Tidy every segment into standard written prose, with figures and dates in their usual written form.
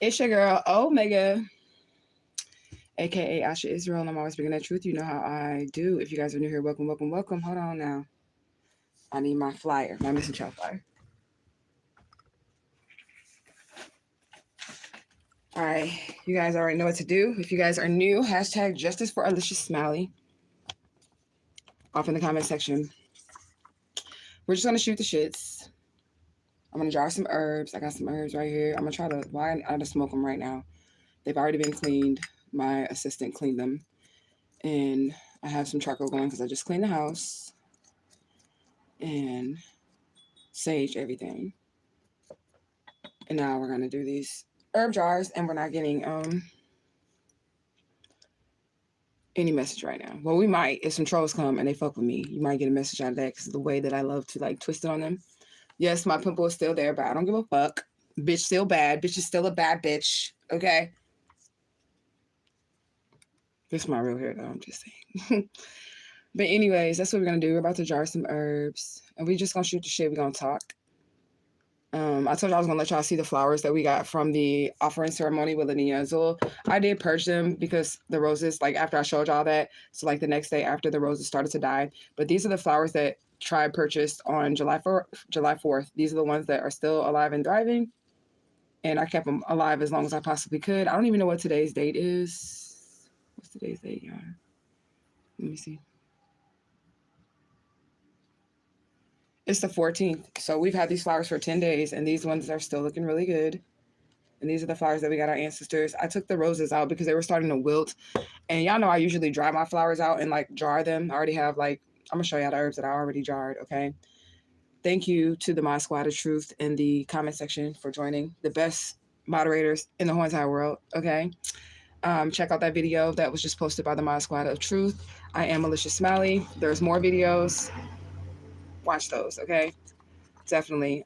It's your girl, Omega, aka Asha Israel, and I'm always bringing that truth. You know how I do. If you guys are new here, welcome, welcome, welcome. Hold on now. I need my flyer, my missing child flyer. All right, you guys already know what to do. If you guys are new, hashtag justice for Alicia Smiley off in the comment section. We're just gonna shoot the shits. I'm gonna jar some herbs. I got some herbs right here. I'm gonna try to, why I just smoke them right now. They've already been cleaned. My assistant cleaned them. And I have some charcoal going because I just cleaned the house. And sage everything. And now we're gonna do these herb jars, and we're not getting any message right now. Well, we might if some trolls come and they fuck with me. You might get a message out of that because of the way that I love to like twist it on them. Yes, my pimple is still there, but I don't give a fuck. Bitch still bad. Bitch is still a bad bitch. Okay. This is my real hair though, I'm just saying. But anyways, that's what we're gonna do. We're about to jar some herbs. And we just gonna shoot the shit. We're gonna talk. I told you I was gonna let y'all see the flowers that we got from the offering ceremony with Lania Azul. I did purge them because the roses, like after I showed y'all that, so like the next day after the roses started to die. But these are the flowers that Tribe purchased on July 4th. These are the ones that are still alive and thriving. And I kept them alive as long as I possibly could. I don't even know what today's date is. What's today's date, y'all? Let me see. It's the 14th. So we've had these flowers for 10 days, and these ones are still looking really good. And these are the flowers that we got our ancestors. I took the roses out because they were starting to wilt. And y'all know I usually dry my flowers out and like jar them. I already have like, I'm gonna show y'all the herbs that I already jarred, okay? Thank you to the Mod Squad of Truth in the comment section for joining. The best moderators in the whole entire world, okay? Check out that video that was just posted by the Mod Squad of Truth. I am Alicia Smiley. There's more videos. Watch those, okay? Definitely.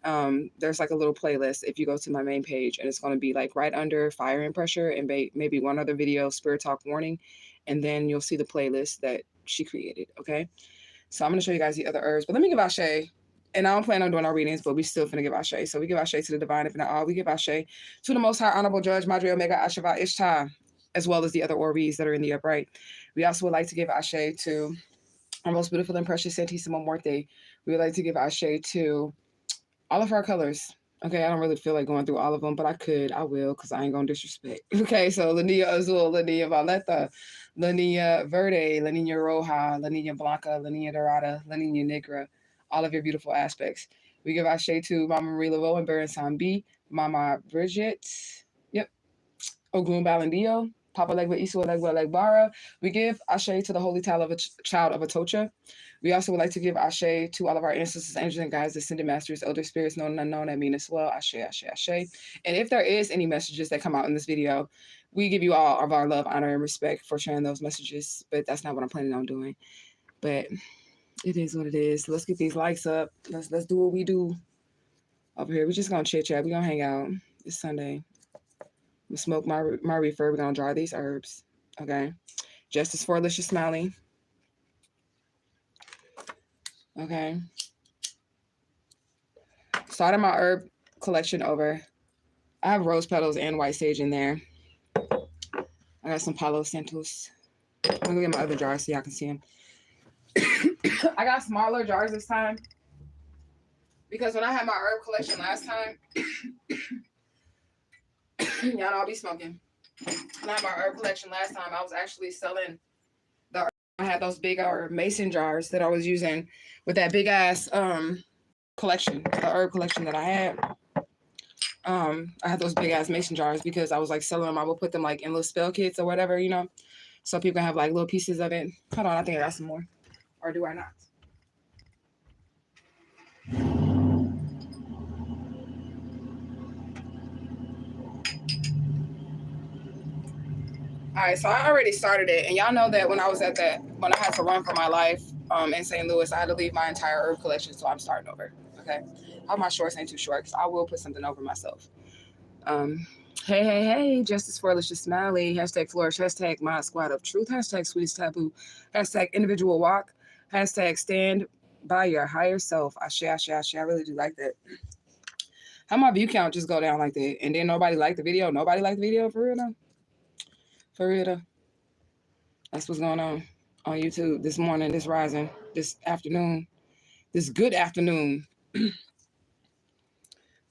There's like a little playlist if you go to my main page, and it's going to be like right under Fire and Pressure and maybe one other video, Spirit Talk Warning, and then you'll see the playlist that she created, okay? So I'm going to show you guys the other herbs, but let me give Ashe. And I don't plan on doing our readings, but we still finna give Ashe. So we give Ashe to the divine, if not all. We give Ashe to the most high honorable judge, Madre Omega Ashava Ishtar, as well as the other Orbis that are in the upright. We also would like to give Ashe to our most beautiful and precious Santissimo Muerte. We would like to give Ashe to all of our colors. Okay, I don't really feel like going through all of them, but I could. I will, because I ain't going to disrespect. Okay, so La Niña Azul, La Niña Violeta, La Niña Verde, La Niña Roja, La Niña Blanca, La Niña Dorada, La Niña Negra, all of your beautiful aspects. We give Ashe to Mama Marie Laveau and Baron Sambi, Mama Bridget, yep, Ogun Balandio, Papa Legba Isu Legba Legbara. We give Ashe to the Holy Child of Atocha. We also would like to give Ashe to all of our ancestors, angels, and guides, ascended masters, elder spirits, known and unknown, that mean as well. Ashe, Ashe, Ashe. And if there is any messages that come out in this video, we give you all of our love, honor, and respect for sharing those messages. But that's not what I'm planning on doing. But it is what it is. Let's get these likes up. Let's do what we do over here. We're just gonna chit chat. We're gonna hang out. It's Sunday. I'm gonna smoke my reefer. We're gonna dry these herbs. Okay. Justice for Alicia Smiley. Okay. Started my herb collection over. I have rose petals and white sage in there. I got some Palo Santos. I'm gonna get my other jars so y'all can see them. I got smaller jars this time because when I had my herb collection last time, y'all know I'll be smoking. When I had my herb collection last time, I was actually selling the herb. I had those big mason jars that I was using with that big ass collection, the herb collection that I had. I had those big ass mason jars because I was like selling them. I would put them like in little spell kits or whatever, you know, so people can have like little pieces of it. Hold on, I think I got some more, or do I not? All right, so I already started it, and y'all know that when I had to run for my life in St. Louis, I had to leave my entire herb collection, so I'm starting over. Okay, I hope my shorts ain't too short, because I will put something over myself. Hey, Justice for Alicia Smiley, hashtag Flourish, hashtag My Squad of Truth, hashtag Sweetest Taboo, hashtag Individual Walk, hashtag Stand by Your Higher Self. Ashe, Ashe, Ashe. I really do like that. How my view count just go down like that? And then nobody liked the video? Nobody liked the video? For real though? For real though? That's what's going on YouTube this morning, this rising, this afternoon, this good afternoon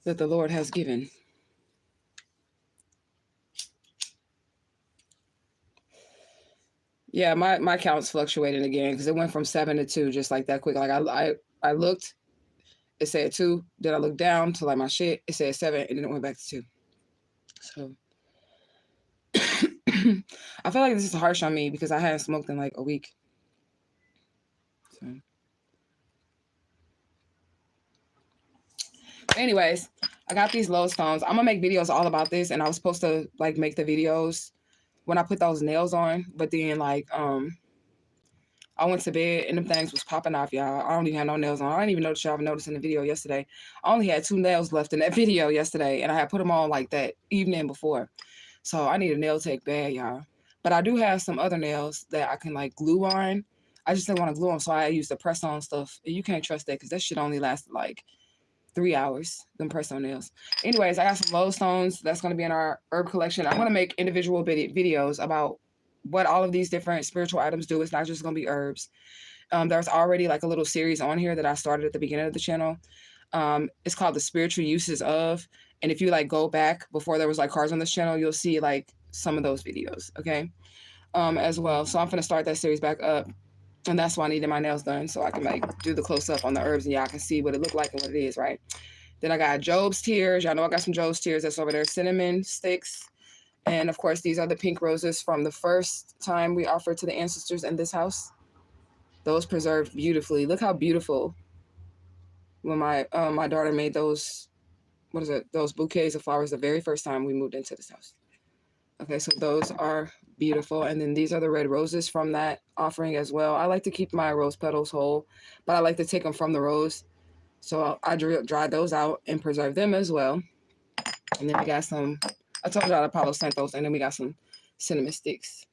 that the Lord has given. Yeah, my count's fluctuating again because it went from 7 to 2 just like that quick. Like I looked, it said 2. Then I looked down to like my shit, it said 7, and then it went back to 2. So I feel like this is harsh on me because I hadn't smoked in like a week. So anyways, I got these low stones. I'm gonna make videos all about this, and I was supposed to like make the videos when I put those nails on, but then like I went to bed and them things was popping off, y'all. I don't even have no nails on. I didn't even notice y'all noticed in the video yesterday. I only had 2 nails left in that video yesterday, and I had put them on like that evening before. So I need a nail tech bad, y'all. But I do have some other nails that I can like glue on. I just didn't want to glue them, so I used the press on stuff. And you can't trust that because that shit only lasted like 3 hours, them press on nails. Anyways, I got some low stones that's going to be in our herb collection. I'm going to make individual videos about what all of these different spiritual items do. It's not just going to be herbs. There's already like a little series on here that I started at the beginning of the channel. It's called the spiritual uses of. And if you like go back before there was like cards on this channel, you'll see like some of those videos. Okay. As well. So I'm going to start that series back up. And that's why I needed my nails done so I can like do the close up on the herbs and y'all can see what it looked like and what it is, right? Then I got Job's Tears. Y'all know I got some Job's Tears that's over there. Cinnamon sticks. And of course, these are the pink roses from the first time we offered to the ancestors in this house. Those preserved beautifully. Look how beautiful when my daughter made those, what is it? Those bouquets of flowers the very first time we moved into this house. Okay, so those are beautiful. And then these are the red roses from that offering as well. I like to keep my rose petals whole, but I like to take them from the rose. So I dry those out and preserve them as well. And then we got some, I told y'all Apollo sent those, and then we got some cinnamon sticks.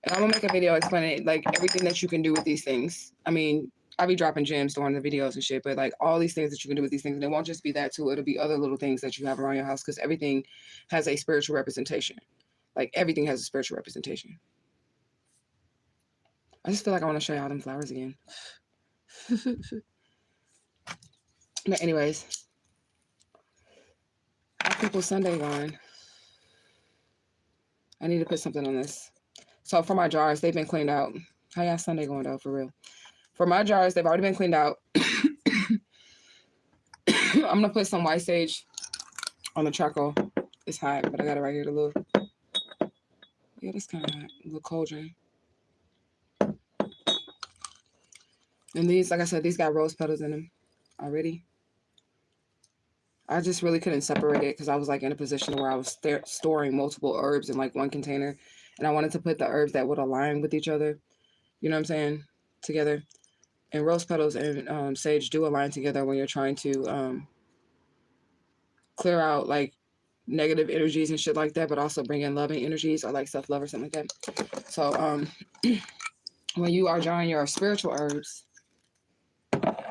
And I'm gonna make a video explaining like everything that you can do with these things. I mean, I'll be dropping gems during the videos and shit, but like all these things that you can do with these things, and it won't just be that too. It'll be other little things that you have around your house because everything has a spiritual representation. Like everything has a spiritual representation. I just feel like I want to show y'all them flowers again. But anyways, how people's Sunday going? I need to put something on this. So for my jars, they've been cleaned out. How y'all Sunday going though, for real? For my jars, they've already been cleaned out. I'm gonna put some white sage on the charcoal. It's hot, but I got it right here to look. Yeah, that's kind of hot. A little cauldron. And these, like I said, these got rose petals in them already. I just really couldn't separate it because I was like in a position where I was storing multiple herbs in like one container. And I wanted to put the herbs that would align with each other. You know what I'm saying? Together. And rose petals and sage do align together when you're trying to clear out like negative energies and shit like that, but also bring in loving energies or like self-love or something like that. So when you are drawing your spiritual herbs,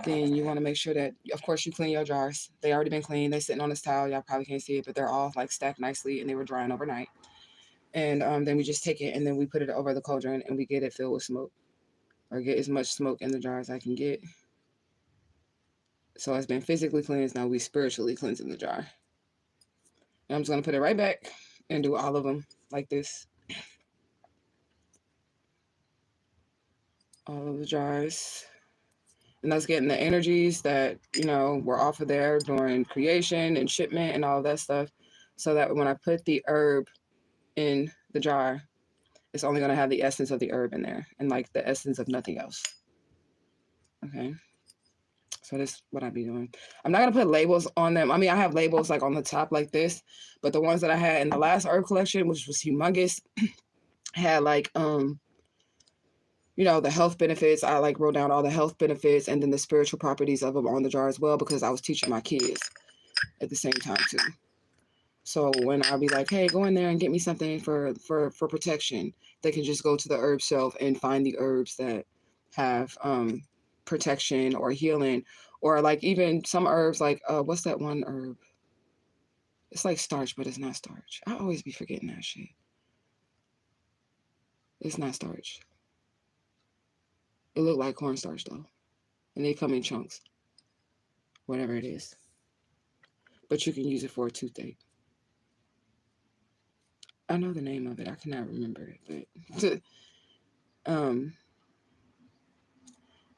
then you want to make sure that, of course, you clean your jars. They already been cleaned. They're sitting on this towel. Y'all probably can't see it, but they're all like stacked nicely and they were drying overnight. And then we just take it and then we put it over the cauldron and we get it filled with smoke, or get as much smoke in the jar as I can get. So it's been physically cleansed. Now we spiritually cleansing the jar. And I'm just going to put it right back and do all of them like this. All of the jars. And that's getting the energies that, you know, were off of there during creation and shipment and all that stuff. So that when I put the herb in the jar, it's only going to have the essence of the herb in there and like the essence of nothing else. Okay. So that's what I'd be doing. I'm not going to put labels on them. I mean, I have labels like on the top like this, but the ones that I had in the last herb collection, which was humongous, had like, you know, the health benefits. I like wrote down all the health benefits and then the spiritual properties of them on the jar as well, because I was teaching my kids at the same time too. So when I'll be like, hey, go in there and get me something for protection, they can just go to the herb shelf and find the herbs that have protection or healing Or like even some herbs, like what's that one herb? It's like starch, but it's not starch. I always be forgetting that shit. It's not starch. It look like cornstarch though. And they come in chunks. Whatever it is. But you can use it for a toothache. I know the name of it. I cannot remember it, but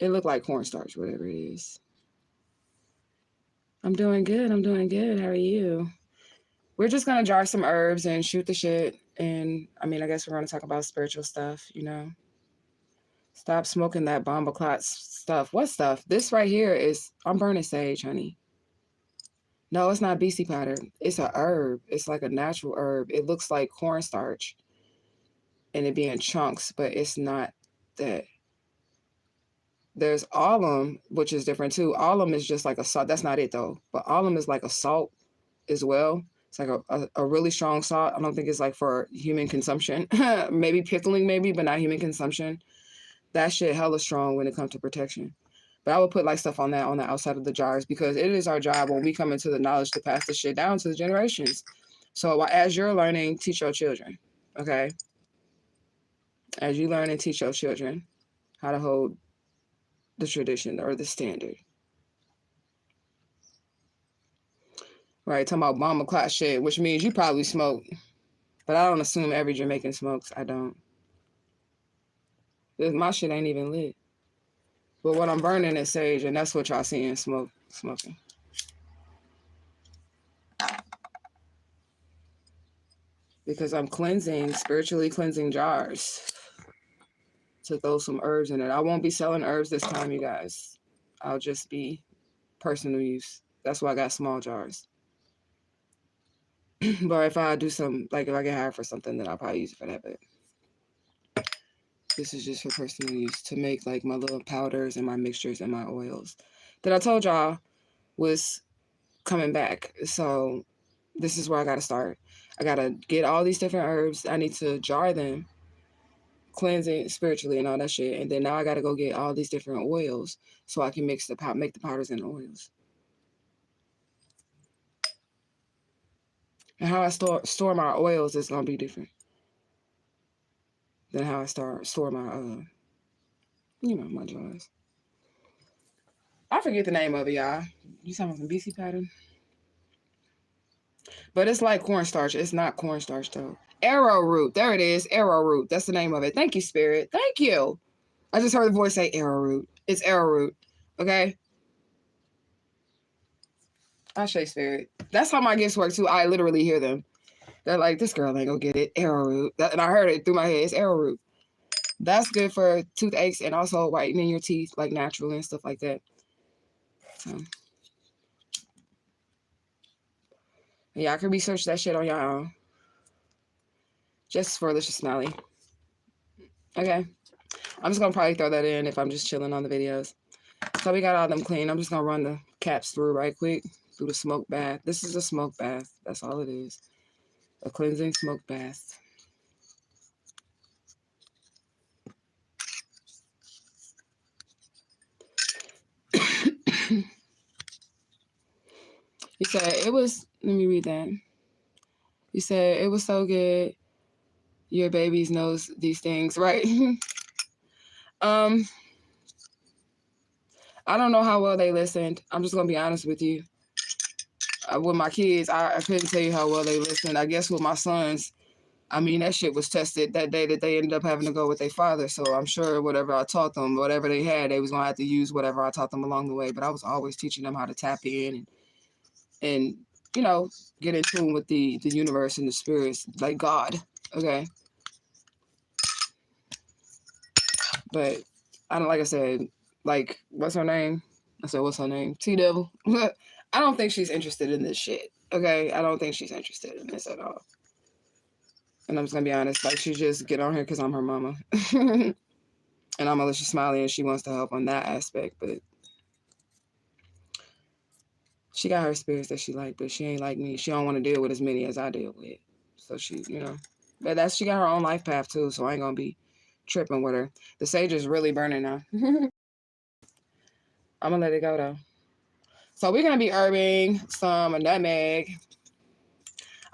it looked like cornstarch, whatever it is. I'm doing good. I'm doing good. How are you? We're just gonna jar some herbs and shoot the shit. And I mean, I guess we're gonna talk about spiritual stuff, you know. Stop smoking that bomba clot stuff. What stuff? This right here is, I'm burning sage, honey. No, it's not BC powder. It's a herb. It's like a natural herb. It looks like cornstarch and it be in chunks, but it's not that. There's alum, which is different too. Alum is just like a salt. That's not it though. But alum is like a salt as well. It's like a really strong salt. I don't think it's like for human consumption. Maybe pickling, maybe, but not human consumption. That shit hella strong when it comes to protection. But I would put like stuff on that on the outside of the jars because it is our job when we come into the knowledge to pass this shit down to the generations. So as you're learning, teach your children, okay? As you learn and teach your children how to hold the tradition or the standard. Right, talking about bomba clot shit, which means you probably smoke. But I don't assume every Jamaican smokes. I don't. My shit ain't even lit. But what I'm burning is sage, and that's what y'all seeing smoking. Because I'm cleansing, spiritually cleansing jars to throw some herbs in it. I won't be selling herbs this time, you guys. I'll just be personal use. That's why I got small jars. But if I do some, like if I get hired for something, then I'll probably use it for that. But this is just for personal use to make like my little powders and my mixtures and my oils that I told y'all was coming back. So this is where I got to start. I got to get all these different herbs. I need to jar them, cleanse it spiritually and all that shit. And then now I got to go get all these different oils so I can make the powders and oils. And how I store my oils is going to be different than how I store my, my jars. I forget the name of it, y'all. You talking about some BC pattern? But it's like cornstarch. It's not cornstarch, though. Arrowroot. There it is. Arrowroot. That's the name of it. Thank you, Spirit. Thank you. I just heard the voice say arrowroot. It's arrowroot. Okay? I say Spirit. That's how my gifts work, too. I literally hear them. They're like, this girl ain't gonna get it. Arrowroot. And I heard it through my head. It's arrowroot. That's good for toothaches and also whitening your teeth, like naturally and stuff like that. So, yeah, I can research that shit on your own. Just for Delicious Smiley. Okay. I'm just gonna probably throw that in if I'm just chilling on the videos. So we got all them clean. I'm just gonna run the caps through right quick through the smoke bath. This is a smoke bath. That's all it is. A cleansing smoke bath. He said it was, let me read that. He said it was so good. Your babies knows these things, right? I don't know how well they listened. I'm just gonna be honest with you. With my kids, I couldn't tell you how well they listened. I guess with my sons, I mean, that shit was tested that day that they ended up having to go with their father. So I'm sure whatever I taught them, whatever they had, they was gonna have to use whatever I taught them along the way. But I was always teaching them how to tap in and get in tune with the universe and the spirits, like God. Okay. But I don't, like I said, like, what's her name? I said, what's her name? T-Devil. I don't think she's interested in this shit. Okay? I don't think she's interested in this at all. And I'm just gonna be honest, like, she just get on here because I'm her mama. And I'm Alicia Smiley and she wants to help on that aspect, but she got her spirits that she like, but she ain't like me. She don't want to deal with as many as I deal with. So she, but she got her own life path too, so I ain't gonna be tripping with her. The sage is really burning now. I'm gonna let it go though. So we're going to be herbing some nutmeg.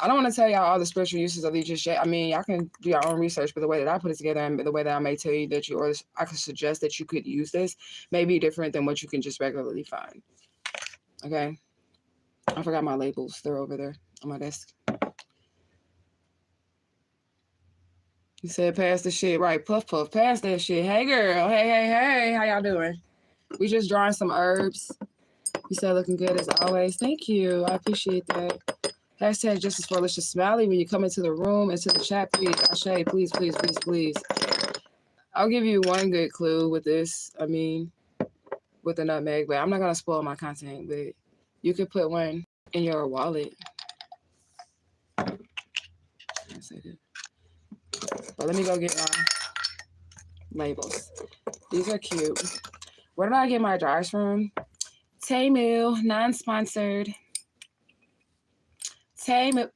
I don't want to tell y'all all the spiritual uses of these just yet. I mean, y'all can do your own research, but the way that I put it together and the way that I may tell you that you, or I could suggest that you could use this, may be different than what you can just regularly find. Okay? I forgot my labels. They're over there on my desk. You said pass the shit. Right. Puff, puff. Pass that shit. Hey, girl. Hey, hey, hey. How y'all doing? We just drawing some herbs. You said looking good as always. Thank you. I appreciate that. Hashtag justice for Alicia Smiley. When you come into the room, into the chat, please. Ashay, please, please, please, please. I'll give you one good clue with this. I mean, with the nutmeg, but I'm not going to spoil my content, but you could put one in your wallet. But let me go get my labels. These are cute. Where did I get my jars from? Temu, non-sponsored. Temu.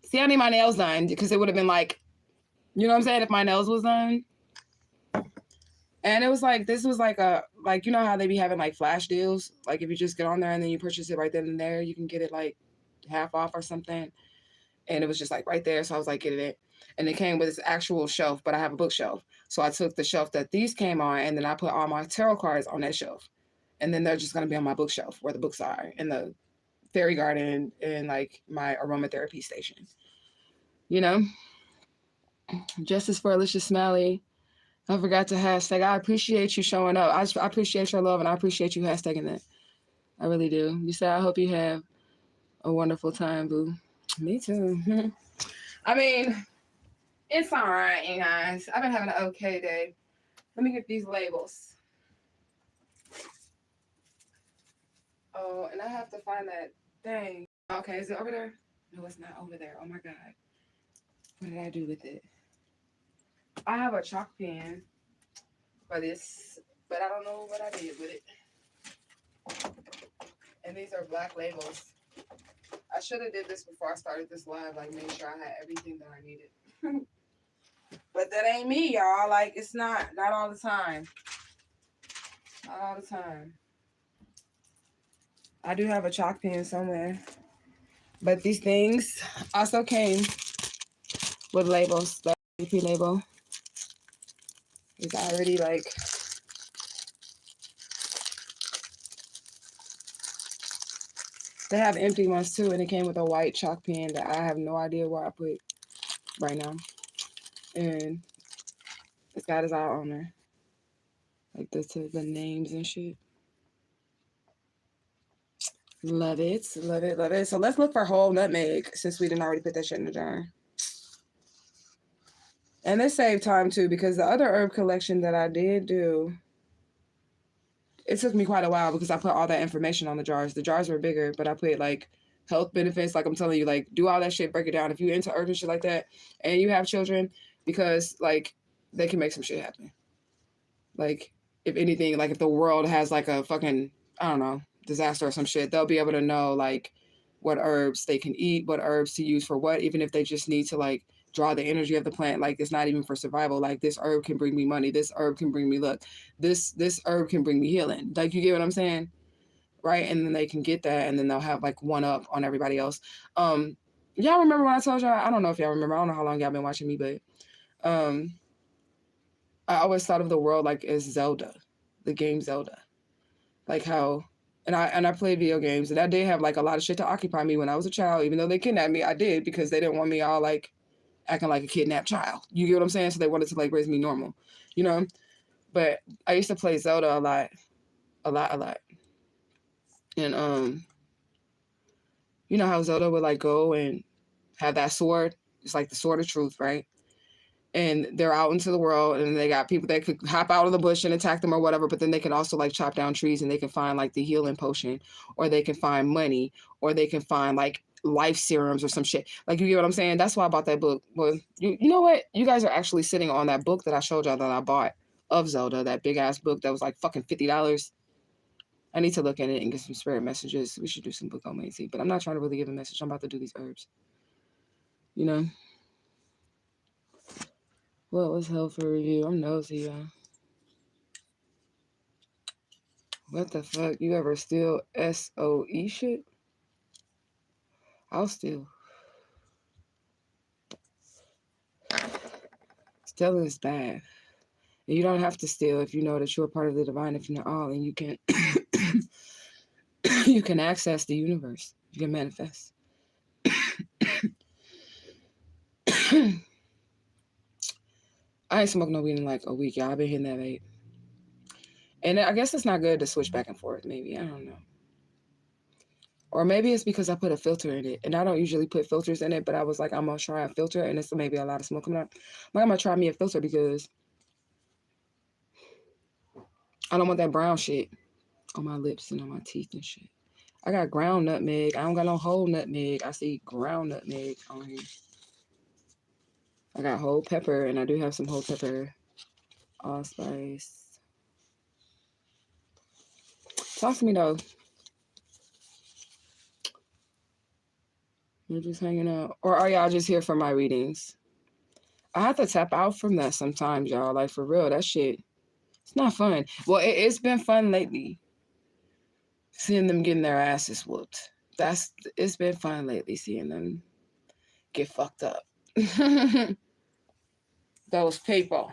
See, I need my nails done because it would have been like, you know what I'm saying, if my nails was done. And it was like, this was like a, like, you know how they be having like flash deals? Like if you just get on there and then you purchase it right then and there, you can get it like half off or something. And it was just like right there. So I was like, getting it. And it came with this actual shelf, but I have a bookshelf. So I took the shelf that these came on and then I put all my tarot cards on that shelf. And then they're just going to be on my bookshelf where the books are in the fairy garden and like my aromatherapy station. You know? Justice for Alicia Smiley. I forgot to hashtag. I appreciate you showing up. I appreciate your love and I appreciate you hashtagging it. I really do. You said, I hope you have a wonderful time, boo. Me too. I mean, it's all right, you guys. I've been having an okay day. Let me get these labels. Oh, and I have to find that thing. Okay, is it over there? No, it's not over there. Oh my God. What did I do with it? I have a chalk pen for this, but I don't know what I did with it. And these are black labels. I should have did this before I started this live, like made sure I had everything that I needed. But that ain't me, y'all. Like, it's not all the time. Not all the time. I do have a chalk pen somewhere. But these things also came with labels. The EP label is already like, they have empty ones too, and it came with a white chalk pen that I have no idea where I put right now. And it's got his eye on there. Like the names and shit. Love it, love it, love it. So let's look for whole nutmeg since we didn't already put that shit in the jar. And this saved time too because the other herb collection that I did do, it took me quite a while because I put all that information on the jars. The jars were bigger, but I put like health benefits. Like I'm telling you, like do all that shit, break it down. If you're into herbs and shit like that and you have children, because like they can make some shit happen. Like if anything, like if the world has like a fucking, I don't know, disaster or some shit, they'll be able to know like what herbs they can eat, what herbs to use for what, even if they just need to like draw the energy of the plant. Like it's not even for survival. Like this herb can bring me money. This herb can bring me luck. This herb can bring me healing. Like you get what I'm saying? Right? And then they can get that and then they'll have like one up on everybody else. Y'all remember when I told y'all? I don't know if y'all remember. I don't know how long y'all been watching me, but I always thought of the world like as Zelda, the game Zelda. Like how, and I played video games and I did have like a lot of shit to occupy me when I was a child, even though they kidnapped me, I did because they didn't want me all like acting like a kidnapped child. You get what I'm saying? So they wanted to like raise me normal, you know? But I used to play Zelda a lot. And you know how Zelda would like go and have that sword? It's like the sword of truth, right? And they're out into the world and they got people that could hop out of the bush and attack them or whatever, but then they can also like chop down trees and they can find like the healing potion, or they can find money, or they can find like life serums or some shit. Like you get what I'm saying? That's why I bought that book. Well, you know what? You guys are actually sitting on that book that I showed y'all that I bought of Zelda, that big ass book that was like fucking $50. I need to look at it and get some spirit messages. We should do some book on Macy, but I'm not trying to really give a message. I'm about to do these herbs. You know? What was hell for review? I'm nosy, y'all. What the fuck? You ever steal SOE shit? I'll steal. Stealing is bad. And you don't have to steal if you know that you're a part of the divine, if you're not all, and you can you can access the universe. You can manifest. I ain't smoked no weed in like a week, y'all. I've been hitting that vape. And I guess it's not good to switch back and forth, maybe. I don't know. Or maybe it's because I put a filter in it. And I don't usually put filters in it, but I was like, I'm going to try a filter. And it's maybe a lot of smoke coming out. I'm going to try me a filter because I don't want that brown shit on my lips and on my teeth and shit. I got ground nutmeg. I don't got no whole nutmeg. I see ground nutmeg on here. I got whole pepper, and I do have some whole pepper allspice. Talk to me, though. You're just hanging out. Or are y'all just here for my readings? I have to tap out from that sometimes, y'all. Like, for real, that shit, it's not fun. Well, it's been fun lately. Seeing them getting their asses whooped. It's been fun lately, seeing them get fucked up. Those people.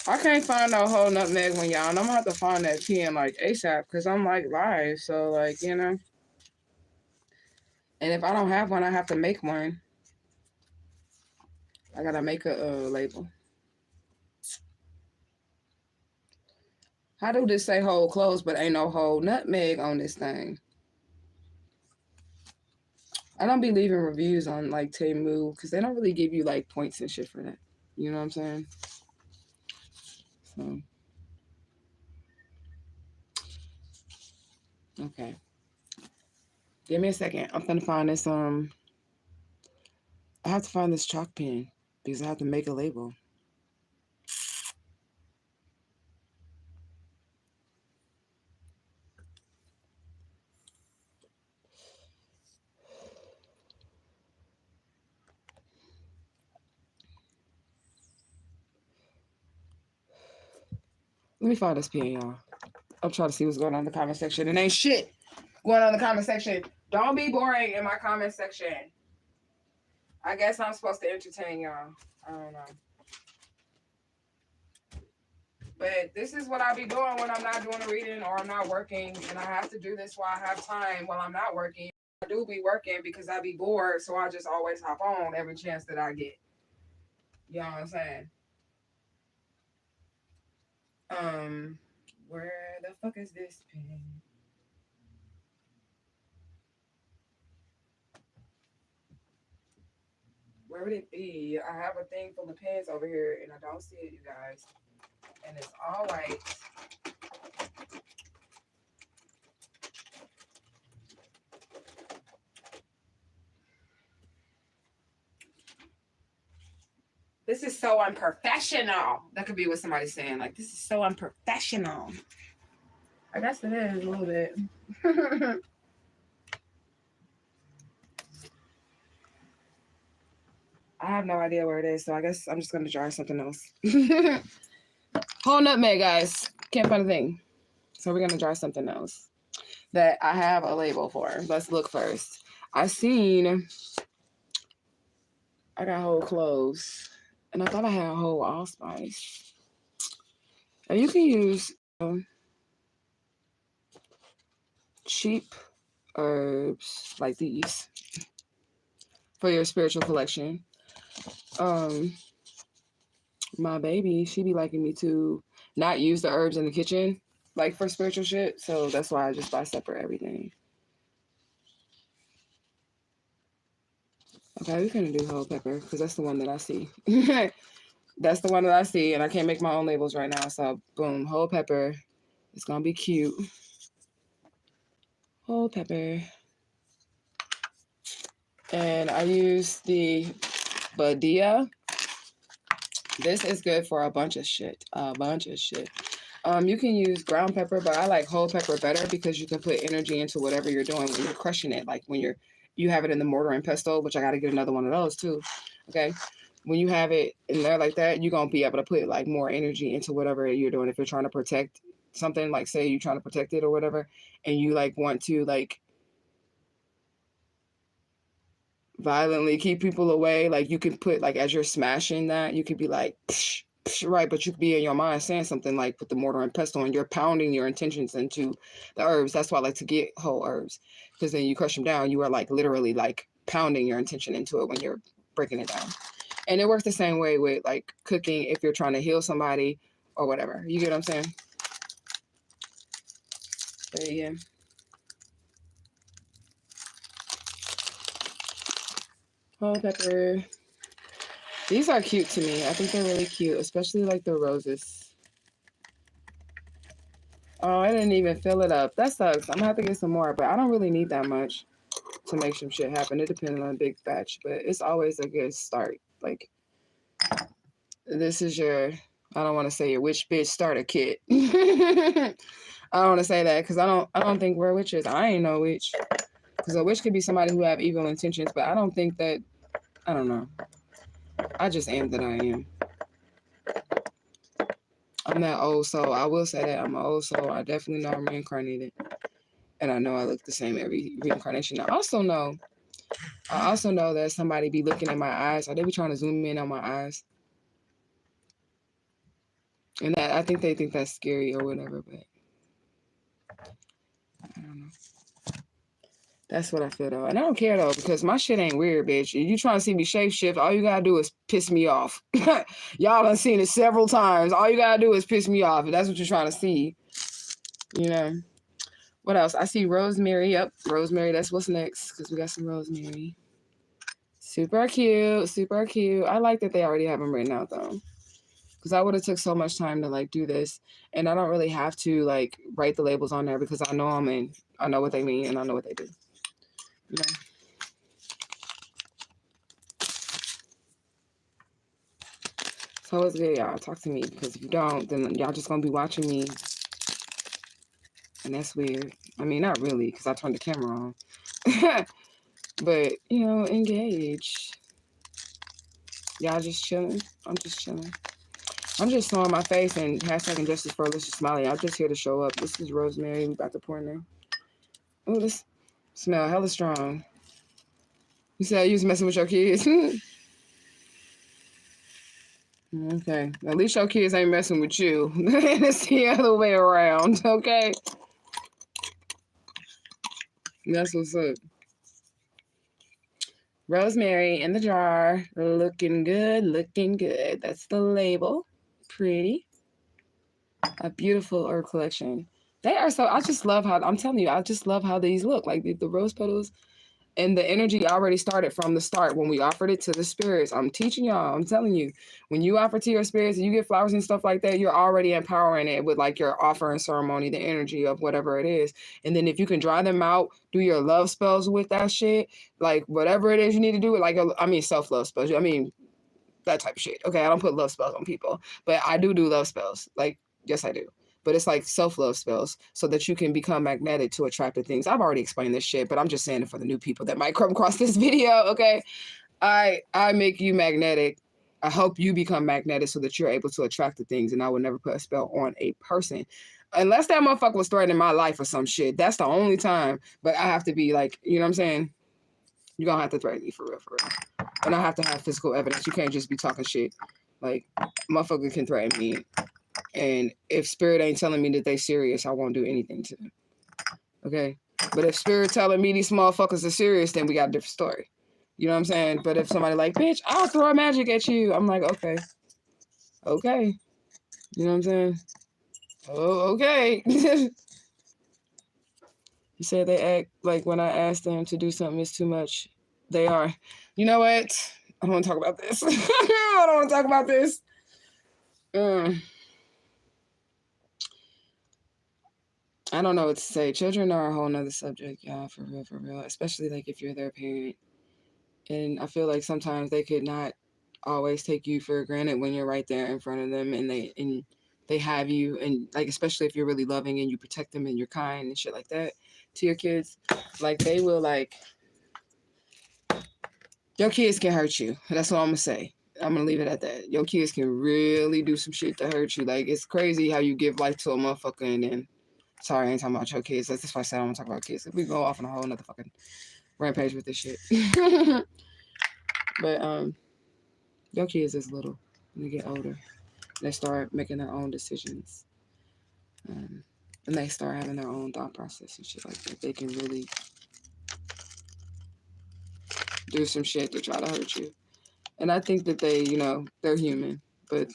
I can't find no whole nutmeg one, y'all. And I'm going to have to find that pen, like, ASAP. Because I'm, like, live. So, like, you know. And if I don't have one, I have to make one. I got to make a label. How do this say whole cloves, but ain't no whole nutmeg on this thing? I don't be leaving reviews on, like, Temu. Because they don't really give you, like, points and shit for that. You know what I'm saying? So. Okay. Give me a second. I'm gonna find this I have to find this chalk pen because I have to make a label. Let me find this pen, y'all. I'm trying to see what's going on in the comment section. It ain't shit going on in the comment section. Don't be boring in my comment section. I guess I'm supposed to entertain y'all. I don't know. But this is what I be doing when I'm not doing a reading or I'm not working. And I have to do this while I have time while I'm not working. I do be working because I be bored. So I just always hop on every chance that I get. You know what I'm saying? Where the fuck is this pen? Where would it be? I have a thing full of pens over here and I don't see it, you guys. And it's all white. This is so unprofessional. That could be what somebody's saying. Like, this is so unprofessional. I guess it is a little bit. I have no idea where it is, so I guess I'm just going to try something else. Whole nutmeg, guys. Can't find a thing. So we're going to try something else that I have a label for. Let's look first. I got whole cloves. And I thought I had a whole allspice. And you can use cheap herbs like these for your spiritual collection. My baby, she be liking me to not use the herbs in the kitchen, like for spiritual shit. So that's why I just buy separate everything. Okay, we're gonna do whole pepper because that's the one that I see. That's the one that I see, and I can't make my own labels right now. So boom, whole pepper. It's gonna be cute. Whole pepper. And I use the Badia. This is good for a bunch of shit. You can use ground pepper, but I like whole pepper better because you can put energy into whatever you're doing when you're crushing it. Like when you have it in the mortar and pestle, which I got to get another one of those too. Okay. When you have it in there like that, you're going to be able to put like more energy into whatever you're doing. If you're trying to protect something, like say you're trying to protect it or whatever, and you like want to like violently keep people away, like you can put like as you're smashing that, you could be like psh, psh, right, but you could be in your mind saying something like with the mortar and pestle, and you're pounding your intentions into the herbs. That's why I like to get whole herbs, because then you crush them down, you are like literally like pounding your intention into it when you're breaking it down. And it works the same way with like cooking if you're trying to heal somebody or whatever. You get what I'm saying? But yeah. Whole pepper. These are cute to me. I think they're really cute, especially like the roses. Oh, I didn't even fill it up. That sucks. I'm gonna have to get some more, but I don't really need that much to make some shit happen. It depends on a big batch, but it's always a good start. Like, this is your, I don't want to say your witch bitch starter kit. I don't want to say that because I don't think we're witches. I ain't no witch. Because a witch could be somebody who have evil intentions, but I don't think that, I don't know. I just am that I am. I'm that old soul. I will say that I'm an old soul. I definitely know I'm reincarnated. And I know I look the same every reincarnation. I also know that somebody be looking at my eyes, or they be trying to zoom in on my eyes. And that, I think they think that's scary or whatever, but I don't know. That's what I feel though. And I don't care though, because my shit ain't weird, bitch. If you trying to see me shapeshift, all you gotta do is piss me off. Y'all done seen it several times. All you gotta do is piss me off. If that's what you're trying to see. You know. What else? I see rosemary. Yep, rosemary. That's what's next, because we got some rosemary. Super cute. Super cute. I like that they already have them written out though, because I would have took so much time to like do this, and I don't really have to like write the labels on there because I know them and I know what they mean and I know what they do. You know? So it's good, y'all. Talk to me, because if you don't, then y'all just gonna be watching me, and that's weird. I mean, not really, because I turned the camera on. But you know, engage. Y'all just chilling. I'm just chilling. I'm just showing my face and hashtag injustice for Alicia Smiley. I'm just here to show up. This is rosemary. We about to pour in there. Oh, this smell hella strong. You said you was messing with your kids. Okay. At least your kids ain't messing with you. It's the other way around, okay? That's what's up. Rosemary in the jar. Looking good, looking good. That's the label. Pretty. A beautiful herb collection. They are so, I just love how, I'm telling you, I just love how these look. Like the rose petals. And the energy already started from the start when we offered it to the spirits. I'm teaching y'all. I'm telling you, when you offer to your spirits and you get flowers and stuff like that, you're already empowering it with like your offering ceremony, the energy of whatever it is. And then if you can dry them out, do your love spells with that shit, like whatever it is you need to do with, like, I mean, self-love spells. I mean, that type of shit. Okay, I don't put love spells on people, but I do love spells. Like, yes, I do. But it's like self-love spells so that you can become magnetic to attractive things. I've already explained this shit, but I'm just saying it for the new people that might come across this video, okay? I make you magnetic. I help you become magnetic so that you're able to attract the things, and I would never put a spell on a person. Unless that motherfucker was threatening my life or some shit. That's the only time. But I have to be like, you know what I'm saying? You're going to have to threaten me for real, for real. And I have to have physical evidence. You can't just be talking shit. Like, motherfucker can threaten me. And if spirit ain't telling me that they serious, I won't do anything to them. Okay? But if spirit telling me these motherfuckers are serious, then we got a different story. You know what I'm saying? But if somebody like, bitch, I'll throw magic at you. I'm like, okay. Okay. You know what I'm saying? Oh, okay. You said they act like when I ask them to do something, it's too much. They are. You know what? I don't want to talk about this. I don't want to talk about this. I don't know what to say. Children are a whole nother subject, y'all, for real, for real. Especially like if you're their parent. And I feel like sometimes they could not always take you for granted when you're right there in front of them, and they have you, and like especially if you're really loving and you protect them and you're kind and shit like that to your kids. Like they will like, your kids can hurt you. That's what I'm gonna say. I'm gonna leave it at that. Your kids can really do some shit to hurt you. Like, it's crazy how you give life to a motherfucker and then, sorry, I ain't talking about your kids. That's why I said I don't want to talk about kids. If we go off on a whole nother fucking rampage with this shit. But your kids is little. When they get older, they start making their own decisions. And they start having their own thought process and shit like that. They can really do some shit to try to hurt you. And I think that they, they're human, but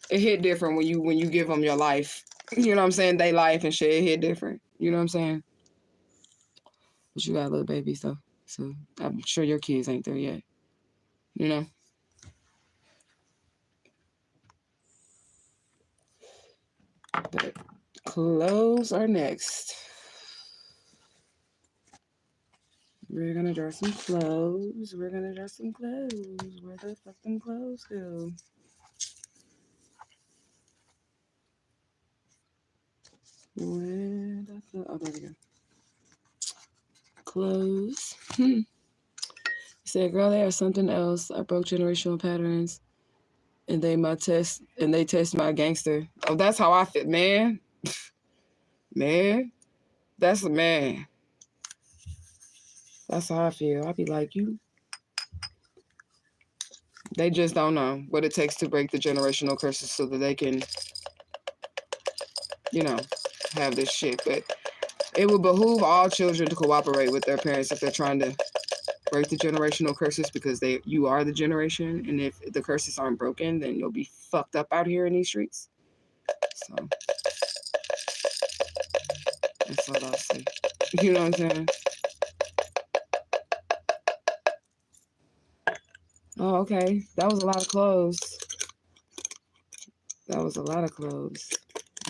it hit different when you give them your life. You know what I'm saying? They life and shit, it hit different. You know what I'm saying? But you got little babies though, so I'm sure your kids ain't there yet. You know. But clothes are next. We're gonna draw some clothes. Where the fuck them clothes go? Where the fuck? Oh, there we go. Clothes. You said, girl, they are something else. I broke generational patterns, and they test my gangster. Oh, that's how I feel, man. Man, that's a man. That's how I feel. I be like, they just don't know what it takes to break the generational curses so that they can, have this shit. But it would behoove all children to cooperate with their parents if they're trying to break the generational curses, because you are the generation, and if the curses aren't broken, then you'll be fucked up out here in these streets. So that's all I'll say. You know what I'm saying? Oh, okay. That was a lot of clothes.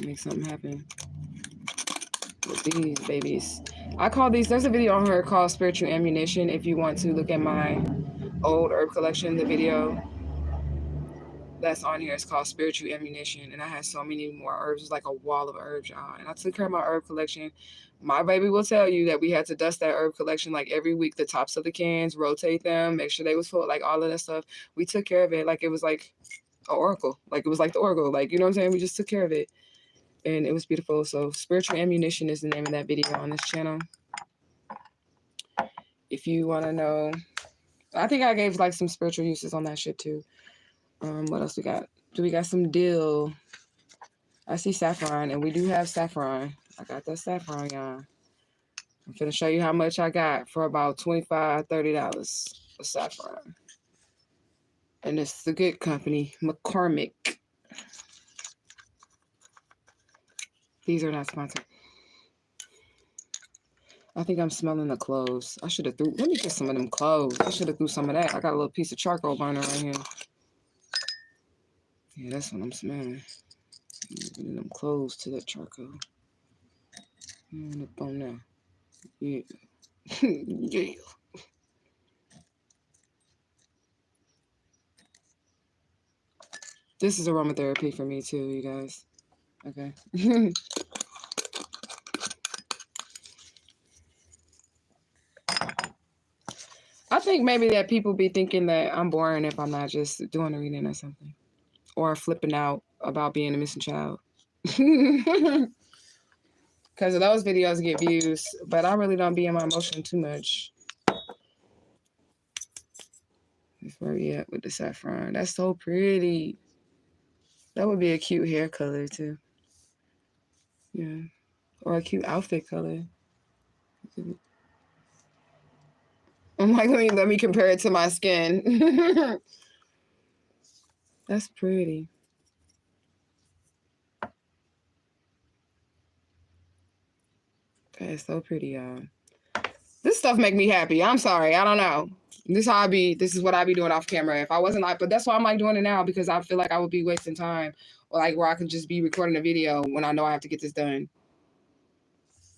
Make something happen with these babies. I call these, there's a video on her called Spiritual Ammunition. If you want to look at my old herb collection, the video that's on here is called Spiritual Ammunition. And I had so many more herbs. It's like a wall of herbs, y'all. And I took care of my herb collection. My baby will tell you that we had to dust that herb collection like every week, the tops of the cans, rotate them, make sure they was full, like all of that stuff. We took care of it like it was like an oracle. Like it was like the oracle. Like, you know what I'm saying? We just took care of it. And it was beautiful. So Spiritual Ammunition is the name of that video on this channel. If you want to know, I think I gave like some spiritual uses on that shit too. What else we got? We got some dill. I see saffron, and we do have saffron. I got that saffron, y'all. I'm finna show you how much I got for about $25, $30 for saffron. And it's the good company, McCormick. These are not sponsored. I think I'm smelling the cloves. I should have let me get some of them cloves. I should have threw some of that. I got a little piece of charcoal burner right here. Yeah, that's what I'm smelling. Getting them cloves to that charcoal. Up on there. Yeah. Yeah. This is aromatherapy for me too, you guys. Okay. I think maybe that people be thinking that I'm boring if I'm not just doing a reading or something. Or flipping out about being a missing child. Because of those videos get views, but I really don't be in my emotion too much. That's where we at with the saffron. That's so pretty. That would be a cute hair color too. Yeah. Or a cute outfit color. I'm like, let me compare it to my skin. That's pretty. That's so pretty, y'all. This stuff make me happy. I'm sorry. I don't know. This is what I be doing off camera. If I wasn't like, but that's why I'm like doing it now, because I feel like I would be wasting time, or like where I can just be recording a video when I know I have to get this done.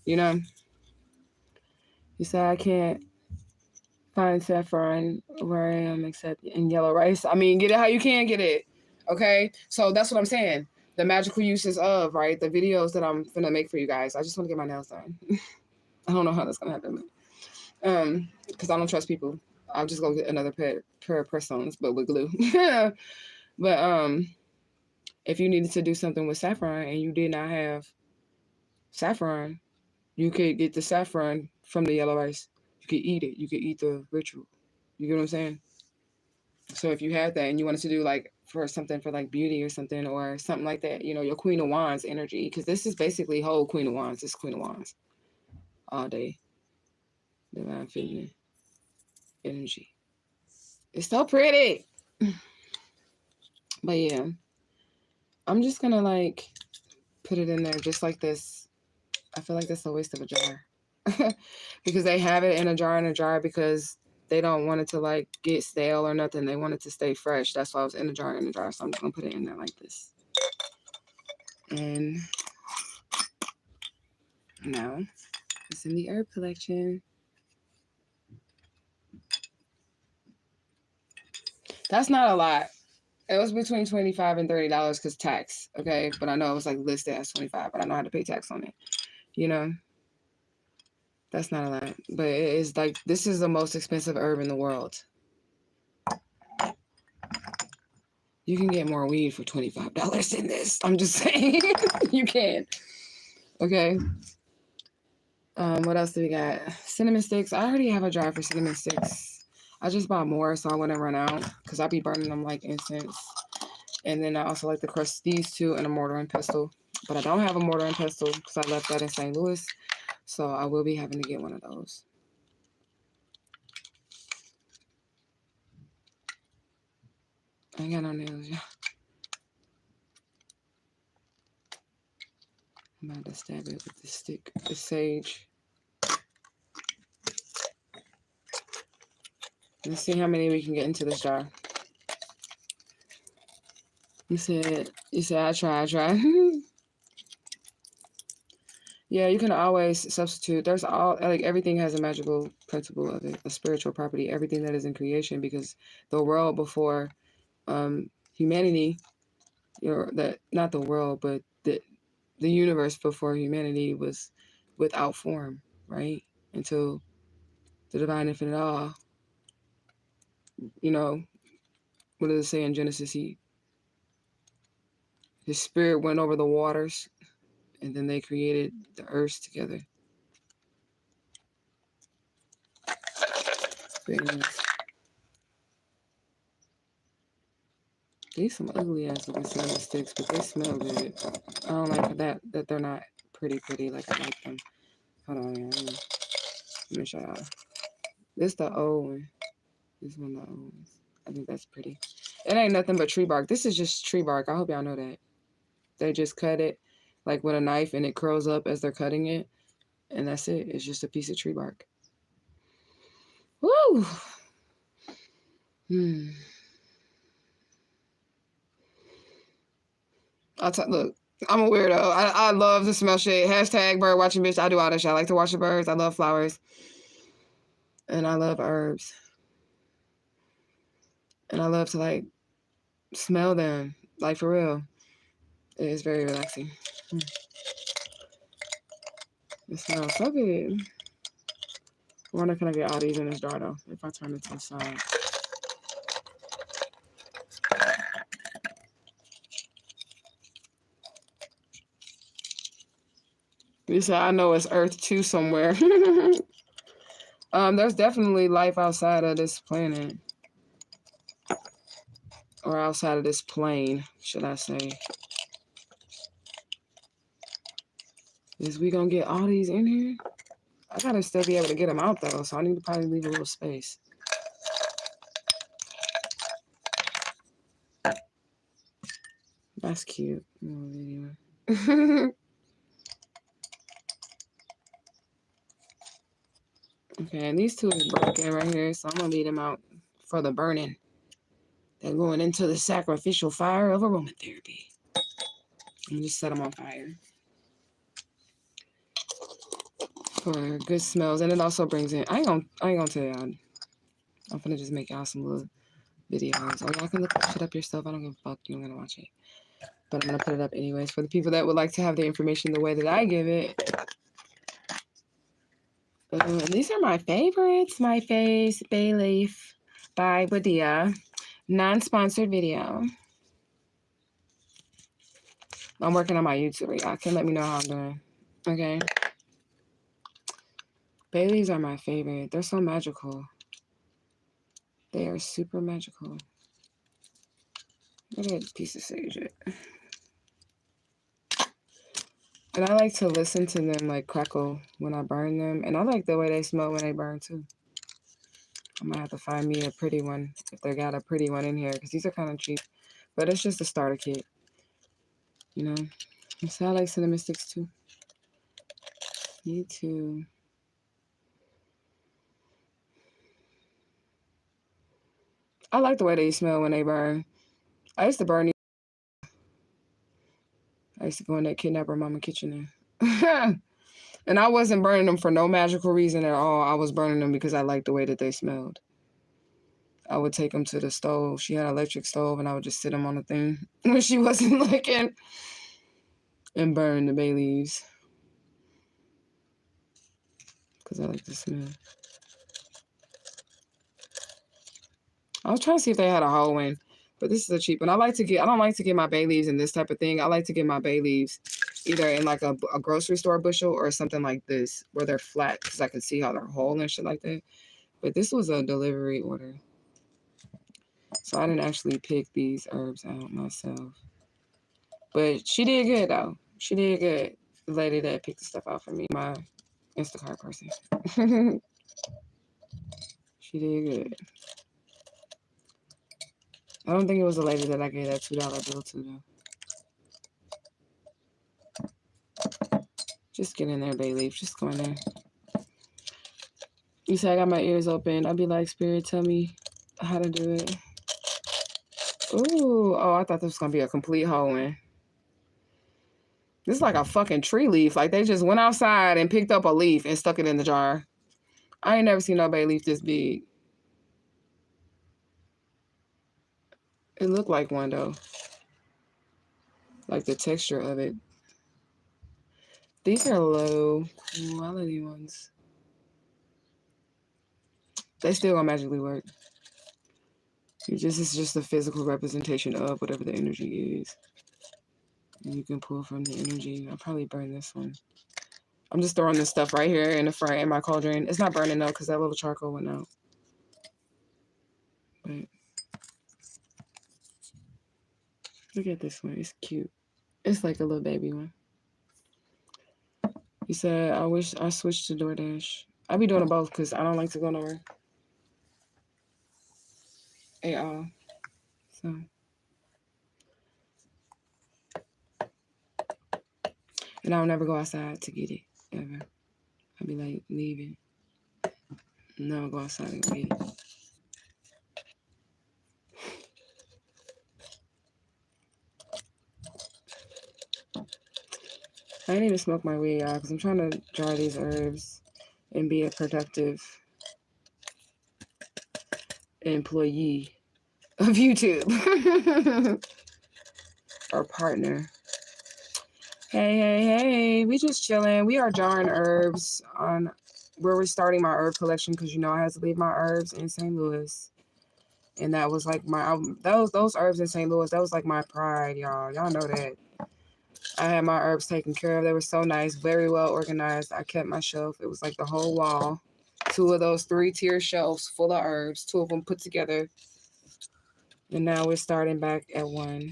You know? You say I can't find saffron where I am except in yellow rice. I mean, get it how you can get it. Okay? So that's what I'm saying. The magical uses of, right? The videos that I'm gonna make for you guys. I just want to get my nails done. I don't know how that's gonna happen. Because I don't trust people. I'll just go get another pair of press-ons, but with glue. But if you needed to do something with saffron and you did not have saffron, you could get the saffron from the yellow rice. You could eat it. You could eat the ritual. You get what I'm saying? So if you had that and you wanted to do like for something for like beauty or something like that, you know, your Queen of Wands energy, because this is basically whole Queen of Wands. It's Queen of Wands all day. Divine feminine energy. It's so pretty. But yeah, I'm just gonna like put it in there just like this. I feel like that's a waste of a jar. Because they have it in a jar because they don't want it to like get stale or nothing. They want it to stay fresh. That's why I was in a jar. So I'm just gonna put it in there like this. And now it's in the herb collection. That's not a lot. It was between $25 and $30 because tax, okay? But I know it was like listed as $25, but I know how to pay tax on it. You know? That's not a lot. But it is like, this is the most expensive herb in the world. You can get more weed for $25 than this. I'm just saying. You can. Okay. What else do we got? Cinnamon sticks. I already have a jar for cinnamon sticks. I just bought more so I wouldn't run out because I'll be burning them like incense. And then I also like to crush these two in a mortar and pestle. But I don't have a mortar and pestle because I left that in St. Louis. So I will be having to get one of those. I ain't got no nails, y'all. I'm about to stab it with the stick, the sage. Let's see how many we can get into this jar. You said I try. Yeah, you can always substitute. There's like everything has a magical principle of it, a spiritual property, everything that is in creation, because the world before humanity, not the world, but the universe before humanity was without form, right? Until the divine infinite all, what does it say in Genesis? His spirit went over the waters, and then they created the earth together. These some ugly ass looking cinnamon sticks, but they smell good. I don't like that they're not pretty like I like them. Hold on, yeah. Let me show y'all. This the old one. This one the old one. I think that's pretty. It ain't nothing but tree bark. This is just tree bark. I hope y'all know that. They just cut it like with a knife and it curls up as they're cutting it. And that's it. It's just a piece of tree bark. Woo! Look, I'm a weirdo. I love to smell shit. Hashtag bird watching bitch. I do all that shit. I like to watch the birds. I love flowers. And I love herbs. And I love to like smell them. Like for real. It is very relaxing. It smells so good. I wonder can I get all these in this jar though, if I turn it to the side. You said I know it's Earth 2 somewhere. There's definitely life outside of this planet. Or outside of this plane, should I say. Is we gonna get all these in here? I gotta still be able to get them out though, so I need to probably leave a little space. That's cute. Okay, and these two is broken right here, so I'm gonna leave them out for the burning. They're going into the sacrificial fire of aromatherapy. And just set them on fire for good smells, and it also brings in. I ain't gonna tell y'all. I'm gonna just make y'all some little videos, or y'all can look it up yourself. I don't give a fuck. You don't gotta watch it, but I'm gonna put it up anyways for the people that would like to have the information the way that I give it. And these are my favorites. My Face Bay Leaf by Badia. Non-sponsored video. I'm working on my YouTube. Y'all can let me know how I'm doing. Okay. Bay leaves are my favorite. They're so magical. They are super magical. Look at that piece of sage. And I like to listen to them like crackle when I burn them. And I like the way they smell when they burn too. I might have to find me a pretty one if they got a pretty one in here, because these are kind of cheap. But it's just a starter kit, you know. So I like cinnamon sticks too. Me too. I like the way they smell when they burn. I used to burn these. I used to go in that kidnapper mama kitchen there. And I wasn't burning them for no magical reason at all. I was burning them because I liked the way that they smelled. I would take them to the stove. She had an electric stove, and I would just sit them on the thing when she wasn't looking and burn the bay leaves. Because I like the smell. I was trying to see if they had a whole one, but this is a cheap one. I don't like to get my bay leaves in this type of thing. I like to get my bay leaves either in like a grocery store bushel or something like this where they're flat, because I can see how they're whole and shit like that. But this was a delivery order, so I didn't actually pick these herbs out myself. But she did good though. She did good. The lady that picked the stuff out for me, my Instacart person. She did good. I don't think it was the lady that I gave that $2 bill to though. Just get in there, bay leaf. Just go in there. You say I got my ears open. I'd be like, Spirit, tell me how to do it. Ooh. Oh, I thought this was going to be a complete whole one. This is like a fucking tree leaf. Like they just went outside and picked up a leaf and stuck it in the jar. I ain't never seen no bay leaf this big. It looked like one though. Like the texture of it. These are low quality ones. They still gonna magically work. It's just a physical representation of whatever the energy is. And you can pull from the energy. I'll probably burn this one. I'm just throwing this stuff right here in the front in my cauldron. It's not burning though, because that little charcoal went out. But look at this one. It's cute. It's like a little baby one. He said, I wish I switched to DoorDash. I'll be doing them both because I don't like to go nowhere at all. So. And I'll never go outside to get it, ever. I'll be like, leaving. Never go outside and get it. I didn't even smoke my weed, y'all, because I'm trying to dry these herbs and be a productive employee of YouTube. Or partner. Hey, we just chilling. We are jarring herbs on where we're starting my herb collection, because you know I had to leave my herbs in St. Louis. And that was like my those herbs in St. Louis, that was like my pride, y'all. Y'all know that. I had my herbs taken care of. They were so nice, very well organized. I kept my shelf. It was like the whole wall. 2 of those 3-tier shelves full of herbs, 2 of them put together. And now we're starting back at 1.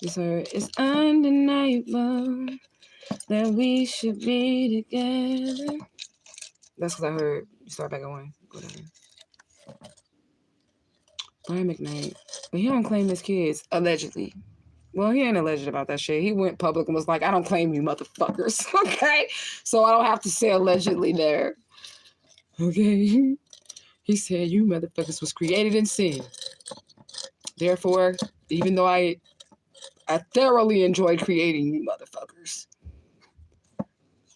This herb is undeniable that we should be together. That's because I heard you start back at 1. Whatever. Brian McKnight. But he don't claim his kids, allegedly. Well, he ain't alleged about that shit. He went public and was like, I don't claim you motherfuckers. Okay? So I don't have to say allegedly there. Okay? He said, you motherfuckers was created in sin. Therefore, even though I thoroughly enjoyed creating you motherfuckers,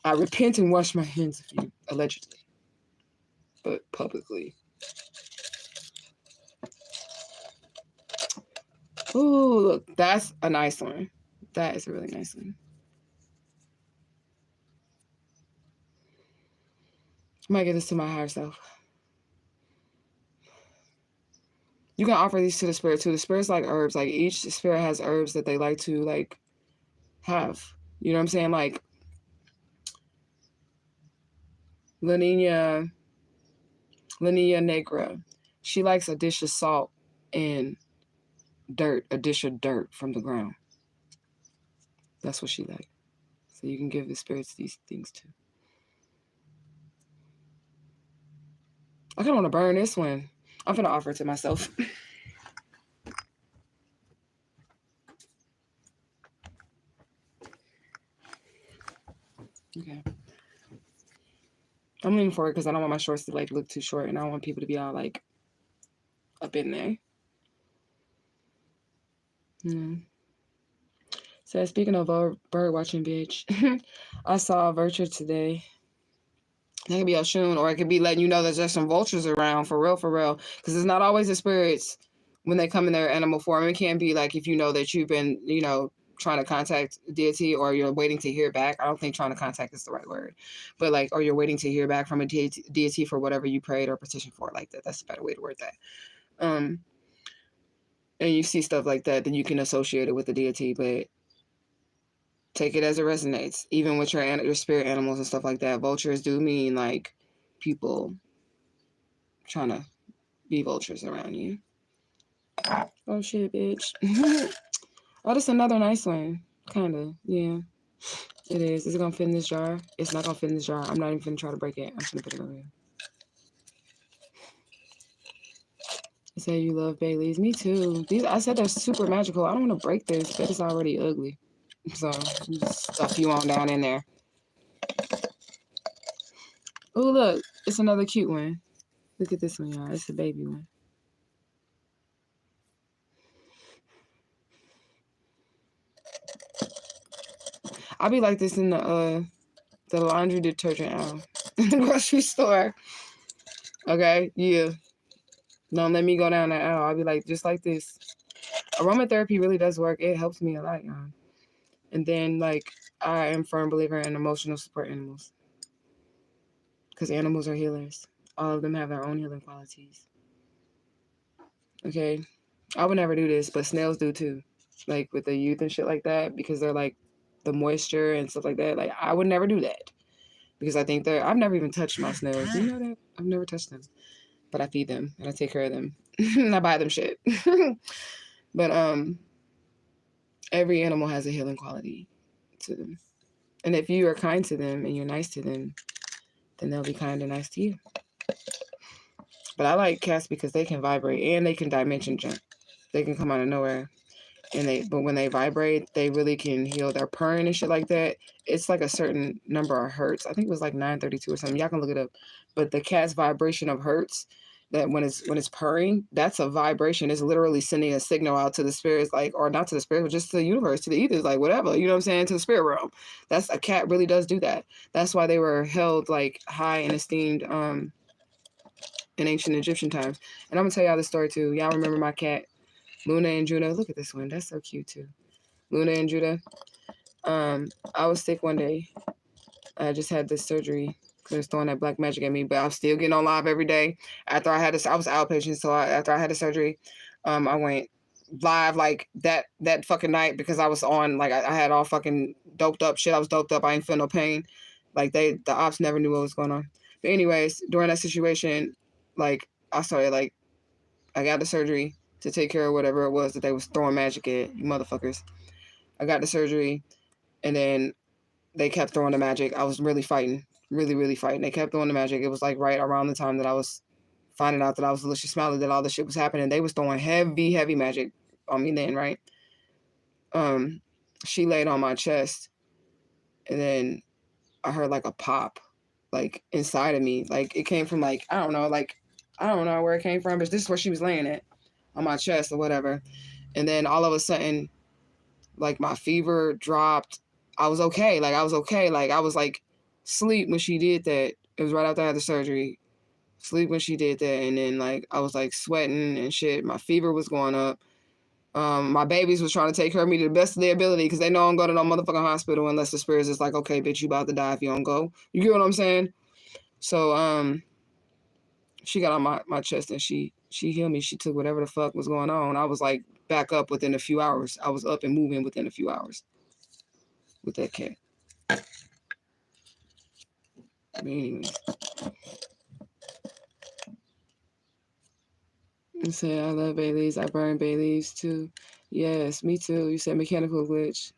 I repent and wash my hands of you, allegedly. But publicly. Ooh, look, that's a nice one. That is a really nice one. might give this to my higher self. You can offer these to the spirit too. The spirit's like herbs. Like each spirit has herbs that they like to like have. You know what I'm saying? Like La Nina Negra. She likes a dish of salt and dirt, a dish of dirt from the ground. That's what she likes. So you can give the spirits these things too. I kind of want to burn this one. I'm going to offer it to myself. Okay. I'm leaning forward because I don't want my shorts to like look too short, and I don't want people to be all like up in there. So speaking of bird watching, bitch, I saw a vulture today. That could be Oshun, or it could be letting you know that there's some vultures around, for real, because it's not always the spirits when they come in their animal form. It can be like if you know that you've been, you know, trying to contact deity, or you're waiting to hear back. I don't think trying to contact is the right word, but like, or you're waiting to hear back from a deity for whatever you prayed or petitioned for, like that. That's a better way to word that. And you see stuff like that, then you can associate it with the deity, but take it as it resonates. Even with your spirit animals and stuff like that, vultures do mean like people trying to be vultures around you. Oh shit, bitch. Oh, this is another nice one. Kind of, yeah. It is. Is it gonna fit in this jar? It's not gonna fit in this jar. I'm not even gonna try to break it. I'm just gonna put it over here. You say you love Baileys. Me too. These, I said they're super magical. I don't want to break this, but it's already ugly. So just stuff you on down in there. Oh, look. It's another cute one. Look at this one, y'all. It's a baby one. I'll be like this in the laundry detergent aisle in the grocery store. Okay? Yeah. Don't let me go down that aisle. I'll be like, just like this. Aromatherapy really does work. It helps me a lot, y'all. And then, like, I am a firm believer in emotional support animals. Because animals are healers. All of them have their own healing qualities. Okay? I would never do this, but snails do too. Like, with the youth and shit like that, because they're, like, the moisture and stuff like that. Like, I would never do that. Because I think I've never even touched my snails. Do you know that? I've never touched them. But I feed them, and I take care of them. And I buy them shit. But, every animal has a healing quality to them. And if you are kind to them and you're nice to them, then they'll be kind and nice to you. But I like cats because they can vibrate and they can dimension jump. They can come out of nowhere. But when they vibrate, they really can heal. Their purring and shit like that. It's like a certain number of hertz. I think it was like 932 or something. Y'all can look it up. But the cat's vibration of hertz, that when it's purring, that's a vibration. It's literally sending a signal out to the spirits, like, or not to the spirits, but just to the universe, to the ethers, like whatever, you know what I'm saying, to the spirit realm. That's a cat really does do that. That's why they were held like high and esteemed in ancient Egyptian times. And I'm gonna tell y'all this story too. Y'all remember my cat, Luna and Judah? Look at this one. That's so cute too. Luna and Judah. I was sick one day. I just had this surgery. They was throwing that black magic at me, but I'm still getting on live every day. After I had this, I was outpatient, so after I had the surgery, I went live like that fucking night because I was on, like, I had all fucking doped up shit. I was doped up. I ain't feel no pain. Like, the ops never knew what was going on. But anyways, during that situation, like, I started, like, I got the surgery to take care of whatever it was that they was throwing magic at, you motherfuckers. I got the surgery, and then they kept throwing the magic. I was really fighting. Really fighting. They kept throwing the magic. It was like right around the time that I was finding out that I was Alicia Smiley, that all this shit was happening. They was throwing heavy magic on me then, right? She laid on my chest, and then I heard like a pop, like inside of me. Like it came from like, I don't know where it came from, but this is where she was laying it, on my chest or whatever. And then all of a sudden, like my fever dropped. I was okay. Like I was like sleep when she did that. It was right after I had the surgery. Sleep when she did that, and then like I was like sweating and shit. My fever was going up. My babies was trying to take care of me to the best of their ability because they know I don't go to no motherfucking hospital unless the spirits is like, okay, bitch, you about to die if you don't go. You get what I'm saying? So she got on my chest and she healed me. She took whatever the fuck was going on. I was like back up within a few hours. I was up and moving within a few hours with that cat. I mean, you said I love bay leaves. I burn bay leaves too. Yes, me too. You said mechanical glitch.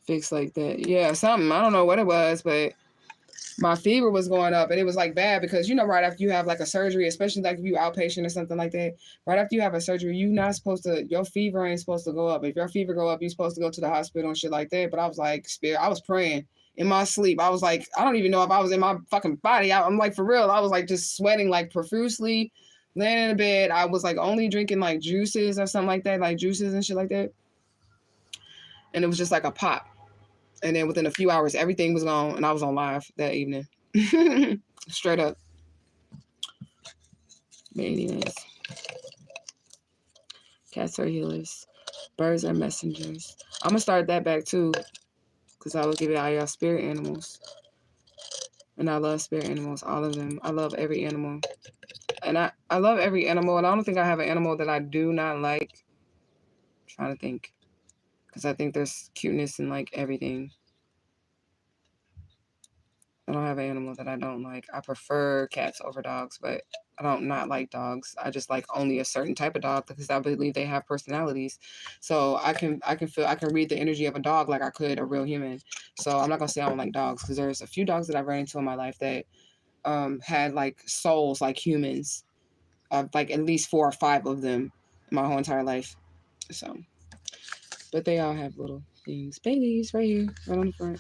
Fix like that. Yeah, something. I don't know what it was, but my fever was going up and it was like bad because, you know, right after you have like a surgery, especially like if you outpatient or something like that, right after you have a surgery, you're not supposed to, your fever ain't supposed to go up. If your fever go up, you're supposed to go to the hospital and shit like that. But I was like, spirit, I was praying in my sleep. I was like, I don't even know if I was in my fucking body. I'm like, for real. I was like just sweating like profusely, laying in the bed. I was like only drinking like juices or something like that, like juices and shit like that. And it was just like a pop. And then within a few hours, everything was gone, and I was on live that evening. Straight up. But anyways. Cats are healers. Birds are messengers. I'm going to start that back, too, because I will give it all y'all spirit animals. And I love spirit animals, all of them. I love every animal. And I love every animal, and I don't think I have an animal that I do not like. I'm trying to think. Because I think there's cuteness in, like, everything. I don't have an animal that I don't like. I prefer cats over dogs, but I don't not like dogs. I just like only a certain type of dog because I believe they have personalities. So I can read the energy of a dog like I could a real human. So I'm not gonna say I don't like dogs because there's a few dogs that I've ran into in my life that had like souls like humans. Like at least 4 or 5 of them in my whole entire life. So, but they all have little things. Babies right here, right on the front.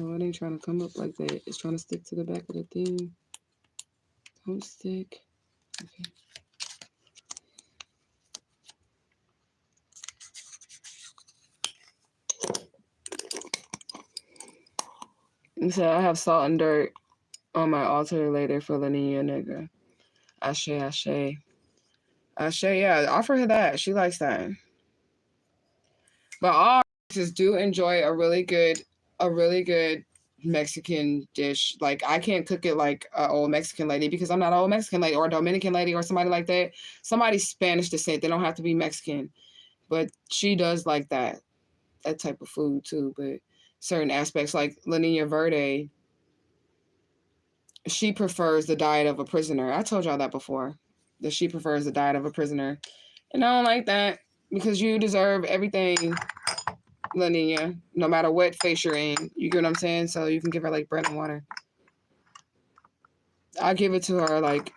Oh, it ain't trying to come up like that. It's trying to stick to the back of the thing. Don't stick. Okay. And so I have salt and dirt on my altar later for La Nina Negra. Ashe, Ashe. Ashe, yeah, offer her that. She likes that. But all races do enjoy a really good Mexican dish. Like I can't cook it like an old Mexican lady because I'm not an old Mexican lady or a Dominican lady or somebody like that. Somebody Spanish descent. They don't have to be Mexican. But she does like that type of food too. But certain aspects like La Nina Verde, she prefers the diet of a prisoner. I told y'all that before, that she prefers the diet of a prisoner. And I don't like that because you deserve everything, La Nina, no matter what face you're in. You get what I'm saying? So you can give her like bread and water. I'll give it to her like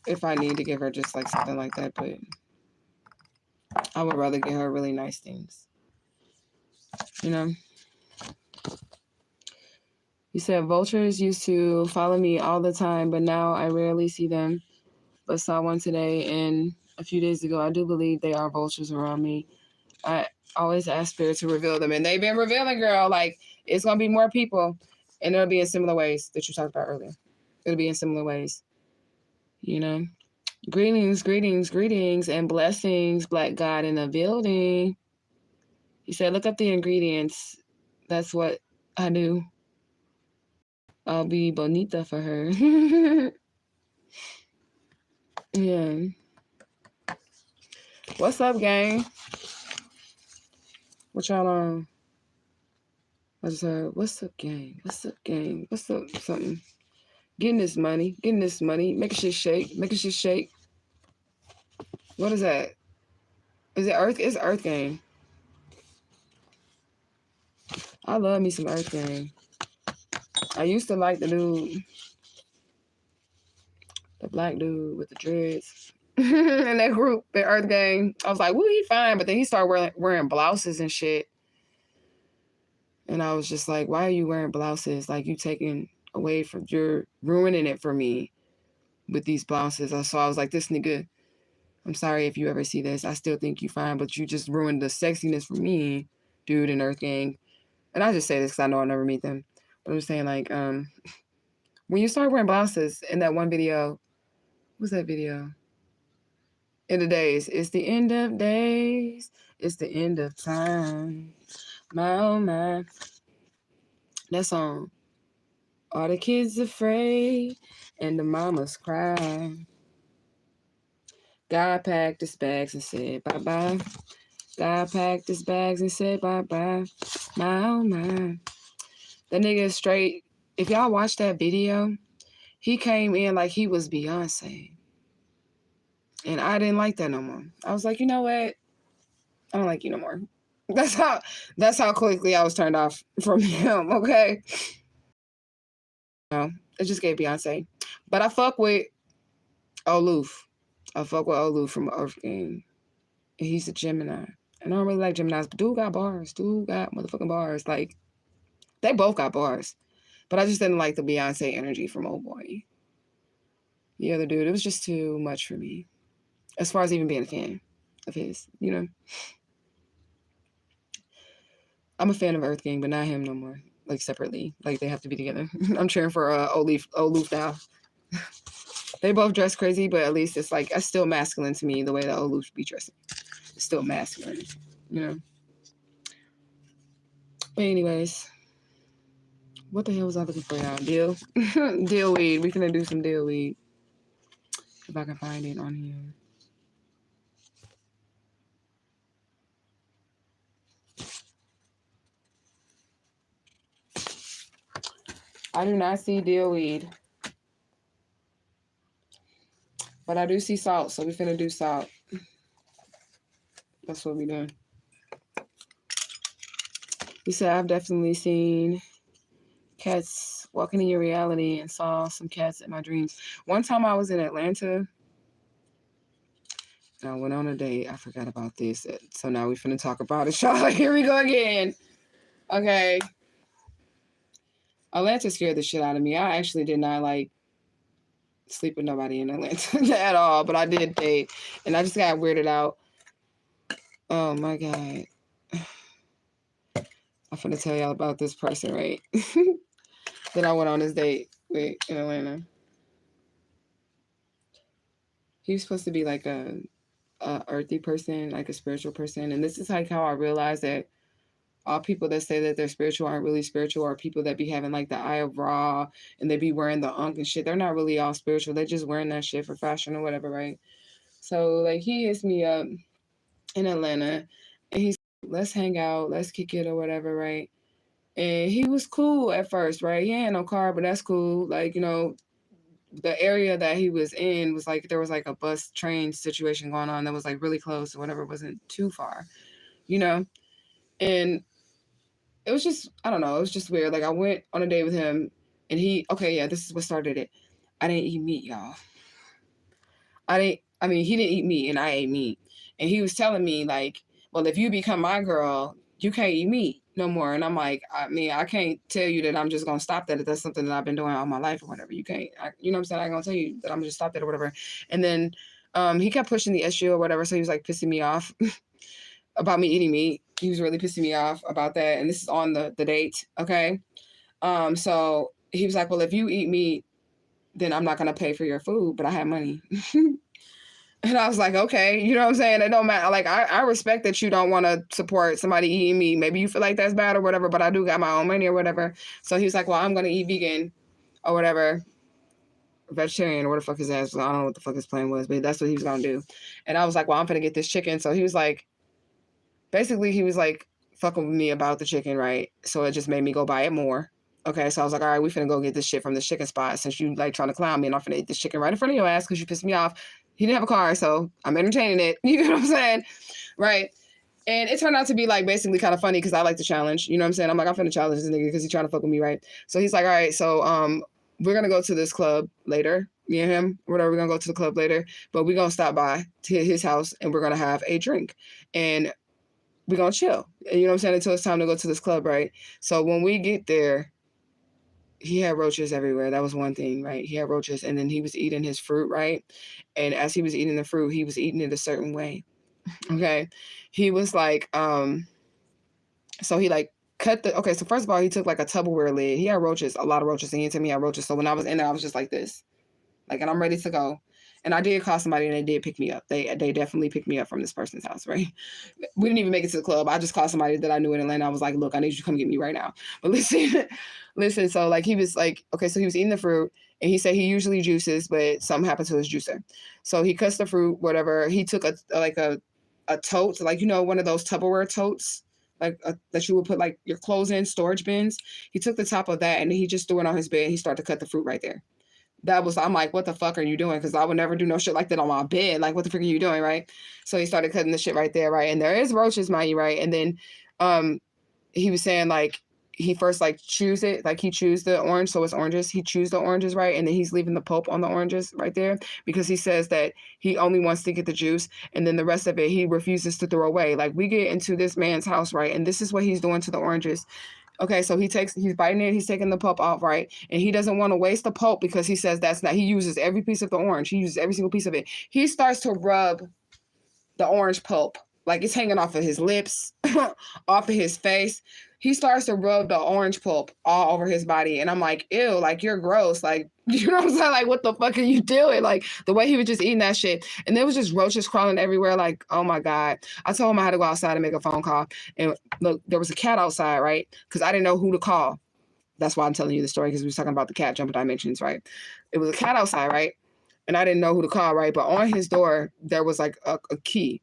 if I need to give her just like something like that, but I would rather give her really nice things. You know? You said vultures used to follow me all the time, but now I rarely see them. But saw one today and a few days ago. I do believe they are vultures around me. I always ask Spirit to reveal them, and they've been revealing, girl. Like it's gonna be more people, and it'll be in similar ways that you talked about earlier. It'll be in similar ways, you know. Greetings, greetings, greetings, and blessings, Black God in the building. He said, "Look up the ingredients. That's what I do. I'll be bonita for her." Yeah. What's up, gang? What y'all on? I just heard, what's up, gang? What's up, gang? What's up, something? Getting this money, making shit shake, making shit shake. What is that? Is it Earth? It's Earth Gang. I love me some Earth Gang. I used to like the dude, the black dude with the dreads in that group, the Earth Gang. I was like, woo, he fine. But then he started wearing blouses and shit. And I was just like, why are you wearing blouses? Like, you taking away from, you're ruining it for me with these blouses. So I was like, this nigga, I'm sorry if you ever see this. I still think you fine, but you just ruined the sexiness for me, dude, in Earth Gang. And I just say this because I know I'll never meet them. But I'm saying, like, when you start wearing blouses in that one video, what's that video? End of days. It's the end of days. It's the end of time. My, oh, my. That song. All the kids afraid and the mamas cry. God packed his bags and said bye-bye. God packed his bags and said bye-bye. My, oh my. That nigga is straight. If y'all watch that video, he came in like he was Beyonce. And I didn't like that no more. I was like, you know what? I don't like you no more. That's how quickly I was turned off from him, okay? No, it just gave Beyonce. But I fuck with Aloof. I fuck with Aloof from Earth Game. And he's a Gemini. And I don't really like Geminis, but dude got bars. Dude got motherfucking bars. Like, they both got bars. But I just didn't like the Beyonce energy from Old Boy. The other dude, it was just too much for me. As far as even being a fan of his, you know? I'm a fan of Earth Gang, but not him no more. Like, separately. Like, they have to be together. I'm cheering for Oloof now. They both dress crazy, but at least it's like, it's still masculine to me, the way that Oloof be dressing. It's still masculine, you know? But anyways, what the hell was I looking for, y'all? Deal? Deal weed. We finna do some deal weed. If I can find it on here. I do not see deal weed. But I do see salt, so we finna do salt. That's what we doing. He said, I've definitely seen cats walking in your reality and saw some cats in my dreams. One time I was in Atlanta. And I went on a date. I forgot about this. So now we finna talk about it, y'all. Here we go again. Okay. Atlanta scared the shit out of me. I actually did not like sleep with nobody in Atlanta at all, but I did date. And I just got weirded out. Oh my God. I'm finna tell y'all about this person, right? That I went on this date with in Atlanta. He was supposed to be like a earthy person, like a spiritual person. And this is like how I realized that all people that say that they're spiritual aren't really spiritual, or people that be having like the eye of Ra and they be wearing the Ankh and shit. They're not really all spiritual. They're just wearing that shit for fashion or whatever, right? So like he hits me up in Atlanta and he's like, let's hang out, let's kick it or whatever, right? And he was cool at first, right? He had no car, but that's cool. Like, you know, the area that he was in was like, there was like a bus train situation going on that was like really close or whatever, it wasn't too far, you know? And it was just, I don't know, it was just weird. Like I went on a date with him and this is what started it. I didn't eat meat, y'all. He didn't eat meat and I ate meat. And he was telling me like, well, if you become my girl, you can't eat meat no more. And I'm like, I can't tell you that I'm just going to stop that if that's something that I've been doing all my life or whatever. You can't, you know what I'm saying? I'm going to tell you that I'm going to just stop that or whatever. And then he kept pushing the issue or whatever. So he was like pissing me off about me eating meat. He was really pissing me off about that. And this is on the date. Okay. So he was like, well, if you eat meat, then I'm not going to pay for your food, but I have money. And I was like, okay, you know what I'm saying? It don't matter. Like, I respect that you don't want to support somebody eating meat. Maybe you feel like that's bad or whatever, but I do got my own money or whatever. So he was like, well, I'm going to eat vegan or whatever. Vegetarian or what the fuck his ass was. I don't know what the fuck his plan was, but that's what he was going to do. And I was like, well, I'm going to get this chicken. So he was like, basically, he was like fucking with me about the chicken, right? So it just made me go buy it more. Okay, so I was like, all right, we finna go get this shit from the chicken spot since you like trying to clown me and I'm finna eat this chicken right in front of your ass because you pissed me off. He didn't have a car, so I'm entertaining it. You know what I'm saying? Right. And it turned out to be like basically kind of funny because I like the challenge. You know what I'm saying? I'm like, I'm finna challenge this nigga because he's trying to fuck with me, right? So he's like, all right, so we're gonna go to this club later. Me and him, whatever, we're gonna go to the club later, but we're gonna stop by to his house and we're gonna have a drink. And we're gonna chill. And you know what I'm saying? Until it's time to go to this club, right? So when we get there, he had roaches everywhere. That was one thing, right? He had roaches, and then he was eating his fruit, right? And as he was eating the fruit, he was eating it a certain way. Okay. He was like, so he like so first of all, he took like a Tupperware lid. He had roaches, a lot of roaches, and he told me he had roaches. So when I was in there, I was just like this. Like, and I'm ready to go. And I did call somebody and they did pick me up. They definitely picked me up from this person's house, right? We didn't even make it to the club. I just called somebody that I knew in Atlanta. I was like, look, I need you to come get me right now. But listen, so like he was like, okay, so he was eating the fruit and he said he usually juices, but something happened to his juicer. So he cuts the fruit, whatever. He took a tote, like, you know, one of those Tupperware totes, like that you would put like your clothes in, storage bins. He took the top of that and he just threw it on his bed. He started to cut the fruit right there. I'm like, what the fuck are you doing? Because I would never do no shit like that on my bed. Like, what the fuck are you doing, right? So he started cutting the shit right there, right? And there is roaches, mind you, right? And then he was saying like he first like chews it, like he chews the orange, so it's oranges. He chews the oranges, right? And then he's leaving the pulp on the oranges right there because he says that he only wants to get the juice and then the rest of it he refuses to throw away. Like we get into this man's house, right? And this is what he's doing to the oranges. Okay, so he's biting it, he's taking the pulp off, right? And he doesn't want to waste the pulp because he says he uses every piece of the orange. He uses every single piece of it. He starts to rub the orange pulp, like it's hanging off of his lips, off of his face. He starts to rub the orange pulp all over his body. And I'm like, ew, like you're gross. Like, you know what I'm saying? Like, what the fuck are you doing? Like the way he was just eating that shit. And there was just roaches crawling everywhere. Like, oh my God. I told him I had to go outside and make a phone call. And look, there was a cat outside, right? Because I didn't know who to call. That's why I'm telling you the story, because we was talking about the cat jumping dimensions, right? It was a cat outside, right? And I didn't know who to call, right? But on his door, there was like a key.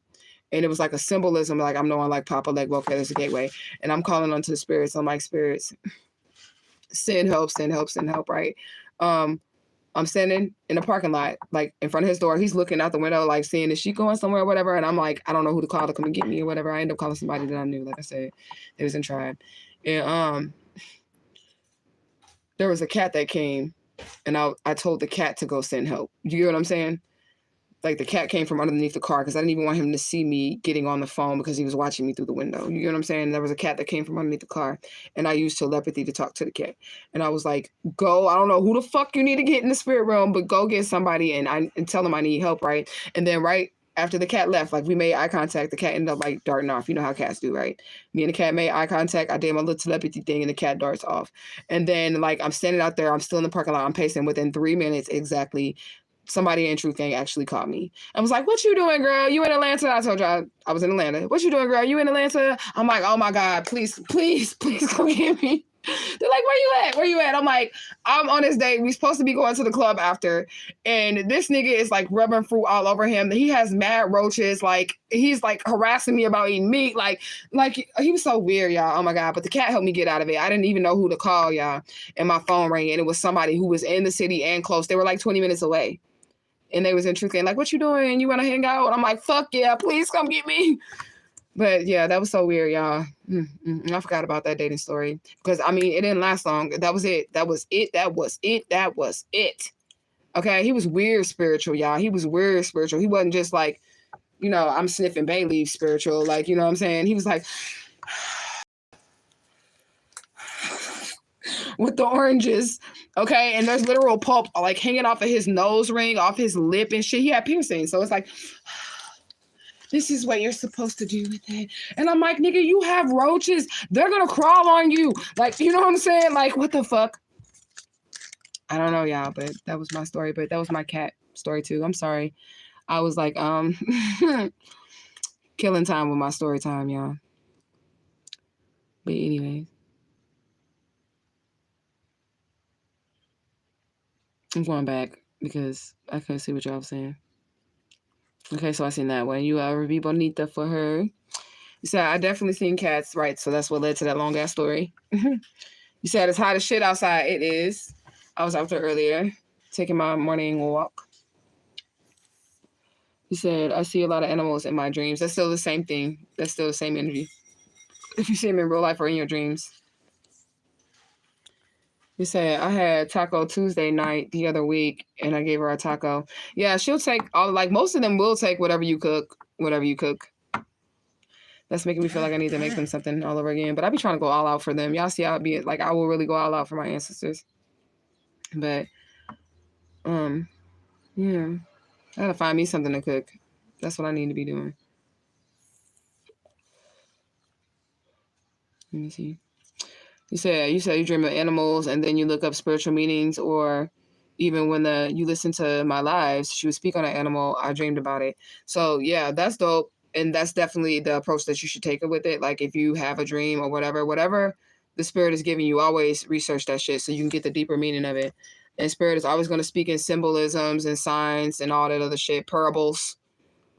And it was like a symbolism, like I'm knowing like Papa, like, well, okay, there's a gateway. And I'm calling onto the spirits. I'm like, spirits, send help, right? I'm standing in the parking lot, like in front of his door. He's looking out the window, like seeing, is she going somewhere or whatever? And I'm like, I don't know who to call to come and get me or whatever. I ended up calling somebody that I knew, like I said, they was in tribe. And there was a cat that came and I told the cat to go send help. You get what I'm saying? Like the cat came from underneath the car because I didn't even want him to see me getting on the phone because he was watching me through the window. You know what I'm saying? There was a cat that came from underneath the car and I used telepathy to talk to the cat. And I was like, go, I don't know who the fuck you need to get in the spirit realm, but go get somebody and tell them I need help, right? And then right after the cat left, like we made eye contact, the cat ended up like darting off. You know how cats do, right? Me and the cat made eye contact. I did my little telepathy thing and the cat darts off. And then like I'm standing out there, I'm still in the parking lot, I'm pacing. Within 3 minutes exactly, somebody in True Thing actually called me. I was like, what you doing, girl? You in Atlanta? I told y'all I was in Atlanta. What you doing, girl? You in Atlanta? I'm like, oh my God, please come get me. They're like, where you at? I'm like, I'm on this date. We supposed to be going to the club after. And this nigga is like rubbing fruit all over him. He has mad roaches. Like, he's like harassing me about eating meat. Like he was so weird, y'all. Oh my God. But the cat helped me get out of it. I didn't even know who to call, y'all. And my phone rang and it was somebody who was in the city and close. They were like 20 minutes away. And they was in True Thing, like, what you doing? You want to hang out? And I'm like, fuck yeah, please come get me. But yeah, that was so weird, y'all. I forgot about that dating story. Because, I mean, it didn't last long. That was it. Okay? He was weird spiritual, y'all. He was weird spiritual. He wasn't just like, you know, I'm sniffing bay leaf spiritual. Like, you know what I'm saying? He was like... with the oranges, okay? And there's literal pulp like hanging off of his nose ring, off his lip and shit. He had piercings. So it's like, this is what you're supposed to do with it. And I'm like, nigga, you have roaches. They're going to crawl on you. Like, you know what I'm saying? Like, what the fuck? I don't know, y'all, but that was my story. But that was my cat story too. I'm sorry. I was like, killing time with my story time, y'all. But anyways. I'm going back because I couldn't see what y'all was saying. Okay, so I seen that one. You ever be bonita for her? You said, I definitely seen cats, right? So that's what led to that long ass story. You said it's hot as shit outside. It is. I was out there earlier taking my morning walk. You said, I see a lot of animals in my dreams. That's still the same thing. That's still the same energy. If you see them in real life or in your dreams. You said, I had Taco Tuesday night the other week, and I gave her a taco. Yeah, she'll take all, like, most of them will take whatever you cook. That's making me feel like I need to make them something all over again. But I be trying to go all out for them. Y'all see how I be, like, I will really go all out for my ancestors. But, yeah. I gotta find me something to cook. That's what I need to be doing. Let me see. You said you dream of animals and then you look up spiritual meanings, or Even when you listen to my lives, she would speak on an animal. I dreamed about it. So yeah, that's dope. And that's definitely the approach that you should take it with it. Like if you have a dream or whatever the spirit is giving you, always research that shit so you can get the deeper meaning of it. And spirit is always going to speak in symbolisms and signs and all that other shit, parables,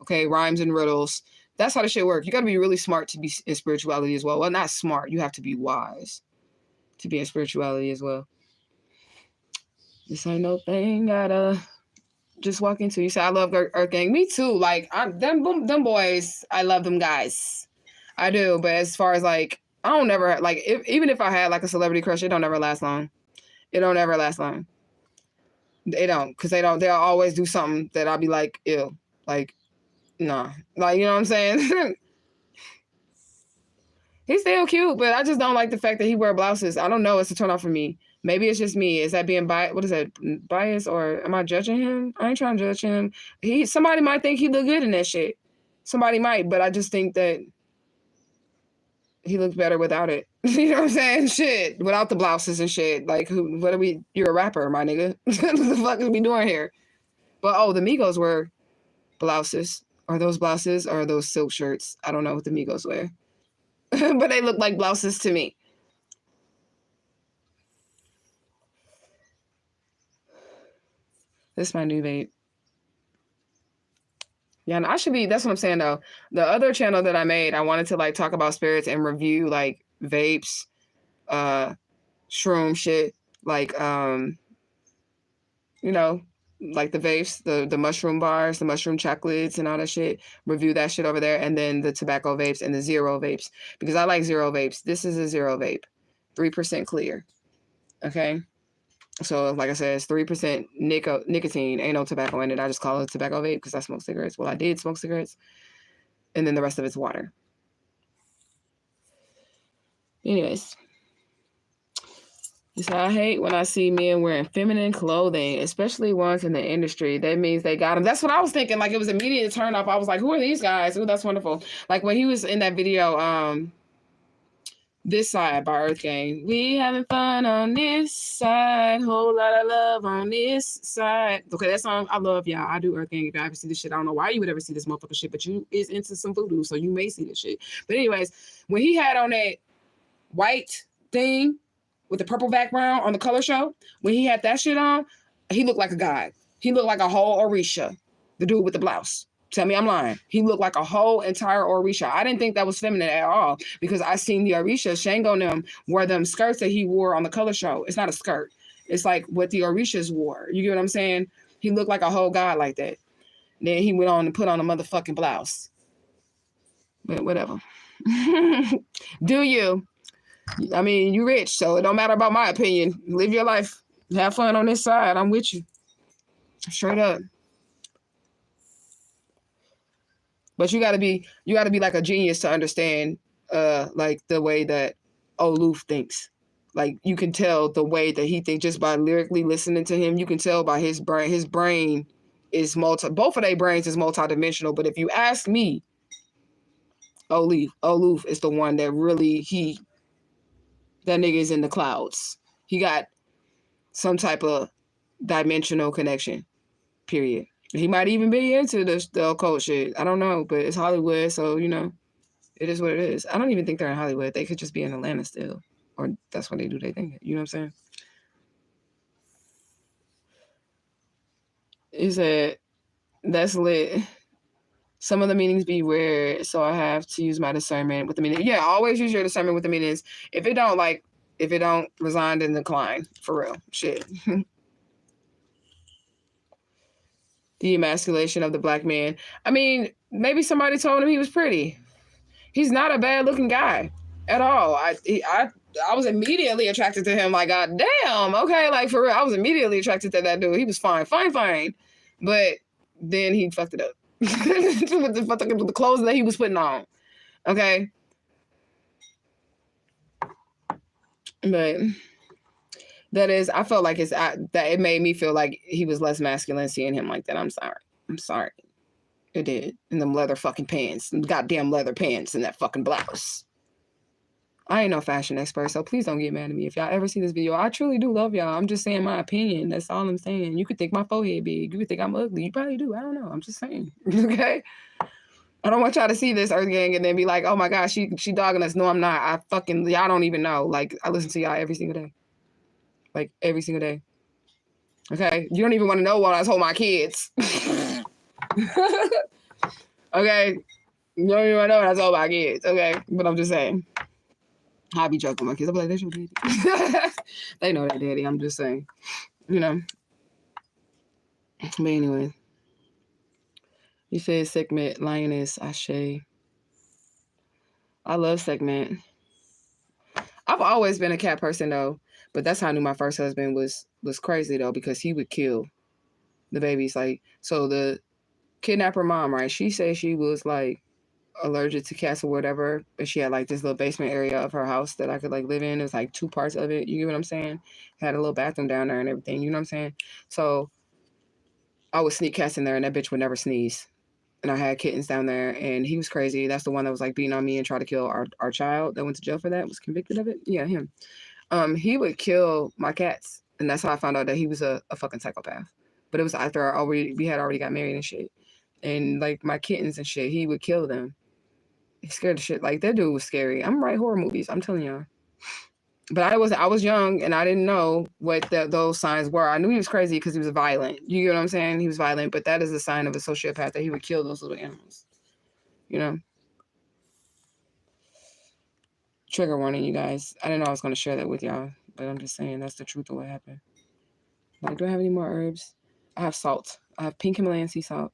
okay, rhymes and riddles. That's how the shit works. You got to be really smart to be in spirituality as well. Well, not smart. You have to be wise to be in spirituality as well. This ain't no thing gotta just walk into. You say I love Earth Gang. Me too. Like them boys. I love them guys. I do. But as far as like, I don't never like. Even if I had like a celebrity crush, it don't ever last long. It don't ever last long. They don't, because they don't. They'll always do something that I'll be like, ew. Like, nah. Like, you know what I'm saying? He's still cute, but I just don't like the fact that he wear blouses. I don't know. It's a turn off for me. Maybe it's just me. Is that being biased? What is that? Biased, or am I judging him? I ain't trying to judge him. Somebody might think he look good in that shit. Somebody might, but I just think that he looks better without it. You know what I'm saying? Shit. Without the blouses and shit. Like, you're a rapper, my nigga. What the fuck is we doing here? But, the Migos wear blouses. Are those blouses or are those silk shirts? I don't know what the Migos wear. But they look like blouses to me. This is my new vape. Yeah, and that's what I'm saying though. The other channel that I made, I wanted to like talk about spirits and review like vapes, shroom shit, like like the vapes, the mushroom bars, the mushroom chocolates and all that shit. Review that shit over there, and then the tobacco vapes and the zero vapes, because I like zero vapes. This is a zero vape, 3% clear. Okay. So, like I said, it's 3% nicotine. Ain't no tobacco in it. I just call it a tobacco vape because I smoke cigarettes. Well, I did smoke cigarettes. And then the rest of it's water. Anyways. So I hate when I see men wearing feminine clothing, especially ones in the industry. That means they got them. That's what I was thinking. Like, it was immediate turn off. I was like, who are these guys? Oh, that's wonderful. Like, when he was in that video, This Side by Earth Gang. We having fun on this side. Whole lot of love on this side. Okay, that song, I love y'all. I do Earth Gang. If y'all ever see this shit, I don't know why you would ever see this motherfucker shit, but you is into some voodoo, so you may see this shit. But anyways, when he had on that white thing with the purple background on the color show, when he had that shit on, he looked like a god. He looked like a whole Orisha, the dude with the blouse. Tell me I'm lying. He looked like a whole entire Orisha. I didn't think that was feminine at all because I seen the Orisha, Shango and them wore them skirts that he wore on the color show. It's not a skirt. It's like what the Orishas wore. You get what I'm saying? He looked like a whole god like that. Then he went on and put on a motherfucking blouse. But whatever. Do you? I mean, you rich, so it don't matter about my opinion. Live your life. Have fun on this side. I'm with you. Straight up. But you gotta be like a genius to understand like the way that Aloof thinks. Like you can tell the way that he thinks just by lyrically listening to him. You can tell by his brain. His brain is both of their brains is multidimensional. But if you ask me, Aloof is the one that really that nigga is in the clouds. He got some type of dimensional connection. Period. He might even be into the occult shit. I don't know, but it's Hollywood, so, it is what it is. I don't even think they're in Hollywood. They could just be in Atlanta still. Or that's what they do. They think. You know what I'm saying? He said, that's lit. Some of the meanings be weird, so I have to use my discernment with the meaning. Yeah, always use your discernment with the meanings. If it don't resign, then decline. For real. Shit. The emasculation of the black man. I mean, maybe somebody told him he was pretty. He's not a bad looking guy at all. I was immediately attracted to him. Like, God damn, okay, like for real, I was immediately attracted to that dude. He was fine. But then he fucked it up with the clothes that he was putting on. Okay, but. That is, I felt like that it made me feel like he was less masculine seeing him like that. I'm sorry. It did. In them leather fucking pants. Them goddamn leather pants and that fucking blouse. I ain't no fashion expert, so please don't get mad at me. If y'all ever see this video, I truly do love y'all. I'm just saying my opinion. That's all I'm saying. You could think my forehead big. You could think I'm ugly. You probably do. I don't know. I'm just saying. Okay? I don't want y'all to see this Earth Gang and then be like, oh my gosh, she dogging us. No, I'm not. Y'all don't even know. Like, I listen to y'all every single day. Like, every single day. Okay? You don't even want to know what I told my kids. Okay? You don't even want to know what I told my kids. Okay? But I'm just saying. I be joking with my kids. I'm like, that's your daddy. They know that daddy. I'm just saying. You know. But anyway. You said segment, lioness, Ashe. I love segment. I've always been a cat person though. But that's how I knew my first husband was crazy though, because he would kill the babies. Like, so the kidnapper mom, right? She said she was like allergic to cats or whatever, but she had like this little basement area of her house that I could like live in. It was like 2 parts of it. You get what I'm saying? Had a little bathroom down there and everything. You know what I'm saying? So I would sneak cats in there and that bitch would never sneeze. And I had kittens down there and he was crazy. That's the one that was like beating on me and tried to kill our child that went to jail for that, was convicted of it. Yeah, him. He would kill my cats. And that's how I found out that he was a fucking psychopath. But it was after we had already got married and shit. And like my kittens and shit, he would kill them. He scared the shit. Like that dude was scary. I'm writing horror movies. I'm telling y'all. But I was young and I didn't know what those signs were. I knew he was crazy because he was violent. You get what I'm saying? He was violent, but that is a sign of a sociopath that he would kill those little animals. You know? Trigger warning, you guys. I didn't know I was going to share that with y'all, but I'm just saying that's the truth of what happened. Like, do I have any more herbs? I have salt. I have pink Himalayan sea salt,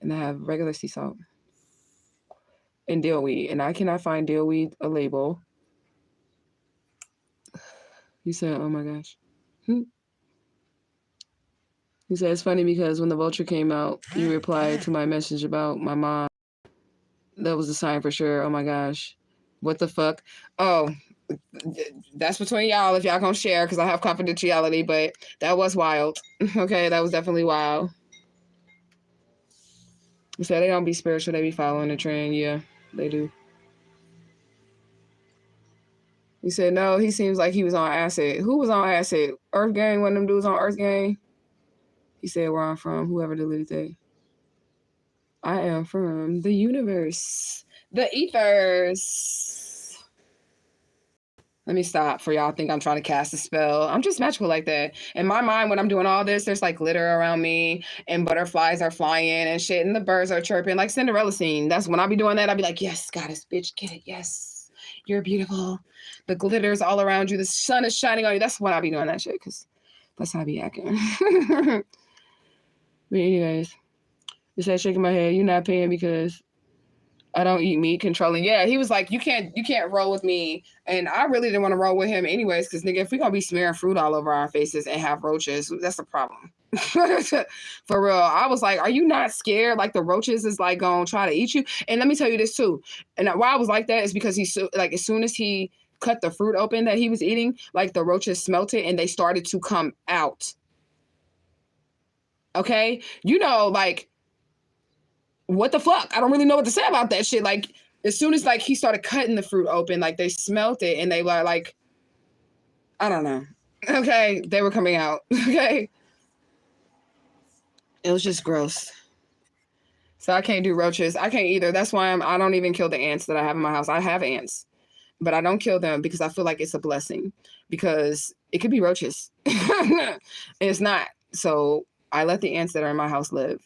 and I have regular sea salt, and dillweed. And I cannot find dillweed a label. He said, oh my gosh. He said, it's funny because when the vulture came out, you replied to my message about my mom. That was a sign for sure. Oh my gosh. What the fuck? Oh, that's between y'all if y'all gonna share because I have confidentiality, but that was wild. Okay, that was definitely wild. He said they don't be spiritual, they be following the trend. Yeah, they do. He said, no, he seems like he was on acid. Who was on acid? Earth Gang, one of them dudes on Earth Gang? He said, where I'm from, whoever deleted that. I am from the universe, the ethers. Let me stop for y'all think I'm trying to cast a spell. I'm just magical like that. In my mind, when I'm doing all this, there's like glitter around me and butterflies are flying and shit and the birds are chirping like Cinderella scene. That's when I be doing that. I'll be like, yes, goddess, bitch, get it. Yes, you're beautiful. The glitter's all around you. The sun is shining on you. That's when I be doing that shit because that's how I be acting. But anyways, he said, shaking my head, you're not paying because I don't eat meat, controlling. Yeah, he was like, you can't roll with me. And I really didn't want to roll with him anyways, because nigga, if we gonna be smearing fruit all over our faces and have roaches, that's a problem. For real. I was like, are you not scared? Like the roaches is like gonna try to eat you. And let me tell you this too. And why I was like that is because he's so, like, as soon as he cut the fruit open that he was eating, like the roaches smelt it and they started to come out. Okay? You know, like, what the fuck? I don't really know what to say about that shit. Like, as soon as like he started cutting the fruit open, like they smelt it and they were like, I don't know. Okay, they were coming out. Okay, it was just gross. So I can't do roaches. I can't either. That's why I don't even kill the ants that I have in my house. I have ants, but I don't kill them because I feel like it's a blessing because it could be roaches. And it's not. So I let the ants that are in my house live.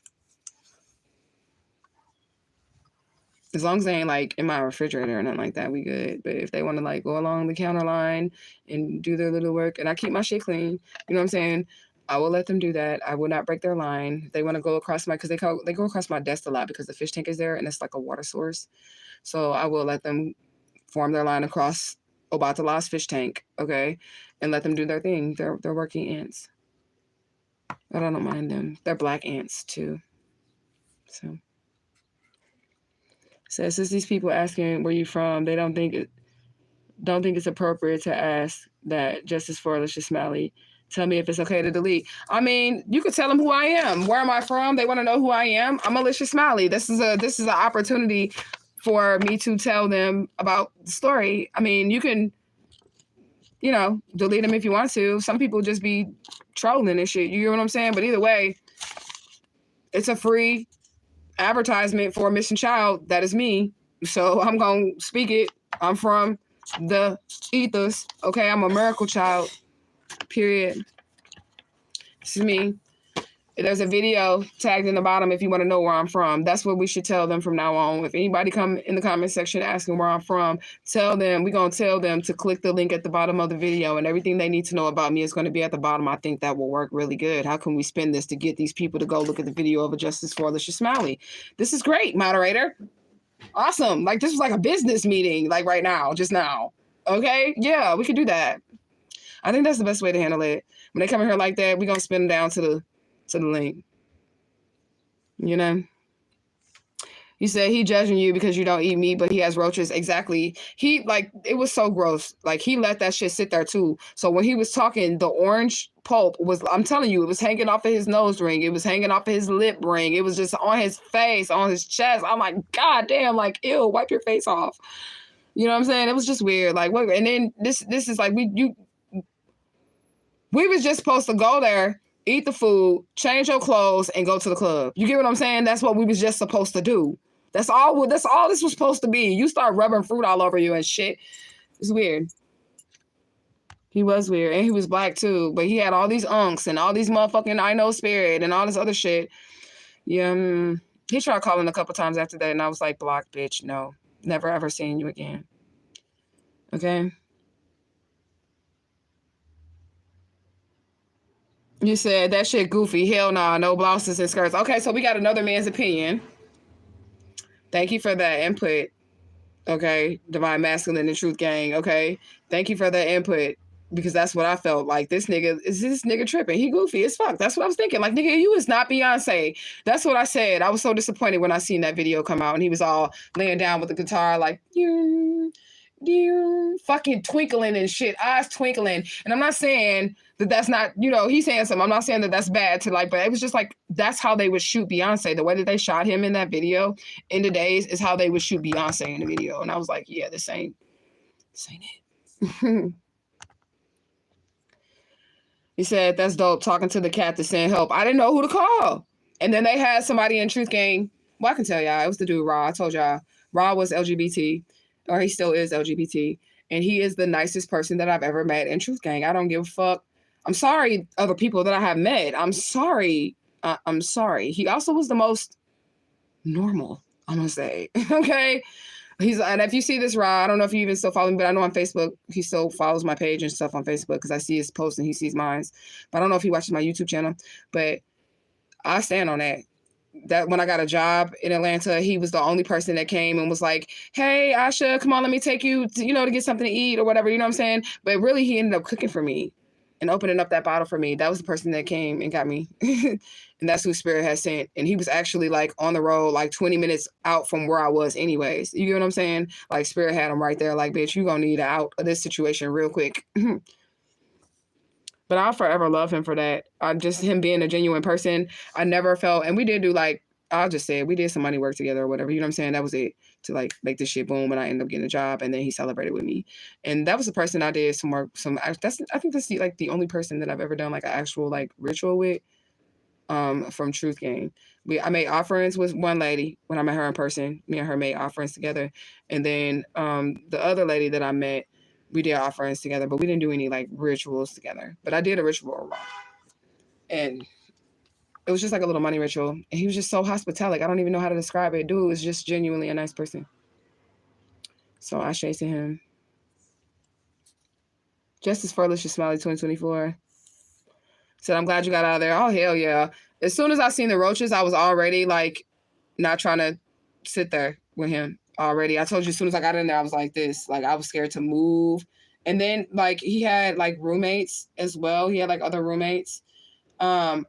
As long as they ain't like in my refrigerator or nothing like that, we good. But if they want to like go along the counter line and do their little work, and I keep my shit clean, you know what I'm saying? I will let them do that. I will not break their line. They want to go across because they go across my desk a lot because the fish tank is there and it's like a water source. So I will let them form their line across Obatala's fish tank, okay, and let them do their thing. They're working ants. I don't mind them. They're black ants too. So. Says, since these people asking where you from, they don't think it's appropriate to ask that. Justice for Alicia Smiley. Tell me if it's okay to delete. I mean, you could tell them who I am. Where am I from? They want to know who I am. I'm Alicia Smiley. This is an opportunity for me to tell them about the story. I mean, you can, delete them if you want to. Some people just be trolling and shit. You hear what I'm saying? But either way, it's a free advertisement for a missing child. That is me. So I'm going to speak it. I'm from the ethos. Okay, I'm a miracle child. Period. This is me. There's a video tagged in the bottom if you want to know where I'm from. That's what we should tell them from now on. If anybody come in the comment section asking where I'm from, we're going to tell them to click the link at the bottom of the video, and everything they need to know about me is going to be at the bottom. I think that will work really good. How can we spin this to get these people to go look at the video of a Justice for Alicia Smiley? This is great, moderator. Awesome. Like, this was like a business meeting, like right now, just now. Okay? Yeah, we could do that. I think that's the best way to handle it. When they come in here like that, we're going to spin them down to the link. He said he judging you because you don't eat meat, but he has roaches. Exactly. It was so gross. Like, he let that shit sit there too. So when he was talking, the orange pulp I'm telling you, it was hanging off of his nose ring. It was hanging off of his lip ring. It was just on his face, on his chest. I'm like, God damn, like, ew, wipe your face off. You know what I'm saying? It was just weird. Like, what? And then this is like, we was just supposed to go there, eat the food, change your clothes, and go to the club. You get what I'm saying? That's what we was just supposed to do. That's all this was supposed to be. You start rubbing fruit all over you and shit. It's weird. He was weird. And he was black too. But he had all these unks and all these motherfucking I know spirit and all this other shit. Yeah. He tried calling a couple times after that, and I was like, block, bitch. No. Never ever seeing you again. Okay? You said that shit goofy. Hell nah, no blouses and skirts. Okay, so we got another man's opinion. Thank you for that input. Okay, Divine Masculine and Truth Gang. Okay, thank you for that input, because that's what I felt like. This nigga tripping. He goofy as fuck. That's what I was thinking. Like, nigga, you is not Beyonce. That's what I said. I was so disappointed when I seen that video come out and he was all laying down with the guitar like, fucking twinkling and shit, eyes twinkling. And I'm not saying that that's not, he's saying something. I'm not saying that that's bad to like, but it was just like, that's how they would shoot Beyonce. The way that they shot him in that video in the days is how they would shoot Beyonce in the video. And I was like, yeah, this ain't it. He said, that's dope, talking to the cat to send help. I didn't know who to call. And then they had somebody in Truth Gang. Well, I can tell y'all, it was the dude, Ra. I told y'all, Ra was LGBT. Or he still is LGBT, and he is the nicest person that I've ever met in Truth Gang. I don't give a fuck. I'm sorry, other people that I have met. I'm sorry. I'm sorry. He also was the most normal, I'm gonna say. Okay? And if you see this, Ra, I don't know if you even still follow me, but I know on Facebook, he still follows my page and stuff on Facebook because I see his posts and he sees mine. But I don't know if he watches my YouTube channel, but I stand on that. That when I got a job in Atlanta, he was the only person that came and was like, hey, Asha, come on, let me take you to, to get something to eat or whatever, you know what I'm saying? But really, he ended up cooking for me and opening up that bottle for me. That was the person that came and got me. And that's who Spirit has sent. And he was actually like on the road, like 20 minutes out from where I was anyways. You get what I'm saying? Like Spirit had him right there, like, bitch, you gonna need out of this situation real quick. But I'll forever love him for that. Just him being a genuine person. I never felt, and we did do like, I'll just say it, we did some money work together or whatever. You know what I'm saying? That was it, to like make this shit boom, and I ended up getting a job, and then he celebrated with me. And that was the person I did I think that's like the only person that I've ever done like an actual like ritual with from Truth Gang. I made offerings with one lady when I met her in person. Me and her made offerings together. And then the other lady that I met, we did offerings together, but we didn't do any like rituals together. But I did a ritual, and it was just like a little money ritual. And he was just so hospitalic. I don't even know how to describe it. Dude was just genuinely a nice person. So I say to him, Justice for Alicia Smiley 2024. Said, I'm glad you got out of there. Oh, hell yeah. As soon as I seen the roaches, I was already like not trying to sit there with him already. I told you as soon as I got in there, I was like this. Like, I was scared to move. And then like he had like roommates as well. He had like other roommates. And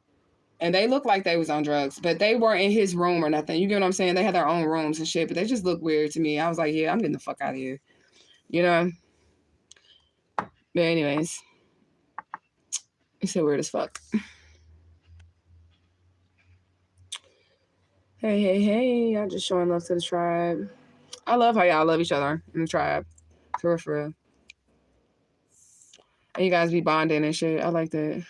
they looked like they was on drugs, but they weren't in his room or nothing. You get what I'm saying? They had their own rooms and shit, but they just looked weird to me. I was like, yeah, I'm getting the fuck out of here. But anyways, he said weird as fuck. Hey, I'm just showing love to the tribe. I love how y'all love each other in the tribe. For real. And you guys be bonding and shit. I like that.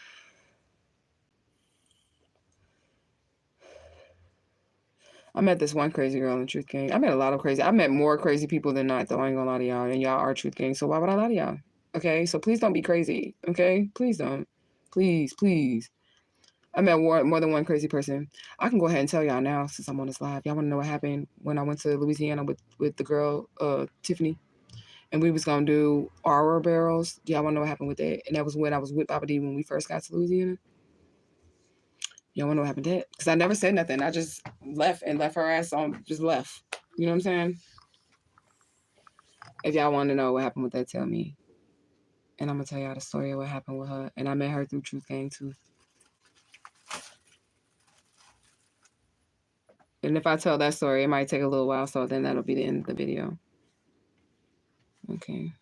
I met this one crazy girl in Truth Gang. I met a lot of crazy. I met more crazy people than not, though. I ain't gonna lie to y'all. And y'all are Truth Gang, so why would I lie to y'all? Okay? So please don't be crazy. Okay? Please don't. Please, please. I met more than one crazy person. I can go ahead and tell y'all now since I'm on this live. Y'all want to know what happened when I went to Louisiana with the girl, Tiffany? And we was going to do aura barrels. Y'all want to know what happened with that? And that was when I was with Baba D when we first got to Louisiana. Y'all want to know what happened to that? Because I never said nothing. I just left her ass on, just left. You know what I'm saying? If y'all want to know what happened with that, tell me. And I'm going to tell y'all the story of what happened with her. And I met her through Truth Gang too. And if I tell that story, it might take a little while. So then that'll be the end of the video. Okay.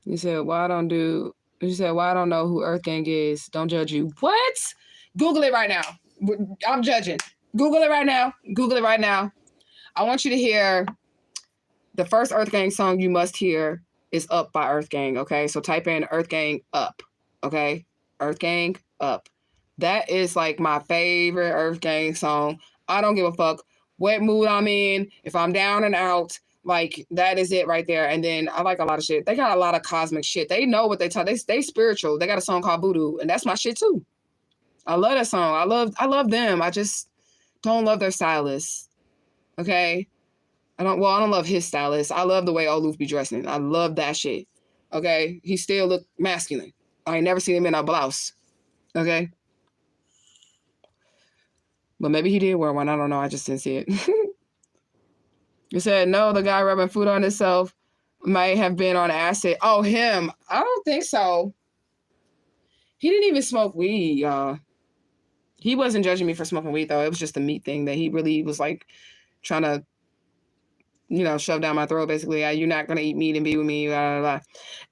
You said, why I don't know who Earth Gang is. Don't judge you. What? Google it right now. I'm judging. Google it right now. Google it right now. I want you to hear the first Earth Gang song you must hear is Up by Earth Gang. Okay. So type in Earth Gang Up. Okay. Earth Gang Up. That is like my favorite Earth Gang song. I don't give a fuck what mood I'm in. If I'm down and out, like, that is it right there. And then I like a lot of shit. They got a lot of cosmic shit. They know what they talk. They spiritual. They got a song called Voodoo, and that's my shit too. I love that song. I love them. I just don't love their stylist. Okay? I don't love his stylist. I love the way Oluf be dressing. I love that shit. Okay? He still look masculine. I ain't never seen him in a blouse. Okay? But maybe he did wear one. I don't know. I just didn't see it. You said, no, the guy rubbing food on himself might have been on acid. Oh, him. I don't think so. He didn't even smoke weed, y'all. He wasn't judging me for smoking weed, though. It was just a meat thing that he really was, like, trying to, shove down my throat, basically. You're not going to eat meat and be with me, blah, blah,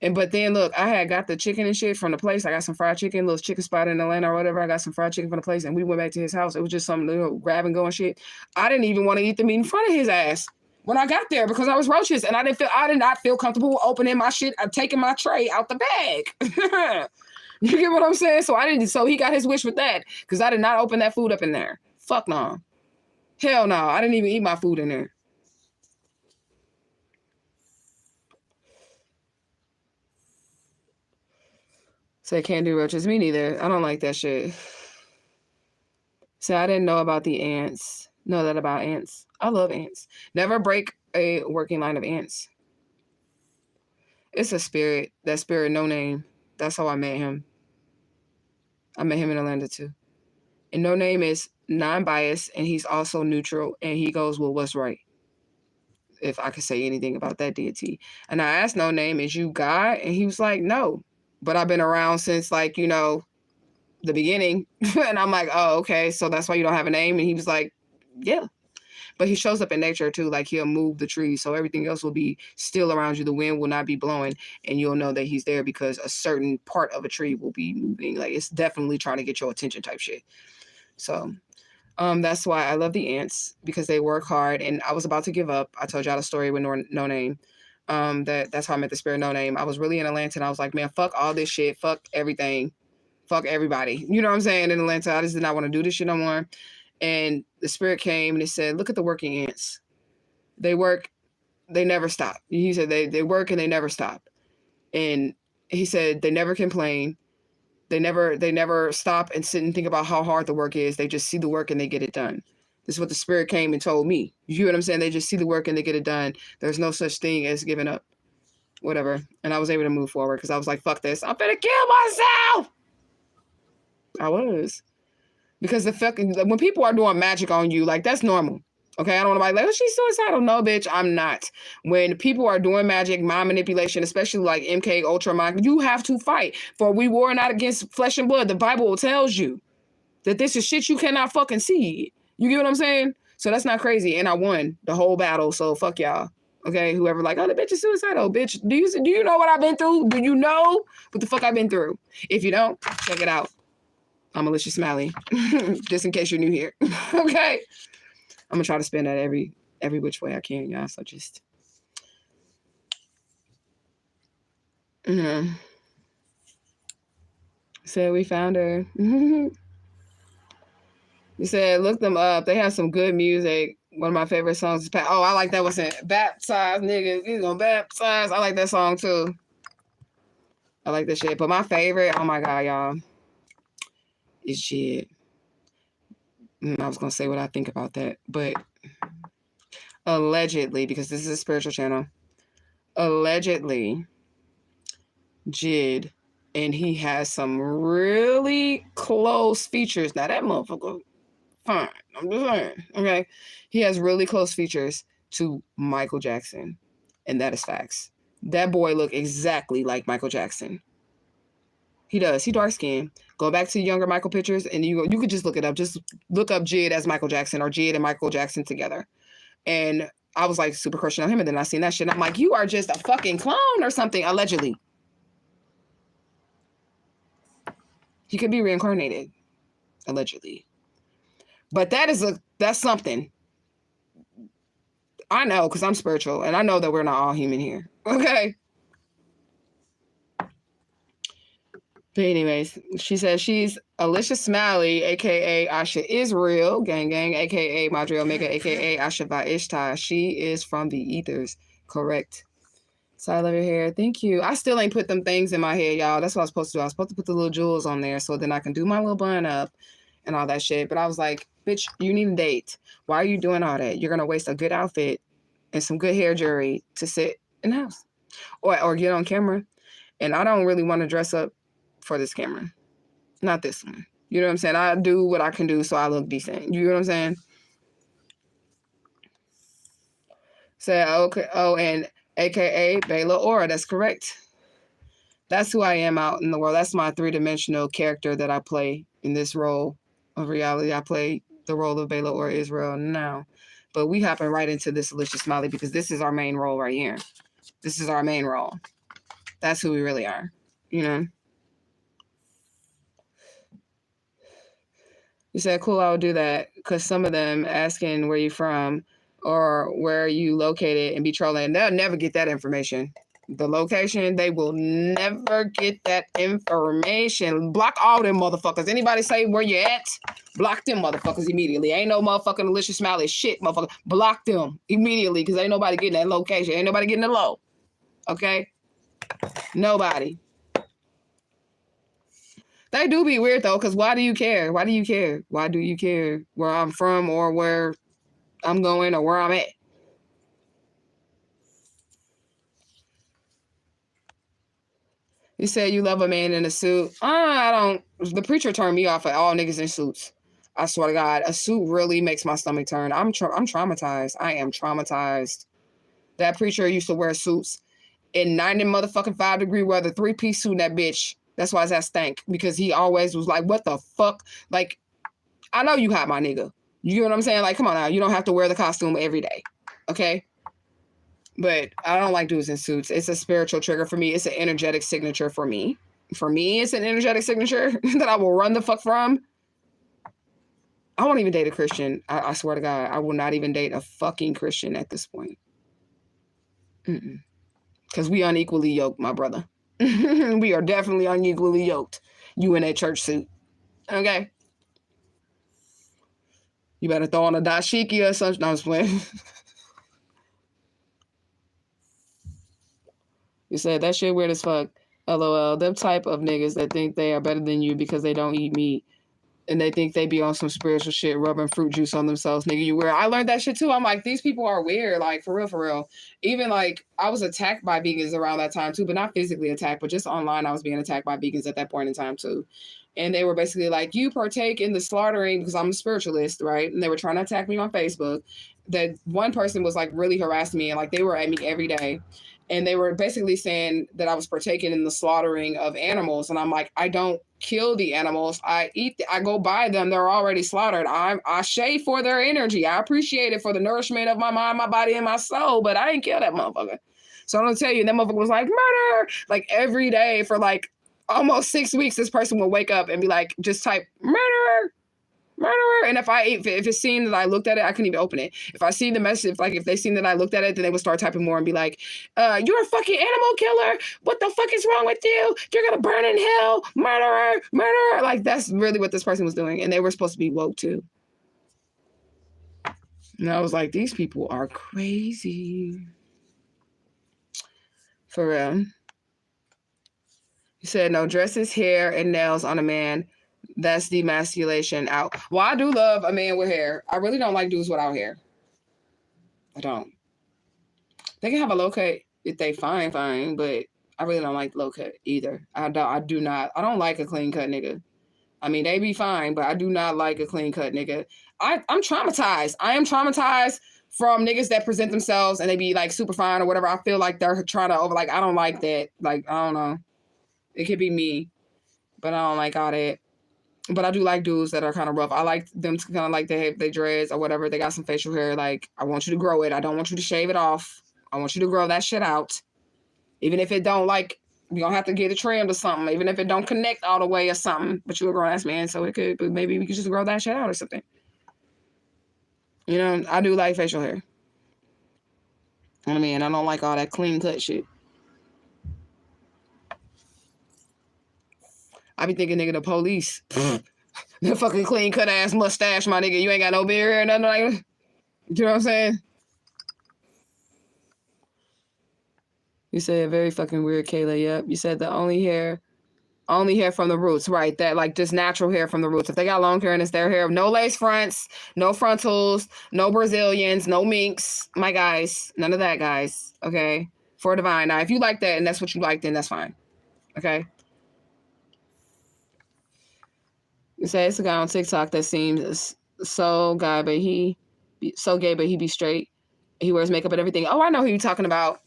blah. But then, look, I had got the chicken and shit from the place. I got some fried chicken, little chicken spot in Atlanta or whatever. I got some fried chicken from the place, and we went back to his house. It was just some grab and go and shit. I didn't even want to eat the meat in front of his ass when I got there because I was roaches, and I did not feel comfortable opening my shit, taking my tray out the bag. You get what I'm saying? So he got his wish with that because I did not open that food up in there. Fuck no. Hell no. I didn't even eat my food in there. Say can't do roaches. Me neither. I don't like that shit. So I didn't know about the ants. Know that about ants. I love ants. Never break a working line of ants. It's a spirit. That spirit, no name. That's how I met him. I met him in Atlanta too. And no name is non-biased, and he's also neutral, and he goes, well, what's right? If I could say anything about that deity. And I asked no name, is you God? And he was like, no. But I've been around since, like, the beginning. And I'm like, oh, okay. So that's why you don't have a name? And he was like, yeah. But he shows up in nature too. Like, he'll move the trees. So everything else will be still around you. The wind will not be blowing. And you'll know that he's there because a certain part of a tree will be moving. Like, it's definitely trying to get your attention type shit. So that's why I love the ants, because they work hard. And I was about to give up. I told y'all the story with no name. That's how I met the spirit no name. I was really in Atlanta, and I was like, man, fuck all this shit. Fuck everything. Fuck everybody. You know what I'm saying? In Atlanta, I just did not want to do this shit no more. And the spirit came and it said, look at the working ants. They work, they never stop. He said they work and they never stop. And he said they never complain. They never stop and sit and think about how hard the work is. They just see the work and they get it done. This is what the spirit came and told me. You hear what I'm saying? They just see the work and they get it done. There's no such thing as giving up. Whatever. And I was able to move forward because I was like, fuck this. I'm gonna kill myself. I was. Because when people are doing magic on you, like, that's normal. Okay, I don't want to be like, oh, she's suicidal. No, bitch, I'm not. When people are doing magic, mind manipulation, especially like MK Ultra mind, you have to fight. For we war not against flesh and blood. The Bible tells you that this is shit you cannot fucking see. You get what I'm saying? So that's not crazy. And I won the whole battle. So fuck y'all. Okay, whoever like, oh, the bitch is suicidal. Bitch, do you know what I've been through? Do you know what the fuck I've been through? If you don't, check it out. I'm Alicia Smiley, just in case you're new here. Okay. I'm gonna try to spend that every which way I can, y'all. So just said we found her. You said look them up. They have some good music. One of my favorite songs is I like that. What's it? Baptized niggas. You gonna baptize? I like that song too. I like that shit. But my favorite, oh my god, y'all, is shit. I was gonna say what I think about that, but allegedly, because this is a spiritual channel, allegedly, Jid, and he has some really close features. Now that motherfucker, fine. I'm just saying, okay? He has really close features to Michael Jackson, and that is facts. That boy look exactly like Michael Jackson. He does. He dark skinned. Go back to younger Michael pictures, and you could just look it up. Just look up Jid as Michael Jackson or Jid and Michael Jackson together. And I was like super crushing on him, and then I seen that shit. And I'm like, you are just a fucking clone or something, allegedly. He could be reincarnated, allegedly. But that's something. I know, because I'm spiritual, and I know that we're not all human here. Okay? But anyways, she says she's Alicia Smiley, a.k.a. Asha Israel, gang gang, a.k.a. Madre Omega, a.k.a. Asha Ishtar. She is from the ethers. Correct. So I love your hair. Thank you. I still ain't put them things in my hair, y'all. That's what I was supposed to do. I was supposed to put the little jewels on there so then I can do my little bun up and all that shit. But I was like, bitch, you need a date. Why are you doing all that? You're going to waste a good outfit and some good hair jewelry to sit in the house or get on camera. And I don't really want to dress up for this camera. Not this one. You know what I'm saying? I do what I can do so I look decent. You know what I'm saying? Say, okay. Oh, and a.k.a. Bela Aura. That's correct. That's who I am out in the world. That's my three-dimensional character that I play in this role of reality. I play the role of Bela Aura Israel now. But we hopping right into this Alicia Smiley because this is our main role right here. This is our main role. That's who we really are. You know? You said, cool, I would do that. Because some of them asking where you from or where you located and be trolling, they'll never get that information. The location, they will never get that information. Block all them motherfuckers. Anybody say where you at? Block them motherfuckers immediately. Ain't no motherfucking Alicia Smiley shit, motherfucker. Block them immediately because ain't nobody getting that location. Ain't nobody getting the low. Okay? Nobody. They do be weird though, because why do you care? Why do you care? Why do you care where I'm from or where I'm going or where I'm at? You said you love a man in a suit. I don't. The preacher turned me off at all niggas in suits. I swear to God, a suit really makes my stomach turn. I'm traumatized. I am traumatized. That preacher used to wear suits in 90 motherfucking 5-degree weather, 3-piece suit in that bitch. That's why it's that stank, because he always was like, what the fuck? Like, I know you hot, my nigga. You know what I'm saying? Like, come on now. You don't have to wear the costume every day. Okay? But I don't like dudes in suits. It's a spiritual trigger for me. It's an energetic signature for me. For me, it's an energetic signature that I will run the fuck from. I won't even date a Christian. I swear to God, I will not even date a fucking Christian at this point. Because we unequally yoked, my brother. We are definitely unequally yoked. You in that church suit. Okay? You better throw on a dashiki or something. No, I was playing. You said that shit weird as fuck. LOL. Them type of niggas that think they are better than you because they don't eat meat. And they think they be on some spiritual shit, rubbing fruit juice on themselves. Nigga, you weird. I learned that shit too. I'm like, these people are weird. Like, for real, for real. Even like, I was attacked by vegans around that time too, but not physically attacked, but just online I was being attacked by vegans at that point in time too. And they were basically like, you partake in the slaughtering, because I'm a spiritualist, right? And they were trying to attack me on Facebook. That one person was like really harassing me, and like they were at me every day. And they were basically saying that I was partaking in the slaughtering of animals. And I'm like, I don't kill the animals. I go buy them. They're already slaughtered. I shave for their energy. I appreciate it for the nourishment of my mind, my body, and my soul. But I ain't kill that motherfucker. So I'm going to tell you, that motherfucker was like, murder. Like every day for like almost 6 weeks, this person will wake up and be like, just type murderer, murderer. And if it's seen that I looked at it, I couldn't even open it. If I seen the message, like if they seen that I looked at it, then they would start typing more and be like, you're a fucking animal killer. What the fuck is wrong with you? You're gonna burn in hell, murderer, murderer. Like that's really what this person was doing. And they were supposed to be woke too. And I was like, these people are crazy. For real. He said, no, dresses, hair, and nails on a man. That's demasculation out. Well, I do love a man with hair. I really don't like dudes without hair. I don't. They can have a low cut if they fine, but I really don't like low cut either. I don't like a clean cut nigga. I mean, they be fine, but I do not like a clean cut nigga. I'm traumatized. I am traumatized from niggas that present themselves and they be like super fine or whatever. I feel like they're trying to I don't like that. Like, I don't know. It could be me, but I don't like all that. But I do like dudes that are kind of rough. I like them to kind of like they dreads or whatever. They got some facial hair. Like, I want you to grow it. I don't want you to shave it off. I want you to grow that shit out. Even if it don't like, you don't have to get it trimmed or something. Even if it don't connect all the way or something. But you're a grown ass man, so it could. But maybe we could just grow that shit out or something. You know, I do like facial hair. I mean, I don't like all that clean cut shit. I be thinking, nigga, the police. The fucking clean cut ass mustache, my nigga. You ain't got no beard or nothing like that. You know what I'm saying? You said very fucking weird, Kayla. Yep. You said the only hair from the roots, right? That like just natural hair from the roots. If they got long hair and it's their hair, no lace fronts, no frontals, no Brazilians, no minks. My guys, none of that, guys. Okay. For divine. Now, if you like that and that's what you like, then that's fine. Okay. You say it's a guy on TikTok that seems so gay, but he be straight. He wears makeup and everything. Oh, I know who you're talking about.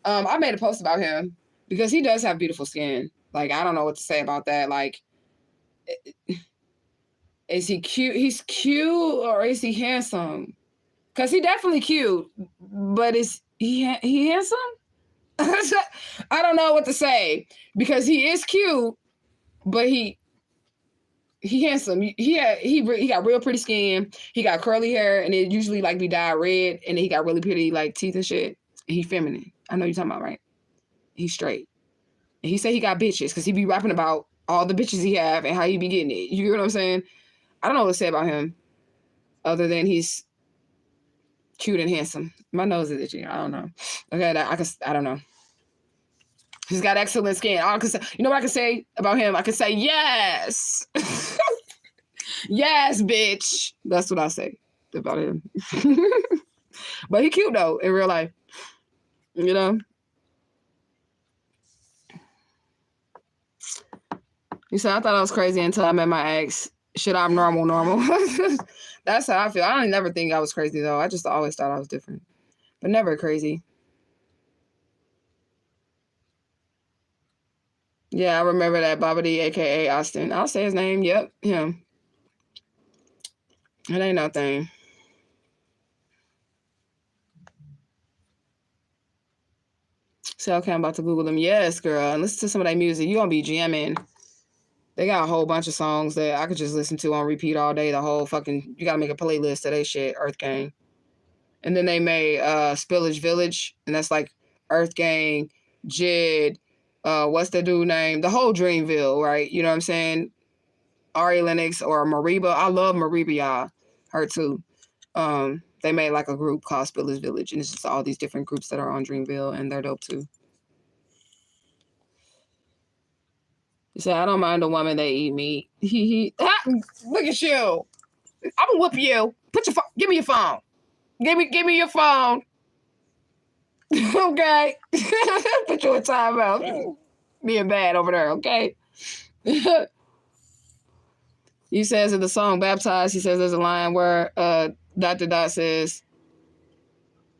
I made a post about him because he does have beautiful skin. Like, I don't know what to say about that. Like, is he cute? He's cute or is he handsome? Because he definitely cute, but is he handsome? I don't know what to say because he is cute, but he handsome. He got real pretty skin. He got curly hair, and it usually like be dyed red, and then he got really pretty like teeth and shit. And he feminine. I know you're talking about, right? He's straight. And he said he got bitches because he be rapping about all the bitches he have and how he be getting it. You know what I'm saying? I don't know what to say about him other than he's cute and handsome. My nose is itchy. I don't know. Okay, I don't know. He's got excellent skin. You know what I can say about him? I can say, yes. Yes, bitch. That's what I say about him. But he cute, though, in real life. You know? He said, I thought I was crazy until I met my ex. Shit, I'm normal. That's how I feel. I don't never think I was crazy, though. I just always thought I was different. But never crazy. Yeah, I remember that Bobbity, a.k.a. Austin. I'll say his name. Yep, him. It ain't no thing. So, okay, I'm about to Google them. Yes, girl. And listen to some of that music. You're going to be jamming. They got a whole bunch of songs that I could just listen to on repeat all day. The whole fucking... You got to make a playlist of that shit. Earth Gang. And then they made Spillage Village. And that's like Earth Gang, Jid... what's the dude name? The whole Dreamville, right? You know what I'm saying? Ari Lennox or Mariba. I love Mariba, y'all. Her too. They made like a group called Spillage Village, and it's just all these different groups that are on Dreamville, and they're dope too. You say, I don't mind a woman that eat meat. Look at you. I'm gonna whoop you. Give me your phone. Give me your phone. Okay. Put you in timeout. Being bad over there, okay? He says in the song Baptized, he says there's a line where Dr. Dot says,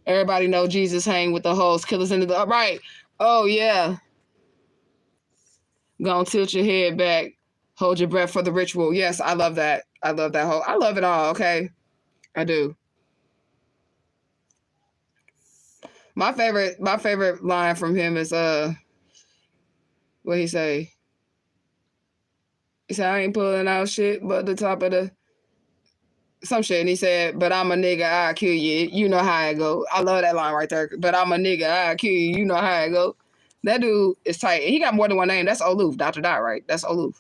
everybody know Jesus hang with the hoes, killers in the... Right. Oh, yeah. Gonna tilt your head back. Hold your breath for the ritual. Yes, I love that. I love that whole... I love it all, okay? I do. My favorite line from him is what he say? He said, I ain't pulling out shit but the top of the some shit, and he said, "But I'm a nigga, I'll kill you. You know how it go." I love that line right there. But I'm a nigga, I'll kill you. You know how it go. That dude is tight. He got more than one name. That's Oluf, Dr. Dot, right? That's Oluf.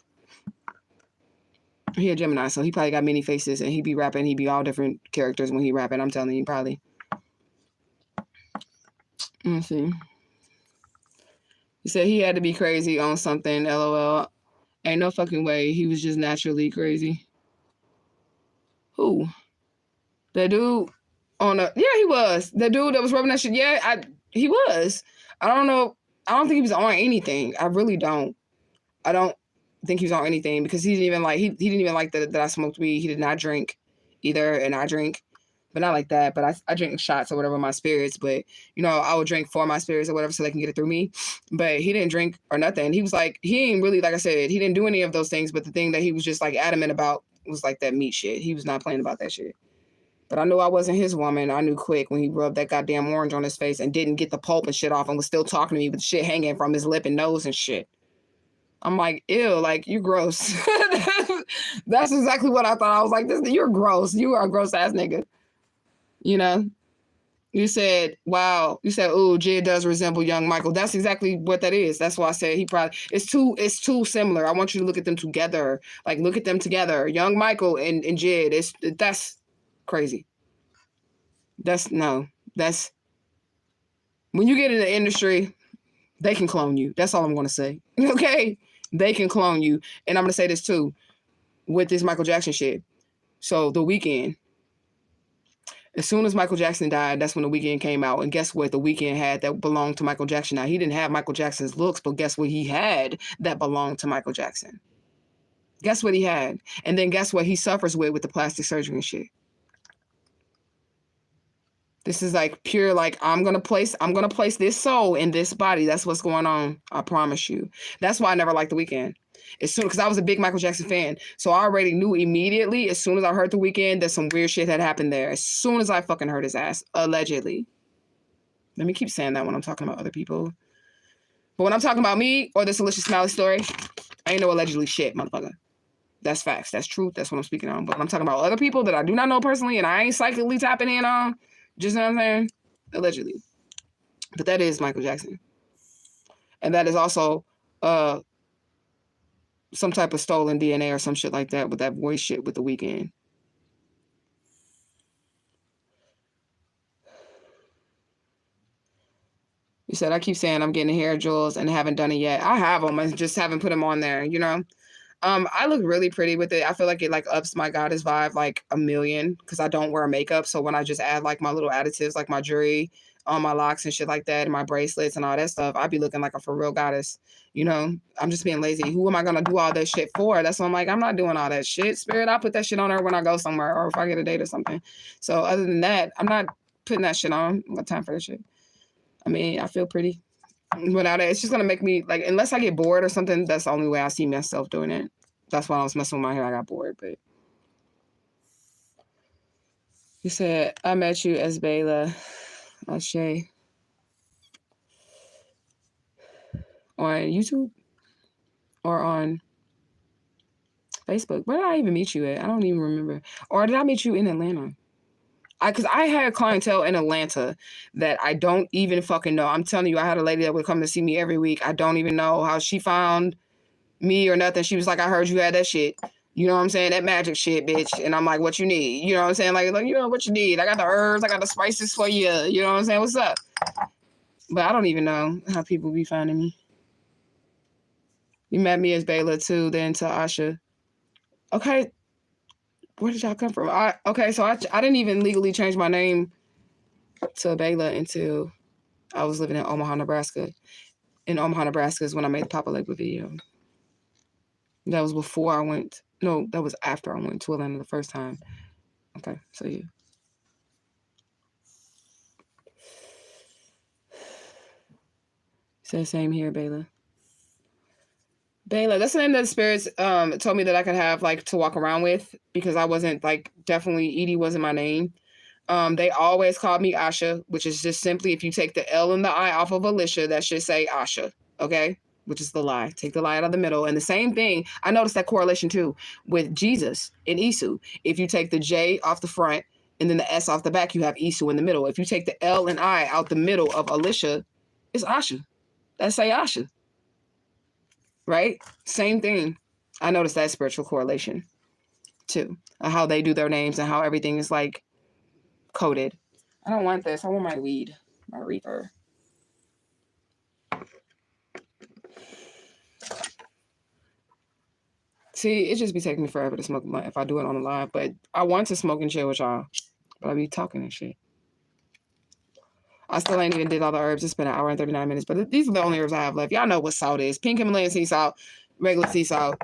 He a Gemini, so he probably got many faces, and he be rapping. He be all different characters when he rapping. I'm telling you, probably. Let's see. He said he had to be crazy on something. LOL. Ain't no fucking way. He was just naturally crazy. Who? That dude on a he was. The dude that was rubbing that shit. Yeah, he was. I don't know. I don't think he was on anything. I really don't. I don't think he was on anything because he didn't even like he didn't even like that I smoked weed. He did not drink either, and I drink, but not like that. But I drink shots or whatever my spirits. But you know, I would drink for my spirits or whatever so they can get it through me. But he didn't drink or nothing. He was like he ain't really, like I said, he didn't do any of those things. But the thing that he was just like adamant about was like that meat shit. He was not playing about that shit. But I knew I wasn't his woman. I knew quick when he rubbed that goddamn orange on his face and didn't get the pulp and shit off and was still talking to me with shit hanging from his lip and nose and shit. I'm like, ew, like, you're gross. That's exactly what I thought. I was like, you're gross. You are a gross ass nigga. You know? You said, wow. You said, ooh, Jid does resemble young Michael. That's exactly what that is. That's why I said he probably, it's too similar. I want you to look at them together. Like, look at them together. Young Michael and Jid. That's crazy. That's when you get in the industry, they can clone you. That's all I'm going to say. Okay? They can clone you. And I'm going to say this too with this Michael Jackson shit. So The Weeknd, as soon as Michael Jackson died, that's when The Weeknd came out. And guess what? The Weeknd had that belonged to Michael Jackson. Now, he didn't have Michael Jackson's looks, but guess what he had that belonged to Michael Jackson? Guess what he had? And then guess what he suffers with the plastic surgery and shit? This is like pure, like, I'm gonna place this soul in this body. That's what's going on. I promise you. That's why I never liked The Weeknd. As soon, because I was a big Michael Jackson fan. So I already knew immediately, as soon as I heard The Weeknd, that some weird shit had happened there. As soon as I fucking heard his ass, allegedly. Let me keep saying that when I'm talking about other people. But when I'm talking about me or this Alicia Smiley story, I ain't no allegedly shit, motherfucker. That's facts. That's truth. That's what I'm speaking on. But when I'm talking about other people that I do not know personally and I ain't psychically tapping in on, just know what I'm saying? Allegedly. But that is Michael Jackson. And that is also some type of stolen DNA or some shit like that with that voice shit with The Weeknd. You said, I keep saying I'm getting hair jewels and haven't done it yet. I have them. I just haven't put them on there, you know? I look really pretty with it. I feel like it like ups my goddess vibe like a million because I don't wear makeup. So when I just add like my little additives, like my jewelry on my locks and shit like that, and my bracelets and all that stuff, I'd be looking like a for real goddess. You know, I'm just being lazy. Who am I gonna do all that shit for? That's why I'm like, I'm not doing all that shit. Spirit, I'll put that shit on her when I go somewhere or if I get a date or something. So other than that, I'm not putting that shit on. What time for that shit? I mean, I feel pretty. Without it, it's just gonna make me like, unless I get bored or something, that's the only way I see myself doing it. That's why I was messing with my hair. I got bored, but you said I met you as Bayla Ashay on YouTube or on Facebook. Where did I even meet you at? I don't even remember. Or did I meet you in Atlanta? Because I had clientele in Atlanta that I don't even fucking know. I'm telling you, I had a lady that would come to see me every week. I don't even know how she found me or nothing. She was like, I heard you had that shit. You know what I'm saying? That magic shit, bitch. And I'm like, what you need? You know what I'm saying? Like, you know what you need? I got the herbs. I got the spices for you. You know what I'm saying? What's up? But I don't even know how people be finding me. You met me as Bayla too, then to Asha. Okay. Where did y'all come from? Okay, so I didn't even legally change my name to Bayla until I was living in Omaha, Nebraska. In Omaha, Nebraska is when I made the Papa Legba video. That was before I went. No, that was after I went to Atlanta the first time. Okay, so yeah. Says same here, Bayla. Bayla, that's the name that the spirits told me that I could have, like, to walk around with, because I wasn't, like, definitely, Edie wasn't my name. They always called me Asha, which is just simply, if you take the L and the I off of Alicia, that should say Asha, okay? which is the lie. Take the lie out of the middle. And the same thing, I noticed that correlation too with Jesus and Isu. If you take the J off the front and then the S off the back, you have Isu in the middle. If you take the L and I out the middle of Alicia, it's Asha. That's Ayasha. Right? Same thing. I noticed that spiritual correlation too. How they do their names and how everything is like coded. I don't want this. I want my weed. My reefer. See, it just be taking me forever to smoke a blunt if I do it on the live, but I want to smoke and chill with y'all, but I be talking and shit. I still ain't even did all the herbs. It's been 1 hour and 39 minutes, but these are the only herbs I have left. Y'all know what salt is. Pink Himalayan sea salt, regular sea salt.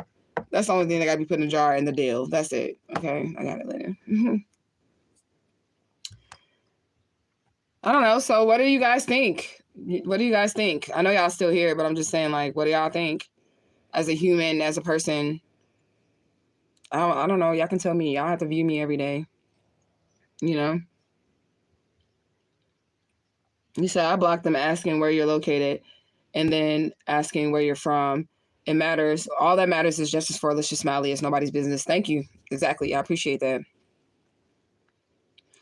That's the only thing that got to be put in the jar and the dill. That's it. Okay, I got it later. I don't know. So what do you guys think? What do you guys think? I know y'all still here, but I'm just saying, like, what do y'all think? As a human, as a person, I don't know. Y'all can tell me. Y'all have to view me every day. You know? You said I blocked them asking where you're located and then asking where you're from. It matters. All that matters is justice for Alicia Smiley. It's nobody's business. Thank you. Exactly. I appreciate that.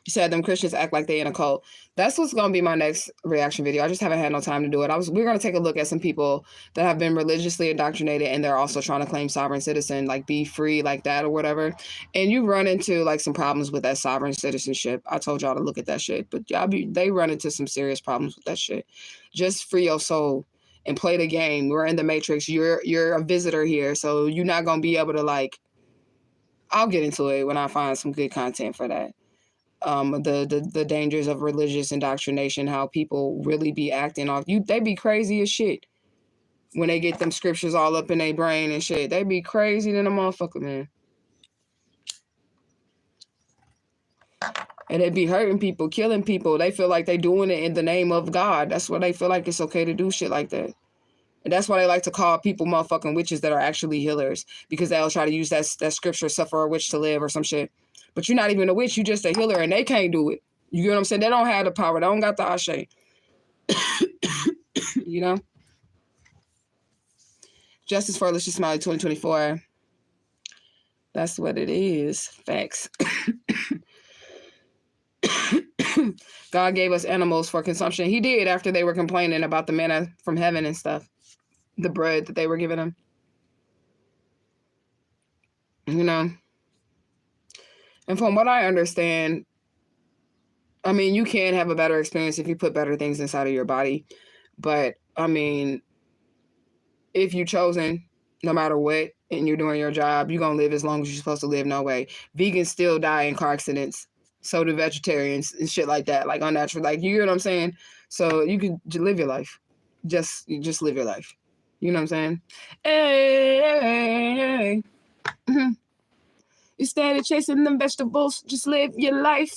You said them Christians act like they in a cult. That's what's going to be my next reaction video. I just haven't had no time to do it. We're going to take a look at some people that have been religiously indoctrinated and they're also trying to claim sovereign citizen, like be free like that or whatever. And you run into like some problems with that sovereign citizenship. I told y'all to look at that shit, but they run into some serious problems with that shit. Just free your soul and play the game. We're in the Matrix. You're a visitor here, so you're not going to be able to like, I'll get into it when I find some good content for that. The dangers of religious indoctrination, how people really be acting off they be crazy as shit when they get them scriptures all up in their brain and shit. They be crazy than a motherfucker, man. And they be hurting people, killing people. They feel like they doing it in the name of God. That's why they feel like it's okay to do shit like that. And that's why they like to call people motherfucking witches that are actually healers, because they'll try to use that scripture, suffer a witch to live or some shit. But you're not even a witch. You're just a healer, and they can't do it. You get what I'm saying? They don't have the power. They don't got the ashe. You know? Justice for Alicia Smiley 2024. That's what it is. Facts. God gave us animals for consumption. He did after they were complaining about the manna from heaven and stuff. The bread that they were giving them. You know? And from what I understand, I mean, you can have a better experience if you put better things inside of your body. But, I mean, if you're chosen, no matter what, and you're doing your job, you're going to live as long as you're supposed to live, no way. Vegans still die in car accidents. So do vegetarians and shit like that, like unnatural. Like, you get what I'm saying? So you can live your life. Just live your life. You know what I'm saying? Hey. Instead of chasing them vegetables, just live your life.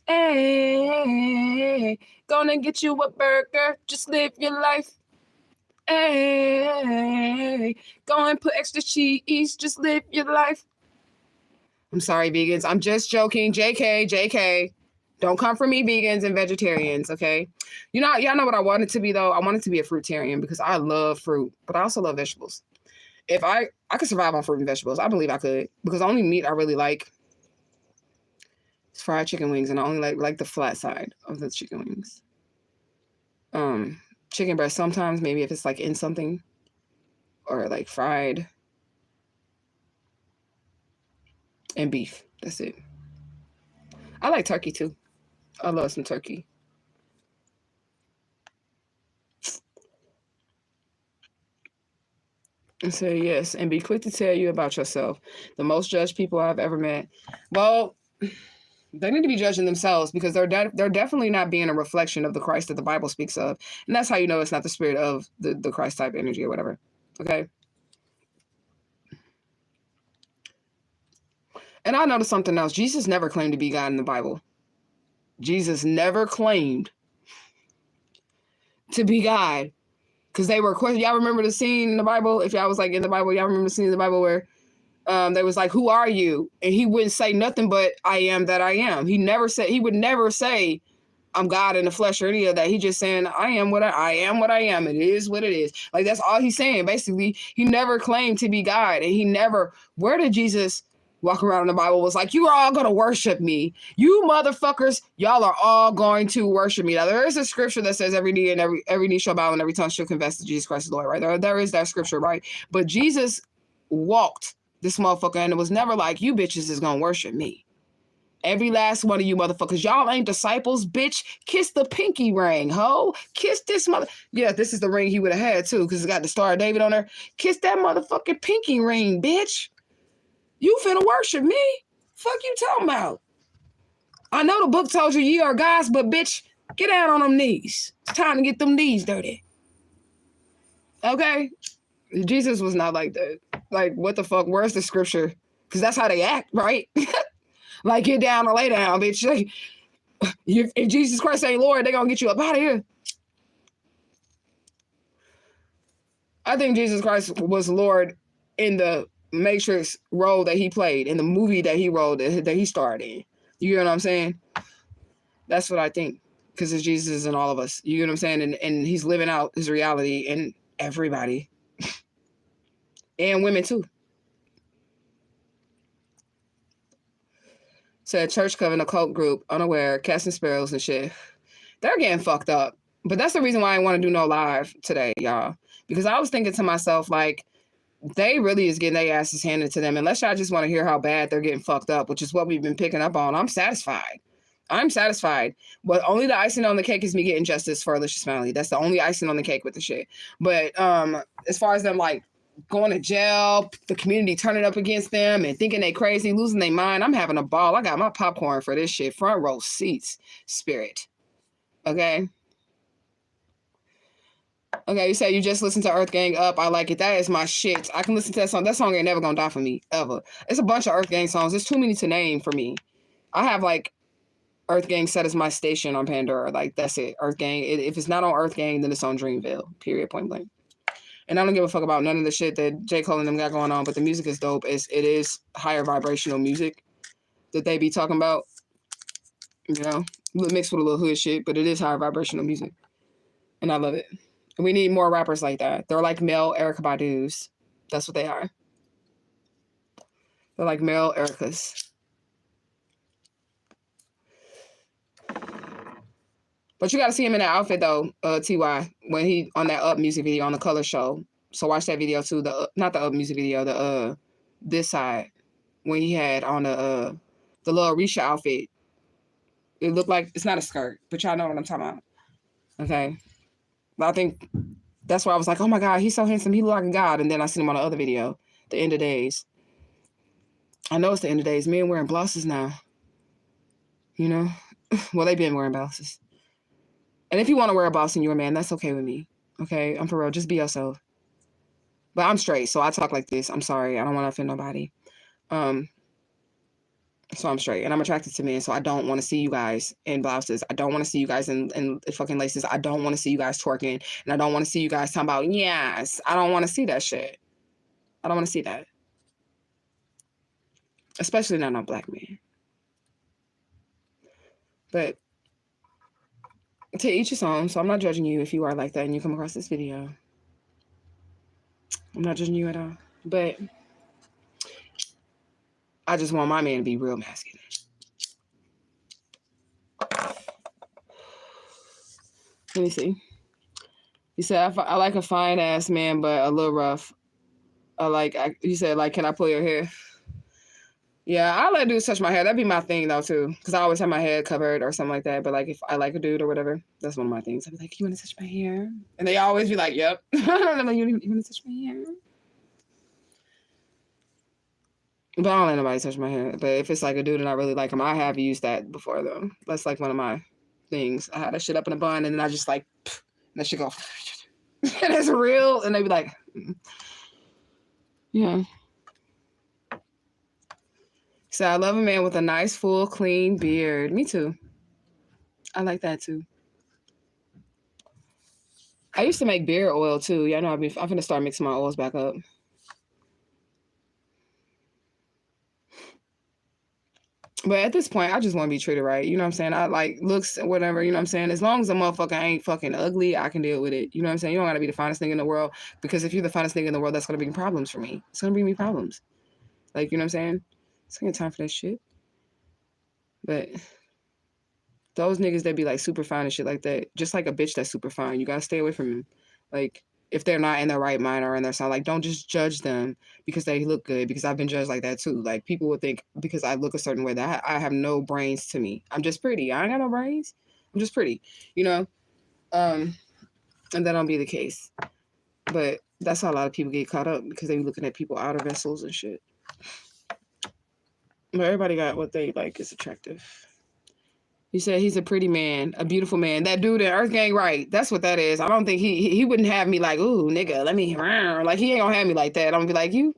Hey, gonna get you a burger, just live your life. Hey, go and put extra cheese, just live your life. I'm sorry, vegans. I'm just joking. JK. Don't come for me, vegans and vegetarians, okay? You know, y'all know what I wanted to be, though? I wanted to be a fruitarian because I love fruit, but I also love vegetables. If I could survive on fruit and vegetables, I believe I could, because the only meat I really like is fried chicken wings, and I only like the flat side of the chicken wings. Chicken breast sometimes, maybe if it's like in something, or like fried, and beef. That's it. I like turkey too. I love some turkey. And say yes, and be quick to tell you about yourself. The most judged people I've ever met. Well, they need to be judging themselves, because they're definitely not being a reflection of the Christ that the Bible speaks of. And that's how you know it's not the spirit of the Christ type energy or whatever. Okay? And I noticed something else. Jesus never claimed to be God in the Bible. Jesus never claimed to be God. Because they were questioning. Y'all remember the scene in the Bible? If y'all was like in the Bible, y'all remember the scene in the Bible where they was like, who are you? And he wouldn't say nothing but I am that I am. He would never say, I'm God in the flesh or any of that. He just saying, I am what I am what I am. It is what it is. Like, that's all he's saying. Basically, he never claimed to be God. And he never, where did Jesus walk around in the Bible was like, you are all going to worship me. You motherfuckers, y'all are all going to worship me. Now, there is a scripture that says every knee and every knee shall bow and every tongue shall confess that Jesus Christ is Lord, right? There is that scripture, right? But Jesus walked this motherfucker, and it was never like, you bitches is going to worship me. Every last one of you motherfuckers, y'all ain't disciples, bitch. Kiss the pinky ring, ho. Kiss this mother. Yeah, this is the ring he would have had too, because it's got the Star of David on there. Kiss that motherfucking pinky ring, bitch. You finna worship me? Fuck you talking about? I know the book told you ye are gods, but bitch, get down on them knees. It's time to get them knees dirty. Okay? Jesus was not like that. Like, what the fuck? Where's the scripture? Because that's how they act, right? Like, get down or lay down, bitch. Like, if Jesus Christ ain't Lord, they gonna get you up out of here. I think Jesus Christ was Lord in the Matrix role that he played, in the movie that he wrote, that he starred in. You hear what I'm saying? That's what I think. Because it's Jesus in all of us. You know what I'm saying? And he's living out his reality in everybody. And women too. Said church coven, a cult group, unaware, casting spells and shit. They're getting fucked up. But that's the reason why I want to do no live today, y'all. Because I was thinking to myself, like, they really is getting their asses handed to them. Unless y'all just want to hear how bad they're getting fucked up, which is what we've been picking up on. I'm satisfied. But only the icing on the cake is me getting justice for Alicia's family. That's the only icing on the cake with the shit. But as far as them, like, going to jail, the community turning up against them and thinking they crazy, losing their mind, I'm having a ball. I got my popcorn for this shit. Front row seats, spirit. Okay? Okay, you say you just listen to Earth Gang Up. I like it. That is my shit. I can listen to that song. That song ain't never gonna die for me, ever. It's a bunch of Earth Gang songs. There's too many to name for me. I have, like, Earth Gang set as my station on Pandora. Like, that's it. Earth Gang. If it's not on Earth Gang, then it's on Dreamville. Period. Point blank. And I don't give a fuck about none of the shit that J. Cole and them got going on, but the music is dope. It is higher vibrational music that they be talking about. You know, mixed with a little hood shit, but it is higher vibrational music. And I love it. And we need more rappers like that. They're like male Erykah Badu's. That's what they are. They're like male Erykah's. But you got to see him in that outfit, though, T.Y., when he on that Up music video on the Color Show. So watch that video, too. Not the Up music video, the this side, when he had on the little Risha outfit. It looked like, it's not a skirt, but y'all know what I'm talking about. Okay? But I think that's why I was like, oh, my God, he's so handsome. He look like a god. And then I seen him on the other video, The End of Days. I know it's The End of Days. Men wearing blouses now. You know? Well, they've been wearing blouses. And if you want to wear a blouse and you're a man, that's okay with me. Okay? I'm for real. Just be yourself. But I'm straight, so I talk like this. I'm sorry. I don't want to offend nobody. So I'm straight. And I'm attracted to men, so I don't want to see you guys in blouses. I don't want to see you guys in fucking laces. I don't want to see you guys twerking. And I don't want to see you guys talking about, yes. I don't want to see that shit. I don't want to see that. Especially not on black men. But to each his own, so I'm not judging you if you are like that and you come across this video. I'm not judging you at all. But I just want my man to be real masculine. Let me see. He said, I like a fine ass man, but a little rough. You said, like, can I pull your hair? Yeah, I let dudes touch my hair. That'd be my thing, though, too. Because I always have my head covered or something like that. But, like, if I like a dude or whatever, that's one of my things. I'd be like, you want to touch my hair? And they always be like, yep. I'm like, you want to touch my hair? But I don't let nobody touch my hair. But if it's, like, a dude and I really like him, I have used that before, though. That's, like, one of my things. I had that shit up in a bun, and then I just, like, and that shit go, and it's real. And they be like, yeah. So I love a man with a nice, full, clean beard. Me too. I like that too. I used to make beard oil too. Yeah, I know I'm gonna start mixing my oils back up. But at this point, I just want to be treated right. You know what I'm saying? I like looks and whatever. You know what I'm saying? As long as a motherfucker ain't fucking ugly, I can deal with it. You know what I'm saying? You don't got to be the finest thing in the world, because if you're the finest thing in the world, that's going to bring problems for me. It's going to bring me problems. Like, you know what I'm saying? It's going to time for that shit. But those niggas that be like super fine and shit like that, just like a bitch that's super fine, you got to stay away from them. Like, if they're not in their right mind or in their sound, like, don't just judge them because they look good, because I've been judged like that too. Like, people would think because I look a certain way that I have no brains to me. I'm just pretty. I ain't got no brains. I'm just pretty, you know? And that don't be the case. But that's how a lot of people get caught up, because they be looking at people outer vessels and shit. But everybody got what they like is attractive. He said he's a pretty man, a beautiful man. That dude in Earth Gang, right? That's what that is. I don't think he wouldn't have me like, ooh, nigga, let me, like, he ain't gonna have me like that. I'm gonna be like, you.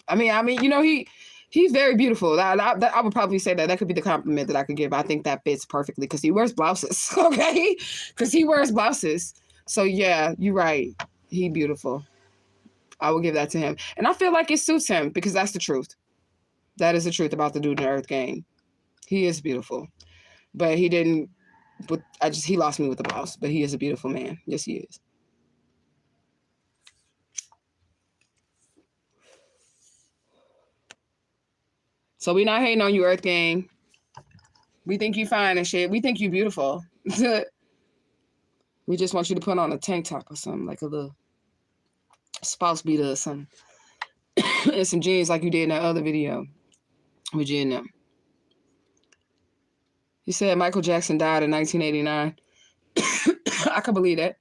I mean, you know, he's very beautiful. I would probably say that could be the compliment that I could give. I think that fits perfectly because he wears blouses, okay? Because he wears blouses. So yeah, you're right. He beautiful. I will give that to him, and I feel like it suits him because that's the truth. That is the truth about the dude in Earth Gang. He is beautiful, but he didn't. But he lost me with the blouse. But he is a beautiful man. Yes, he is. So we not hating on you, Earth Gang. We think you fine and shit. We think you beautiful. We just want you to put on a tank top or something, like a little spouse beater or something, and some jeans like you did in that other video with you in them. He said Michael Jackson died in 1989. I could believe that.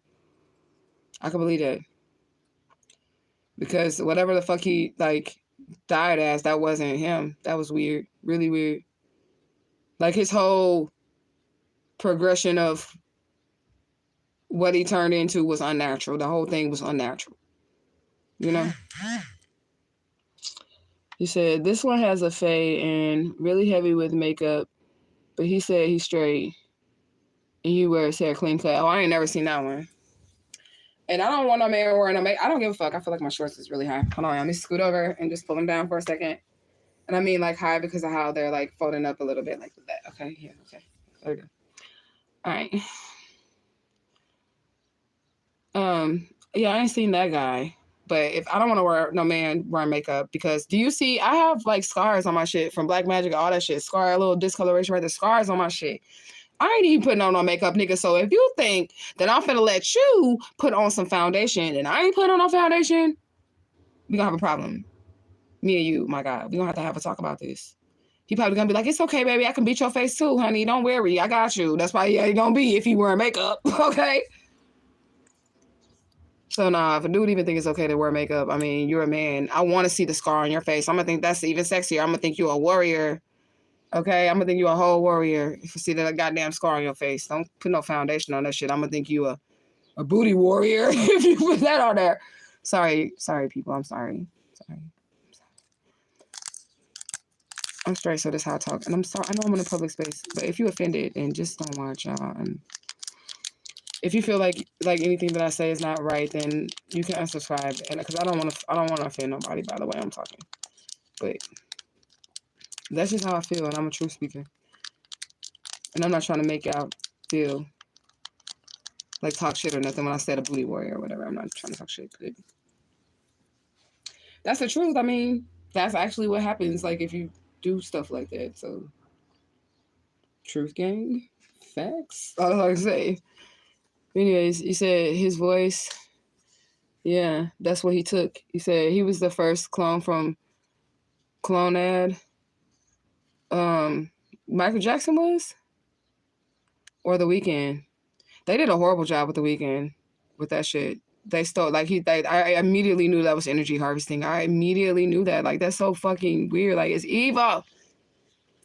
I could believe that. Because whatever the fuck he, like, died as, that wasn't him. That was weird. Really weird. Like, his whole progression of what he turned into was unnatural. The whole thing was unnatural. You know? He said, this one has a fade and really heavy with makeup, but he said he's straight. And he wears hair clean cut. Oh, I ain't never seen that one. And I don't want no man wearing no makeup. I don't give a fuck. I feel like my shorts is really high. Hold on, let me scoot over and just pull them down for a second. And I mean like high because of how they're like folding up a little bit like that. Okay, yeah, okay. There we go. All right. Yeah, I ain't seen that guy. But if I don't want to wear no man wearing makeup, because do you see I have like scars on my shit from Black Magic, all that shit. Scar, a little discoloration right there, scars on my shit. I ain't even putting on no makeup, nigga. So if you think that I'm finna let you put on some foundation and I ain't putting on no foundation, we gonna have a problem. Me and you, my God, we gonna have a talk about this. He probably gonna be like, it's okay, baby. I can beat your face too, honey. Don't worry. I got you. That's why he ain't gonna be if he wearing makeup. Okay. So nah, if a dude even think it's okay to wear makeup, I mean, you're a man. I want to see the scar on your face. I'm gonna think that's even sexier. I'm gonna think you a warrior. Okay, I'm gonna think you a whole warrior if you see that goddamn scar on your face. Don't put no foundation on that shit. I'm gonna think you a booty warrior if you put that on there. Sorry, people. I'm sorry. I'm straight, so that's how I talk. And I'm sorry. I know I'm in a public space, but if you offended, then just don't watch, y'all. And if you feel like anything that I say is not right, then you can unsubscribe. And because I don't want to offend nobody by the way I'm talking. But that's just how I feel, and I'm a true speaker. And I'm not trying to make y'all feel like talk shit or nothing when I said a booty warrior or whatever. I'm not trying to talk shit. But that's the truth. I mean, that's actually what happens. Like if you do stuff like that. So, truth gang, facts. All I can say. Anyways, he said his voice. Yeah, that's what he took. He said he was the first clone from Clonad. Michael Jackson was, or The Weeknd. They did a horrible job with The Weeknd with that shit. They stole I immediately knew that was energy harvesting. I immediately knew that. Like that's so fucking weird. Like it's evil. I'm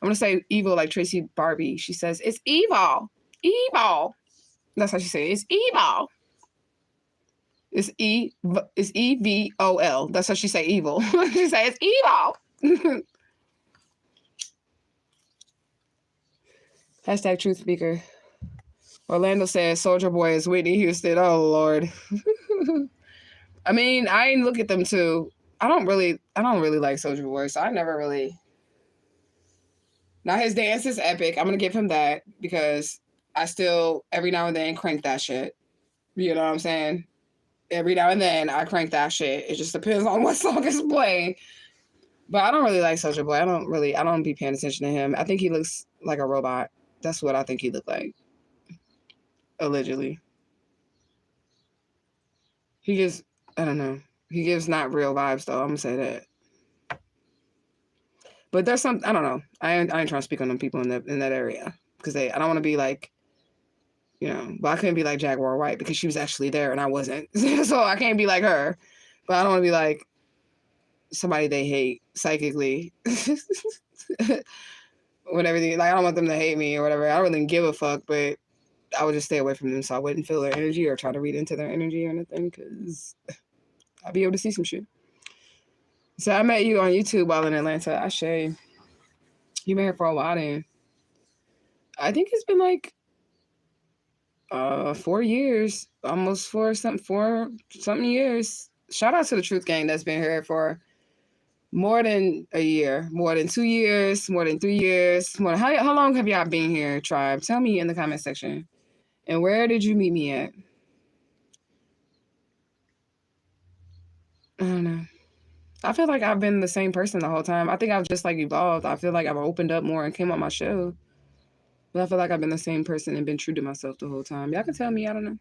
gonna say evil like Tracy Barbie. She says it's evil. Evil. That's how she says it. It's evil. It's EVOL. That's how she say evil. She say it's evil. Hashtag truth speaker. Orlando says Soldier Boy is Whitney Houston. Oh Lord. I mean, I ain't look at them too. I don't really like Soldier Boy, so I never really Now his dance is epic. I'm gonna give him that because I still every now and then crank that shit. You know what I'm saying? Every now and then I crank that shit. It just depends on what song is playing. But I don't really like Soulja Boy. I don't be paying attention to him. I think he looks like a robot. That's what I think he looked like. Allegedly. He gives, I don't know. He gives not real vibes though. I'm gonna say that. But there's some, I don't know. I ain't trying to speak on them people in that area. Because I don't want to be like, you know, but I couldn't be like Jaguar White because she was actually there and I wasn't. So I can't be like her. But I don't want to be like somebody they hate psychically. Whatever, like I don't want them to hate me or whatever. I don't really give a fuck, but I would just stay away from them so I wouldn't feel their energy or try to read into their energy or anything because I'll be able to see some shit. So I met you on YouTube while in Atlanta. Ashe. You been here for a while then. I think it's been like 4 years, almost four something years. Shout out to the Truth Gang that's been here for more than a year, more than 2 years, more than 3 years. How long have y'all been here, tribe? Tell me in the comment section. And where did you meet me at? I don't know. I feel like I've been the same person the whole time. I think I've just like evolved. I feel like I've opened up more and came on my show. But I feel like I've been the same person and been true to myself the whole time. Y'all can tell me, I don't know.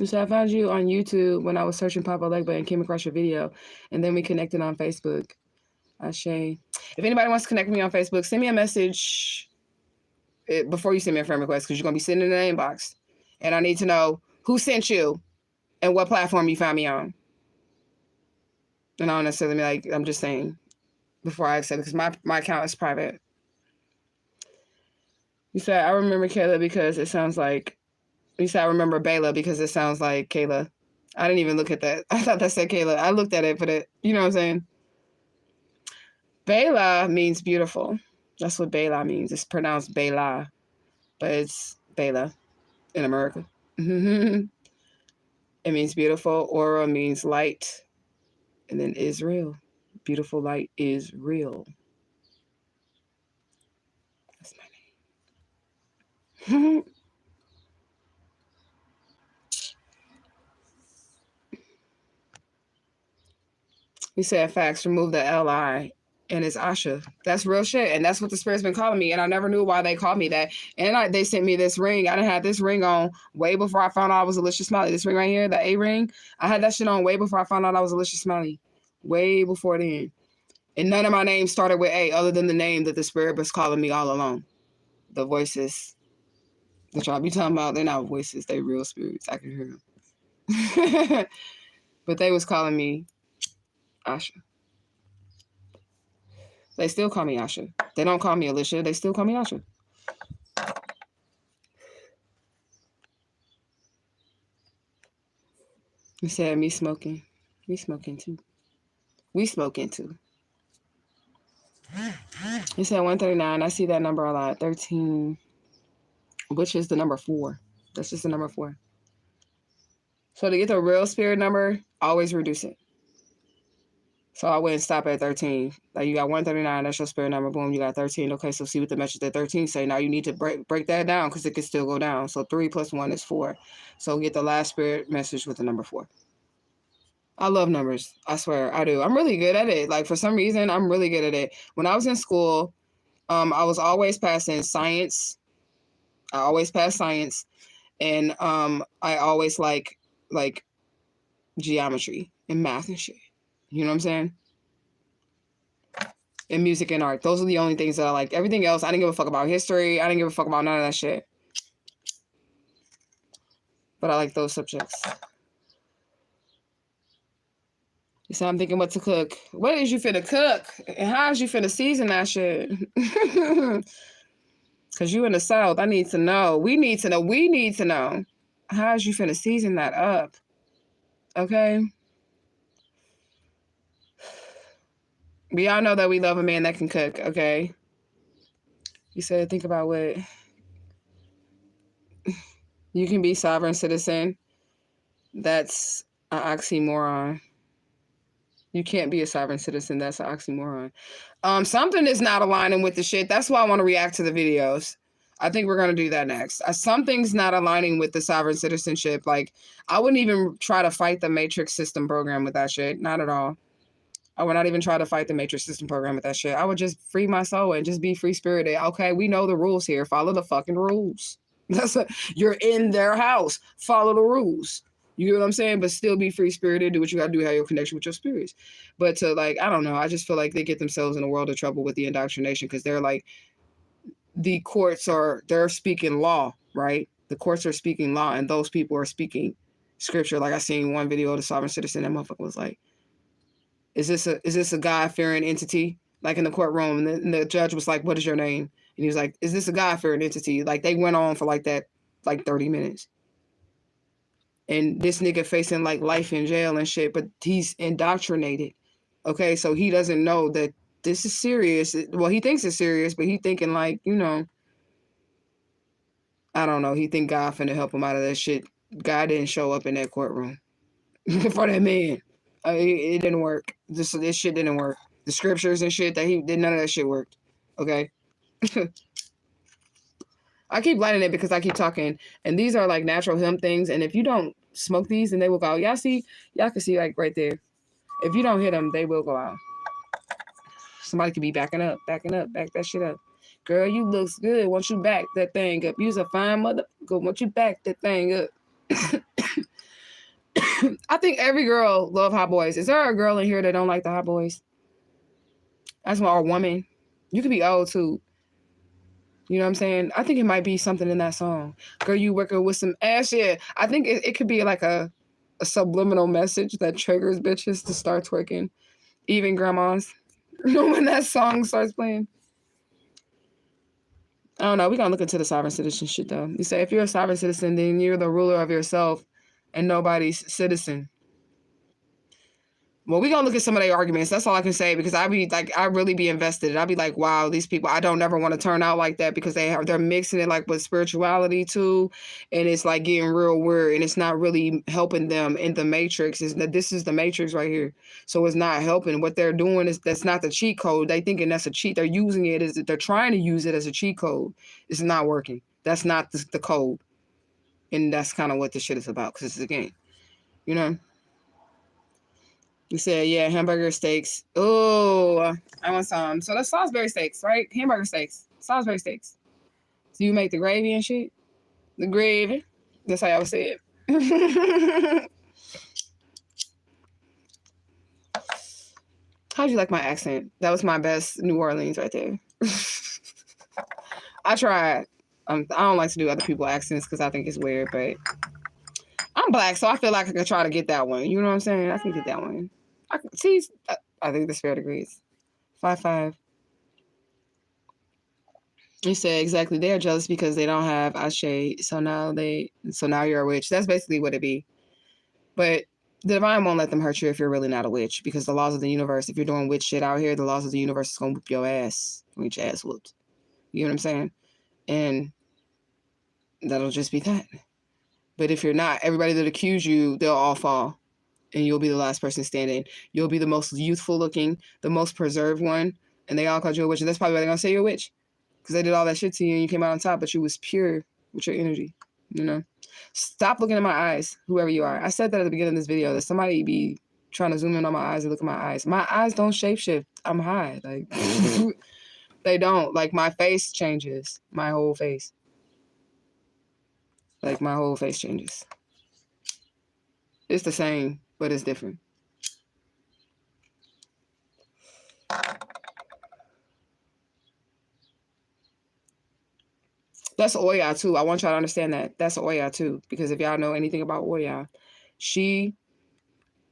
So I found you on YouTube when I was searching Papa Legba and came across your video. And then we connected on Facebook. Ashe. If anybody wants to connect with me on Facebook, send me a message before you send me a friend request because you're going to be sitting in the inbox. And I need to know who sent you and what platform you found me on. And I don't necessarily like, I'm just saying before I accept it because my account is private. You said, I remember Kayla because it sounds like, you said, I remember Bayla because it sounds like Kayla. I didn't even look at that. I thought that said Kayla. I looked at it, but you know what I'm saying? Bayla means beautiful. That's what Bayla means. It's pronounced Bayla, but it's Bayla in America. It means beautiful. Aura means light. And then Israel. Beautiful light is real. That's my name. He said, facts, remove the L-I. And it's Asha. That's real shit. And that's what the spirit's been calling me. And I never knew why they called me that. And they sent me this ring. I done had this ring on way before I found out I was Alicia Smiley. This ring right here, the A ring, I had that shit on way before I found out I was Alicia Smiley. Way before then. And none of my names started with A other than the name that the spirit was calling me all along. The voices that y'all be talking about, they're not voices. They real spirits. I can hear them. But they was calling me Asha. They still call me Asha. They don't call me Alicia. They still call me Asha. You said me smoking. Me smoking too. We smoking too. You said 139. I see that number a lot. 13, which is the number 4. That's just the number 4. So to get the real spirit number, always reduce it. So I wouldn't stop at 13. Like you got 139, that's your spirit number. Boom, you got 13. Okay, so see what the message at 13 say. Now you need to break that down because it can still go down. So 3 plus 1 is 4. So get the last spirit message with the number 4. I love numbers. I swear, I do. I'm really good at it. Like for some reason, I'm really good at it. When I was in school, I was always passing science. I always passed science. And I always like geometry and math and shit. You know what I'm saying? And music and art. Those are the only things that I like. Everything else, I didn't give a fuck about history. I didn't give a fuck about none of that shit. But I like those subjects. So I'm thinking what to cook. What is you finna cook? And how is you finna season that shit? Because you in the South, I need to know. We need to know. We need to know. How is you finna season that up? Okay? We all know that we love a man that can cook, okay? You said think about what... You can be sovereign citizen. That's an oxymoron. You can't be a sovereign citizen. That's an oxymoron. Something is not aligning with the shit. That's why I want to react to the videos. I think we're going to do that next. Something's not aligning with the sovereign citizenship. Like, I wouldn't even try to fight the matrix system program with that shit. Not at all. I would not even try to fight the matrix system program with that shit. I would just free my soul and just be free spirited. Okay, we know the rules here. Follow the fucking rules. You're in their house. Follow the rules. You get what I'm saying? But still be free spirited. Do what you got to do. Have your connection with your spirits. But to like, I don't know. I just feel like they get themselves in a world of trouble with the indoctrination because they're like, the courts they're speaking law, right? The courts are speaking law, and those people are speaking scripture. Like I seen one video of the sovereign citizen. That motherfucker was like, is this a God-fearing entity? Like in the courtroom, and the judge was like, what is your name? And he was like, is this a God-fearing entity? Like they went on for like that, like 30 minutes. And this nigga facing like life in jail and shit, but he's indoctrinated. Okay, so he doesn't know that this is serious. Well, he thinks it's serious, but he thinking like, you know, I don't know. He think God finna help him out of that shit. God didn't show up in that courtroom for that man. It didn't work. This shit didn't work. The scriptures and shit that he did, none of that shit worked. Okay. I keep lighting it because I keep talking, and these are like natural hemp things. And if you don't smoke these, and they will go out. Y'all can see like right there. If you don't hit them, they will go out. Somebody could be backing up, back that shit up. Girl, you looks good. Once you back that thing up, you's a fine motherfucker. Once you back that thing up. I think every girl love hot boys. Is there a girl in here that don't like the hot boys? That's why, or a woman. You could be old too. You know what I'm saying? I think it might be something in that song. Girl, you working with some ass. Yeah. I think it could be like a subliminal message that triggers bitches to start twerking. Even grandmas. When that song starts playing. I don't know. We're going to look into the sovereign citizen shit, though. You say if you're a sovereign citizen, then you're the ruler of yourself and nobody's citizen. Well, we're going to look at some of their arguments. That's all I can say, because I really be invested. I'd be like, wow, these people, I don't ever want to turn out like that, because they're mixing it like with spirituality too. And it's like getting real weird, and it's not really helping them in the matrix. This is the matrix right here. So it's not helping. What they're doing that's not the cheat code. They thinking that's a cheat. They're using it they're trying to use it as a cheat code. It's not working. That's not the code. And that's kind of what this shit is about, because it's a game, you know? You said, yeah, hamburger steaks. Oh, I want some. So that's Salisbury steaks, right? Hamburger steaks. Salisbury steaks. So you make the gravy and shit? The gravy. That's how y'all would say it. How'd you like my accent? That was my best New Orleans right there. I tried. I don't like to do other people's accents because I think it's weird, but I'm black, so I feel like I could try to get that one. You know what I'm saying? I can get that one. I think the spirit agrees. 5-5. You said exactly. They are jealous because they don't have Ashe. So now you're a witch. That's basically what it be. But the divine won't let them hurt you if you're really not a witch, because the laws of the universe, if you're doing witch shit out here, the laws of the universe is gonna whoop your ass. Get your ass whooped. You know what I'm saying? And that'll just be that. But if you're not, everybody that accuse you, they'll all fall. And you'll be the last person standing. You'll be the most youthful looking, the most preserved one. And they all called you a witch. And that's probably why they're going to say you're a witch. Because they did all that shit to you and you came out on top, but you was pure with your energy. You know? Stop looking in my eyes, whoever you are. I said that at the beginning of this video, that somebody be trying to zoom in on my eyes and look at my eyes. My eyes don't shapeshift. I'm high. Like, they don't. Like, my face changes. My whole face. Like, my whole face changes. It's the same, but it's different. That's Oya too. I want y'all to understand that. That's Oya too. Because if y'all know anything about Oya, she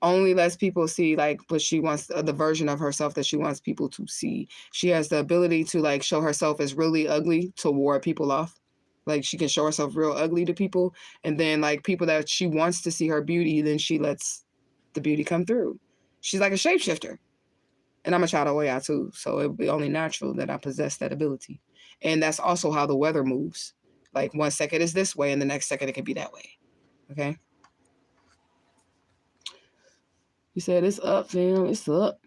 only lets people see like what she wants, the version of herself that she wants people to see. She has the ability to like show herself as really ugly to ward people off. Like she can show herself real ugly to people. And then like people that she wants to see her beauty, then she lets the beauty come through. She's like a shapeshifter. And I'm a child of Oya too. So it would be only natural that I possess that ability. And that's also how the weather moves. Like 1 second is this way and the next second it can be that way. Okay? He said, it's up, fam. It's up.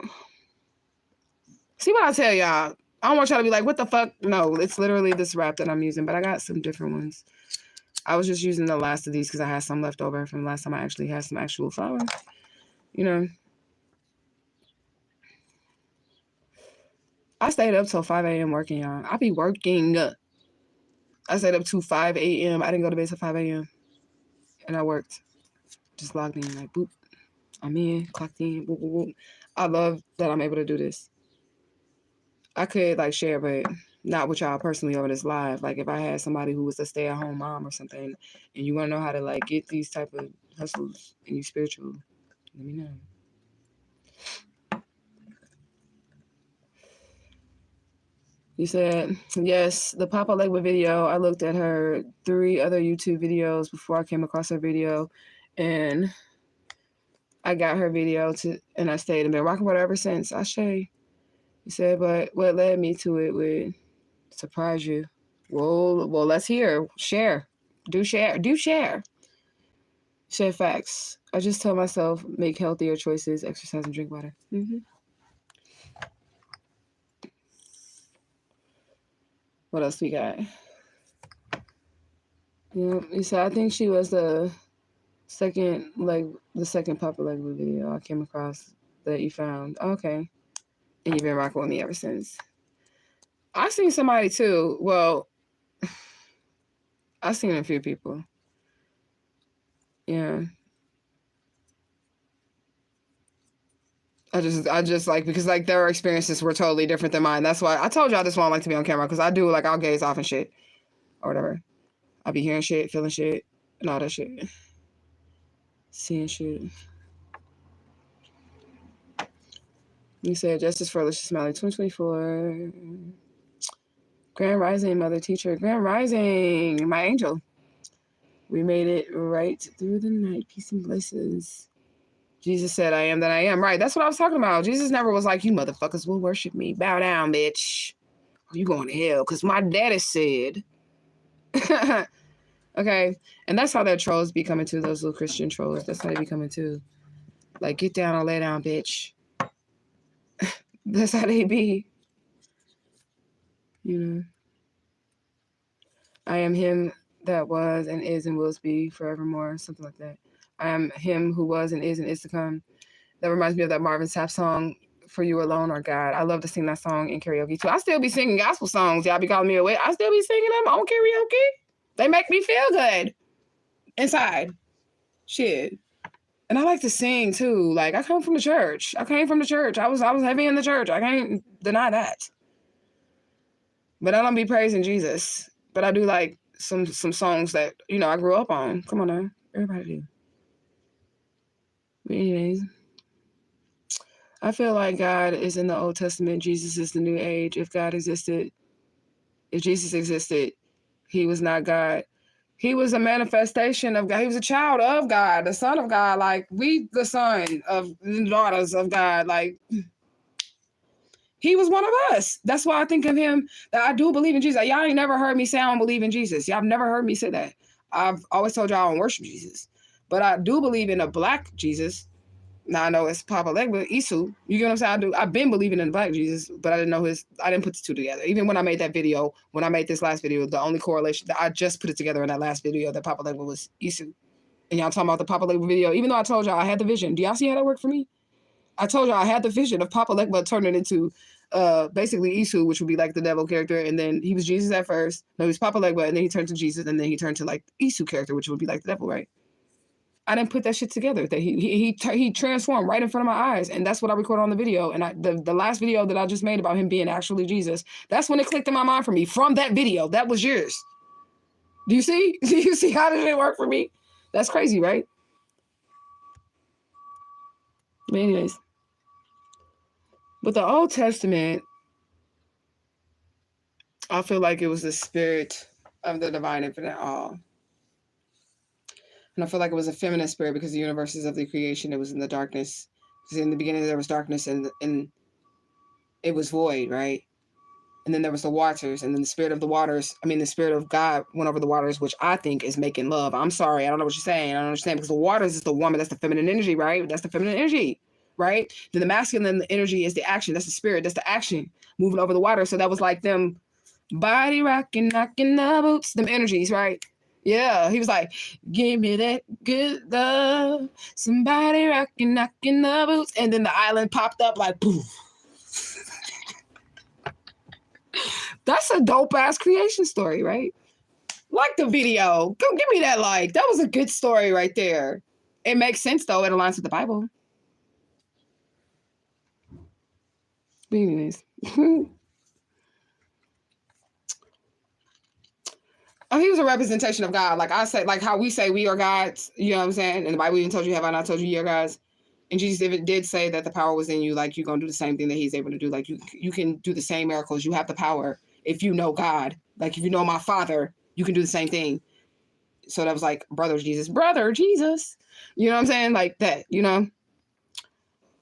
See what I tell y'all? I don't want y'all to be like, what the fuck? No, it's literally this wrap that I'm using, but I got some different ones. I was just using the last of these because I had some left over from the last time I actually had some actual flowers. You know. I stayed up till 5 a.m. working, y'all. I be working. I stayed up to 5 a.m. I didn't go to bed till 5 a.m. And I worked. Just logged in, like, boop. I'm in, clocked in, boop, boop, boop. I love that I'm able to do this. I could, like, share, but not with y'all personally over this live. Like, if I had somebody who was a stay-at-home mom or something, and you want to know how to, like, get these type of hustles and you spiritual, let me know. You said, yes, the Papa Legba video, I looked at her 3 other YouTube videos before I came across her video, and I got her video and I stayed and been rocking with her ever since. Ashe. You said, but what led me to it would surprise you. Well, let's hear. Share. Do share. Share facts. I just tell myself, make healthier choices, exercise, and drink water. Mm-hmm. What else we got? Yeah, you said, I think she was the second Papa Legba video I came across that you found. Okay. And you've been rocking with me ever since. I seen somebody too. Well, I seen a few people. Yeah. I just like, because like their experiences were totally different than mine. That's why I told y'all this one I like to be on camera, because I do, like, I'll gaze off and shit or whatever. I'll be hearing shit, feeling shit, and all that shit. Seeing shit. You said Justice for Alicia Smiley 2024. Grand Rising, Mother Teacher. Grand Rising, my angel. We made it right through the night. Peace and blessings. Jesus said, I am that I am. Right, that's what I was talking about. Jesus never was like, you motherfuckers will worship me. Bow down, bitch. Or you going to hell, because my daddy said. Okay, and that's how their trolls be coming too, those little Christian trolls. That's how they be coming too. Like, get down or lay down, bitch. That's how they be. You know. I am him that was and is and will be forevermore. Something like that. I am him who was and is to come. That reminds me of that Marvin Sapp song, For You Alone or God. I love to sing that song in karaoke too. I still be singing gospel songs. Y'all be calling me away. I still be singing them on karaoke. They make me feel good inside. Shit. And I like to sing too. Like, I come from the church. I came from the church. I was heavy in the church. I can't deny that. But I don't be praising Jesus. But I do like some songs that, you know, I grew up on. Come on now. Everybody do. But anyways, I feel like God is in the Old Testament. Jesus is the New Age. If Jesus existed, he was not God. He was a manifestation of God. He was a child of God, the son of God. Like, we the son of the daughters of God. Like, he was one of us. That's why I think of him, that I do believe in Jesus. Y'all ain't never heard me say I don't believe in Jesus. Y'all have never heard me say that. I've always told y'all I don't worship Jesus. But I do believe in a black Jesus. Now I know it's Papa Legba, Isu. You get what I'm saying? I've been believing in black Jesus, but I didn't put the two together. Even when I made that video, when I made this last video, the only correlation that I just put it together in that last video that Papa Legba was Isu. And y'all talking about the Papa Legba video, even though I told y'all I had the vision. Do y'all see how that worked for me? I told y'all I had the vision of Papa Legba turning into basically Isu, which would be like the devil character, and then he was Jesus at first. No, he was Papa Legba, and then he turned to Jesus, and then he turned to like Isu character, which would be like the devil, right? I didn't put that shit together. That he transformed right in front of my eyes, and that's what I recorded on the video. And the last video that I just made about him being actually Jesus, that's when it clicked in my mind for me. From that video, that was yours. Do you see? Do you see how did it work for me? That's crazy, right? But anyways, with the Old Testament, I feel like it was the spirit of the divine infinite all. And I feel like it was a feminine spirit because the universe is of the creation. It was in the darkness. Because in the beginning there was darkness and it was void, right? And then there was the waters, and then the spirit of God went over the waters, which I think is making love. I'm sorry, I don't know what you're saying. I don't understand, because the waters is the woman. That's the feminine energy, right? That's the feminine energy. right? Then the masculine energy is the action. That's the spirit. That's the action moving over the water. So that was like them body rocking, knocking the boots, them energies, right? Yeah, he was like, give me that good love, somebody rocking, knocking the boots. And then the island popped up like, poof. That's a dope-ass creation story, right? Like the video. Go give me that like. That was a good story right there. It makes sense, though. It aligns with the Bible. But anyways. Oh, he was a representation of God. Like I said, like how we say we are gods. You know what I'm saying? And the Bible even told you, have I not told you you're gods? And Jesus did say that the power was in you. Like you're going to do the same thing that he's able to do. Like you can do the same miracles. You have the power. If you know God, like if you know my Father, you can do the same thing. So that was like, brother Jesus. You know what I'm saying? Like that, you know?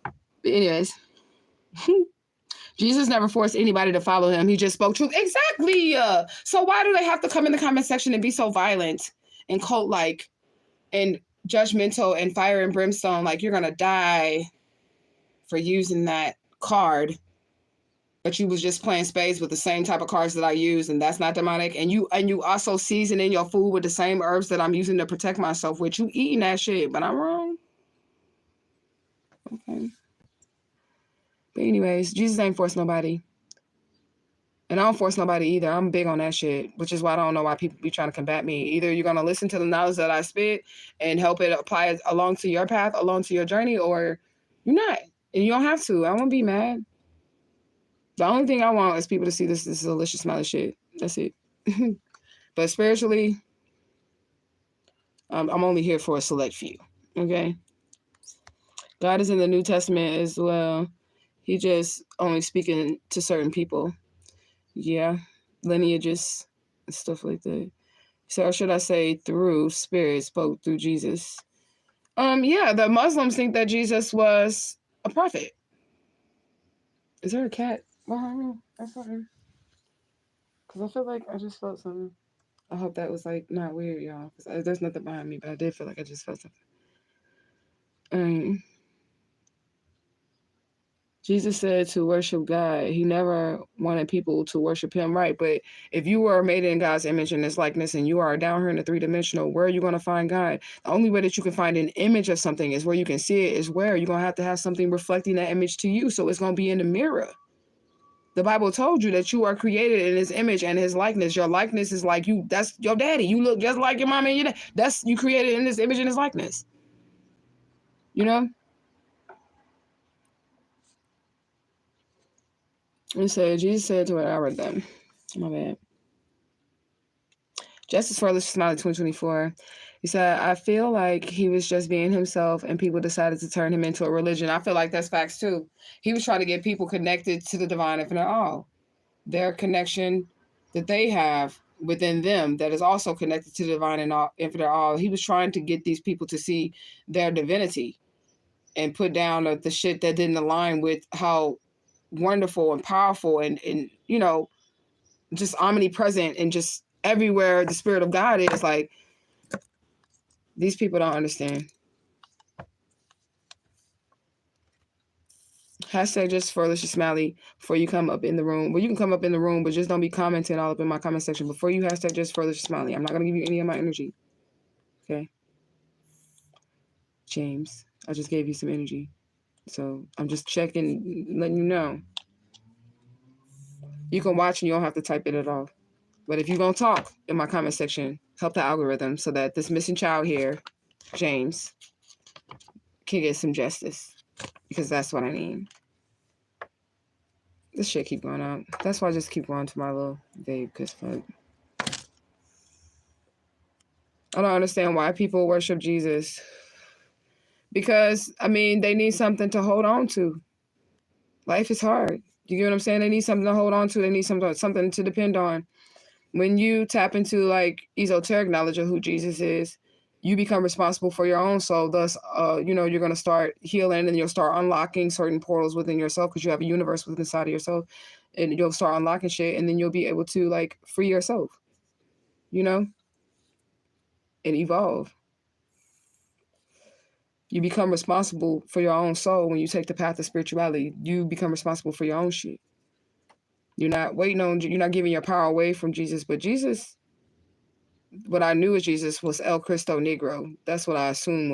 But anyways. Jesus never forced anybody to follow him. He just spoke truth. Exactly. So why do they have to come in the comment section and be so violent and cult-like and judgmental and fire and brimstone? Like you're going to die for using that card. But you was just playing spades with the same type of cards that I use, and that's not demonic. And you also seasoning your food with the same herbs that I'm using to protect myself with. You eating that shit, but I'm wrong. Okay. But anyways, Jesus ain't forced nobody. And I don't force nobody either. I'm big on that shit, which is why I don't know why people be trying to combat me. Either you're going to listen to the knowledge that I spit and help it apply it along to your path, along to your journey, or you're not. And you don't have to. I won't be mad. The only thing I want is people to see this delicious smell of shit. That's it. But spiritually, I'm only here for a select few. Okay? God is in the New Testament as well. He just only speaking to certain people. Yeah. Lineages and stuff like that. So, or should I say through spirit spoke through Jesus? Yeah, the Muslims think that Jesus was a prophet. Is there a cat behind me? I saw him. Because I feel like I just felt something. I hope that was like not weird, y'all. Because there's nothing behind me, but I did feel like I just felt something. Jesus said to worship God. He never wanted people to worship him, right? But if you were made in God's image and his likeness and you are down here in the three-dimensional, where are you going to find God? The only way that you can find an image of something is where you can see it, is where you're going to have something reflecting that image to you. So it's going to be in the mirror. The Bible told you that you are created in his image and his likeness. Your likeness is like you. That's your daddy. You look just like your mom and your dad. That's you created in his image and his likeness. You know? And so Jesus said to her, I read them. My bad. Justice for Alicia Smiley 2024. He said, I feel like he was just being himself and people decided to turn him into a religion. I feel like that's facts too. He was trying to get people connected to the divine infinite all. Their connection that they have within them that is also connected to the divine and all, infinite all. He was trying to get these people to see their divinity and put down the shit that didn't align with how wonderful and powerful and you know, just omnipresent and just everywhere the spirit of God is. Like, these people don't understand. Hashtag just for Alicia Smiley before you come up in the room. Well, you can come up in the room, but just don't be commenting all up in my comment section. Before you hashtag just for Alicia Smiley, I'm not going to give you any of my energy. Okay? James, I just gave you some energy. So I'm just checking, letting you know. You can watch and you don't have to type it at all. But if you're going to talk in my comment section, help the algorithm so that this missing child here, James, can get some justice. Because that's what I need. This shit keep going out. That's why I just keep going to my little vape, because fuck. I don't understand why people worship Jesus. Because, I mean, they need something to hold on to. Life is hard. You get what I'm saying? They need something to hold on to. They need something to depend on. When you tap into, like, esoteric knowledge of who Jesus is, you become responsible for your own soul. Thus, you know, you're going to start healing and you'll start unlocking certain portals within yourself because you have a universe within inside of yourself. And you'll start unlocking shit and then you'll be able to, like, free yourself, you know, and evolve. You become responsible for your own soul when you take the path of spirituality. You become responsible for your own shit. You're not waiting on, you're not giving your power away from Jesus. But Jesus, what I knew of Jesus was El Cristo Negro. That's what I assumed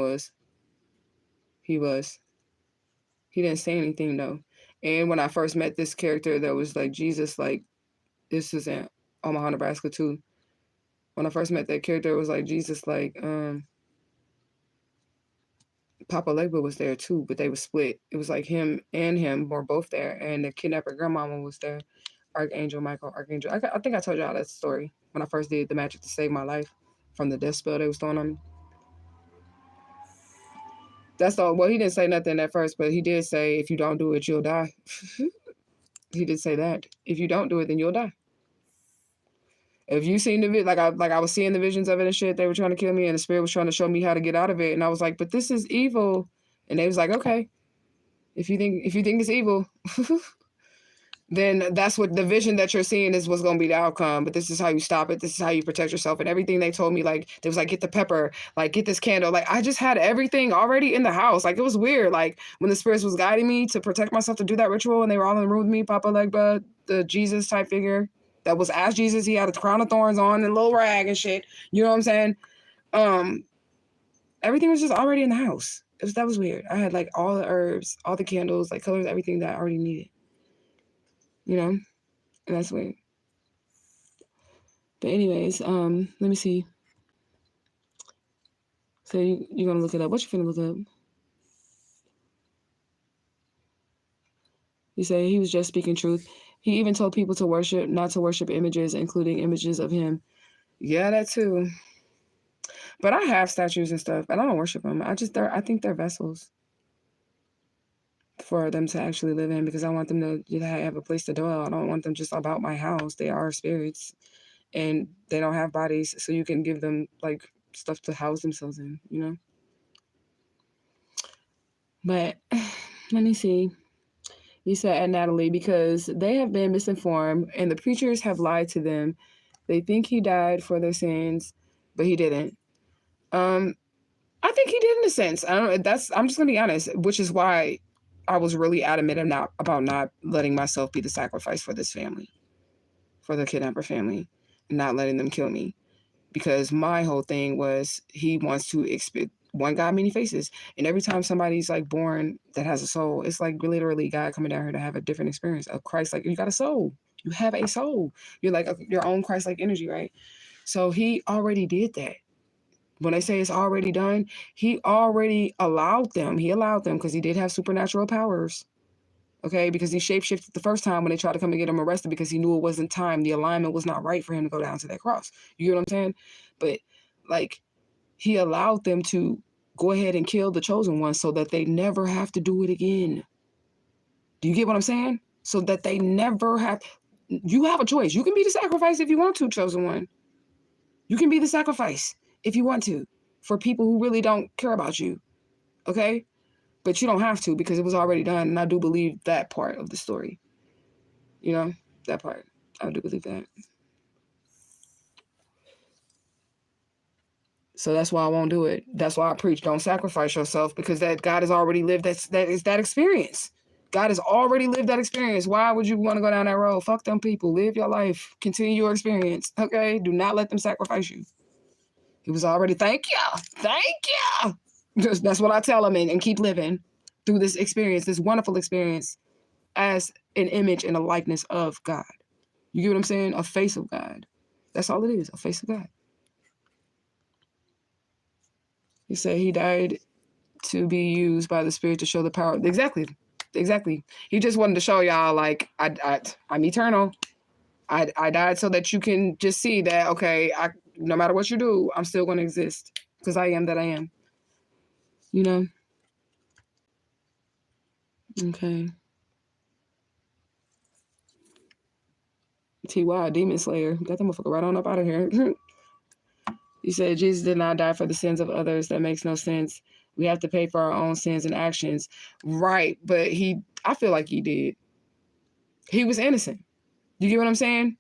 he was. He didn't say anything though. And when I first met this character that was like Jesus, like this is in Omaha, Nebraska too. When I first met that character, it was like Jesus, like Papa Legba was there too, but they were split. It was like him and him were both there, and the kidnapper grandmama was there. Archangel Michael, Archangel. I think I told y'all that story when I first did the magic to save my life from the death spell they was throwing on me. That's all. Well, he didn't say nothing at first, but he did say, if you don't do it, you'll die. He did say that. If you don't do it, then you'll die. If you seen the like I was seeing the visions of it and shit, they were trying to kill me, and the spirit was trying to show me how to get out of it, and I was like, but this is evil, and they was like, okay, if you think it's evil, then that's what the vision that you're seeing is what's going to be the outcome. But this is how you stop it. This is how you protect yourself. And everything they told me, like, they was like, get the pepper, like, get this candle. Like, I just had everything already in the house. Like, it was weird. Like, when the spirits was guiding me to protect myself to do that ritual, and they were all in the room with me, Papa Legba, the Jesus type figure that was as Jesus. He had a crown of thorns on and a little rag and shit. You know what I'm saying? Everything was just already in the house. That was weird. I had, like, all the herbs, all the candles, like, colors, everything that I already needed. You know, and that's weird. But anyways, let me see. So you're gonna look it up. What you finna look up? You say he was just speaking truth. He even told people to worship, not to worship images, including images of him. Yeah, that too. But I have statues and stuff, and I don't worship them. I think they're vessels for them to actually live in, because I want them to have a place to dwell. I don't want them just about my house. They are spirits, and they don't have bodies, so you can give them like stuff to house themselves in, you know. But let me see. You said, at Natalie, because they have been misinformed and the preachers have lied to them. They think he died for their sins, but he didn't. I think he did in a sense. I'm just gonna be honest, which is why I was really adamant about not letting myself be the sacrifice for this family, for the kidnapper family, and not letting them kill me. Because my whole thing was, he wants to one God, many faces. And every time somebody's like born that has a soul, it's like literally God coming down here to have a different experience of Christ. Like, you got a soul. You have a soul. You're like your own Christ-like energy, right? So he already did that. When I say it's already done, he already allowed them. He allowed them because he did have supernatural powers. Okay, because he shapeshifted the first time when they tried to come and get him arrested, because he knew it wasn't time. The alignment was not right for him to go down to that cross. You get what I'm saying? But like, he allowed them to go ahead and kill the chosen one so that they never have to do it again. Do you get what I'm saying? So that they never have. You have a choice. You can be the sacrifice if you want to, chosen one. You can be the sacrifice if you want to, for people who really don't care about you. Okay? But you don't have to, because it was already done. And I do believe that part of the story. You know, that part. I do believe that. So that's why I won't do it. That's why I preach, don't sacrifice yourself, because that God has already lived that experience. God has already lived that experience. Why would you want to go down that road? Fuck them people. Live your life. Continue your experience. Okay? Do not let them sacrifice you. It was already, thank you. Thank you. That's what I tell them, and keep living through this experience, this wonderful experience, as an image and a likeness of God. You get what I'm saying? A face of God. That's all it is, a face of God. He said he died to be used by the Spirit to show the power. Exactly. He just wanted to show y'all, like, I'm eternal. I died so that you can just see that, okay, no matter what you do, I'm still going to exist, because I am that I am. You know? Okay. T.Y. Demon Slayer. Got that motherfucker right on up out of here. You said Jesus did not die for the sins of others. That makes no sense. We have to pay for our own sins and actions. Right. But I feel like he did. He was innocent. You get what I'm saying?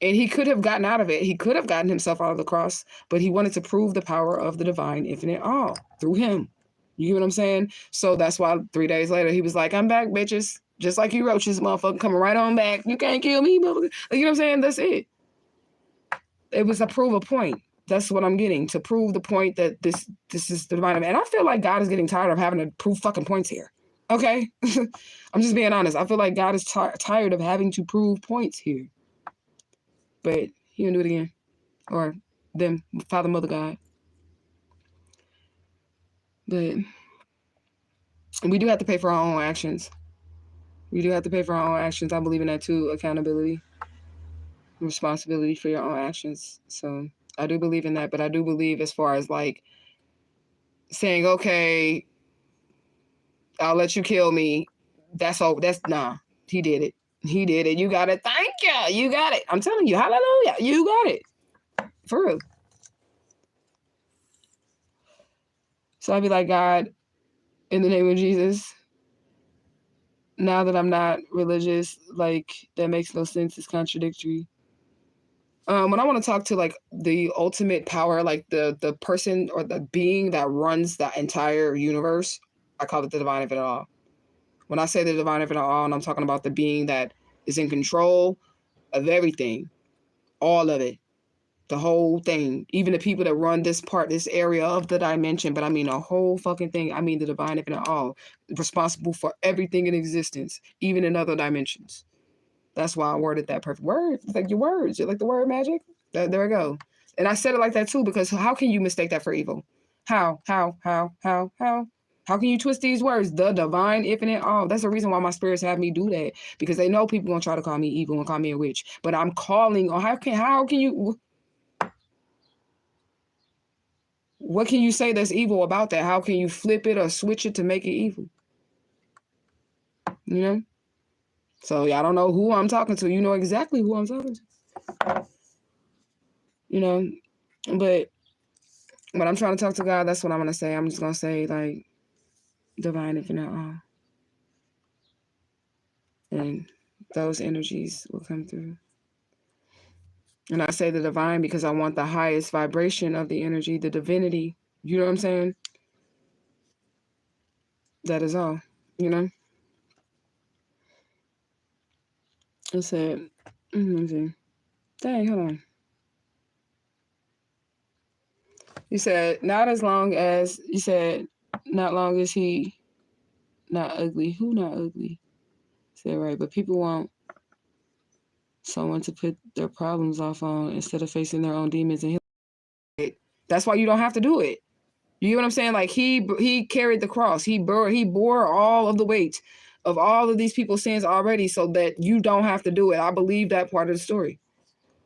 And he could have gotten out of it. He could have gotten himself out of the cross, but he wanted to prove the power of the divine infinite all through him. You get what I'm saying? So that's why 3 days later, he was like, I'm back, bitches. Just like you roaches, motherfucker, coming right on back. You can't kill me, motherfucker. Like, you know what I'm saying? That's it. It was to prove a point. That's what I'm getting, to prove the point that this is the divine. And I feel like God is getting tired of having to prove fucking points here. Okay? I'm just being honest. I feel like God is tired of having to prove points here. But he gonna do it again. Or them, Father, Mother, God. But we do have to pay for our own actions. We do have to pay for our own actions. I believe in that too. Accountability. Responsibility for your own actions. So I do believe in that. But I do believe as far as like saying, okay, I'll let you kill me. That's all. That's nah. He did it. He did it. You got it. Thank you. You got it. I'm telling you. Hallelujah. You got it. For real. So I'd be like, God, in the name of Jesus, now that I'm not religious, like that makes no sense. It's contradictory. When I want to talk to like the ultimate power, like the person or the being that runs the entire universe, I call it the divine infinite all. When I say the divine infinite all, and I'm talking about the being that is in control of everything, all of it, the whole thing, even the people that run this area of the dimension, but I mean the whole fucking thing. I mean the divine infinite all, responsible for everything in existence, even in other dimensions. That's why I worded that perfect word. It's like your words. You like the word magic? There we go. And I said it like that too, because how can you mistake that for evil? How? How can you twist these words? The divine infinite all. That's the reason why my spirits have me do that, because they know people gonna try to call me evil and call me a witch. But I'm calling on how can you, what can you say that's evil about that? How can you flip it or switch it to make it evil? You know? So y'all don't know who I'm talking to. You know exactly who I'm talking to. You know? But when I'm trying to talk to God, that's what I'm going to say. I'm just going to say, like, divine infinite all. And those energies will come through. And I say the divine because I want the highest vibration of the energy, the divinity. You know what I'm saying? That is all, you know? I said, let me see. Dang, hold on. You said, not long as he not ugly. Who not ugly? Said right, but people want someone to put their problems off on instead of facing their own demons and heal. That's why you don't have to do it. You get what I'm saying? Like he carried the cross. He bore all of the weight of all of these people's sins already, so that you don't have to do it. I believe that part of the story.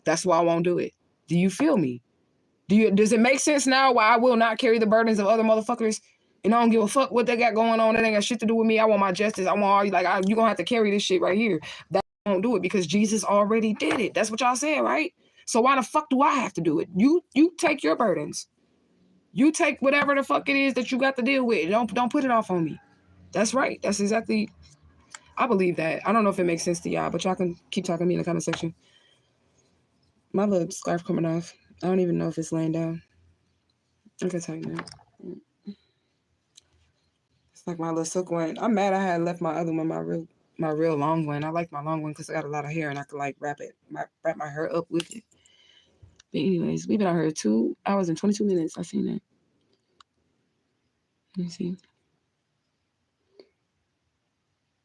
That's why I won't do it. Do you feel me? Does it make sense now why I will not carry the burdens of other motherfuckers? And I don't give a fuck what they got going on. It ain't got shit to do with me. I want my justice. I want all you. Like, you're going to have to carry this shit right here. That won't do it because Jesus already did it. That's what y'all said, right? So why the fuck do I have to do it? You take your burdens. You take whatever the fuck it is that you got to deal with. Don't put it off on me. That's right. That's exactly. I believe that. I don't know if it makes sense to y'all, but y'all can keep talking to me in the comment section. My little scarf coming off. I don't even know if it's laying down. I can tighten it. It's like my little silk one. I'm mad I had left my other one, my real long one. I like my long one because I got a lot of hair and I can like wrap my hair up with it. But anyways, we've been out here 2 hours and 22 minutes. I seen that. Let me see.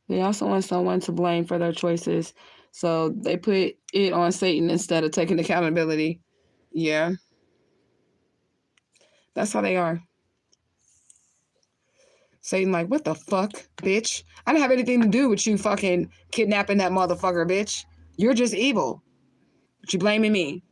They also want someone to blame for their choices. So they put it on Satan instead of taking accountability. Yeah. That's how they are. Satan like, what the fuck, bitch? I didn't have anything to do with you fucking kidnapping that motherfucker, bitch. You're just evil. But you blaming me.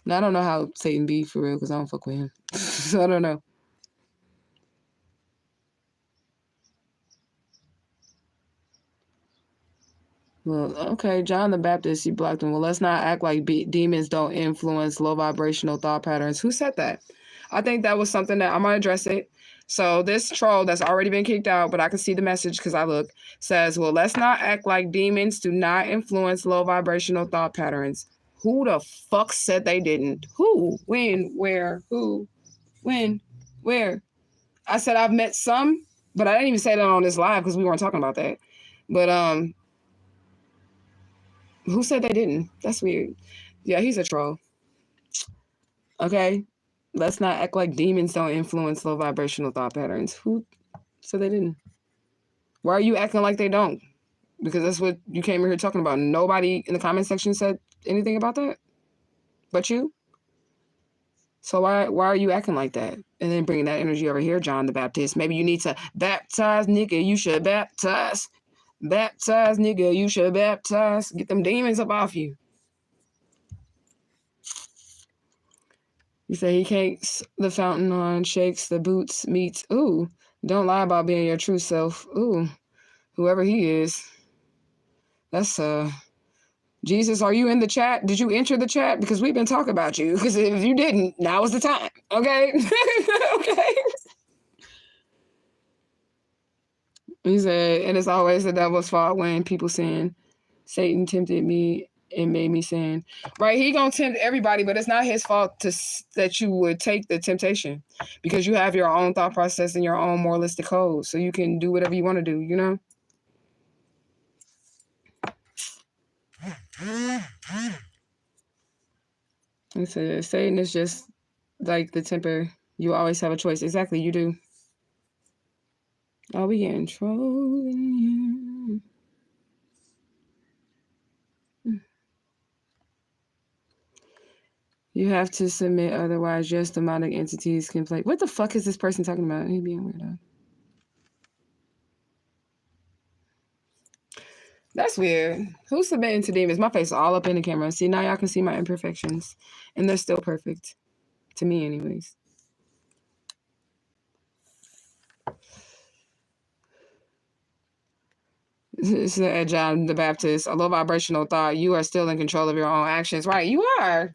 Now, I don't know how Satan be for real because I don't fuck with him. So I don't know. Well, okay, John the Baptist, he blocked him. Well, let's not act like demons don't influence low vibrational thought patterns. Who said that? I think that was something that I'm going to address it. So this troll that's already been kicked out, but I can see the message because I look, says, well, let's not act like demons do not influence low vibrational thought patterns. Who the fuck said they didn't? Who? When? Where? Who? When? Where? I said I've met some, but I didn't even say that on this live because we weren't talking about that. But who said they didn't? That's weird. Yeah, he's a troll. Okay? Let's not act like demons don't influence low vibrational thought patterns. Who said they didn't? Why are you acting like they don't? Because that's what you came here talking about. Nobody in the comment section said anything about that but you. So why are you acting like that? And then bringing that energy over here, John the Baptist. Maybe you need to baptize, nigga. You should baptize. Baptize, nigga. You should baptize. Get them demons up off you. You say he cakes the fountain on, shakes the boots, meets. Ooh, don't lie about being your true self. Ooh, whoever he is. That's Jesus, are you in the chat? Did you enter the chat? Because we've been talking about you. Because if you didn't, now is the time. Okay? Okay? He said, and it's always the devil's fault when people sin. Satan tempted me and made me sin. Right? He gonna tempt everybody, but it's not his fault that you would take the temptation. Because you have your own thought process and your own moralistic code. So you can do whatever you want to do, you know? He said, Satan is just like the temper. You always have a choice. Exactly, you do. Are we getting trolling you? You have to submit, otherwise just demonic entities can play. What the fuck is this person talking about? He being weirdo. That's weird. Who's submitting to demons? My face is all up in the camera. See, now y'all can see my imperfections. And they're still perfect. To me, anyways. This is John the Baptist. A low vibrational thought. You are still in control of your own actions. Right, you are.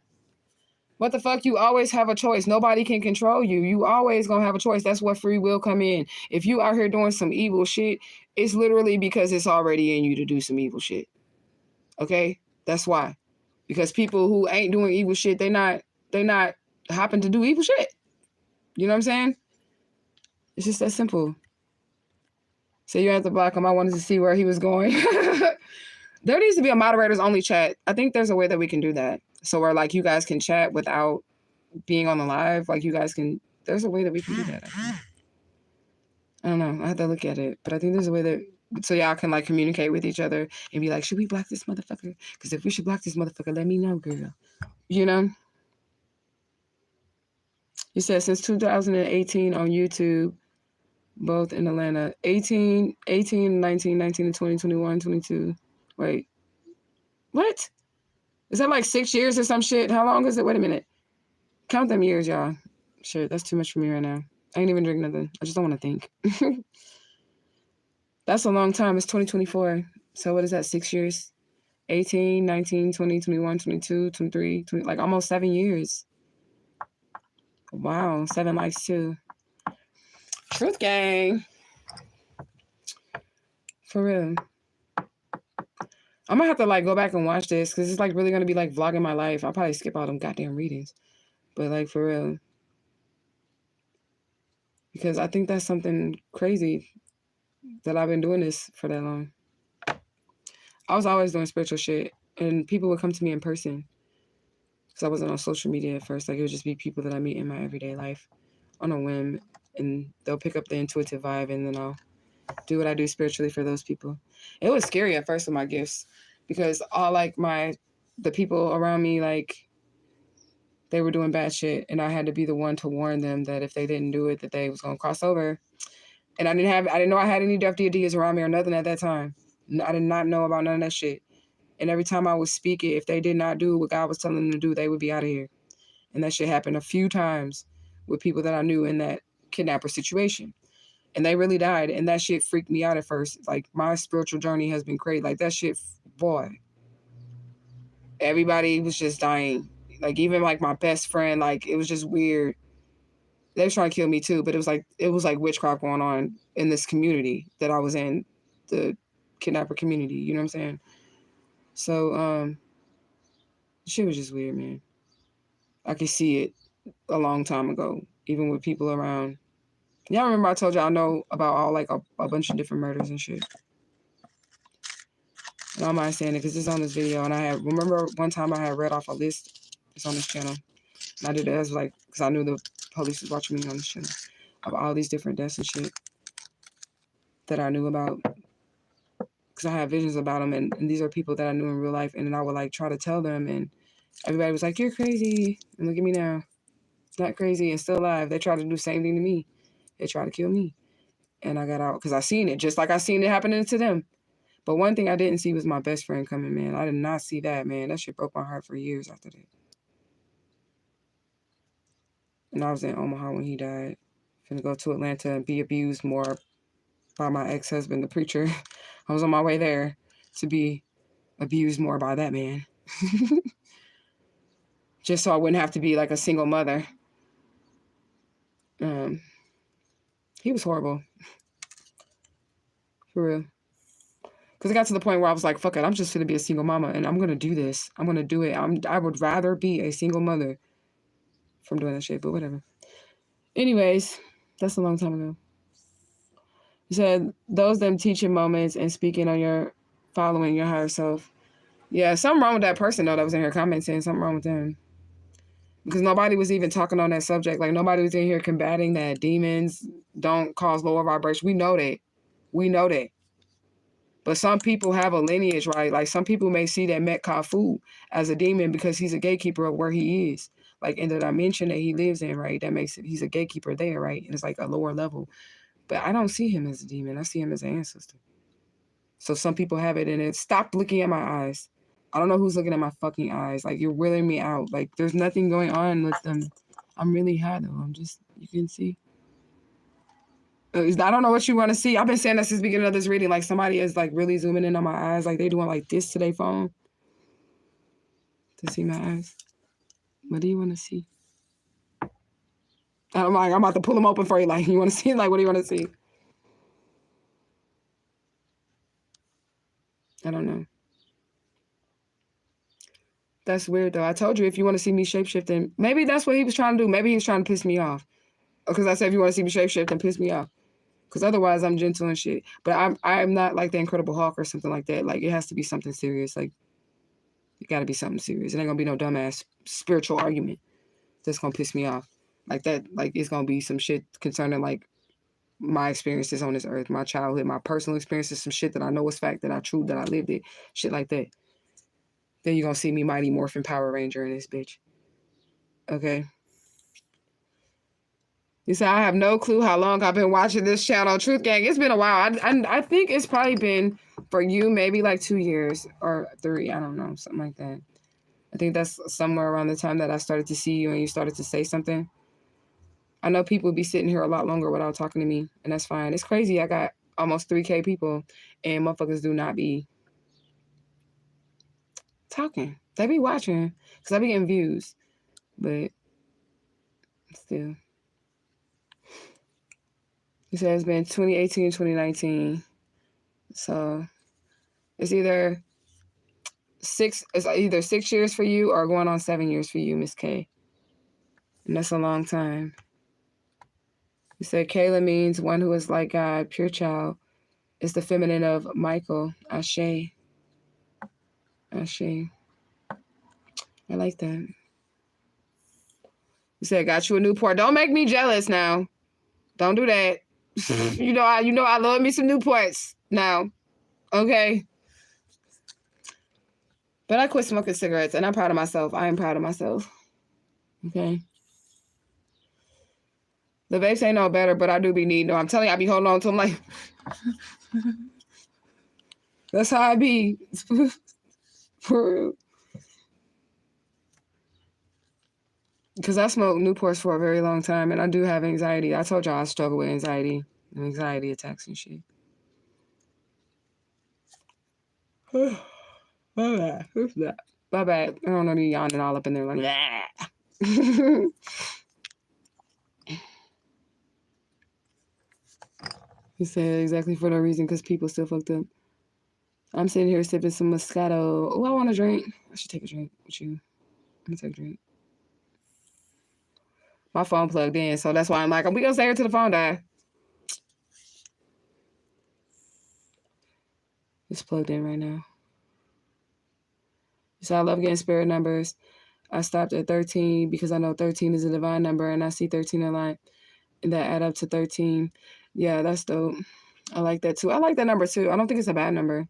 What the fuck? You always have a choice. Nobody can control you. You always gonna have a choice. That's what free will come in. If you out here doing some evil shit, it's literally because it's already in you to do some evil shit. Okay? That's why. Because people who ain't doing evil shit, they not happen to do evil shit. You know what I'm saying? It's just that simple. So you have to block him. I wanted to see where he was going. There needs to be a moderators only chat. I think there's a way that we can do that. So where like you guys can chat without being on the live. Like you guys can, there's a way that we can do that. I don't know. I have to look at it. But I think there's a way that, so y'all can like communicate with each other and be like, should we block this motherfucker? Because if we should block this motherfucker, let me know, girl. You know? You said since 2018 on YouTube, both in Atlanta. 18, 19, 19 and 20, 21, 22. Wait. What? Is that like 6 years or some shit? How long is it? Wait a minute. Count them years, y'all. Shit, that's too much for me right now. I ain't even drink nothing. I just don't want to think. That's a long time. It's 2024. So what is that? 6 years? 18, 19, 20, 21, 22, 23, 20, like almost 7 years. Wow. 7 likes too. Truth gang. For real. I'm gonna have to like go back and watch this because it's like really gonna be like vlogging my life. I'll probably skip all them goddamn readings. But like for real. Because I think that's something crazy that I've been doing this for that long. I was always doing spiritual shit and people would come to me in person. Because I wasn't on social media at first. Like it would just be people that I meet in my everyday life on a whim. And they'll pick up the intuitive vibe and then I'll do what I do spiritually for those people. It was scary at first with my gifts because all like the people around me, like they were doing bad shit and I had to be the one to warn them that if they didn't do it, that they was going to cross over. And I didn't know I had any deaf deities around me or nothing at that time. I did not know about none of that shit. And every time I would speak it, if they did not do what God was telling them to do, they would be out of here. And that shit happened a few times with people that I knew in that kidnapper situation. And they really died. And that shit freaked me out at first. Like, my spiritual journey has been crazy. Like, that shit, boy. Everybody was just dying. Like, even, like, my best friend, like, it was just weird. They were trying to kill me, too. But it was like witchcraft going on in this community that I was in. The kidnapper community. You know what I'm saying? So, Shit was just weird, man. I could see it a long time ago, even with people around. Y'all remember I told y'all I know about all like a bunch of different murders and shit. And I don't mind saying it because it's on this video. And I had, remember one time I had read off a list. It's on this channel. And I did it as like, because I knew the police was watching me on this channel. Of all these different deaths and shit that I knew about. Because I had visions about them. And these are people that I knew in real life. And then I would like try to tell them. And everybody was like, you're crazy. And look at me now. It's not crazy and still alive. They tried to do the same thing to me. They tried to kill me. And I got out because I seen it. Just like I seen it happening to them. But one thing I didn't see was my best friend coming, man. I did not see that, man. That shit broke my heart for years after that. And I was in Omaha when he died. Finna go to Atlanta and be abused more by my ex-husband, the preacher. I was on my way there to be abused more by that man. Just so I wouldn't have to be like a single mother. He was horrible. For real. Because it got to the point where I was like, fuck it, I'm just going to be a single mama and I'm going to do this. I'm going to do it. I would rather be a single mother from doing that shit, but whatever. Anyways, that's a long time ago. He said, those them teaching moments and speaking on your, following your higher self. Yeah, something wrong with that person, though, that was in here commenting. Something wrong with them. Because nobody was even talking on that subject. Like, nobody was in here combating that demons don't cause lower vibration. We know that. We know that. But some people have a lineage, right? Like some people may see that Metcalfu as a demon because he's a gatekeeper of where he is. Like in the dimension that he lives in, right? That makes it, he's a gatekeeper there, right? And it's like a lower level. But I don't see him as a demon. I see him as an ancestor. So some people have it, and it stop looking at my eyes. I don't know who's looking at my fucking eyes. Like you're wearing me out. Like there's nothing going on with them. I'm really high though. I'm just, you can see. I don't know what you want to see. I've been saying that since the beginning of this reading. Like somebody is like really zooming in on my eyes. Like they doing like this to their phone. To see my eyes. What do you want to see? I'm like, I'm about to pull them open for you. Like, you want to see? Like, what do you want to see? I don't know. That's weird though. I told you if you want to see me shapeshifting, maybe that's what he was trying to do. Maybe he was trying to piss me off. Because I said if you want to see me shapeshifting, piss me off. Because otherwise I'm gentle and shit. But I'm not like the Incredible Hulk or something like that. Like it has to be something serious. Like it got to be something serious. It ain't gonna be no dumbass spiritual argument that's gonna piss me off. Like that. Like it's gonna be some shit concerning like my experiences on this earth, my childhood, my personal experiences, some shit that I know is fact, that I true, that I lived it, shit like that. Then you're gonna see me Mighty Morphin Power Ranger in this bitch. Okay. You say, I have no clue how long I've been watching this channel. Truth Gang, it's been a while. I think it's probably been, for you, maybe like 2 years or 3. I don't know, something like that. I think that's somewhere around the time that I started to see you and you started to say something. I know people be sitting here a lot longer without talking to me, and that's fine. It's crazy. I got almost 3K people, and motherfuckers do not be talking. They be watching, because I be getting views, but still. He said it's been 2018, 2019. So it's either 6 years for you or going on 7 years for you, Miss K. And that's a long time. He said Kayla means one who is like God, pure child. It's the feminine of Michael. Ashe. Ashe. I like that. He said, got you a Newport. Don't make me jealous now. Don't do that. You know I love me some Newports now. Okay. But I quit smoking cigarettes and I'm proud of myself. I am proud of myself. Okay. The vapes ain't no better, but I do be needing them. I'm telling you, I be holding on to them like that's how I be. For real. Because I smoked Newports for a very long time and I do have anxiety. I told y'all I struggle with anxiety and anxiety attacks and shit. My bad. Who's that? My bad. I don't know, you yawning all up in there like that. He said exactly for no reason, because people still fucked up. I'm sitting here sipping some Moscato. Oh, I want a drink. I should take a drink with you. I'm gonna take a drink. My phone plugged in, so that's why I'm like, we gonna stay here till the phone die. It's plugged in right now. So I love getting spirit numbers. I stopped at 13 because I know 13 is a divine number, and I see 13 in line that add up to 13. Yeah, that's dope. I like that too. I like that number too. I don't think it's a bad number.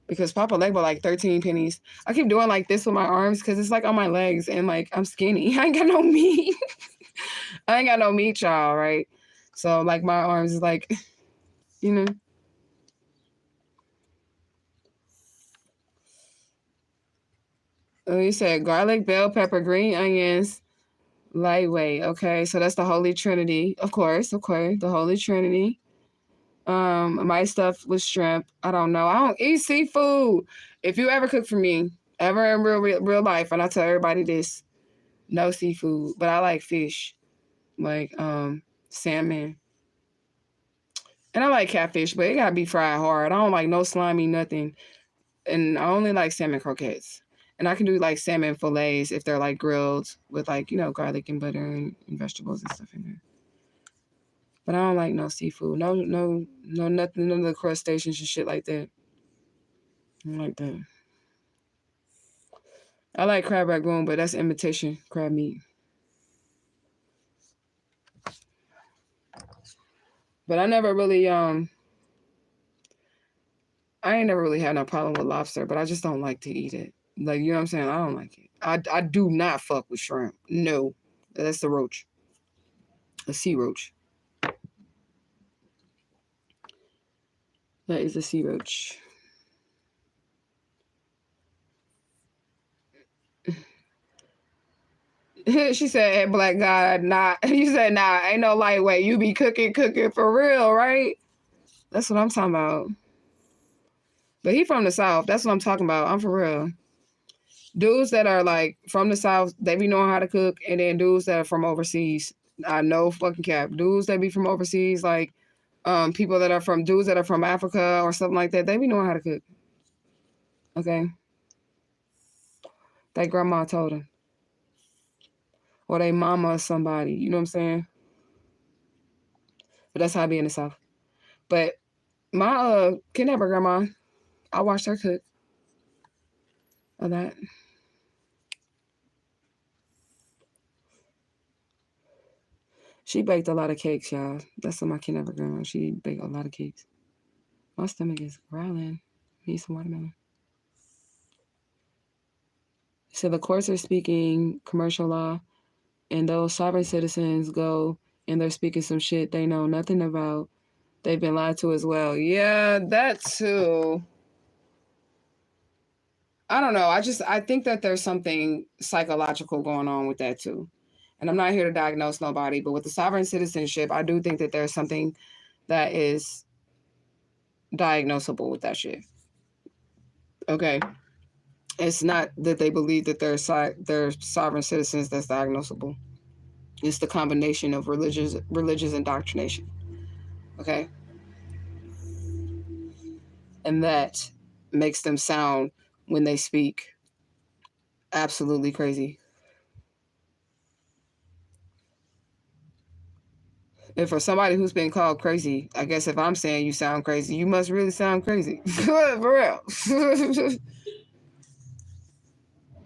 Because Papa Legba like 13 pennies. I keep doing like this with my arms because it's like on my legs and like I'm skinny. I ain't got no meat. I ain't got no meat, y'all, right? So like my arms is like, you know. Oh, you said garlic, bell pepper, green onions, lightweight. Okay, so that's the Holy Trinity. Of course, the Holy Trinity. My stuff was shrimp. I don't know. I don't eat seafood. If you ever cook for me, ever in real life, and I tell everybody this, no seafood. But I like fish, like salmon, and I like catfish, but it gotta be fried hard. I don't like no slimy nothing, and I only like salmon croquettes. And I can do like salmon fillets if they're like grilled with like, you know, garlic and butter and vegetables and stuff in there. But I don't like no seafood. No, nothing, none of the crustaceans and shit like that. I don't like that. I like crab ragoon, but that's imitation crab meat. But I never really, I ain't never really had no problem with lobster, but I just don't like to eat it. Like, you know what I'm saying? I don't like it. I do not fuck with shrimp. No. That's the roach. A sea roach. That is a sea roach. She said, hey, black God, nah. You said, nah, ain't no lightweight. You be cooking for real, right? That's what I'm talking about. But he from the South. That's what I'm talking about. I'm for real. Dudes that are like from the South, they be knowing how to cook. And then dudes that are from overseas, I know fucking cap. Dudes that be from overseas, like dudes that are from Africa or something like that, they be knowing how to cook. Okay? That grandma told them. Or they mama or somebody. You know what I'm saying? But that's how I be in the South. But my kidnapper grandma, I watched her cook. Of that. She baked a lot of cakes, y'all. That's what my kidnapper grandma. She baked a lot of cakes. My stomach is growling. Need some watermelon. So the courts are speaking commercial law, and those sovereign citizens go and they're speaking some shit they know nothing about. They've been lied to as well. Yeah, that too. I don't know. I think that there's something psychological going on with that too. And I'm not here to diagnose nobody, but with the sovereign citizenship, I do think that there's something that is diagnosable with that shit. Okay. It's not that they believe that they're sovereign citizens that's diagnosable. It's the combination of religious indoctrination. Okay. And that makes them sound, when they speak, absolutely crazy. And for somebody who's been called crazy, I guess if I'm saying you sound crazy, you must really sound crazy. For real.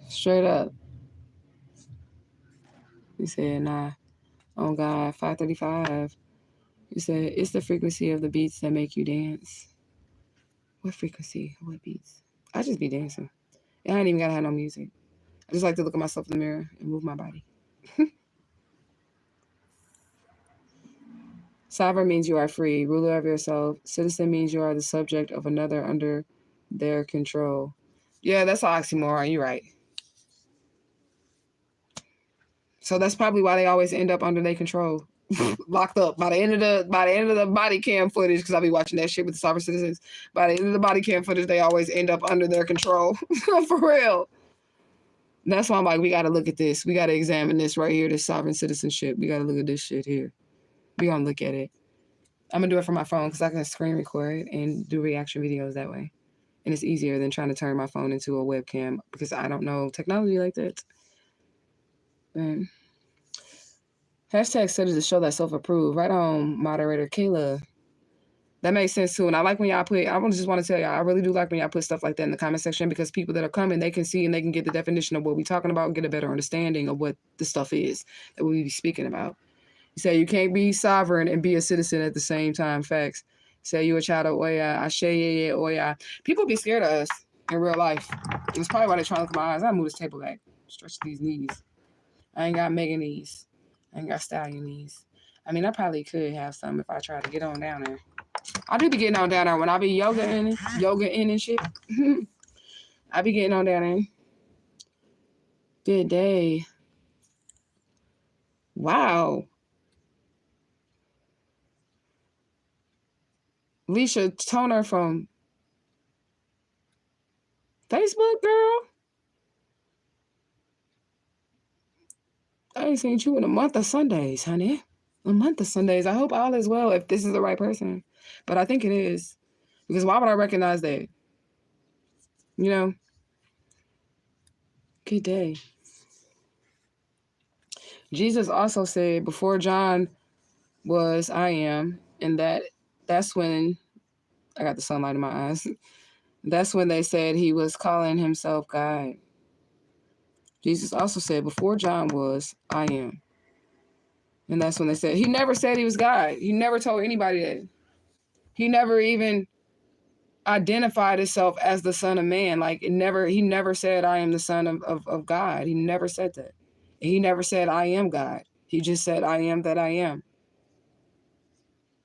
Straight up. You said, nah. Oh, God, 535. You said, it's the frequency of the beats that make you dance. What frequency? What beats? I just be dancing. I ain't even got to have no music. I just like to look at myself in the mirror and move my body. Sovereign means you are free, ruler of yourself. Citizen means you are the subject of another under their control. Yeah, that's an oxymoron. You're right. So that's probably why they always end up under their control, locked up. By the end of the body cam footage, because I'll be watching that shit with the sovereign citizens. By the end of the body cam footage, they always end up under their control. For real. And that's why I'm like, we got to look at this. We got to examine this right here, this sovereign citizenship. We got to look at this shit here. We gonna look at it. I'm gonna do it from my phone because I can screen record and do reaction videos that way. And it's easier than trying to turn my phone into a webcam because I don't know technology like that. Hashtag studies to show that self-approved. Right on, moderator Kayla. That makes sense too. And I like when y'all put, I just want to tell y'all, I really do like when y'all put stuff like that in the comment section, because people that are coming, they can see and they can get the definition of what we're talking about and get a better understanding of what the stuff is that we be speaking about. You say you can't be sovereign and be a citizen at the same time. Facts. Say you a child of Oya. I say yeah, Oya. People be scared of us in real life. It's probably why they're trying to look at my eyes. I move this table back. Stretch these knees. I ain't got Megan knees. I ain't got stallion knees. I mean, I probably could have some if I try to get on down there. I do be getting on down there when I be yoga in and shit. I be getting on down there. Good day. Wow. Leisha Toner from Facebook, girl. I ain't seen you in a month of Sundays, honey. A month of Sundays. I hope all is well if this is the right person. But I think it is. Because why would I recognize that? You know? Good day. Jesus also said, before John was, I am. And that's when, I got the sunlight in my eyes. That's when they said he was calling himself God. Jesus also said, before John was, I am. And that's when they said, he never said he was God. He never told anybody that. He never even identified himself as the Son of Man. Like he never said, I am the Son of God. He never said that. He never said, I am God. He just said, I am that I am.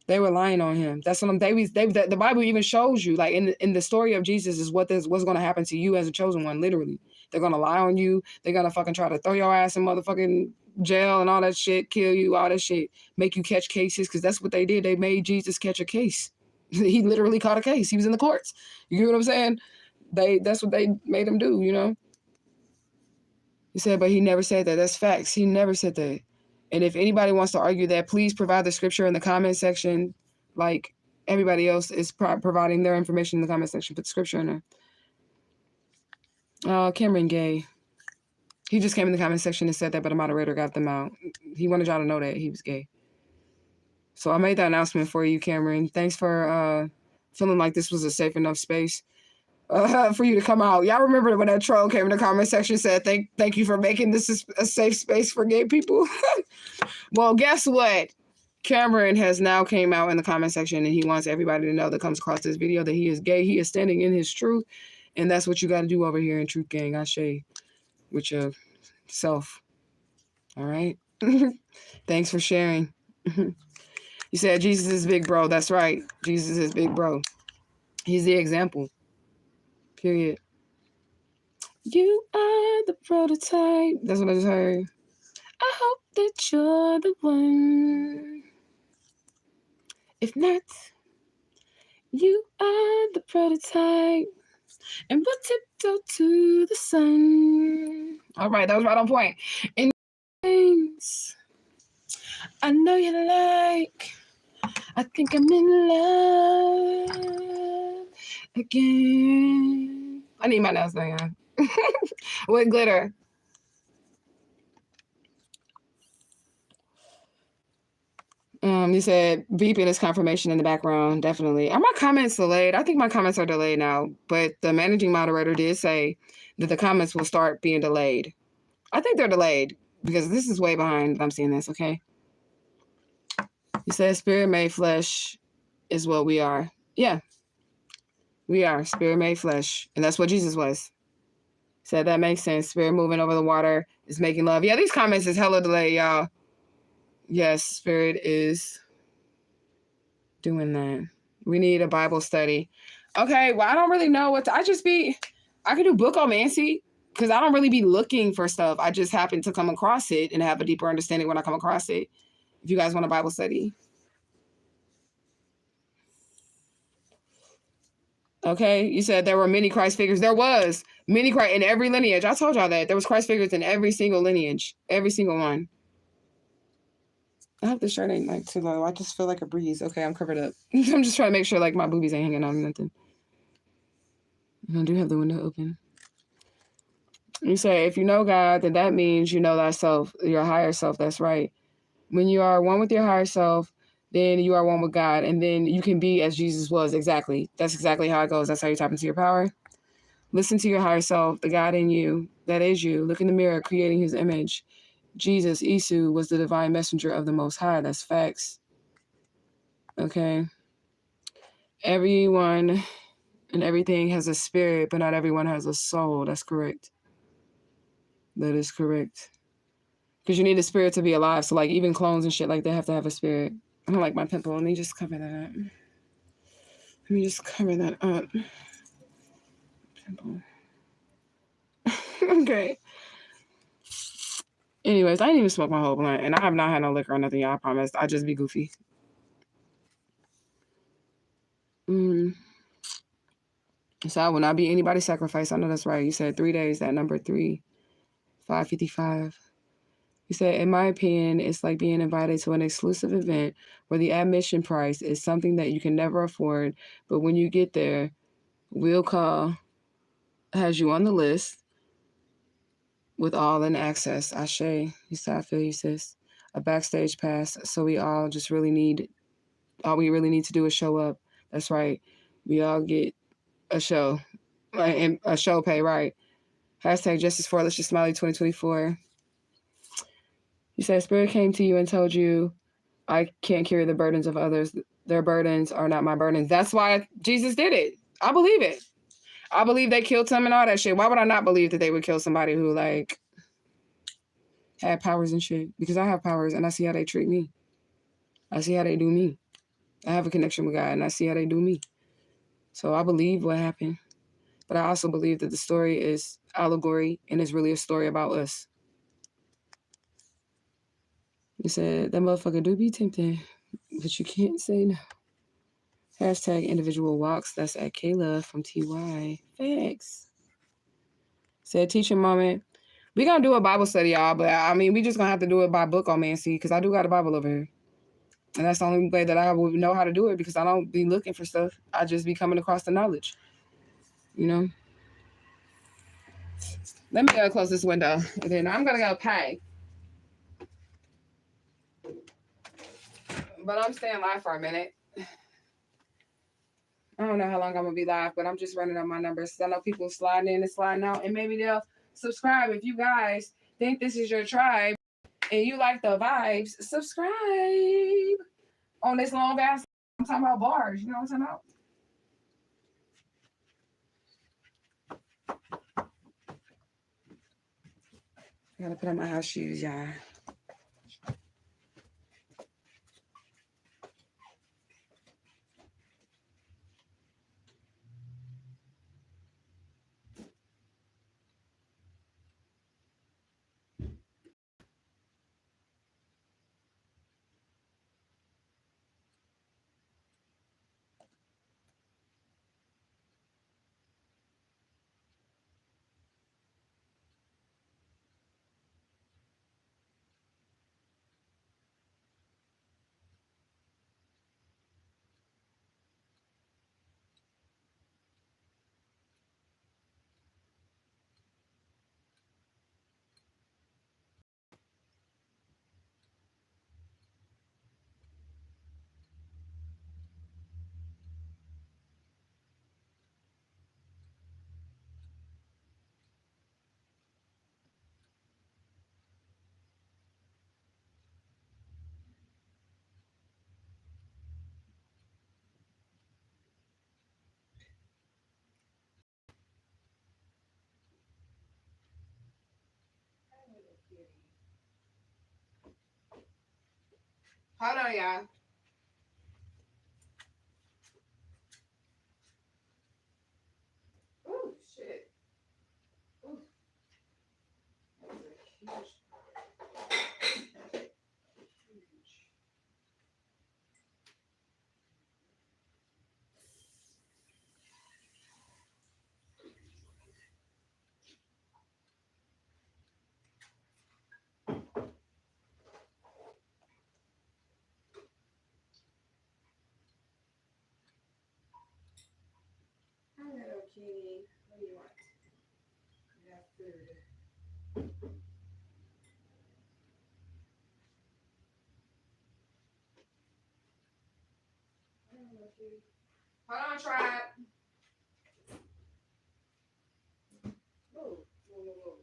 They were lying on him. That's what the Bible even shows you, like in the story of Jesus, is what's going to happen to you as a chosen one. Literally, they're going to lie on you. They're going to fucking try to throw your ass in motherfucking jail and all that shit, kill you, all that shit, make you catch cases, because that's what they did. They made Jesus catch a case. He literally caught a case. He was in the courts. You get what I'm saying? That's what they made him do, you know? He said, but he never said that. That's facts. He never said that. And if anybody wants to argue that, please provide the scripture in the comment section. Like everybody else is providing their information in the comment section. Put the scripture in there. Oh, Cameron gay. He just came in the comment section and said that, but a moderator got them out. He wanted y'all to know that he was gay. So I made that announcement for you, Cameron. Thanks for feeling like this was a safe enough space for you to come out. Y'all remember when that troll came in the comment section and said, thank you for making this a safe space for gay people? Well, guess what? Cameron has now came out in the comment section, and he wants everybody to know that comes across this video that he is gay. He is standing in his truth, and that's what you got to do over here in Truth Gang. I say with your self. All right? Thanks for sharing. You said Jesus is big bro. That's right. Jesus is big bro. He's the example. Period. You are the prototype. That's what I just heard. I hope that you're the one. If not, you are the prototype. And we'll tiptoe to the sun. All right, that was right on point. And things I know you like. I think I'm in love again. I need my nails done, yeah. With glitter. You said beeping is confirmation in the background. Definitely. Are my comments delayed? I think my comments are delayed now, but the managing moderator did say that the comments will start being delayed. I think they're delayed because this is way behind. I'm seeing this, okay? He said spirit made flesh is what we are. Yeah. We are spirit made flesh. And that's what Jesus was. Said that makes sense. Spirit moving over the water is making love. Yeah, these comments is hella delayed, y'all. Yes, spirit is doing that. We need a Bible study. Okay, well, I don't really know what I can do bookomancy because I don't really be looking for stuff. I just happen to come across it and have a deeper understanding when I come across it. If you guys want a Bible study. Okay, you said there were many Christ figures. There was many Christ in every lineage. I told y'all that. There was Christ figures in every single lineage. Every single one. I hope this shirt ain't like too low. I just feel like a breeze. Okay, I'm covered up. I'm just trying to make sure like my boobies ain't hanging on nothing. I do have the window open. You say, if you know God, then that means you know thyself, your higher self. That's right. When you are one with your higher self, then you are one with God. And then you can be as Jesus was. Exactly. That's exactly how it goes. That's how you tap into your power. Listen to your higher self, the God in you. That is you. Look in the mirror, creating his image. Jesus, Isu, was the divine messenger of the Most High. That's facts. Okay. Everyone and everything has a spirit, but not everyone has a soul. That's correct. That is correct. Because you need a spirit to be alive. So, like, even clones and shit, like, they have to have a spirit. I don't like my pimple. Let me just cover that up. Let me just cover that up. Pimple. Okay. Anyways, I didn't even smoke my whole blunt. And I have not had no liquor or nothing, y'all. I promise. I just be goofy. So I will not be anybody's sacrifice. I know that's right. You said 3 days, that number 3, 555. You said, in my opinion, it's like being invited to an exclusive event where the admission price is something that you can never afford. But when you get there, we'll call, has you on the list with all in access. Ashe. You said, I feel you, sis. A backstage pass. So we all just really need, all we really need to do is show up. That's right. We all get a show. And a show pay, right? Hashtag Justice for Let's Just Smiley 2024. You said Spirit came to you and told you, I can't carry the burdens of others. Their burdens are not my burdens. That's why Jesus did it. I believe it. I believe they killed him and all that shit. Why would I not believe that they would kill somebody who, like, had powers and shit? Because I have powers and I see how they treat me. I see how they do me. I have a connection with God and I see how they do me. So I believe what happened. But I also believe that the story is allegory and it's really a story about us. You said, that motherfucker do be tempting, but you can't say no. Hashtag individual walks. That's at Kayla from TY. Thanks. Said teaching moment. We gonna do a Bible study, y'all, but I mean, we just gonna have to do it by book on Mancy because I do got a Bible over here. And that's the only way that I would know how to do it because I don't be looking for stuff. I just be coming across the knowledge, you know? Let me go close this window and then I'm gonna go pay. But I'm staying live for a minute. I don't know how long I'm gonna be live, but I'm just running up my numbers. I know people sliding in and sliding out, and maybe they'll subscribe. If you guys think this is your tribe and you like the vibes, subscribe on this long ass. I'm talking about bars. You know what I'm talking about? I gotta put on my house shoes, y'all. Hold on, y'all. Oh shit. Ooh. Hold on, tribe. Whoa, whoa, whoa, whoa.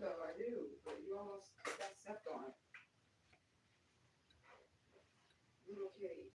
Though I do, but you almost got stepped on. Little kitty.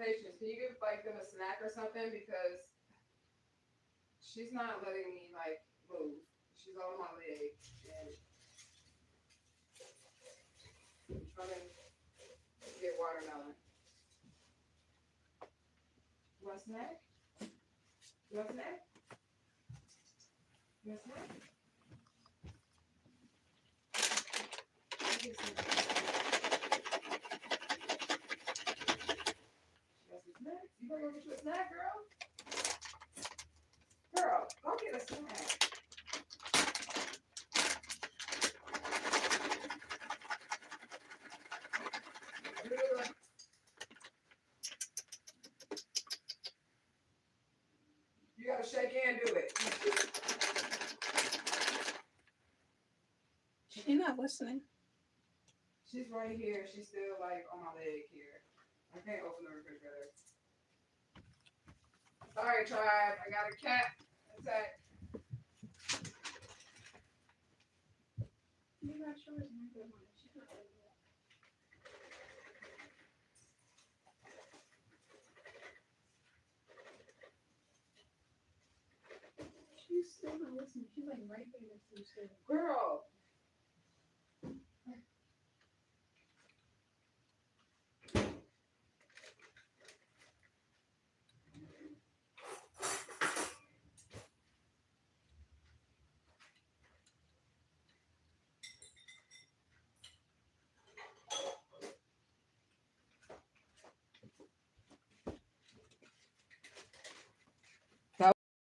Patience, can you give like them a snack or something, because she's not letting me like move. She's all on my leg and I'm trying to get watermelon. You want a snack? You want a snack? You want a snack? You gonna go get you a snack, girl? Girl, go get a snack. You gotta shake and do it. She's not listening. She's right here. She's still like on my leg here. I can't open the refrigerator. Sorry, tribe. I got a cat attack. You're not sure it's not good one. She's not really good. She's still not listening. She's like right there next to you still. Girl.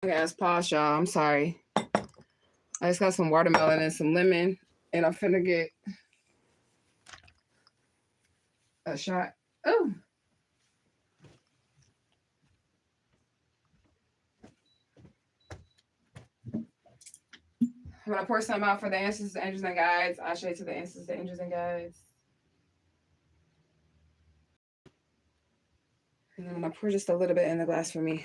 Yes, pause, y'all. I'm sorry. I just got some watermelon and some lemon, and I'm finna get a shot. Oh. I'm gonna pour some out for the ancestors, angels, and guides. I shade to the ancestors, angels, and guides. And I'm gonna pour just a little bit in the glass for me.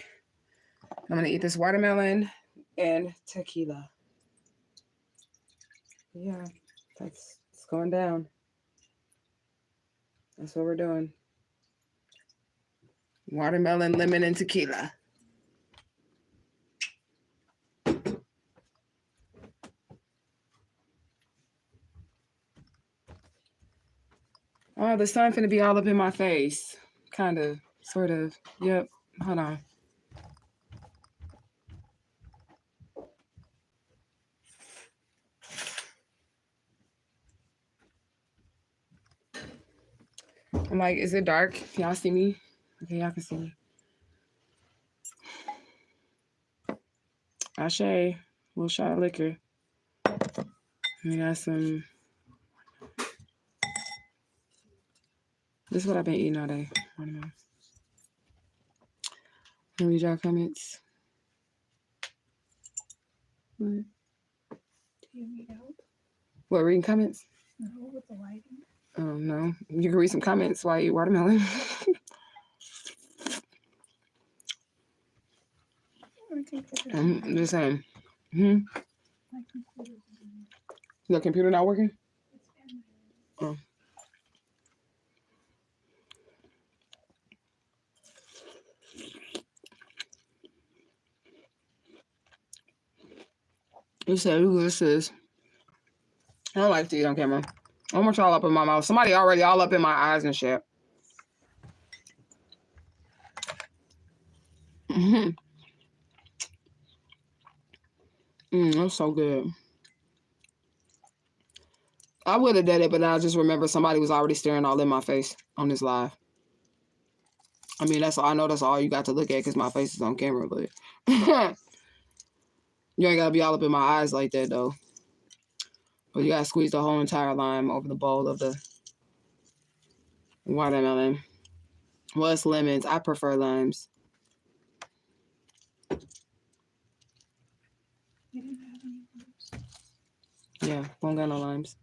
I'm gonna eat this watermelon and tequila. Yeah, it's going down. That's what we're doing. Watermelon, lemon, and tequila. Oh, the sun finna be all up in my face. Kind of, sort of. Yep. Hold on. I'm like, is it dark? Y'all see me? Okay, y'all can see me. Ashe, a little shot of liquor. We got some. This is what I've been eating all day. I don't know. Can read y'all comments. What? Do you need help? What, reading comments? No, with the lighting. Oh, no. You can read some comments while you eat watermelon. I'm just saying. Your computer not working? Oh. You said, ooh, this is. I don't like to eat on camera. I want y'all up in my mouth. Somebody already all up in my eyes and shit. That's so good. I would have done it, but I just remember somebody was already staring all in my face on this live. I mean, I know that's all you got to look at because my face is on camera, but you ain't got to be all up in my eyes like that, though. But you got to squeeze the whole entire lime over the bowl of the watermelon. Well, it's lemons. I prefer limes. You didn't have any limes? Yeah, won't got no limes.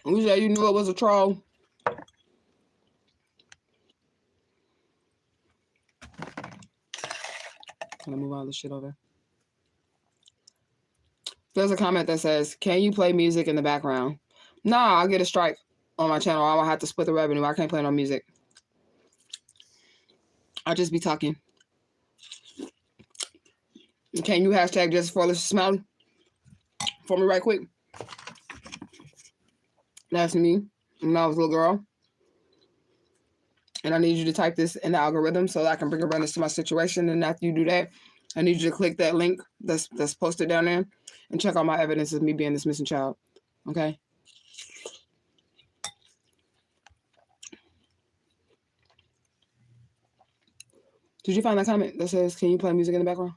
You said you knew it was a troll. Can I move all this shit over? There's a comment that says, can you play music in the background? Nah, I'll get a strike on my channel. I'll have to split the revenue. I can't play no music. I'll just be talking. Can you hashtag just for Alicia Smiley for me right quick? That's me when I was a little girl. And I need you to type this in the algorithm so that I can bring awareness to my situation. And after you do that, I need you to click that link that's posted down there and check out my evidence of me being this missing child. Okay? Did you find that comment that says, can you play music in the background?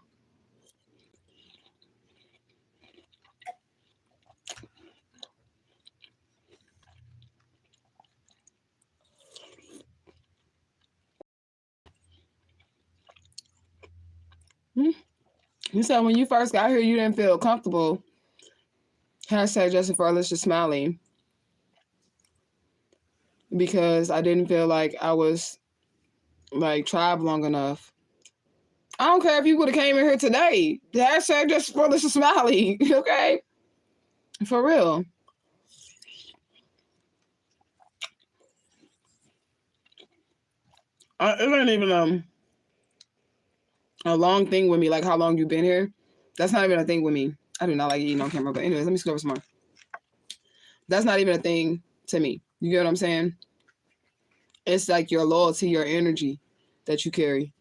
You said when you first got here, you didn't feel comfortable. Hashtag Justin for Alicia Smiley. Because I didn't feel like I was like tribe long enough. I don't care if you would have came in here today. Hashtag Justin for Alicia Smiley. Okay? For real. It ain't even a long thing with me, like how long you've been here. That's not even a thing with me. I do not like eating on camera, but anyways, let me scoop some more. That's not even a thing to me. You get what I'm saying? It's like your loyalty, your energy that you carry.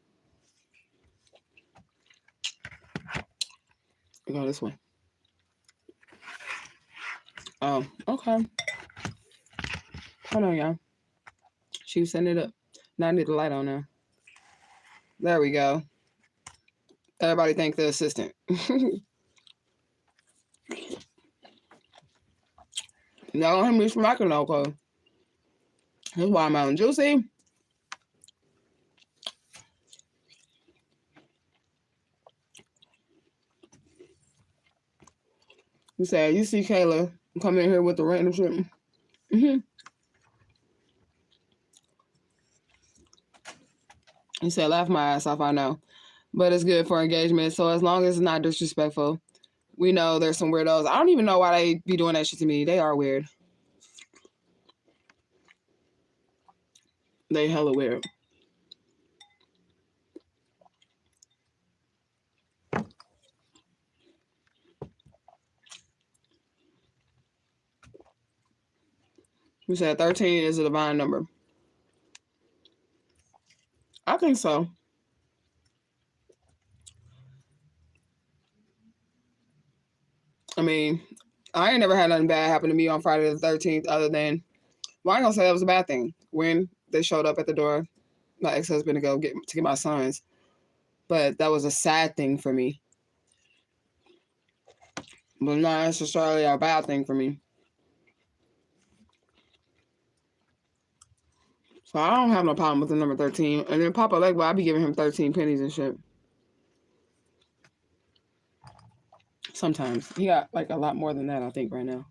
We go this way. Oh, okay. Hold on, y'all. She was setting it up. Now I need the light on now. There we go. Everybody thank the assistant. No, him be smacking though, cause his watermelon juicy. You said you see Kayla come in here with the random shit. He said, laugh my ass off, I know. But it's good for engagement. So as long as it's not disrespectful, we know there's some weirdos. I don't even know why they be doing that shit to me. They are weird. They hella weird. We said 13 is a divine number. I think so. I mean, I ain't never had nothing bad happen to me on Friday the 13th other than, well, I ain't gonna say that was a bad thing. When they showed up at the door, my ex-husband to go get my sons. But that was a sad thing for me. But not necessarily a bad thing for me. So I don't have no problem with the number 13. And then Papa Legba, I be giving him 13 pennies and shit. Sometimes. He got like a lot more than that, I think, right now.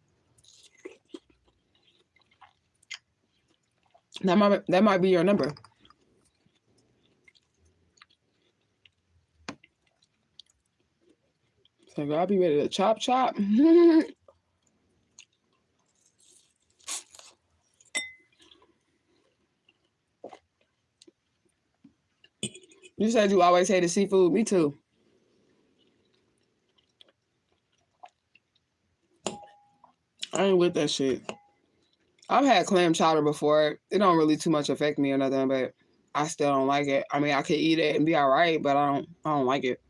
That might be your number. So I'll be ready to chop. You said you always hated seafood. Me too. I ain't with that shit. I've had clam chowder before. It don't really too much affect me or nothing, but I still don't like it. I mean, I could eat it and be all right, but I don't like it.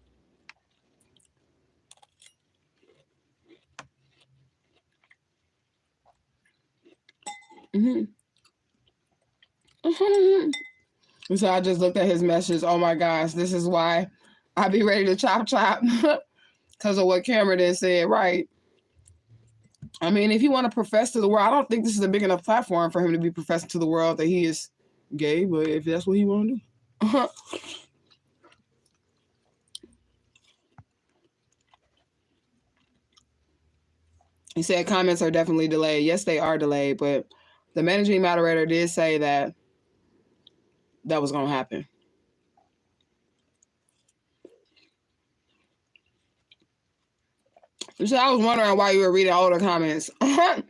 So I just looked at his message. Oh my gosh, this is why I be ready to chop because of what Cameron said, right? I mean, if you want to profess to the world, I don't think this is a big enough platform for him to be professing to the world that he is gay, but if that's what he want to do. He said comments are definitely delayed. Yes, they are delayed, but the managing moderator did say that was going to happen. So I was wondering why you were reading all the comments. I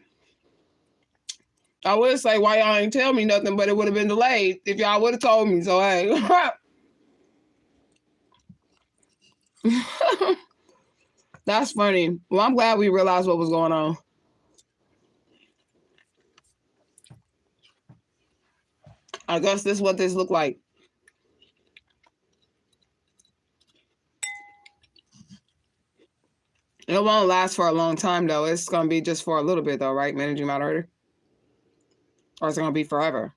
would say why y'all ain't tell me nothing, but it would have been delayed if y'all would have told me. So, hey. That's funny. Well, I'm glad we realized what was going on. I guess this is what this looked like. It won't last for a long time, though. It's going to be just for a little bit, though, right? Managing moderator? Or is it going to be forever?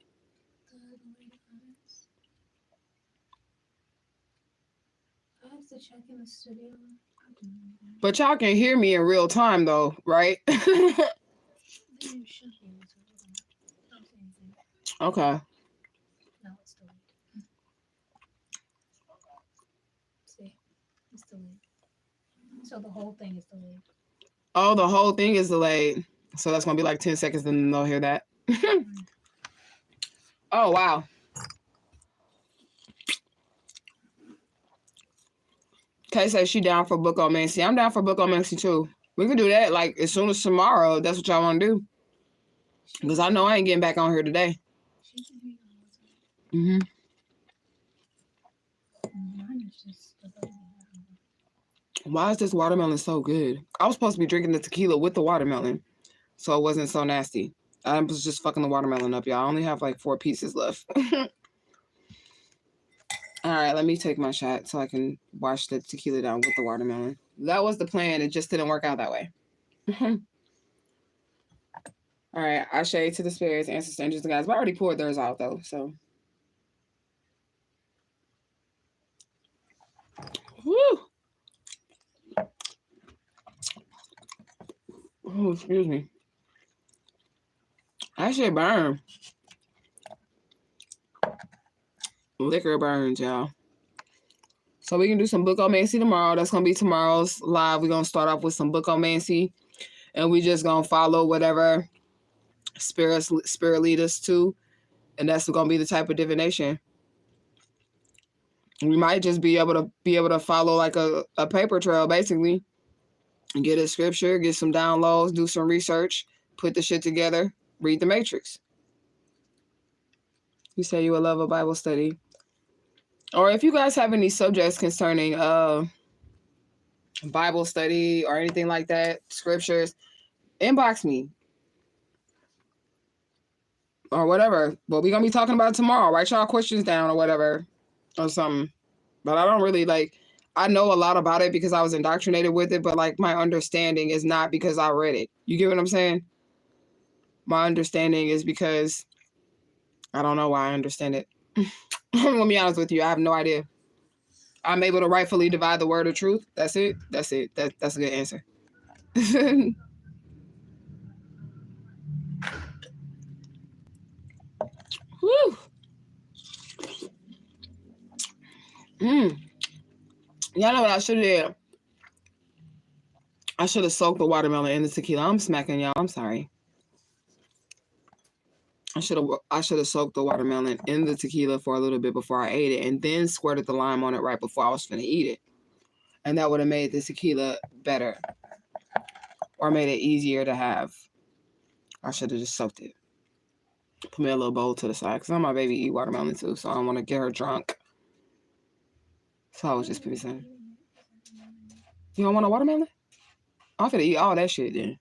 I have to check in the studio. But y'all can hear me in real time, though, right? Okay. No, it's delayed. See, it's delayed. So the whole thing is delayed. Oh, the whole thing is delayed. So that's going to be like 10 seconds, then they'll hear that. Oh, wow. Kay says she down for bookomancy. I'm down for bookomancy, too. We can do that, like, as soon as tomorrow. That's what y'all want to do. Because I know I ain't getting back on here today. Mm-hmm. Why is this watermelon so good? I was supposed to be drinking the tequila with the watermelon, so it wasn't so nasty. I was just fucking the watermelon up, y'all. I only have like 4 pieces left. All right, let me take my shot so I can wash the tequila down with the watermelon. That was the plan. It just didn't work out that way. All right, I shade to the spirits, ancestors, angels, and guys. But I already poured theirs out, though, so. Woo! Oh, excuse me. That shit burn. Liquor burns, y'all. So we can do some bookomancy tomorrow. That's going to be tomorrow's live. We're going to start off with some bookomancy. And we just going to follow whatever spirit lead us to. And that's going to be the type of divination. We might just be able to follow like a paper trail, basically. And get a scripture, get some downloads, do some research, put the shit together, read the Matrix. You say you would love a Bible study. Or if you guys have any subjects concerning Bible study or anything like that, scriptures, inbox me. Or whatever. But we're going to be talking about it tomorrow. Write y'all questions down or whatever. Or something. But I don't really I know a lot about it because I was indoctrinated with it. But like my understanding is not because I read it. You get what I'm saying? My understanding is because I don't know why I understand it. Let me be honest with you. I have no idea. I'm able to rightfully divide the word of truth. That's it. That's it. That's a good answer. Woo. Y'all know what I should have did? I should have soaked the watermelon in the tequila. I'm smacking y'all. I'm sorry. I should have soaked the watermelon in the tequila for a little bit before I ate it and then squirted the lime on it right before I was finna eat it. And that would have made the tequila better. Or made it easier to have. I should have just soaked it. Put me a little bowl to the side. Because I know my baby eat watermelon too. So I don't want to get her drunk. So I was just putting some. You don't want a watermelon? I'm finna eat all that shit then.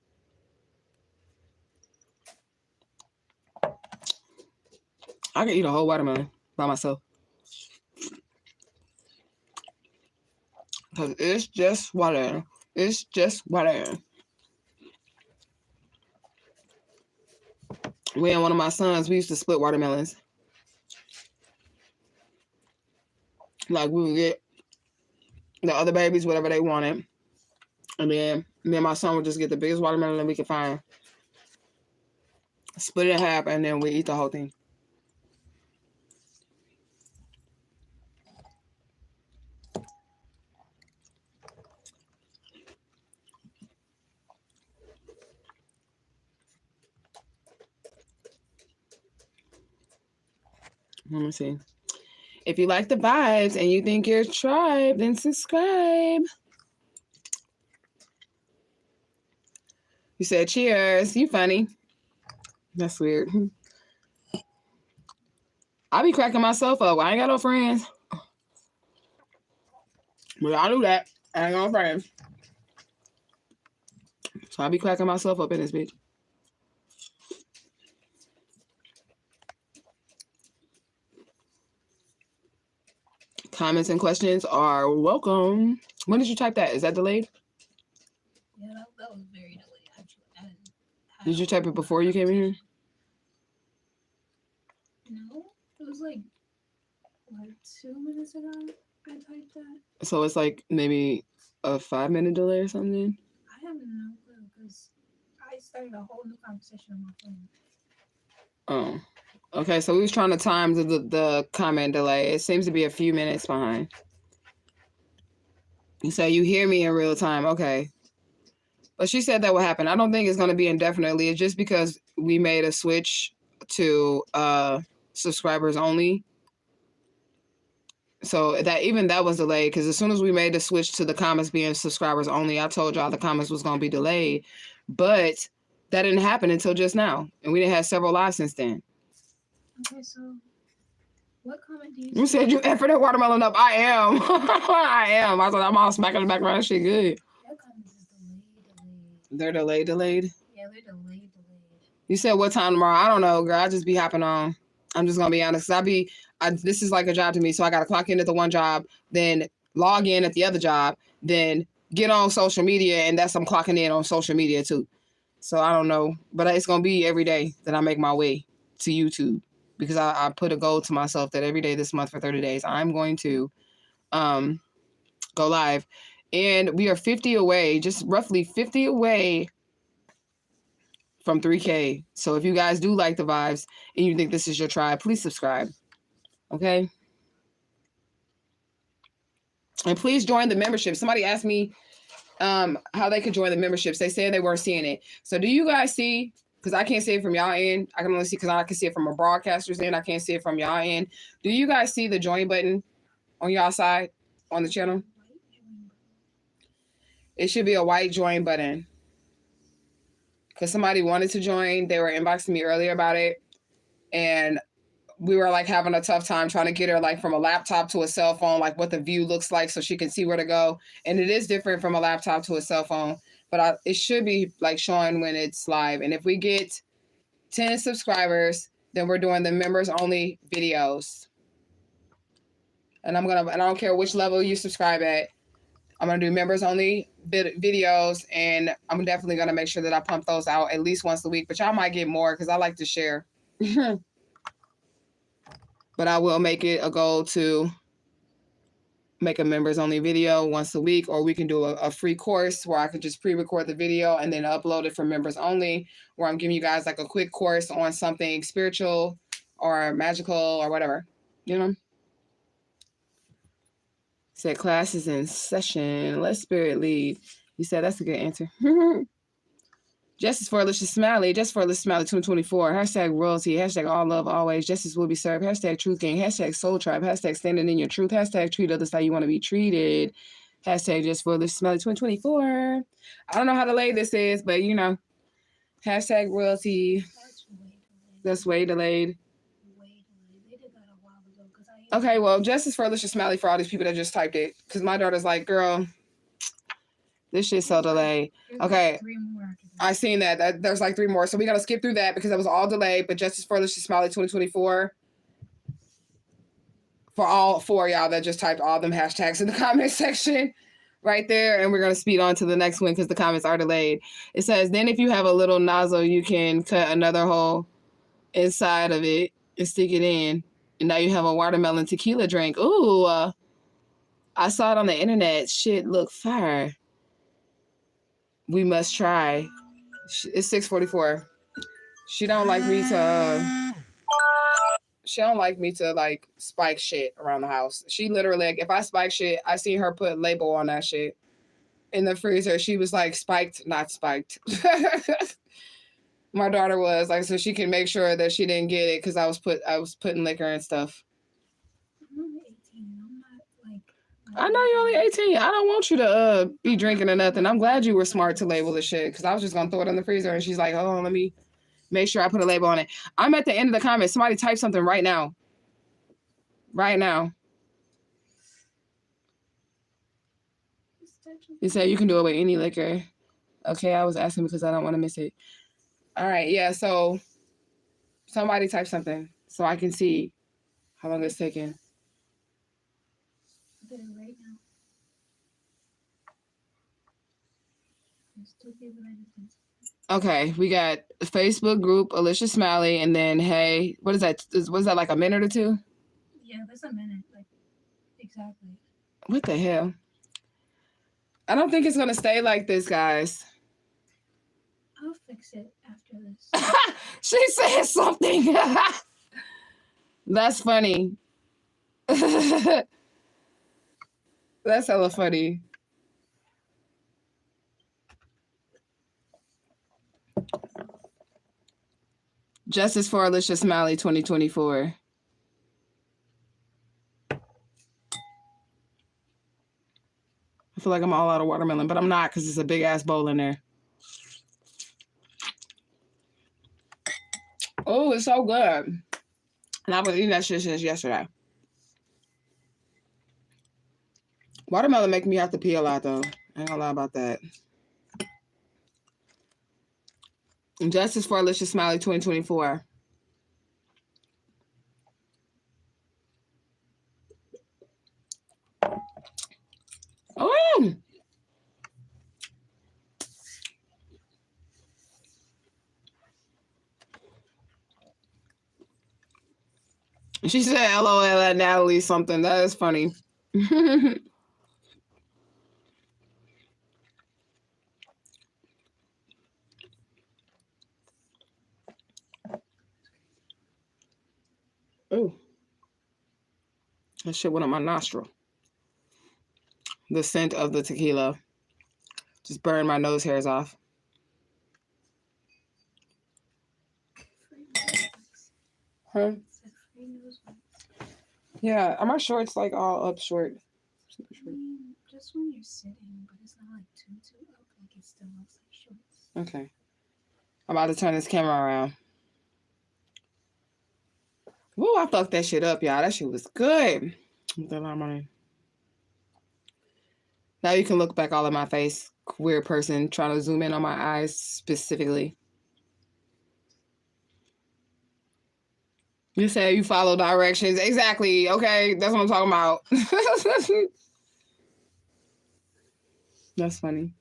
I can eat a whole watermelon by myself. Because it's just water. It's just water. Me and one of my sons, we used to split watermelons. Like, we would get the other babies whatever they wanted. And then me and my son would just get the biggest watermelon that we could find. Split it in half, and then we eat the whole thing. Let me see. If you like the vibes and you think you're a tribe, then subscribe. You said cheers. You funny. That's weird. I be cracking myself up. I ain't got no friends. But I do that. I ain't got no friends. So I be cracking myself up in this bitch. Comments and questions are welcome. When did you type that? Is that delayed? Yeah, that was very delayed, actually. Did you type it before you came in here? No, it was like, what, 2 minutes ago I typed that. So it's like maybe a 5-minute delay or something? I have no clue, because I started a whole new conversation on my phone. Oh. Okay, so we was trying to time the comment delay. It seems to be a few minutes behind. So you hear me in real time. Okay. But she said that would happen. I don't think it's going to be indefinitely. It's just because we made a switch to subscribers only. So that was delayed, because as soon as we made the switch to the comments being subscribers only, I told y'all the comments was going to be delayed. But that didn't happen until just now. And we didn't have several lives since then. Okay, so what comment do you You said you effort that watermelon up. I am. I am. I thought I'm all smacking the background. That shit good. Your comments is delayed. They're delayed? Yeah, they're delayed. You said what time tomorrow? I don't know, girl. I just be hopping on. I'm just going to be honest. This is like a job to me. So I got to clock in at the one job, then log in at the other job, then get on social media. And I'm clocking in on social media too. So I don't know. But it's going to be every day that I make my way to YouTube. Because I put a goal to myself that every day this month for 30 days, I'm going to go live. And we are 50 away, just roughly 50 away from 3K. So if you guys do like the vibes and you think this is your tribe, please subscribe. Okay? And please join the membership. Somebody asked me how they could join the memberships. They said they weren't seeing it. So do you guys see? Because I can't see it from y'all end. I can only see because I can see it from a broadcaster's end. I can't see it from y'all end. Do you guys see the join button on y'all side on the channel? It should be a white join button. Because somebody wanted to join. They were inboxing me earlier about it. And we were like having a tough time trying to get her like from a laptop to a cell phone, like what the view looks like so she can see where to go. And it is different from a laptop to a cell phone. But it should be like showing when it's live. And if we get 10 subscribers, then we're doing the members only videos. And I don't care which level you subscribe at. I'm going to do members only videos. And I'm definitely going to make sure that I pump those out at least once a week. But y'all might get more because I like to share. But I will make it a goal to make a members only video once a week, or we can do a free course where I could just pre-record the video and then upload it for members only, where I'm giving you guys like a quick course on something spiritual or magical or whatever, you know? Said class is in session. Let spirit lead. You said that's a good answer. Justice for Alicia Smiley. Justice for Alicia Smiley 2024. Hashtag royalty. Hashtag all love always. Justice will be served. Hashtag truth gang. Hashtag soul tribe. Hashtag standing in your truth. Hashtag treat others how you want to be treated. Hashtag Justice for Alicia Smiley 2024. I don't know how delayed this is, but you know. Hashtag royalty. That's way delayed. They did that a while ago. Okay, well, Justice for Alicia Smiley for all these people that just typed it. Because my daughter's like, girl, this shit's so delayed. Okay. Like 3 more. I seen that. There's like 3 more. So we got to skip through that because it was all delayed. But Justice for Alicia Smiley 2024. For all 4 of y'all that just typed all them hashtags in the comment section. right there, and we're going to speed on to the next one because the comments are delayed. It says, then if you have a little nozzle, you can cut another hole inside of it and stick it in. And now you have a watermelon tequila drink. Ooh, I saw it on the internet. Shit, look fire. We must try. It's 6:44. She don't like me to... she don't like me to like spike shit around the house. She literally, like, if I spike shit, I see her put label on that shit in the freezer. She was like, spiked, not spiked. My daughter was like, so she can make sure that she didn't get it because I was putting liquor and stuff. I'm only 18. I'm not like. I know you're only 18. I don't want you to be drinking or nothing. I'm glad you were smart to label the shit because I was just gonna throw it in the freezer. And she's like, hold on, let me make sure I put a label on it. I'm at the end of the comments. Somebody type something right now. Right now. You said you can do it with any liquor. Okay, I was asking because I don't want to miss it. All right, yeah, so somebody type something so I can see how long it's taking. I did it right now. There's 2 people that just did. Okay, we got a Facebook group, Alicia Smiley, and then hey, what is that? Was that like a minute or two? Yeah, that's a minute, like exactly. What the hell? I don't think it's gonna stay like this, guys. I'll fix it after this. She said something. That's funny. That's hella funny. Justice for Alicia Smiley 2024. I feel like I'm all out of watermelon, but I'm not because it's a big ass bowl in there. Oh, it's so good. And I've been eating that shit since yesterday. Watermelon make me have to pee a lot, though. I ain't gonna lie about that. Justice for Alicia Smiley 2024. Oh! She said LOL at Natalie something. That is funny. Oh. That shit went up my nostril. The scent of the tequila just burned my nose hairs off. Huh? Yeah, are my shorts like all up short? Super short. Just when you're sitting, but it's not like too up, like it still looks like shorts. Okay. I'm about to turn this camera around. Woo, I fucked that shit up, y'all. That shit was good. Now you can look back all in my face. Weird person trying to zoom in on my eyes specifically. You said you follow directions. Exactly. Okay, that's what I'm talking about. That's funny.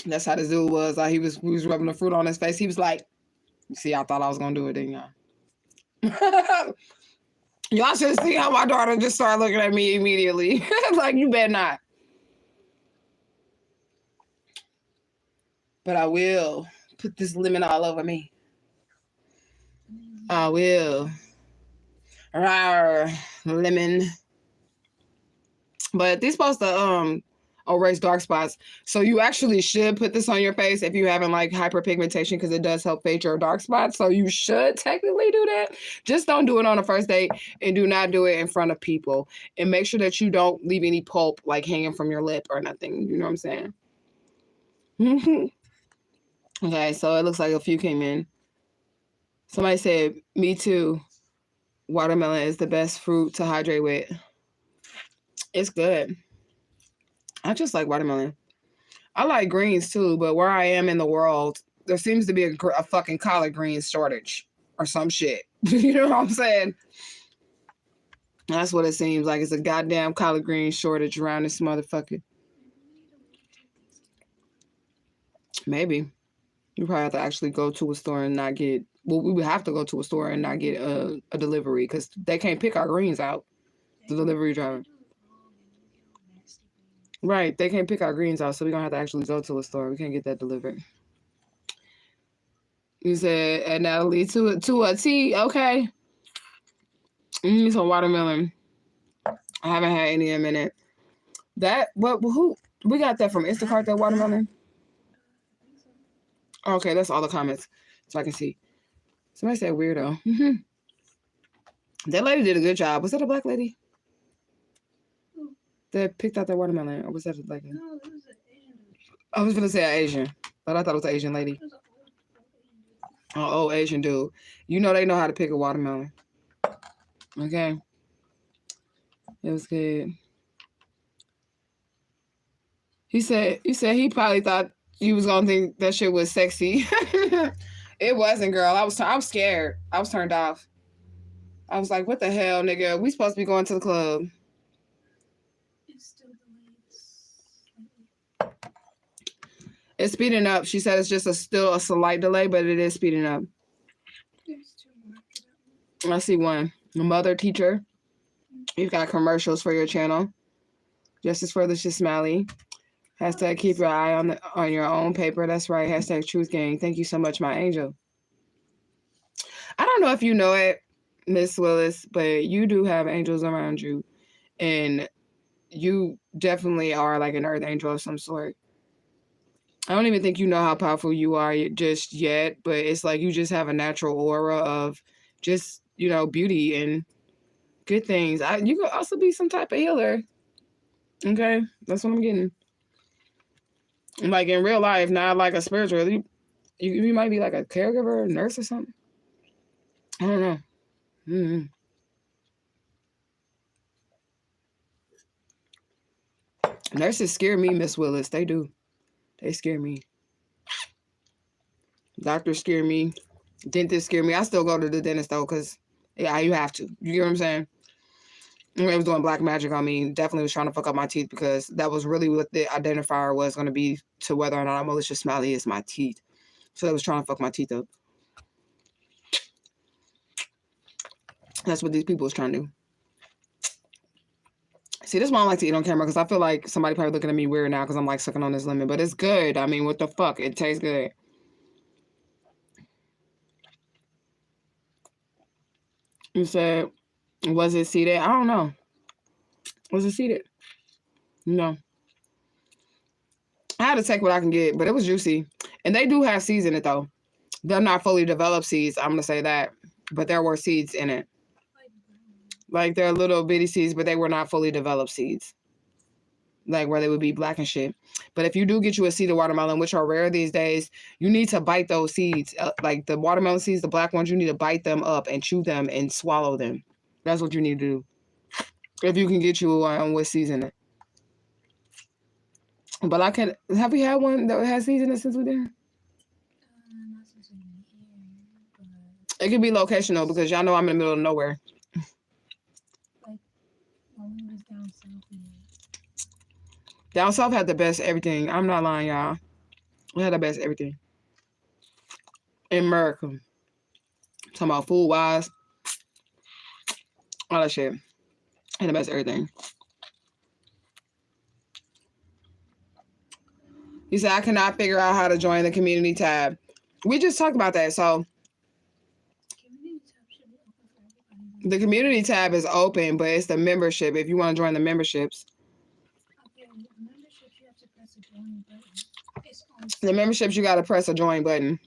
That's how the dude was. Like he was rubbing the fruit on his face. He was like, see, I thought I was gonna do it, didn't y'all? Y'all should see how my daughter just started looking at me immediately. Like, you better not. But I will put this lemon all over me. I will. Rawr, lemon. But these supposed to erase dark spots. So you actually should put this on your face if you having like hyperpigmentation because it does help fade your dark spots. So you should technically do that. Just don't do it on a first date and do not do it in front of people. And make sure that you don't leave any pulp like hanging from your lip or nothing. You know what I'm saying? Okay, so it looks like a few came in. Somebody said, me too. watermelon is the best fruit to hydrate with. It's good. I just like watermelon. I like greens too, but where I am in the world, there seems to be a fucking collard greens shortage or some shit. You know what I'm saying? That's what it seems like. It's a goddamn collard green shortage around this motherfucker. Maybe. You probably have to actually go to a store and not get... Well, we would have to go to a store and not get a delivery because they can't pick our greens out. The delivery driver. Right. They can't pick our greens out, so we're going to have to actually go to a store. We can't get that delivered. You said, and Natalie, to a T. Okay. You need some watermelon. I haven't had any in a minute. Who? We got that from Instacart, that watermelon? Okay, that's all the comments, so I can see. Somebody said weirdo. That lady did a good job. Was that a black lady that picked out that watermelon, or was that like? No, it was an Asian dude. I was gonna say an Asian, but I thought it was an Asian lady. It was an old Asian dude. Oh, old Asian dude. You know they know how to pick a watermelon. Okay. It was good. He said he probably thought you was gonna think that shit was sexy. It wasn't, girl. I was scared. I was turned off. I was like, what the hell, nigga? We supposed to be going to the club. It's still delayed. It's speeding up. She said it's just still a slight delay, but it is speeding up. There's 2 more after that one. I see one. Mother teacher. You've got commercials for your channel. Justice for the Shismally. Hashtag keep your eye on your own paper. That's right. Hashtag truth gang. Thank you so much, my angel. I don't know if you know it, Miss Willis, but you do have angels around you. And you definitely are like an earth angel of some sort. I don't even think you know how powerful you are just yet, but it's like you just have a natural aura of just, beauty and good things. You could also be some type of healer. Okay? That's what I'm getting. Like in real life, not like a spiritual. You might be like a caregiver, a nurse or something. I don't know. Mm-hmm. Nurses scare me, Miss Willis. They do. They scare me. Doctors scare me. Dentists scare me. I still go to the dentist though, because yeah, you have to. You get what I'm saying? When they was doing black magic on me, definitely was trying to fuck up my teeth because that was really what the identifier was going to be to whether or not a malicious smiley is my teeth. So they was trying to fuck my teeth up. That's what these people was trying to do. See, this is why I don't like to eat on camera because I feel like somebody probably looking at me weird now because I'm like sucking on this lemon, but it's good. I mean, what the fuck? It tastes good. You said, was it seeded? I don't know. Was it seeded? No. I had to take what I can get, but it was juicy. And they do have seeds in it, though. They're not fully developed seeds, I'm going to say that. But there were seeds in it. Like, they're little bitty seeds, but they were not fully developed seeds. Like, where they would be black and shit. But if you do get you a seed of watermelon, which are rare these days, you need to bite those seeds. Like, the watermelon seeds, the black ones, you need to bite them up and chew them and swallow them. That's what you need to do. If you can get you one with seeds in it. But I can... Have we had one that has seeds in it since we've been here? Not since we've been here, but... It could be locational because y'all know I'm in the middle of nowhere. Like, when we was down south, Down south had the best everything. I'm not lying, y'all. We had the best everything. In America. Talking about food-wise. All that shit. Had the best everything. He said, I cannot figure out how to join the community tab. We just talked about that, so... The community tab is open, but it's the membership. If you want to join the memberships. Okay, the memberships, you have to press a join button. It's on... The memberships, you got to press a join button.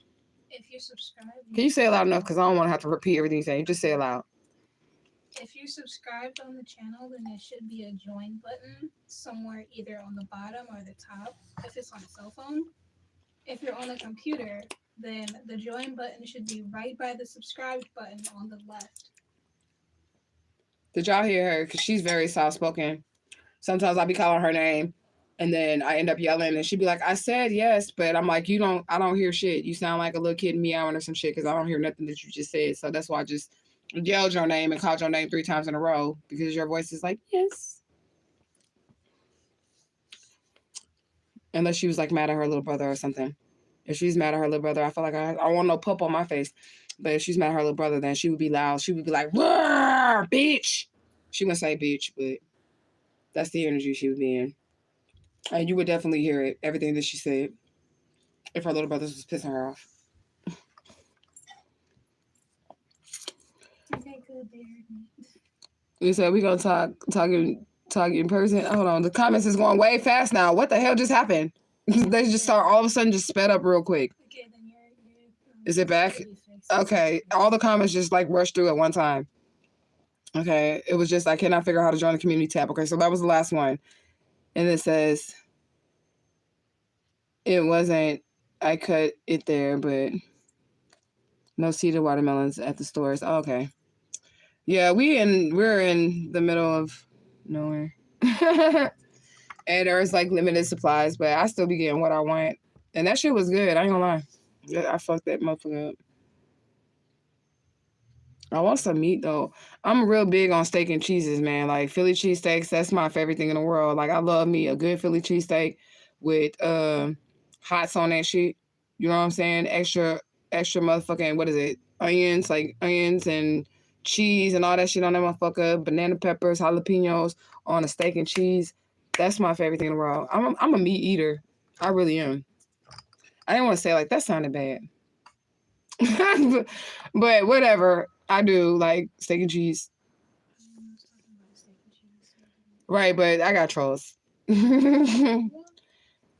If you're subscribed... Can you say it loud enough? Because I don't want to have to repeat everything you say. Just say it loud. If you're subscribed on the channel, then there should be a join button somewhere either on the bottom or the top if it's on a cell phone. If you're on a computer, then the join button should be right by the subscribed button on the left. Did y'all hear her? Because she's very soft-spoken. Sometimes I'll be calling her name, and then I end up yelling, and she'd be like, I said yes, but I'm like, I don't hear shit. You sound like a little kid meowing or some shit because I don't hear nothing that you just said. So that's why I just yelled your name and called your name 3 times in a row because your voice is like, yes. Unless she was like mad at her little brother or something. If she's mad at her little brother, I feel like I want no pup on my face. But if she's mad at her little brother, then she would be loud. She would be like, bitch. She wouldn't say bitch, but that's the energy she would be in. And you would definitely hear it, everything that she said, if her little brother was pissing her off. Okay, good. They heard me. You said we gonna talk in person. Hold on, the comments is going way fast now. What the hell just happened? They just start all of a sudden just sped up real quick. Okay, then Is it back? Okay, all the comments just like rushed through at one time. Okay, it was just I cannot figure out how to join the community tab. Okay, so that was the last one, and it says it wasn't. I cut it there, but no seeded watermelons at the stores. Oh, okay. Yeah, we're in the middle of nowhere. And there's like limited supplies, but I still be getting what I want. And that shit was good. I ain't gonna lie. I fucked that motherfucker up. I want some meat though. I'm real big on steak and cheeses, man. Like Philly cheesesteaks, that's my favorite thing in the world. Like I love me a good Philly cheesesteak with hots on that shit. You know what I'm saying? Extra motherfucking, what is it? Onions and cheese and all that shit on that motherfucker. Banana peppers, jalapenos on a steak and cheese. That's my favorite thing in the world. I'm a meat eater. I really am. I didn't want to say like that sounded bad. but whatever. I do like steak and cheese. Right, but I got trolls. They're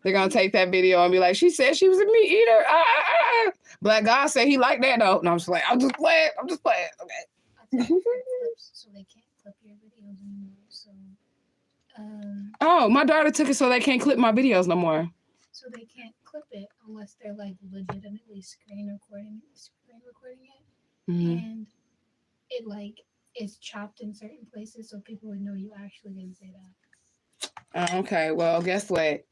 gonna take that video and be like, she said she was a meat eater. Black God said he liked that though. No, I'm just like, I'm just playing. Okay. So they can't clip your videos anymore. So oh, my daughter took it so they can't clip my videos no more. So they can't clip it unless they're like legitimately screen recording it. Mm-hmm. And it like is chopped in certain places so people would know you actually didn't say that. Okay, well, guess what?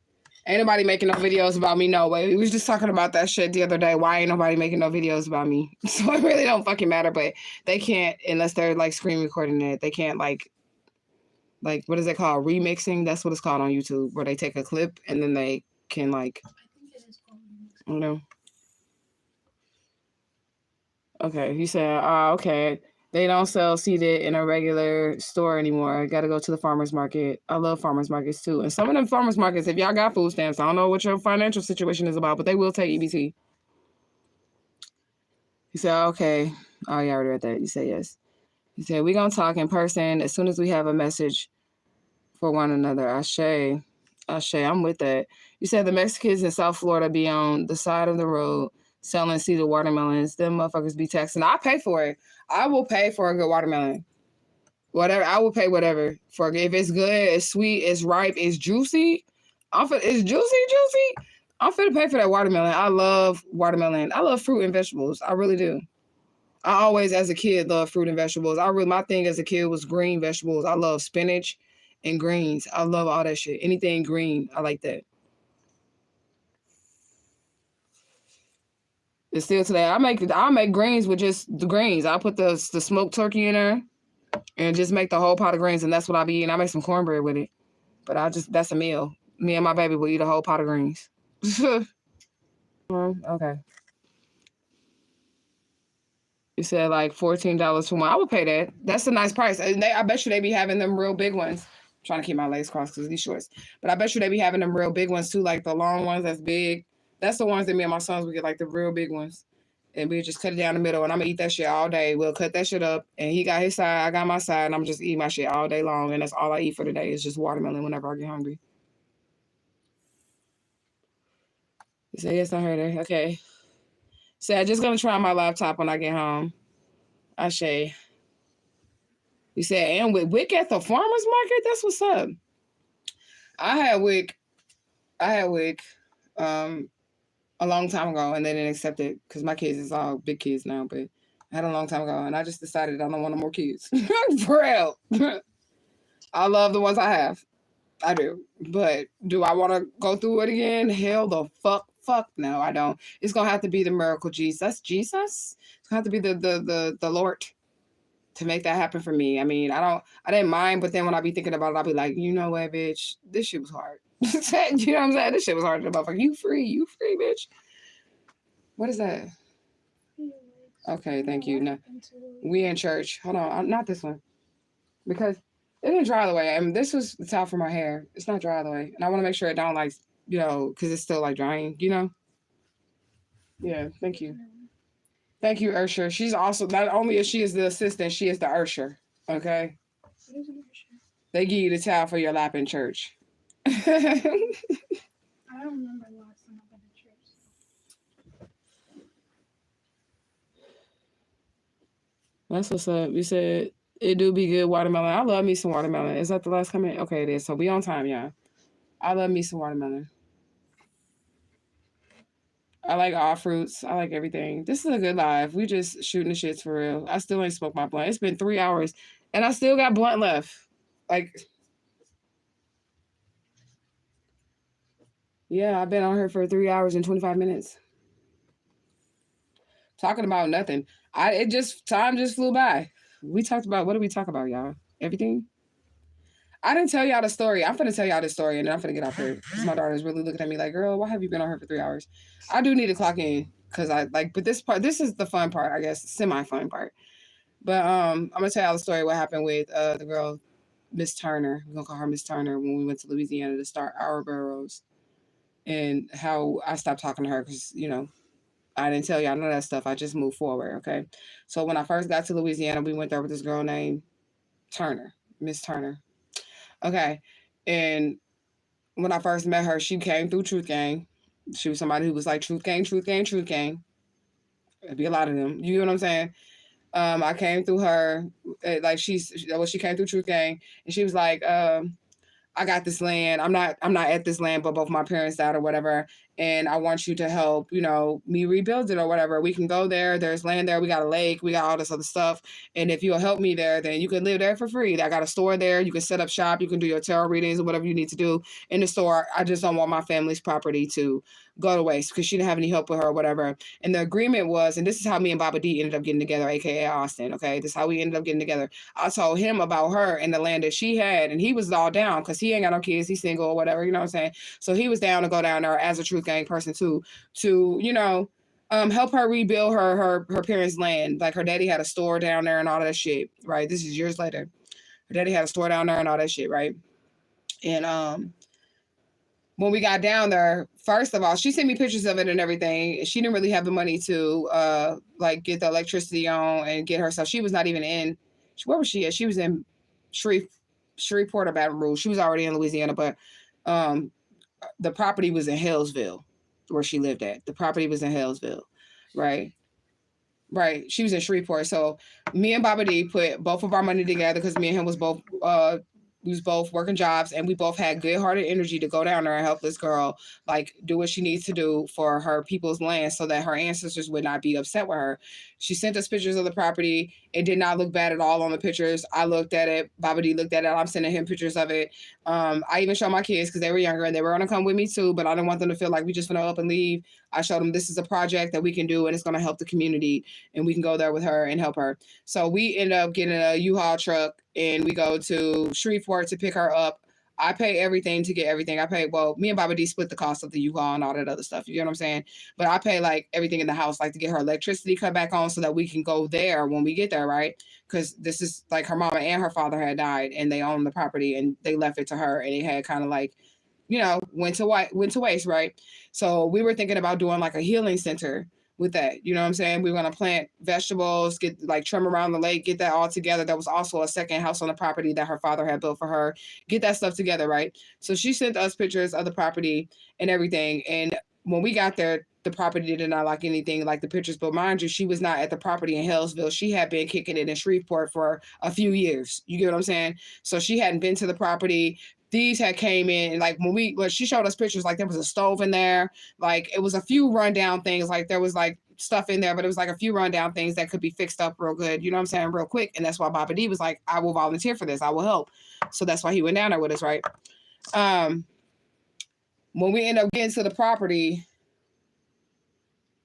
Ain't nobody making no videos about me, no way. We was just talking about that shit the other day. Why ain't nobody making no videos about me? So it really don't fucking matter, but they can't unless they're like screen recording it. They can't like what is it called? Remixing? That's what it's called on YouTube, where they take a clip and then they can like, I think it is called remixing. You know. Okay, he said, okay. They don't sell seeded in a regular store anymore. I got to go to the farmer's market. I love farmer's markets too. And some of them farmer's markets, if y'all got food stamps, I don't know what your financial situation is about, but they will take EBT. He said, okay. Oh, yeah, I already read that. You say yes. He said, we're going to talk in person as soon as we have a message for one another. Ashe, I'm with that. You said the Mexicans in South Florida be on the side of the road selling seeded watermelons. Them motherfuckers be taxing. I pay for it. I will pay for a good watermelon. Whatever. I will pay whatever for it. If it's good, it's sweet, it's ripe, it's juicy. It's juicy. I'm finna pay for that watermelon. I love watermelon. I love fruit and vegetables. I really do. I always, as a kid, loved fruit and vegetables. My thing as a kid was green vegetables. I love spinach and greens. I love all that shit. Anything green, I like that. It's still today. I make greens with just the greens. I put the smoked turkey in there and just make the whole pot of greens, and that's what I be eating. I make some cornbread with it. But that's a meal. Me and my baby will eat a whole pot of greens. Okay. You said like $14 for one. I would pay that. That's a nice price. And I bet you they be having them real big ones. I'm trying to keep my legs crossed because of these shorts. But I bet you they be having them real big ones too, like the long ones that's big. That's the ones that me and my sons would get, like the real big ones. And we just cut it down the middle, and I'm going to eat that shit all day. We'll cut that shit up, and he got his side, I got my side, and I'm just eating my shit all day long, and that's all I eat for the day is just watermelon whenever I get hungry. You say, yes, I heard her. Okay. So I'm just going to try my laptop when I get home. Ashe. You said, and with Wick at the farmer's market? That's what's up. I had Wick a long time ago, and they didn't accept it because my kids is all big kids now, but I had a long time ago, and I just decided I don't want no more kids. For real. I love the ones I have. I do. But do I want to go through it again? Hell the fuck no, I don't. It's gonna have to be the miracle Jesus. Jesus? It's gonna have to be the Lord to make that happen for me. I mean, I didn't mind, but then when I be thinking about it, I'll be like, you know what, bitch, this shit was hard. You know what I'm saying? This shit was hard to the motherfucker. You free, bitch. What is that? Okay, thank you. No, we in church. Hold on, not this one, because it didn't dry all the way. I mean, this was the towel for my hair. It's not dry all the way, and I want to make sure it don't like, you know, because it's still like drying. You know. Yeah. Thank you. Thank you, Ursher. She's also, not only is she is the assistant, she is the Ursher. Okay. They give you the towel for your lap in church. I don't remember the last time I've been to church. That's what's up. You said it do be good watermelon. I love me some watermelon. Is that the last comment? Okay, it is. So we on time, y'all. I love me some watermelon. I like all fruits. I like everything. This is a good live. We just shooting the shits for real. I still ain't smoked my blunt. It's been 3 hours, and I still got blunt left. Like, yeah, I've been on here for 3 hours and 25 minutes. Talking about nothing. Time just flew by. We talked about, what did we talk about, y'all? Everything? I didn't tell y'all the story. I'm finna tell y'all this story, and then I'm finna get off here because my daughter's really looking at me like, girl, why have you been on here for 3 hours? I do need to clock in because but this is the fun part, I guess, semi-fun part. But I'm gonna tell y'all the story what happened with the girl, Miss Turner. We're gonna call her Miss Turner when we went to Louisiana to start our burrows, and how I stopped talking to her because, you know, I didn't tell y'all none of that stuff. I just moved forward, okay? So when I first got to Louisiana, we went there with this girl named Turner, Miss Turner. Okay. And when I first met her, she came through Truth Gang. She was somebody who was like, Truth Gang, Truth Gang, Truth Gang. It'd be a lot of them. You know what I'm saying? I came through her, like she came through Truth Gang, and she was like, I got this land. I'm not at this land, but both my parents died or whatever. And I want you to help, you know, me rebuild it or whatever. We can go there. There's land there. We got a lake. We got all this other stuff. And if you'll help me there, then you can live there for free. I got a store there. You can set up shop. You can do your tarot readings or whatever you need to do in the store. I just don't want my family's property to go to waste because she didn't have any help with her or whatever. And the agreement was, and this is how me and Baba D ended up getting together, aka Austin. Okay, this is how we ended up getting together. I told him about her and the land that she had, and he was all down because he ain't got no kids, he's single or whatever, you know what I'm saying? So he was down to go down there as a Truth Gang person too, to, you know, help her rebuild her parents' land. Like her daddy had a store down there and all that shit, right? This is years later. Her daddy had a store down there and all that shit, right? And when we got down there, first of all, she sent me pictures of it and everything. She didn't really have the money to like get the electricity on and get herself. She was not even in, where was she at? She was in Shreveport or Baton Rouge. She was already in Louisiana, but the property was in Hallsville, where she lived at. The property was in Hallsville, right? Right. She was in Shreveport. So me and Baba D put both of our money together because me and him was both we was both working jobs, and we both had good-hearted energy to go down there and help this girl, like, do what she needs to do for her people's land so that her ancestors would not be upset with her. She sent us pictures of the property. It did not look bad at all on the pictures. I looked at it. Baba D looked at it. I'm sending him pictures of it. I even showed my kids because they were younger and they were going to come with me too, but I didn't want them to feel like we just going to up and leave. I showed them this is a project that we can do and it's going to help the community, and we can go there with her and help her. So we end up getting a U-Haul truck and we go to Shreveport to pick her up. I pay everything to get everything. Me and Baba D split the cost of the U-Haul and all that other stuff. You know what I'm saying? But I pay like everything in the house, like to get her electricity cut back on so that we can go there when we get there, right? Because this is like her mama and her father had died and they owned the property and they left it to her, and it had kind of like, you know, went to waste, right? So we were thinking about doing like a healing center with that. You know what I'm saying? We were going to plant vegetables, get like trim around the lake, get that all together. There was also a second house on the property that her father had built for her. Get that stuff together, right? So she sent us pictures of the property and everything. And when we got there, the property did not like anything like the pictures. But mind you, she was not at the property in Hallsville. She had been kicking it in Shreveport for a few years. You get what I'm saying? So she hadn't been to the property. These had came in, and like when she showed us pictures, like there was a stove in there, like it was a few rundown things, like there was like stuff in there, but it was like a few rundown things that could be fixed up real good. You know what I'm saying? Real quick. And that's why Baba D was like, I will volunteer for this. I will help. So that's why he went down there with us, right? When we end up getting to the property,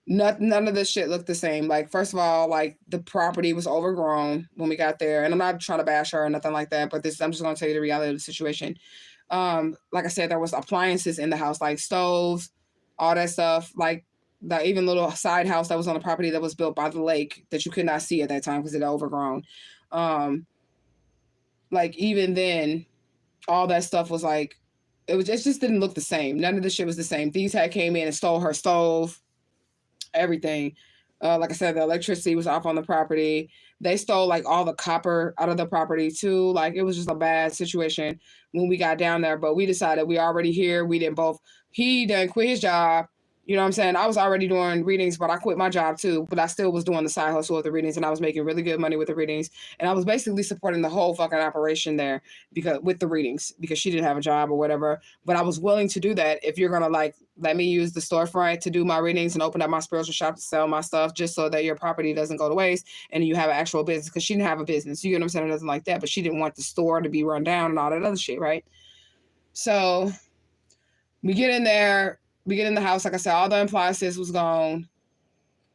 none of this shit looked the same. Like, first of all, like the property was overgrown when we got there. And I'm not trying to bash her or nothing like that, but I'm just gonna tell you the reality of the situation. Like I said, there was appliances in the house, like stoves, all that stuff, like the even little side house that was on the property that was built by the lake that you could not see at that time because it had overgrown. Like even then, all that stuff was like, it just didn't look the same. None of the shit was the same. Thieves had came in and stole her stove, everything. Like I said, the electricity was off on the property. They stole like all the copper out of the property too. Like it was just a bad situation when we got down there, but we decided we already here. We didn't both, he done quit his job. You know what I'm saying? I was already doing readings, but I quit my job too. But I still was doing the side hustle of the readings, and I was making really good money with the readings. And I was basically supporting the whole fucking operation there with the readings because she didn't have a job or whatever. But I was willing to do that if you're gonna like let me use the storefront to do my readings and open up my spiritual shop to sell my stuff, just so that your property doesn't go to waste and you have an actual business. Because she didn't have a business, you get what I'm saying, or nothing like that. But she didn't want the store to be run down and all that other shit, right? So we get in there. We get in the house, like I said, all the appliances was gone.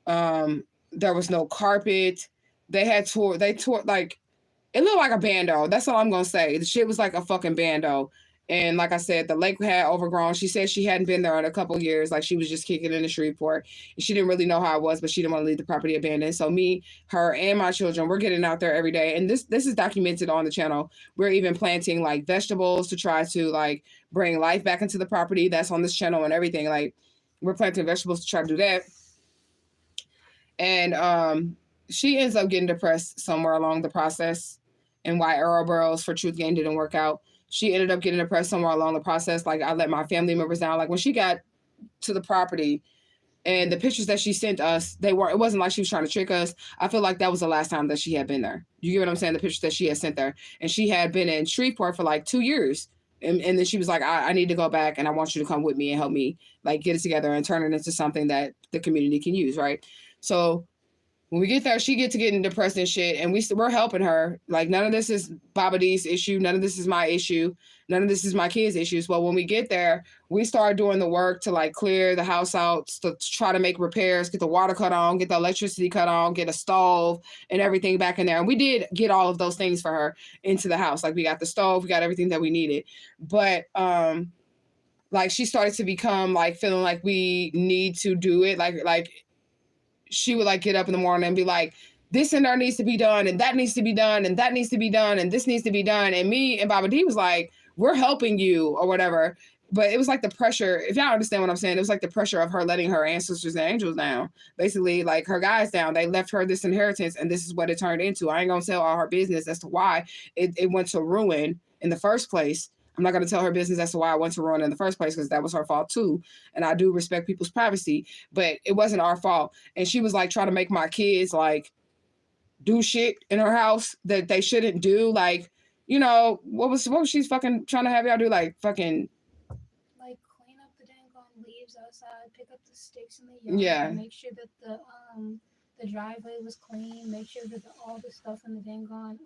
There was no carpet. They tore like, it looked like a bando. That's all I'm gonna say. The shit was like a fucking bando. And like I said, the lake had overgrown. She said she hadn't been there in a couple of years. Like she was just kicking in the Shreveport. And she didn't really know how it was, but she didn't want to leave the property abandoned. So me, her, and my children, we're getting out there every day. And this is documented on the channel. We're even planting like vegetables to try to like bring life back into the property. That's on this channel and everything. Like we're planting vegetables to try to do that. And she ends up getting depressed somewhere along the process, and why Ouroboros for Truth Game didn't work out. She ended up getting depressed somewhere along the process. Like I let my family members down. Like when she got to the property and the pictures that she sent us, it wasn't like she was trying to trick us. I feel like that was the last time that she had been there. You get what I'm saying? The pictures that she had sent there. And she had been in Shreveport for like 2 years. And then she was like, I need to go back and I want you to come with me and help me like get it together and turn it into something that the community can use, right? So when we get there, she gets to getting depressed and shit, and we're helping her. Like none of this is Baba D's issue. None of this is my issue. None of this is my kids' issues. Well, when we get there, we start doing the work to like clear the house out, to try to make repairs, get the water cut on, get the electricity cut on, get a stove and everything back in there. And we did get all of those things for her into the house. Like we got the stove, we got everything that we needed. But like she started to become like feeling like we need to do it. Like she would like get up in the morning and be like, this and that needs to be done, and that needs to be done, and that needs to be done, and this needs to be done. And me and Baba D was like, we're helping you or whatever. But it was like the pressure, if y'all understand what I'm saying, it was like the pressure of her letting her ancestors and angels down. Basically, like her guys down. They left her this inheritance, and this is what it turned into. I ain't gonna tell all her business as to why it went to ruin in the first place. I'm not going to tell her business as to why I went to ruin in the first place, because that was her fault too. And I do respect people's privacy, but it wasn't our fault. And she was like trying to make my kids like do shit in her house that they shouldn't do. Like, you know, what was she fucking trying to have y'all do? Like fucking like clean up the dang on leaves outside, pick up the sticks in the yard, yeah, make sure that the driveway was clean, make sure that all the stuff in the dang on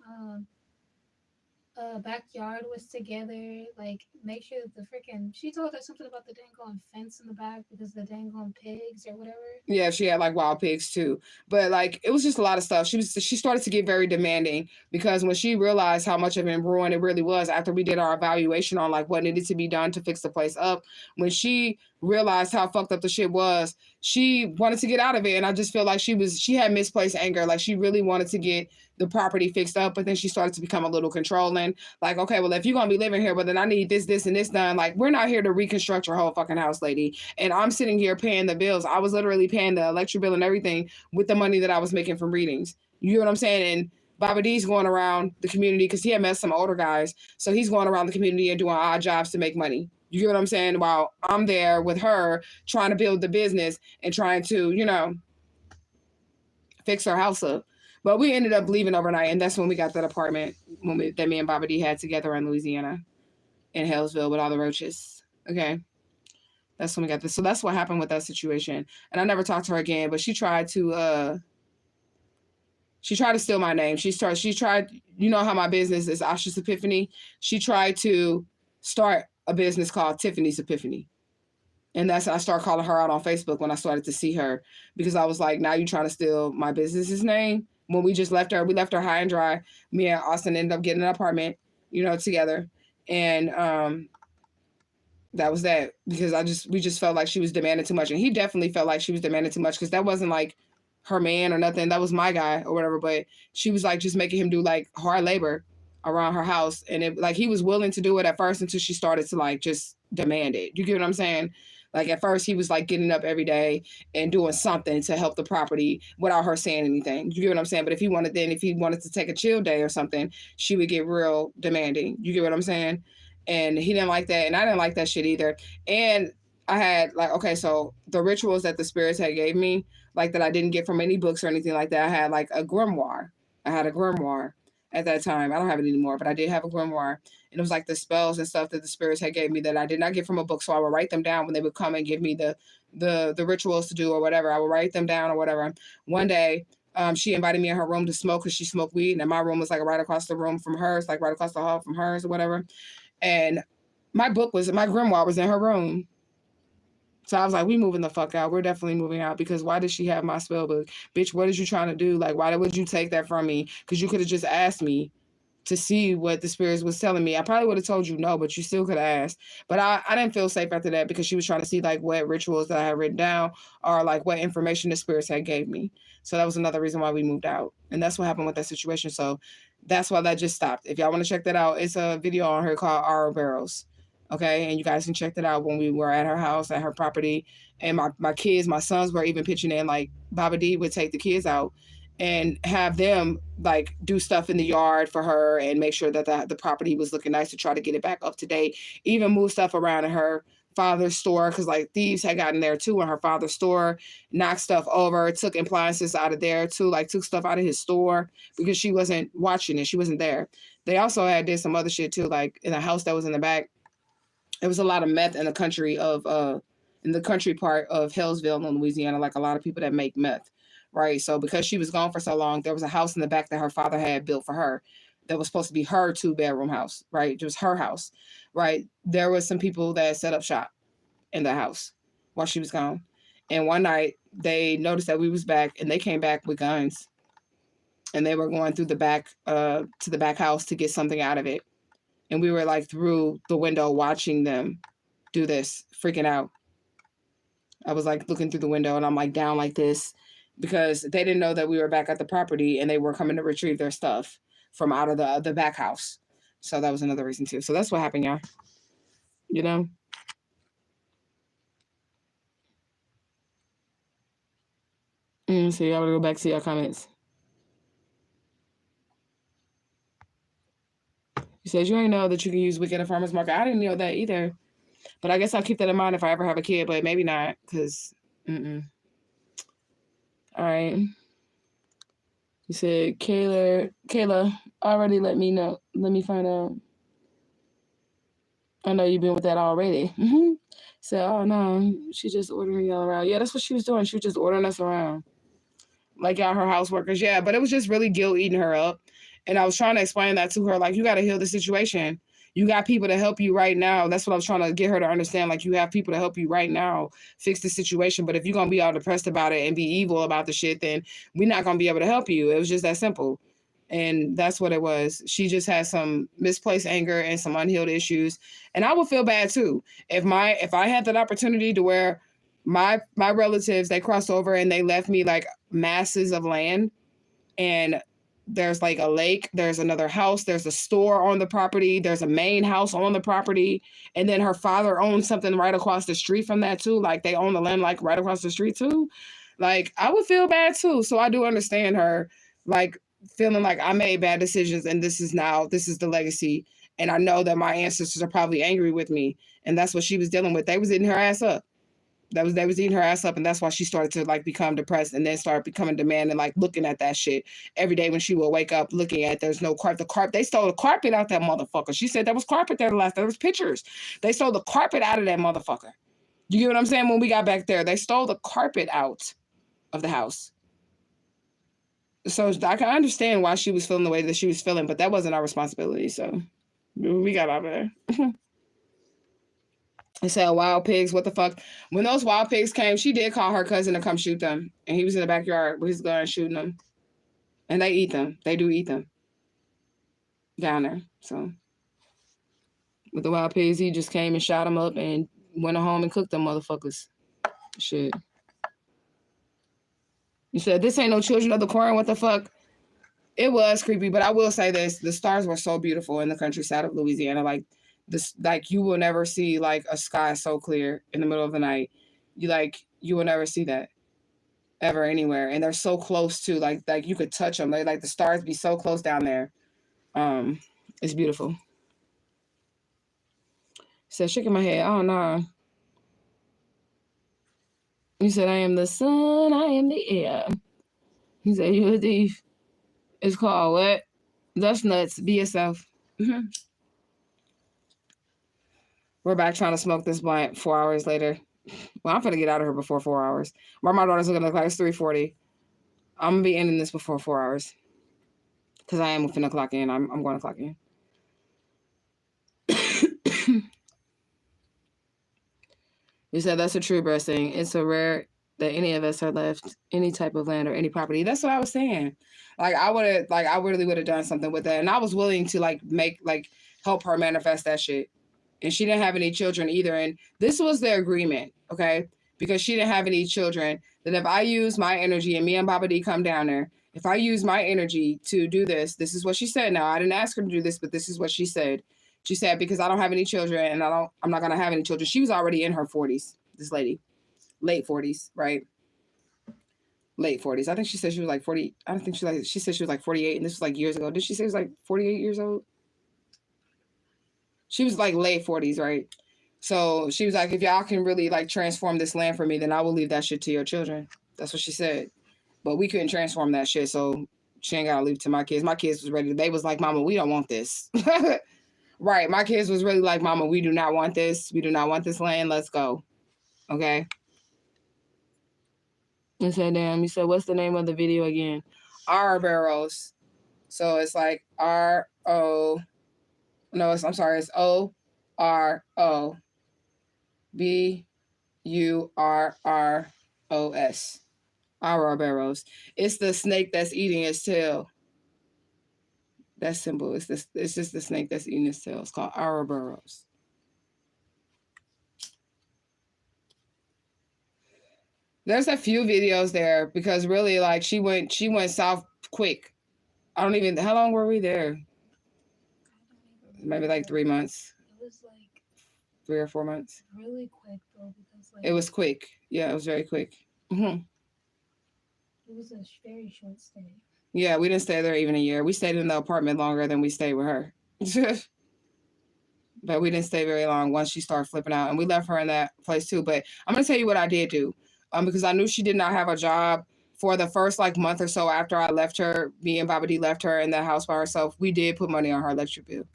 backyard was together, like make sure that the freaking, she told us something about the dang on fence in the back because the dang on pigs or whatever. Yeah, she had like wild pigs too. But like it was just a lot of stuff. She started to get very demanding, because when she realized how much of an ruin it really was after we did our evaluation on like what needed to be done to fix the place up, when she realized how fucked up the shit was, she wanted to get out of it. And I just feel like she had misplaced anger. Like she really wanted to get the property fixed up, but then she started to become a little controlling. Like, okay, well, if you're gonna be living here, but then I need this, and this done. Like, we're not here to reconstruct your whole fucking house, lady. And I'm sitting here paying the bills. I was literally paying the electric bill and everything with the money that I was making from readings. You know what I'm saying? And Baba D's going around the community because he had met some older guys. So he's going around the community and doing odd jobs to make money. You get what I'm saying? While I'm there with her trying to build the business and trying to, you know, fix her house up. But we ended up leaving overnight, and that's when we got that apartment that me and Baba D had together in Louisiana, in Hellsville with all the roaches. Okay. That's when we got this. So that's what happened with that situation. And I never talked to her again, but she tried to steal my name. She tried, you know how my business is Asha's Epiphany. She tried to start a business called Tiffany's Epiphany. And that's, I started calling her out on Facebook when I started to see her, because I was like, now you're trying to steal my business's name. When we left her high and dry. Me and Austin ended up getting an apartment, together. And that was that, because we just felt like she was demanding too much. And he definitely felt like she was demanding too much, because that wasn't like her man or nothing. That was my guy or whatever. But she was like just making him do like hard labor around her house. And it, like, he was willing to do it at first until she started to like just demand it. You get what I'm saying? Like, at first he was like getting up every day and doing something to help the property without her saying anything. You get what I'm saying? But if he wanted to take a chill day or something, she would get real demanding. You get what I'm saying? And he didn't like that. And I didn't like that shit either. And I had like, okay, so the rituals that the spirits had gave me, like, that I didn't get from any books or anything like that. I had like a grimoire. I had a grimoire at that time. I don't have it anymore, but I did have a grimoire. And it was like the spells and stuff that the spirits had gave me that I did not get from a book. So I would write them down when they would come and give me the rituals to do or whatever. I would write them down or whatever. One day, she invited me in her room to smoke, because she smoked weed. And my room was like right across the room from hers, like right across the hall from hers or whatever. And my grimoire was in her room. So I was like, we moving the fuck out. We're definitely moving out, because why did she have my spell book? Bitch, what is you trying to do? Like, why would you take that from me? Because you could have just asked me to see what the spirits was telling me. I probably would have told you no, but you still could have asked. But I didn't feel safe after that, because she was trying to see like what rituals that I had written down, or like what information the spirits had gave me. So that was another reason why we moved out. And that's what happened with that situation. So that's why that just stopped. If y'all want to check that out, it's a video on her called Our Barrels. Okay, and you guys can check that out when we were at her house, at her property. And my kids, my sons were even pitching in, like Baba D would take the kids out and have them like do stuff in the yard for her and make sure that the property was looking nice, to try to get it back up to date. Even move stuff around in her father's store, because like thieves had gotten there too in her father's store, knocked stuff over, took appliances out of there too, like took stuff out of his store because she wasn't watching it. She wasn't there. They also did some other shit too, like in a house that was in the back. It was a lot of meth in the country part of Hillsville in Louisiana, like a lot of people that make meth, right? So because she was gone for so long, there was a house in the back that her father had built for her that was supposed to be her 2-bedroom house, right? It was her house, right? There was some people that set up shop in the house while she was gone. And one night they noticed that we was back, and they came back with guns, and they were going through the back to the back house to get something out of it. And we were like through the window watching them do this, freaking out. I was like looking through the window, and I'm like down like this, because they didn't know that we were back at the property, and they were coming to retrieve their stuff from out of the back house. So that was another reason too. So that's what happened, y'all. You know? So y'all want to go back to your comments. You said you ain't know that you can use Wicked at Farmer's Market. I didn't know that either. But I guess I'll keep that in mind if I ever have a kid, but maybe not, because, All right. You said, Kayla, already let me know. Let me find out. I know you've been with that already. So, oh, no, she's just ordering y'all around. Yeah, that's what she was doing. She was just ordering us around. Like, y'all, her house workers. Yeah, but it was just really guilt eating her up. And I was trying to explain that to her. Like, you got to heal the situation. You got people to help you right now. That's what I was trying to get her to understand. Like, you have people to help you right now fix the situation. But if you're going to be all depressed about it and be evil about the shit, then we're not going to be able to help you. It was just that simple. And that's what it was. She just had some misplaced anger and some unhealed issues. And I would feel bad too. If I had that opportunity to where my relatives, they crossed over and they left me like masses of land, and there's like a lake, there's another house, there's a store on the property, there's a main house on the property, and then her father owns something right across the street from that too. Like, they own the land like right across the street too. Like, I would feel bad too. So I do understand her, like, feeling like I made bad decisions, and this is the legacy. And I know that my ancestors are probably angry with me, and that's what she was dealing with. They was eating her ass up. They was eating her ass up, and that's why she started to like become depressed, and then start becoming demanding, like looking at that shit every day when she would wake up, looking at there's no carpet. They stole the carpet out that motherfucker. She said there was carpet there last. There was pictures. They stole the carpet out of that motherfucker. You get what I'm saying? When we got back there, they stole the carpet out of the house. So I can understand why she was feeling the way that she was feeling, but that wasn't our responsibility. So we got out of there. They said wild pigs. What the fuck? When those wild pigs came, she did call her cousin to come shoot them, and he was in the backyard with his gun shooting them. And they eat them. They do eat them down there. So with the wild pigs, he just came and shot them up and went home and cooked them motherfuckers. Shit. You said this ain't no Children of the Corn. What the fuck? It was creepy, but I will say this: the stars were so beautiful in the countryside of Louisiana. Like this, like you will never see like a sky so clear in the middle of the night. You will never see that ever anywhere, and they're so close to like you could touch them. Like the stars be so close down there. It's beautiful. Said shaking my head. Oh no. He said, I am the sun, I am the air. He said, you're a thief. It's called what? That's nuts. Be yourself. We're back trying to smoke this blunt 4 hours later. Well, I'm finna get out of here before 4 hours. Why my daughter's looking like it's 3:40. I'm gonna be ending this before 4 hours. Because I am finna clock in. I'm going to clock in. You said that's a true blessing. It's a rare that any of us are left any type of land or any property. That's what I was saying. Like I really would have done something with that. And I was willing to help her manifest that shit. And she didn't have any children either. And this was the agreement, okay? Because she didn't have any children. That if I use my energy and me and Baba D come down there, if I use my energy to do this is what she said. Now, I didn't ask her to do this, but this is what she said. She said, because I don't have any children and I'm not going to have any children. She was already in her 40s, this lady. Late 40s, right? Late 40s. I think she said she was like 40. I don't think she said she was like 48. And this was like years ago. Did she say she was like 48 years old? She was like late 40s, right? So she was like, if y'all can really like transform this land for me, then I will leave that shit to your children. That's what she said. But we couldn't transform that shit. So she ain't got to leave it to my kids. My kids was ready. They was like, Mama, we don't want this. Right. My kids was really like, Mama, we do not want this. We do not want this land. Let's go. Okay. I said, damn. You said, what's the name of the video again? R Barrows. So it's like R-O. No, I'm sorry. It's O-R-O. B-U-R-R-O-S. R Barrows. It's the snake that's eating its tail. That symbol. It's just the snake that's eating its tail. It's called Ouroboros. There's a few videos there because really, like, she went south quick. How long were we there? Maybe like 3 months. It was like 3 or 4 months. Really quick though, because like it was quick. Yeah, it was very quick. Mm-hmm. It was a very short stay. Yeah, we didn't stay there even a year. We stayed in the apartment longer than we stayed with her. But we didn't stay very long once she started flipping out. And we left her in that place too. But I'm going to tell you what I did do. Because I knew she did not have a job for the first like month or so after I left her. Me and Baba D left her in the house by herself. We did put money on her electric bill.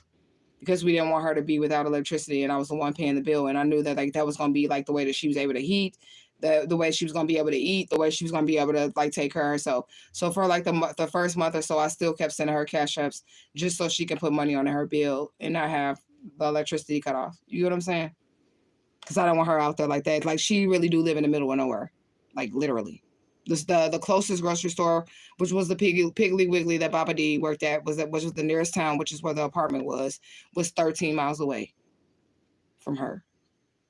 Because we didn't want her to be without electricity. And I was the one paying the bill. And I knew that like that was going to be like the way that she was able to heat. The way she was going to be able to eat, the way she was going to be able to like take care of herself. So for like the first month or so, I still kept sending her cash apps just so she can put money on her bill and not have the electricity cut off. You know what I'm saying? Because I don't want her out there like that. Like she really do live in the middle of nowhere, like literally. The closest grocery store, which was the Piggly Wiggly that Baba D worked at, which was the nearest town, which is where the apartment was 13 miles away from her.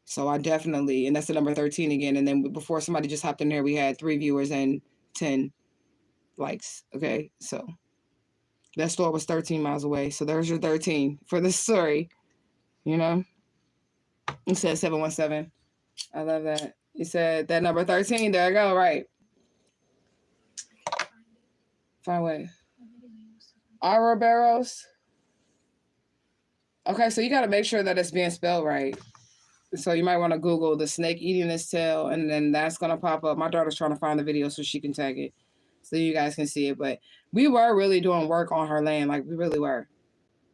So I definitely, and that's the number 13 again. And then before somebody just hopped in there, we had 3 viewers and 10 likes. Okay. So that store was 13 miles away. So there's your 13 for this story. You know, it said 717. I love that. You said that number 13. There I go. Right. Find what? Aura Barrows. Okay. So you got to make sure that it's being spelled right. So you might want to Google the snake eating its tail, and then that's going to pop up. My daughter's trying to find the video so she can tag it so you guys can see it. But we were really doing work on her land. Like, we really were.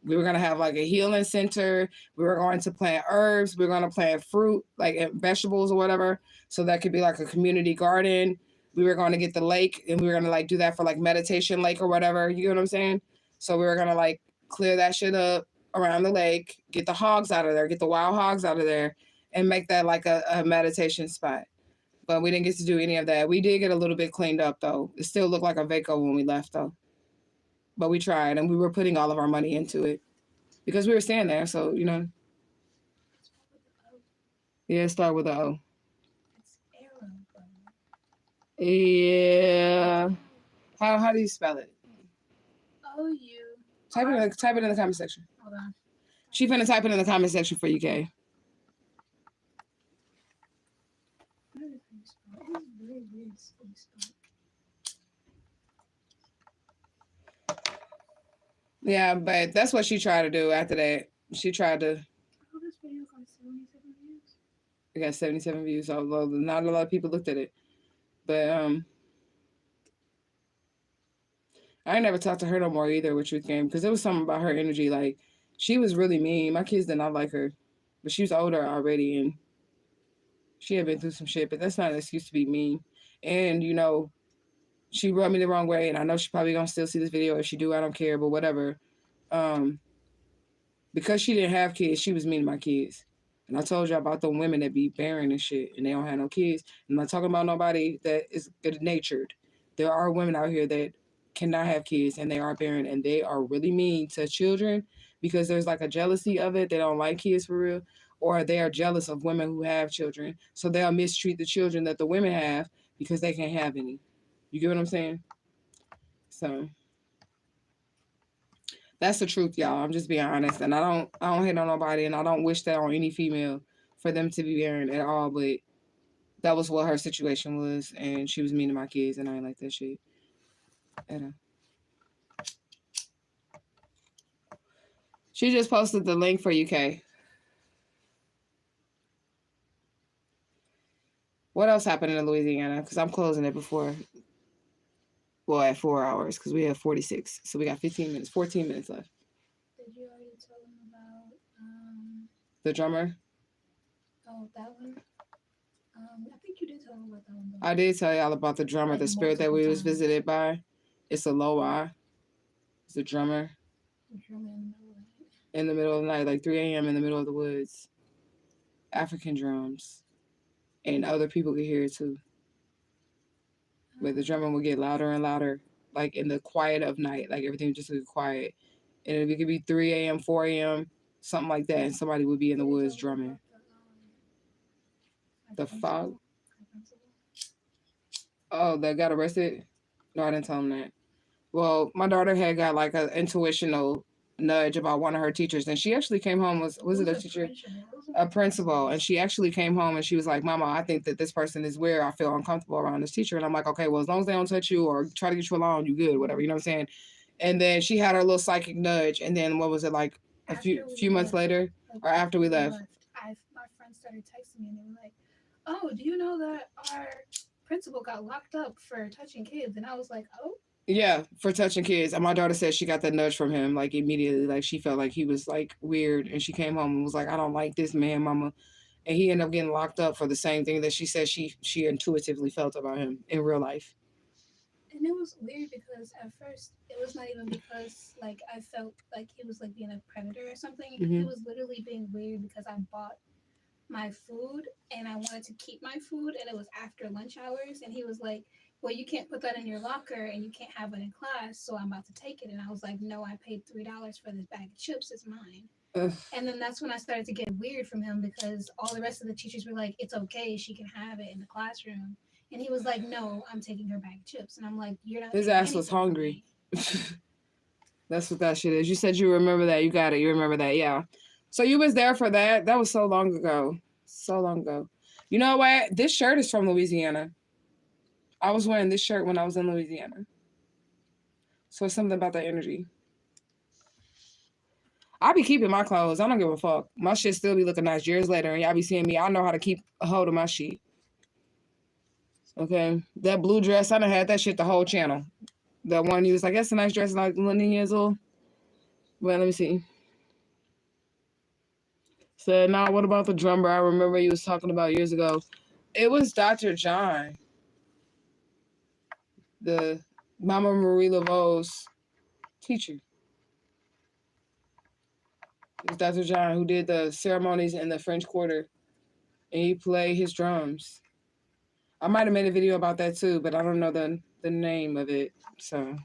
We were going to have like a healing center. We were going to plant herbs. We were going to plant fruit, like vegetables or whatever. So that could be like a community garden. We were going to get the lake and we were going to like do that for like meditation lake or whatever. You know what I'm saying? So we were going to like clear that shit up around the lake, get the hogs out of there, get the wild hogs out of there, and make that like a meditation spot. But we didn't get to do any of that. We did get a little bit cleaned up though. It still looked like a Vaco when we left though. But we tried and we were putting all of our money into it because we were staying there. So, you know. Yeah, start with a O. It's arrow, bro. Yeah. How do you spell it? O-U. Type it in the comment section. Hold on. She finna type it in the comment section for you, Kay. Very weird spell. Yeah, but that's what she tried to do after that. She tried to. Oh, this video got 77 views. It got 77 views, although not a lot of people looked at it. But I ain't never talked to her no more either with Truth Game because there was something about her energy. Like, she was really mean. My kids did not like her. But she was older already and she had been through some shit, but that's not an excuse to be mean. And, you know, she rubbed me the wrong way, and I know she probably gonna still see this video. If she do, I don't care, but whatever. Because she didn't have kids, she was mean to my kids. And I told you about the women that be barren and shit, and they don't have no kids. I'm not talking about nobody that is good-natured. There are women out here that cannot have kids, and they are barren, and they are really mean to children because there's like a jealousy of it. They don't like kids for real, or they are jealous of women who have children. So they'll mistreat the children that the women have because they can't have any. You get what I'm saying? So that's the truth, y'all. I'm just being honest, and I don't hate on nobody, and I don't wish that on any female for them to be barren at all. But that was what her situation was, and she was mean to my kids, and I ain't like that shit. She just posted the link for UK. What else happened in Louisiana? Because I'm closing it before. Well, at 4 hours, because we have 46. So we got 15 minutes, 14 minutes left. Did you already tell them about the drummer? Oh, that one? I think you did tell them about that one. I did tell y'all about the drummer, like the spirit that we was visited by. It's a Loa. It's a drummer. In the middle of the night, like 3 a.m. in the middle of the woods. African drums. And other people could hear it too. But the drumming would get louder and louder, like in the quiet of night, like everything just would get quiet. And it could be 3 a.m., 4 a.m., something like that, and somebody would be in the woods drumming. The fog? Oh, that got arrested? No, I didn't tell him that. Well, my daughter had got like an intuitional nudge about one of her teachers, and she actually came home, was it a teacher? A principal, and she actually came home and she was like, Mama, I think that this person is weird. I feel uncomfortable around this teacher. And I'm like, okay, well, as long as they don't touch you or try to get you along, you good, whatever, you know what I'm saying? And then she had her little psychic nudge, and then what was it, like a few months later, or after we left? My friends started texting me and they were like, oh, do you know that our principal got locked up for touching kids? And I was like, oh. Yeah, for touching kids. And my daughter said she got that nudge from him, like immediately. Like she felt like he was like weird, and she came home and was like, I don't like this man, Mama. And he ended up getting locked up for the same thing that she said she intuitively felt about him in real life. And it was weird because at first it was not even because like I felt like he was like being a predator or something. Mm-hmm. It was literally being weird because I bought my food and I wanted to keep my food, and it was after lunch hours, and he was like, well, you can't put that in your locker and you can't have it in class, so I'm about to take it. And I was like, no, I paid $3 for this bag of chips. It's mine. And then that's when I started to get weird from him because all the rest of the teachers were like, it's okay, she can have it in the classroom. And he was like, no, I'm taking her bag of chips. And I'm like, you're not. His ass was hungry. That's what that shit is. You said you remember that. You got it. You remember that. Yeah. So you was there for that. That was so long ago. So long ago. You know what? This shirt is from Louisiana. I was wearing this shirt when I was in Louisiana. So it's something about that energy. I be keeping my clothes. I don't give a fuck. My shit still be looking nice years later, and y'all be seeing me. I know how to keep a hold of my shit. Okay? That blue dress, I done had that shit the whole channel. That one you was like, that's a nice dress, like 11 years old. Well, let me see. Said, now what about the drummer I remember you was talking about years ago? It was Dr. John, the Mama Marie Laveau's teacher. It was Dr. John who did the ceremonies in the French Quarter, and he played his drums. I might have made a video about that too, but I don't know the name of it. So,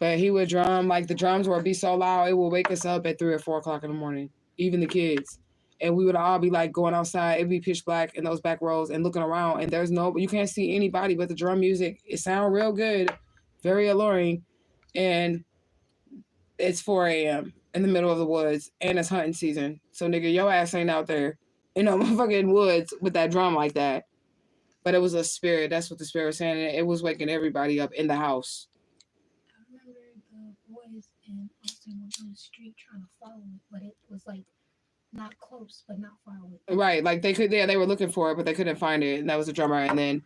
but he would drum, like the drums would be so loud it would wake us up at 3 or 4 o'clock in the morning, even the kids. And we would all be like going outside. It'd be pitch black in those back rows and looking around, and you can't see anybody but the drum music. It sounds real good, very alluring, and it's 4 a.m. in the middle of the woods, and it's hunting season. So nigga, your ass ain't out there in no motherfucking woods with that drum like that. But it was a spirit. That's what the spirit was saying. And it was waking everybody up in the house. I remember the boys in Austin were on the street trying to follow it, but it was like not close, but not far away. Right, like they were looking for it, but they couldn't find it, and that was a drummer. And then,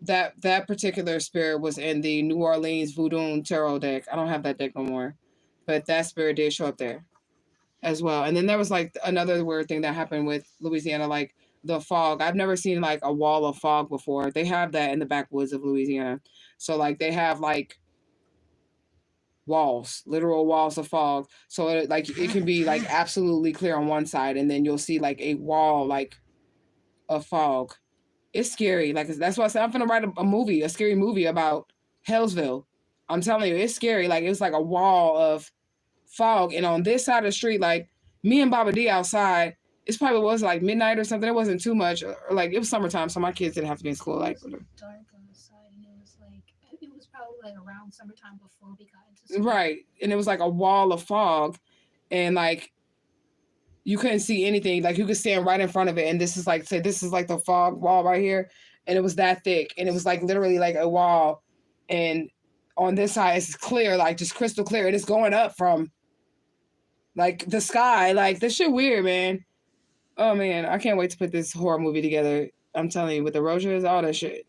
that particular spirit was in the New Orleans Voodoo Tarot deck. I don't have that deck no more, but that spirit did show up there, as well. And then there was like another weird thing that happened with Louisiana, like the fog. I've never seen like a wall of fog before. They have that in the backwoods of Louisiana, so like they have like walls, literal walls of fog. So it can be like absolutely clear on one side, and then you'll see like a wall like of fog. It's scary. Like that's why I said I'm gonna write a scary movie about Hellsville. I'm telling you, it's scary. Like it was like a wall of fog, and on this side of the street, like me and Baba D outside. It probably was like midnight or something. It wasn't too much. Or like it was summertime, so my kids didn't have to be in school. Like dark outside, and it was probably like around summertime before we got into school. Right, and it was like a wall of fog, and like you couldn't see anything. Like you could stand right in front of it, and this is like the fog wall right here, and it was that thick, and it was like literally like a wall, and on this side it's clear, like just crystal clear, and it's going up from like the sky. Like this shit weird, man. Oh man, I can't wait to put this horror movie together. I'm telling you, with the roaches, all that shit.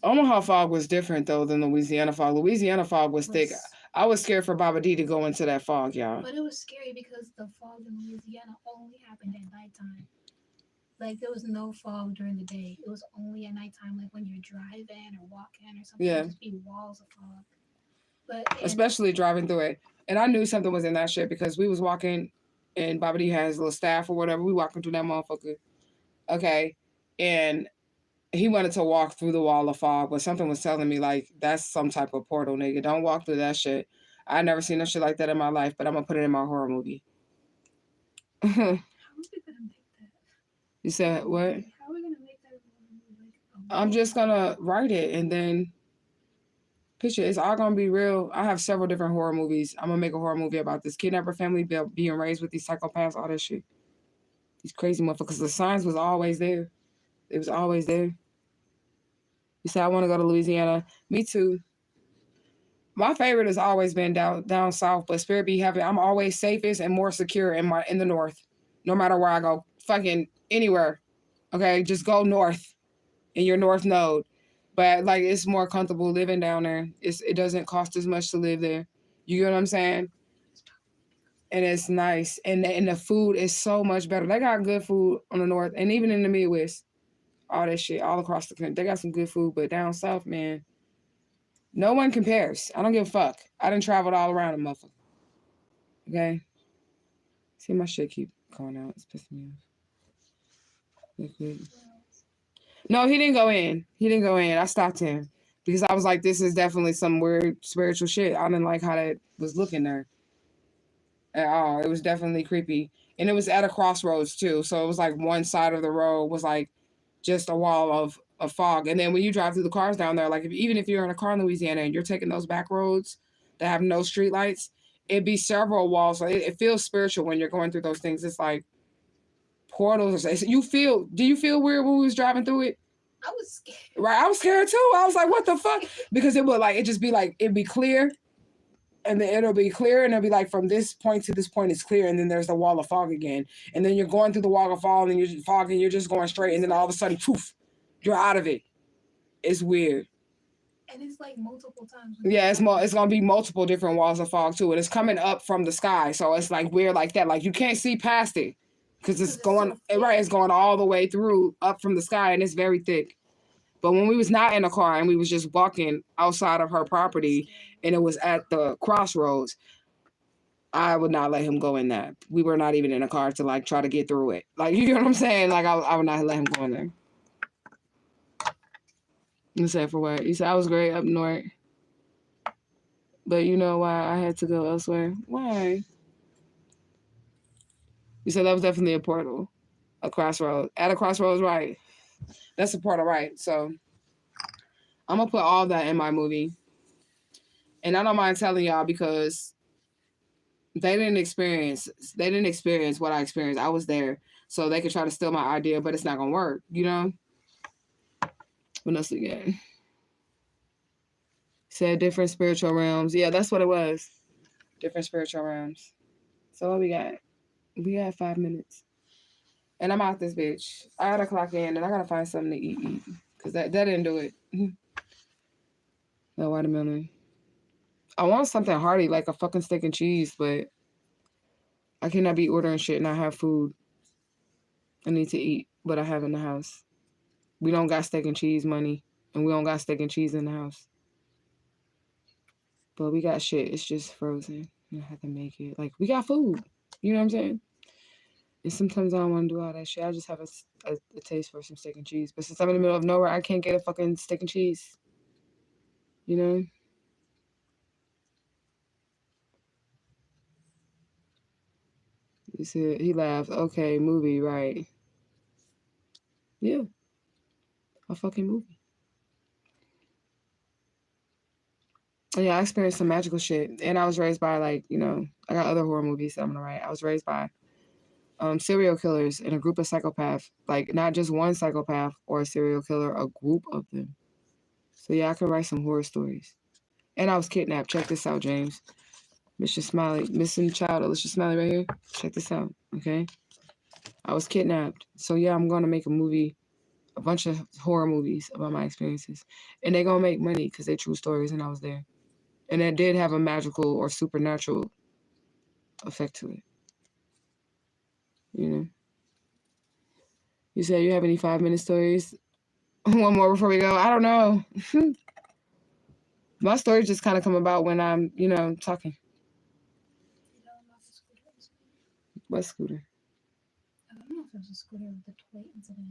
Omaha fog was different though than Louisiana fog. Louisiana fog was thick. I was scared for Baba D to go into that fog, y'all. But it was scary because the fog in Louisiana only happened at nighttime. Like there was no fog during the day. It was only at nighttime, like when you're driving or walking or something. Yeah. There'd just be walls of fog. But especially driving through it. And I knew something was in that shit because we was walking, and Baba D has a little staff or whatever. We walking through that motherfucker. Okay. And he wanted to walk through the wall of fog, but something was telling me like that's some type of portal, nigga. Don't walk through that shit. I never seen no shit like that in my life, but I'm gonna put it in my horror movie. How are we gonna make that? You said what? How are we gonna make that? I'm just gonna write it and then picture. It's all gonna be real. I have several different horror movies. I'm gonna make a horror movie about this kidnapper family being raised with these psychopaths, all that shit. These crazy motherfuckers. The signs was always there. It was always there. You say I want to go to Louisiana. Me too. My favorite has always been down south, but Spirit be happy. I'm always safest and more secure in the north, no matter where I go. Fucking anywhere. Okay, just go north in your north node. But like it's more comfortable living down there. It doesn't cost as much to live there. You get what I'm saying? And it's nice. And the food is so much better. They got good food on the north and even in the Midwest. All that shit, all across the country. They got some good food, but down south, man, no one compares. I don't give a fuck. I done traveled all around the motherfucker. Okay? See, my shit keep going out. It's pissing me off. No, he didn't go in. I stopped him because I was like, this is definitely some weird spiritual shit. I didn't like how that was looking there at all. It was definitely creepy. And it was at a crossroads, too. So it was like one side of the road was like just a wall of fog. And then when you drive through the cars down there, like even if you're in a car in Louisiana and you're taking those back roads that have no street lights, it'd be several walls. So it feels spiritual when you're going through those things. It's like portals. Do you feel weird when we was driving through it? I was scared. Right, I was scared too. I was like, what the fuck? Because it'd be clear. And then it'll be clear, and it'll be like from this point to this point is clear, and then there's the wall of fog again. And then you're going through the wall of fog, and you're just going straight, and then all of a sudden, poof, you're out of it. It's weird. And it's like multiple times. Yeah, it's gonna be multiple different walls of fog too, and it's coming up from the sky, so it's like weird like that. Like you can't see past it because it's going right. It's going all the way through up from the sky, and it's very thick. But when we was not in a car and we was just walking outside of her property, and it was at the crossroads, I would not let him go in that. We were not even in a car to like try to get through it. Like you know what I'm saying? Like I would not let him go in there. You said for what? You said I was great up north. But you know why I had to go elsewhere? Why? You said that was definitely a portal. A crossroads. At a crossroads, right. That's a portal, right. So I'm going to put all that in my movie. And I don't mind telling y'all because they didn't experience what I experienced. I was there. So they could try to steal my idea, but it's not going to work, you know? What else we got? Said different spiritual realms. Yeah, that's what it was. Different spiritual realms. So what we got? We got 5 minutes. And I'm out this bitch. I gotta clock in and I gotta find something to eat. Because that didn't do it. No watermelon. I want something hearty like a fucking steak and cheese, but I cannot be ordering shit and I have food. I need to eat what I have in the house. We don't got steak and cheese money. And we don't got steak and cheese in the house. But we got shit. It's just frozen. I have to make it. Like, we got food. You know what I'm saying? And sometimes I don't want to do all that shit. I just have a taste for some steak and cheese. But since I'm in the middle of nowhere, I can't get a fucking steak and cheese. You know? He said, he laughed. Okay, movie, right. Yeah. A fucking movie. And yeah, I experienced some magical shit. And I was raised by, like, you know, I got other horror movies that I'm going to write. I was raised by serial killers and a group of psychopaths. Like, not just one psychopath or a serial killer, a group of them. So yeah, I can write some horror stories. And I was kidnapped. Check this out, James. Mr. Smiley, missing child, Mr. Smiley right here. Check this out, okay? I was kidnapped. So yeah, I'm going to make a movie, a bunch of horror movies about my experiences. And they're going to make money because they're true stories and I was there. And it did have a magical or supernatural effect to it. You know? You said you have any 5-minute stories? One more before we go. I don't know. My stories just kind of come about when I'm, you know, talking. What scooter? I don't know if it was a scooter with the toy incident.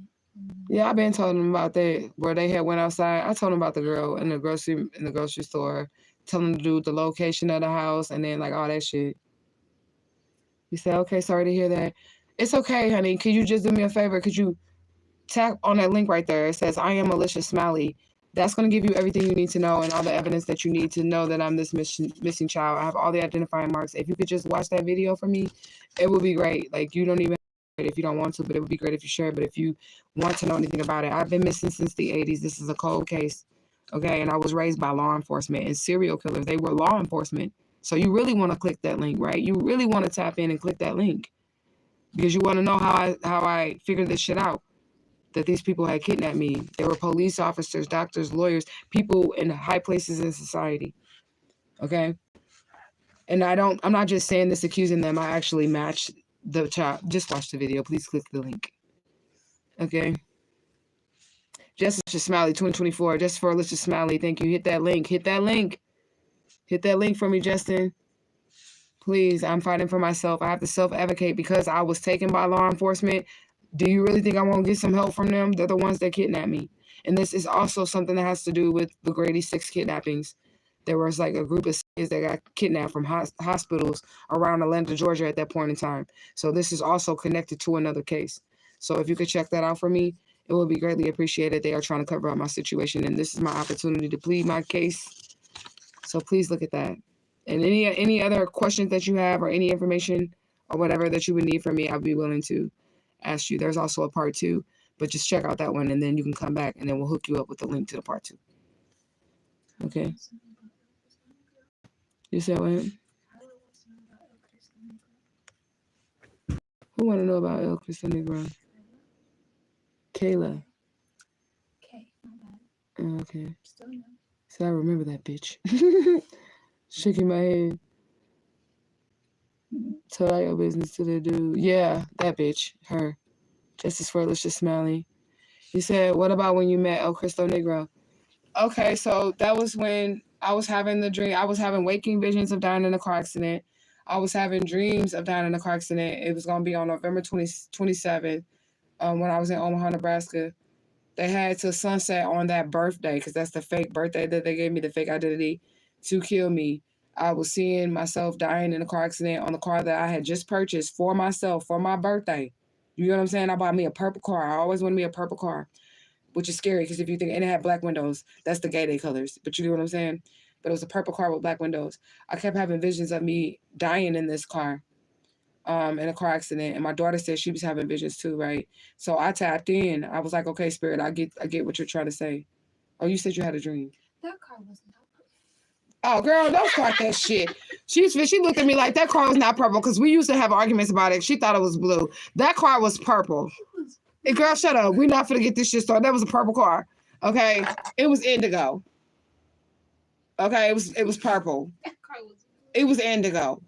Yeah, I've been telling them about that, where they had went outside. I told them about the girl in the grocery store, telling them to do the location of the house and then like all that shit. You said, okay, sorry to hear that. It's okay, honey. Could you just do me a favor? Could you tap on that link right there? It says, I am Alicia Smiley. That's going to give you everything you need to know and all the evidence that you need to know that I'm this missing child. I have all the identifying marks. If you could just watch that video for me, it would be great. Like, you don't even if you don't want to, but it would be great if you share. But if you want to know anything about it, I've been missing since the 80s. This is a cold case, okay? And I was raised by law enforcement and serial killers. They were law enforcement. So you really want to click that link, right? You really want to tap in and click that link because you want to know how I figured this shit out. That these people had kidnapped me. They were police officers, doctors, lawyers, people in high places in society. Okay? And I'm not just saying this accusing them. I actually matched the child. Just watch the video. Please click the link. Okay? Jessica Smiley, 2024. Just for Alicia Smiley. Thank you. Hit that link. Hit that link. Hit that link for me, Justin. Please, I'm fighting for myself. I have to self-advocate because I was taken by law enforcement. Do you really think I won't get some help from them? They're the ones that kidnapped me. And this is also something that has to do with the Grady 6 kidnappings. There was like a group of kids that got kidnapped from hospitals around Atlanta, Georgia at that point in time. So this is also connected to another case. So if you could check that out for me, it would be greatly appreciated. They are trying to cover up my situation, and this is my opportunity to plead my case. So please look at that. And any other questions that you have or any information or whatever that you would need from me, I'd be willing to ask you. There's also a part 2, but just check out that one and then you can come back and then we'll hook you up with the link to the part 2. Okay. You said what? Who want to know about El Cristo Negro? Kayla. Okay, my bad. Okay. Still no. So I remember that bitch. Shaking my head. Tell all your business to the dude. Yeah, that bitch. Her. Justice for Alicia Smiley. He said, what about when you met El Cristo Negro? Okay, so that was when I was having the dream. I was having waking visions of dying in a car accident. I was having dreams of dying in a car accident. It was going to be on November 27th when I was in Omaha, Nebraska. They had to sunset on that birthday because that's the fake birthday that they gave me, the fake identity to kill me. I was seeing myself dying in a car accident on the car that I had just purchased for myself for my birthday. You know what I'm saying? I bought me a purple car. I always wanted me a purple car, which is scary because if you think, and it had black windows, that's the gay day colors. But you know what I'm saying? But it was a purple car with black windows. I kept having visions of me dying in this car, in a car accident, and my daughter said she was having visions too, right? So I tapped in. I was like, okay, spirit, I get what you're trying to say. Oh, you said you had a dream. That car was not purple. Oh, girl, don't start that shit. She looked at me like that car was not purple because we used to have arguments about it. She thought it was blue. That car was purple. Hey, girl, shut up. We're not finna get this shit started. That was a purple car. Okay, it was indigo. Okay, it was purple. That car was. It was indigo.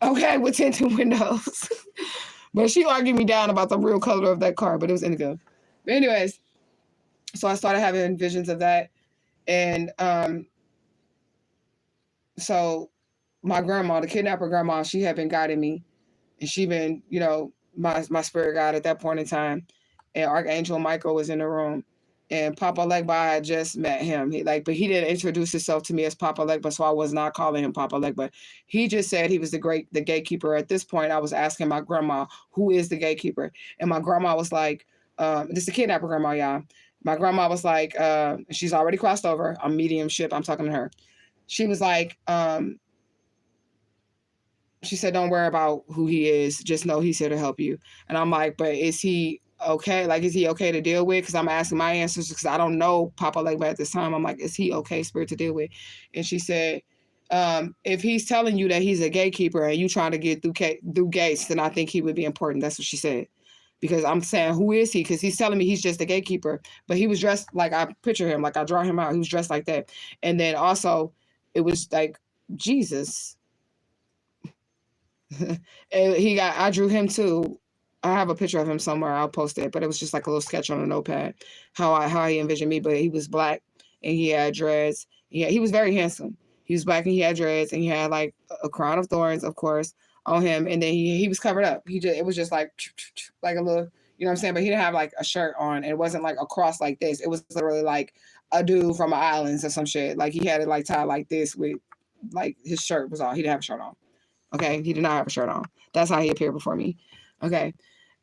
Okay, with tinted windows. But she argued me down about the real color of that car, but it was indigo. But anyways, so I started having visions of that. And so my grandma, the kidnapper grandma, she had been guiding me. And she been, my spirit guide at that point in time. And Archangel Michael was in the room. And Papa Legba, I had just met him. But he didn't introduce himself to me as Papa Legba, so I was not calling him Papa Legba. He just said he was the gatekeeper. At this point, I was asking my grandma, who is the gatekeeper? And my grandma was like, this is the kidnapper grandma, y'all. My grandma was like, she's already crossed over. I'm mediumship. I'm talking to her. She was like, she said, don't worry about who he is. Just know he's here to help you. And I'm like, but is he okay? Like, is he okay to deal with? Because I'm asking my answers because I don't know Papa Legba at this time. I'm like, is he okay, spirit, to deal with? And she said, if he's telling you that he's a gatekeeper and you trying to get through gates, then I think he would be important. That's what she said. Because I'm saying, who is he? Because he's telling me he's just a gatekeeper. But he was dressed like I picture him, like I draw him out. He was dressed like that. And then also, it was like Jesus. And I drew him too. I have a picture of him somewhere. I'll post it, but it was just like a little sketch on a notepad, how he envisioned me. But he was black and he had dreads. Yeah, he was very handsome. He was black and he had dreads and he had like a crown of thorns, of course, on him. And then he was covered up. It was just like a little, you know what I'm saying? But he didn't have like a shirt on. It wasn't like a cross like this. It was literally like a dude from the islands or some shit. Like he had it like tied like this with like his shirt was on. He didn't have a shirt on. Okay, he did not have a shirt on. That's how he appeared before me. Okay,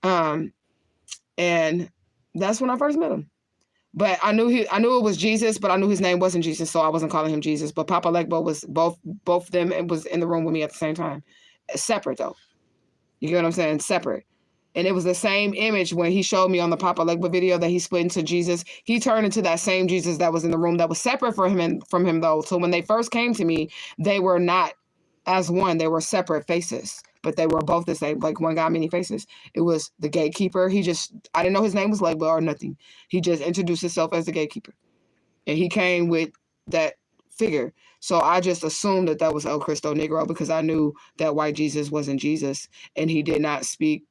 and that's when I first met him. But I knew it was Jesus, but I knew his name wasn't Jesus, so I wasn't calling him Jesus. But Papa Legba was both of them and was in the room with me at the same time, separate though. You get what I'm saying? Separate. And it was the same image when he showed me on the Papa Legba video that he split into Jesus. He turned into that same Jesus that was in the room that was separate from him though. So when they first came to me, they were not as one. They were separate faces, but they were both the same. Like one got many faces. It was the gatekeeper. I didn't know his name was Legba or nothing. He just introduced himself as the gatekeeper. And he came with that figure. So I just assumed that was El Cristo Negro because I knew that white Jesus wasn't Jesus. And he didn't speak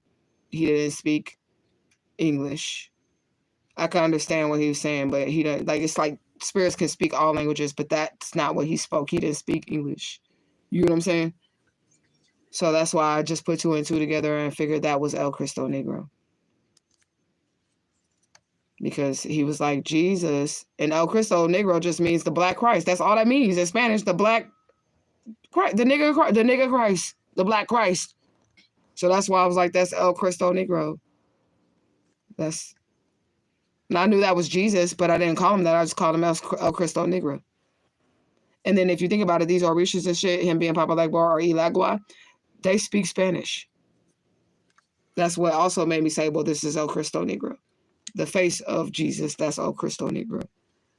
English. I could understand what he was saying, but he didn't. Like, it's like spirits can speak all languages, but that's not what he spoke. He didn't speak English. You know what I'm saying? So that's why I just put two and two together and figured that was El Cristo Negro. Because he was like Jesus, and El Cristo Negro just means the Black Christ. That's all that means in Spanish. The Black Christ, the nigga Christ, the Black Christ. So that's why I was like, that's El Cristo Negro. And I knew that was Jesus, but I didn't call him that. I just called him El Cristo Negro. And then if you think about it, these Orishas and shit, him being Papa Legba or Ilagua, they speak Spanish. That's what also made me say, well, this is El Cristo Negro. The face of Jesus, that's El Cristo Negro.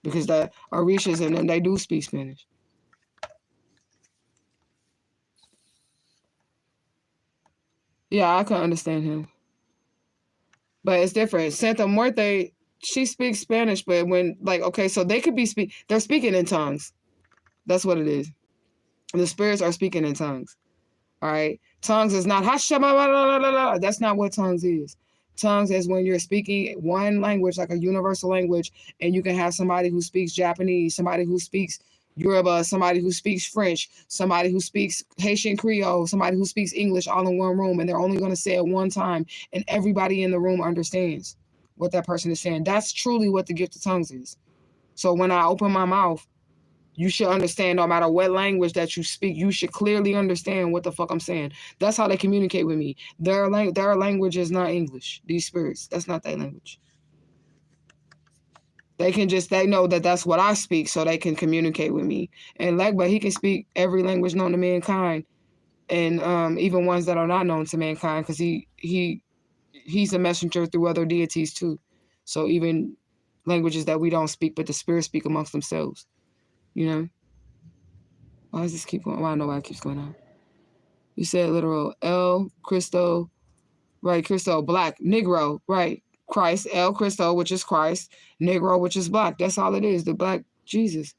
Because the Orishas and them, they do speak Spanish. Yeah, I can understand him. But it's different. Santa Muerte, she speaks Spanish, but when like okay, so they could be they're speaking in tongues. That's what it is. The spirits are speaking in tongues. All right. Tongues is not that's not what tongues is. Tongues is when you're speaking one language, like a universal language, and you can have somebody who speaks Japanese, somebody who speaks Yoruba, somebody who speaks French, somebody who speaks Haitian Creole, somebody who speaks English all in one room, and they're only going to say it one time, and everybody in the room understands what that person is saying. That's truly what the gift of tongues is. So when I open my mouth, you should understand no matter what language that you speak, you should clearly understand what the fuck I'm saying. That's how they communicate with me. Their language is not English. These spirits, that's not their language. They know that that's what I speak, so they can communicate with me. And Legba, he can speak every language known to mankind, and even ones that are not known to mankind, because he's a messenger through other deities too. So even languages that we don't speak, but the spirits speak amongst themselves. You know? Why does this keep going? Well, I know why it keeps going on. You said literal. El Cristo, right? Cristo, black. Negro, right? Christ. El Cristo, which is Christ. Negro, which is black. That's all it is. The black Jesus.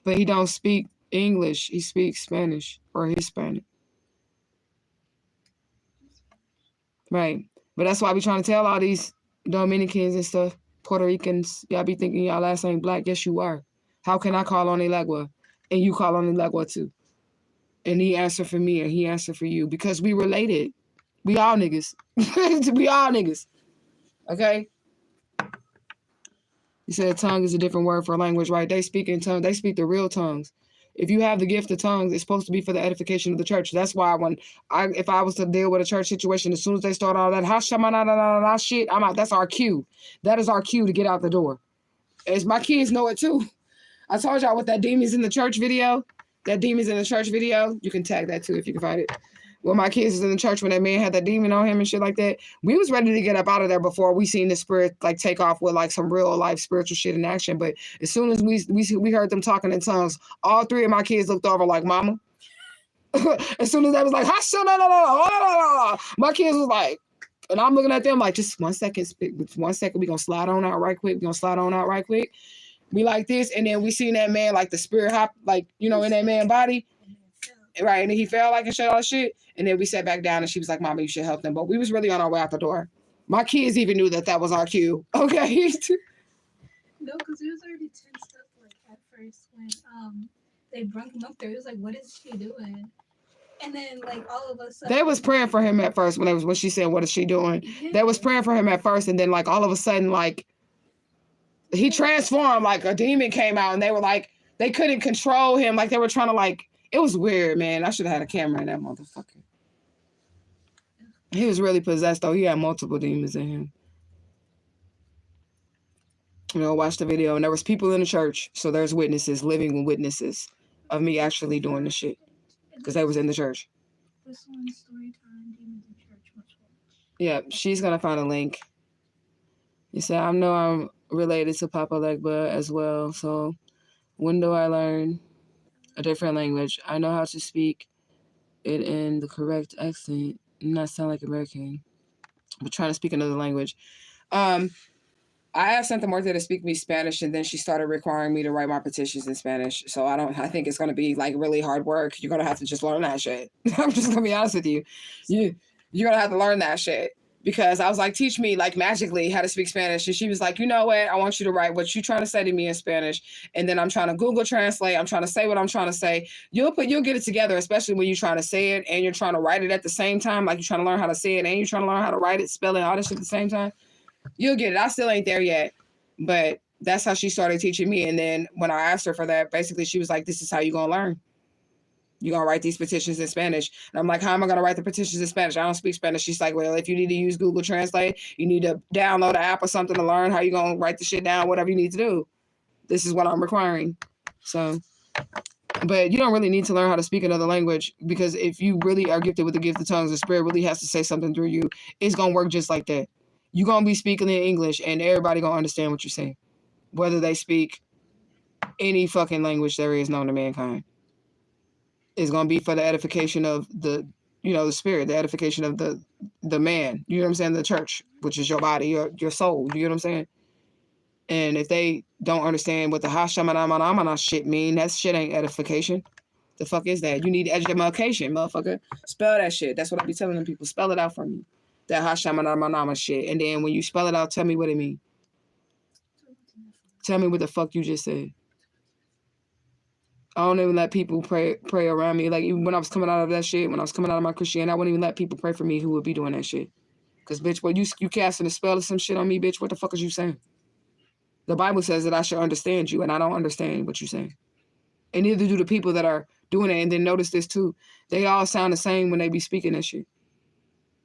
But he don't speak English. He speaks Spanish or Hispanic. Right. But that's why we trying to tell all these Dominicans and stuff, Puerto Ricans, y'all be thinking y'all ass ain't black. Yes, you are. How can I call on Elegua and you call on Elegua too? And he answered for me and he answered for you because we related. We all niggas. We all niggas. Okay? You said tongue is a different word for language, right? They speak in tongues. They speak the real tongues. If you have the gift of tongues, it's supposed to be for the edification of the church. That's why if I was to deal with a church situation, as soon as they start all that shit, I'm out. That's our cue. That is our cue to get out the door. As my kids know it too. I told y'all with that demons in the church video. That demons in the church video. You can tag that too if you can find it. When my kids was in the church, when that man had that demon on him and shit like that, we was ready to get up out of there before we seen the spirit like take off with like some real life spiritual shit in action. But as soon as we heard them talking in tongues, all three of my kids looked over like, "Mama." As soon as they was like, my kids was like, and I'm looking at them like, just 1 second, 1 second, we gonna slide on out right quick. We like this, and then we seen that man like the spirit hop, like in that man body. Right, and then he fell like and shit, all shit. And then we sat back down and she was like, "Mama, you should help them." But we was really on our way out the door. My kids even knew that was our cue. Okay. No, because it was already tensed up like at first when they brought him up there. It was like, what is she doing? And then like all of us they was praying for him at first when she said, "What is she doing?" Yeah. They was praying for him at first, and then like all of a sudden, like he transformed, like a demon came out, and they were like, they couldn't control him, like they were trying to like. It was weird, man. I should have had a camera in that motherfucker. He was really possessed, though. He had multiple demons in him. Watch the video. And there was people in the church. So there's witnesses, living witnesses of me actually doing the shit. Because they was in the church. This one's story time, demons in church. Yeah, she's going to find a link. You said, I know I'm related to Papa Legba as well. So when do I learn a different language? I know how to speak it in the correct accent, not sound like American, but trying to speak another language. I asked Santa Muerte to speak me Spanish, and then she started requiring me to write my petitions in Spanish. So I think it's going to be like really hard work. You're going to have to just learn that shit. I'm just going to be honest with you. You're going to have to learn that shit. Because I was like, teach me like magically how to speak Spanish. And she was like, you know what? I want you to write what you're trying to say to me in Spanish. And then I'm trying to Google Translate. I'm trying to say what I'm trying to say. You'll get it together, especially when you're trying to say it and you're trying to write it at the same time. Like you're trying to learn how to say it and you're trying to learn how to write it, spell it, all this shit at the same time. You'll get it. I still ain't there yet. But that's how she started teaching me. And then when I asked her for that, basically she was like, this is how you're going to learn. You're going to write these petitions in Spanish. And I'm like, how am I going to write the petitions in Spanish? I don't speak Spanish. She's like, well, if you need to use Google Translate, you need to download an app or something to learn how you're going to write the shit down, whatever you need to do. This is what I'm requiring. So, but you don't really need to learn how to speak another language, because if you really are gifted with the gift of tongues, the spirit really has to say something through you. It's going to work just like that. You're going to be speaking in English and everybody going to understand what you're saying, whether they speak any fucking language there is known to mankind. Is going to be for the edification of the spirit, the edification of the man. You know what I'm saying? The church, which is your body, your soul. You know what I'm saying? And if they don't understand what the hashamanamana shit mean, that shit ain't edification. The fuck is that? You need education, motherfucker. Spell that shit. That's what I be telling them people. Spell it out for me. That hashamanamana shit. And then when you spell it out, tell me what it mean. Tell me what the fuck you just said. I don't even let people pray around me. Like, even when I was coming out of that shit, when I was coming out of my Christianity, I wouldn't even let people pray for me who would be doing that shit. Because, bitch, when you casting a spell or some shit on me, bitch, what the fuck is you saying? The Bible says that I should understand you, and I don't understand what you're saying. And neither do the people that are doing it. And then notice this, too. They all sound the same when they be speaking that shit.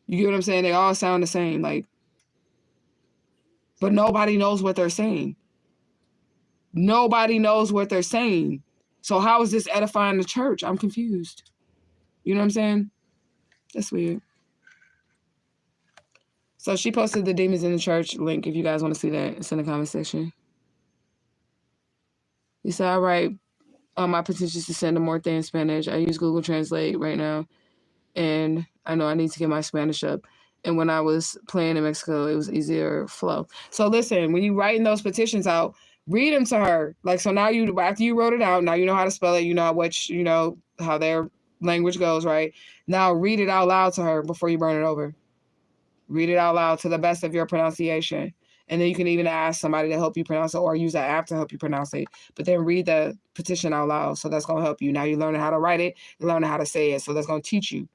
You get what I'm saying? They all sound the same, like, but nobody knows what they're saying. Nobody knows what they're saying. So how is this edifying the church? I'm confused. You know what I'm saying? That's weird. So she posted the Demons in the Church link if you guys want to see that. It's in the comment section. You said, all right, my petition is to send them more things in Spanish. I use Google Translate right now, and I know I need to get my Spanish up. And when I was playing in Mexico, it was easier flow. So listen, when you writing those petitions out, read them to her. Like, so now you, after you wrote it out, now you know how to spell it. You know what, you know how their language goes, right? Now read it out loud to her before you burn it over. Read it out loud to the best of your pronunciation. And then you can even ask somebody to help you pronounce it or use an app to help you pronounce it. But then read the petition out loud. So that's going to help you. Now you're learning how to write it. You're learning how to say it. So that's going to teach you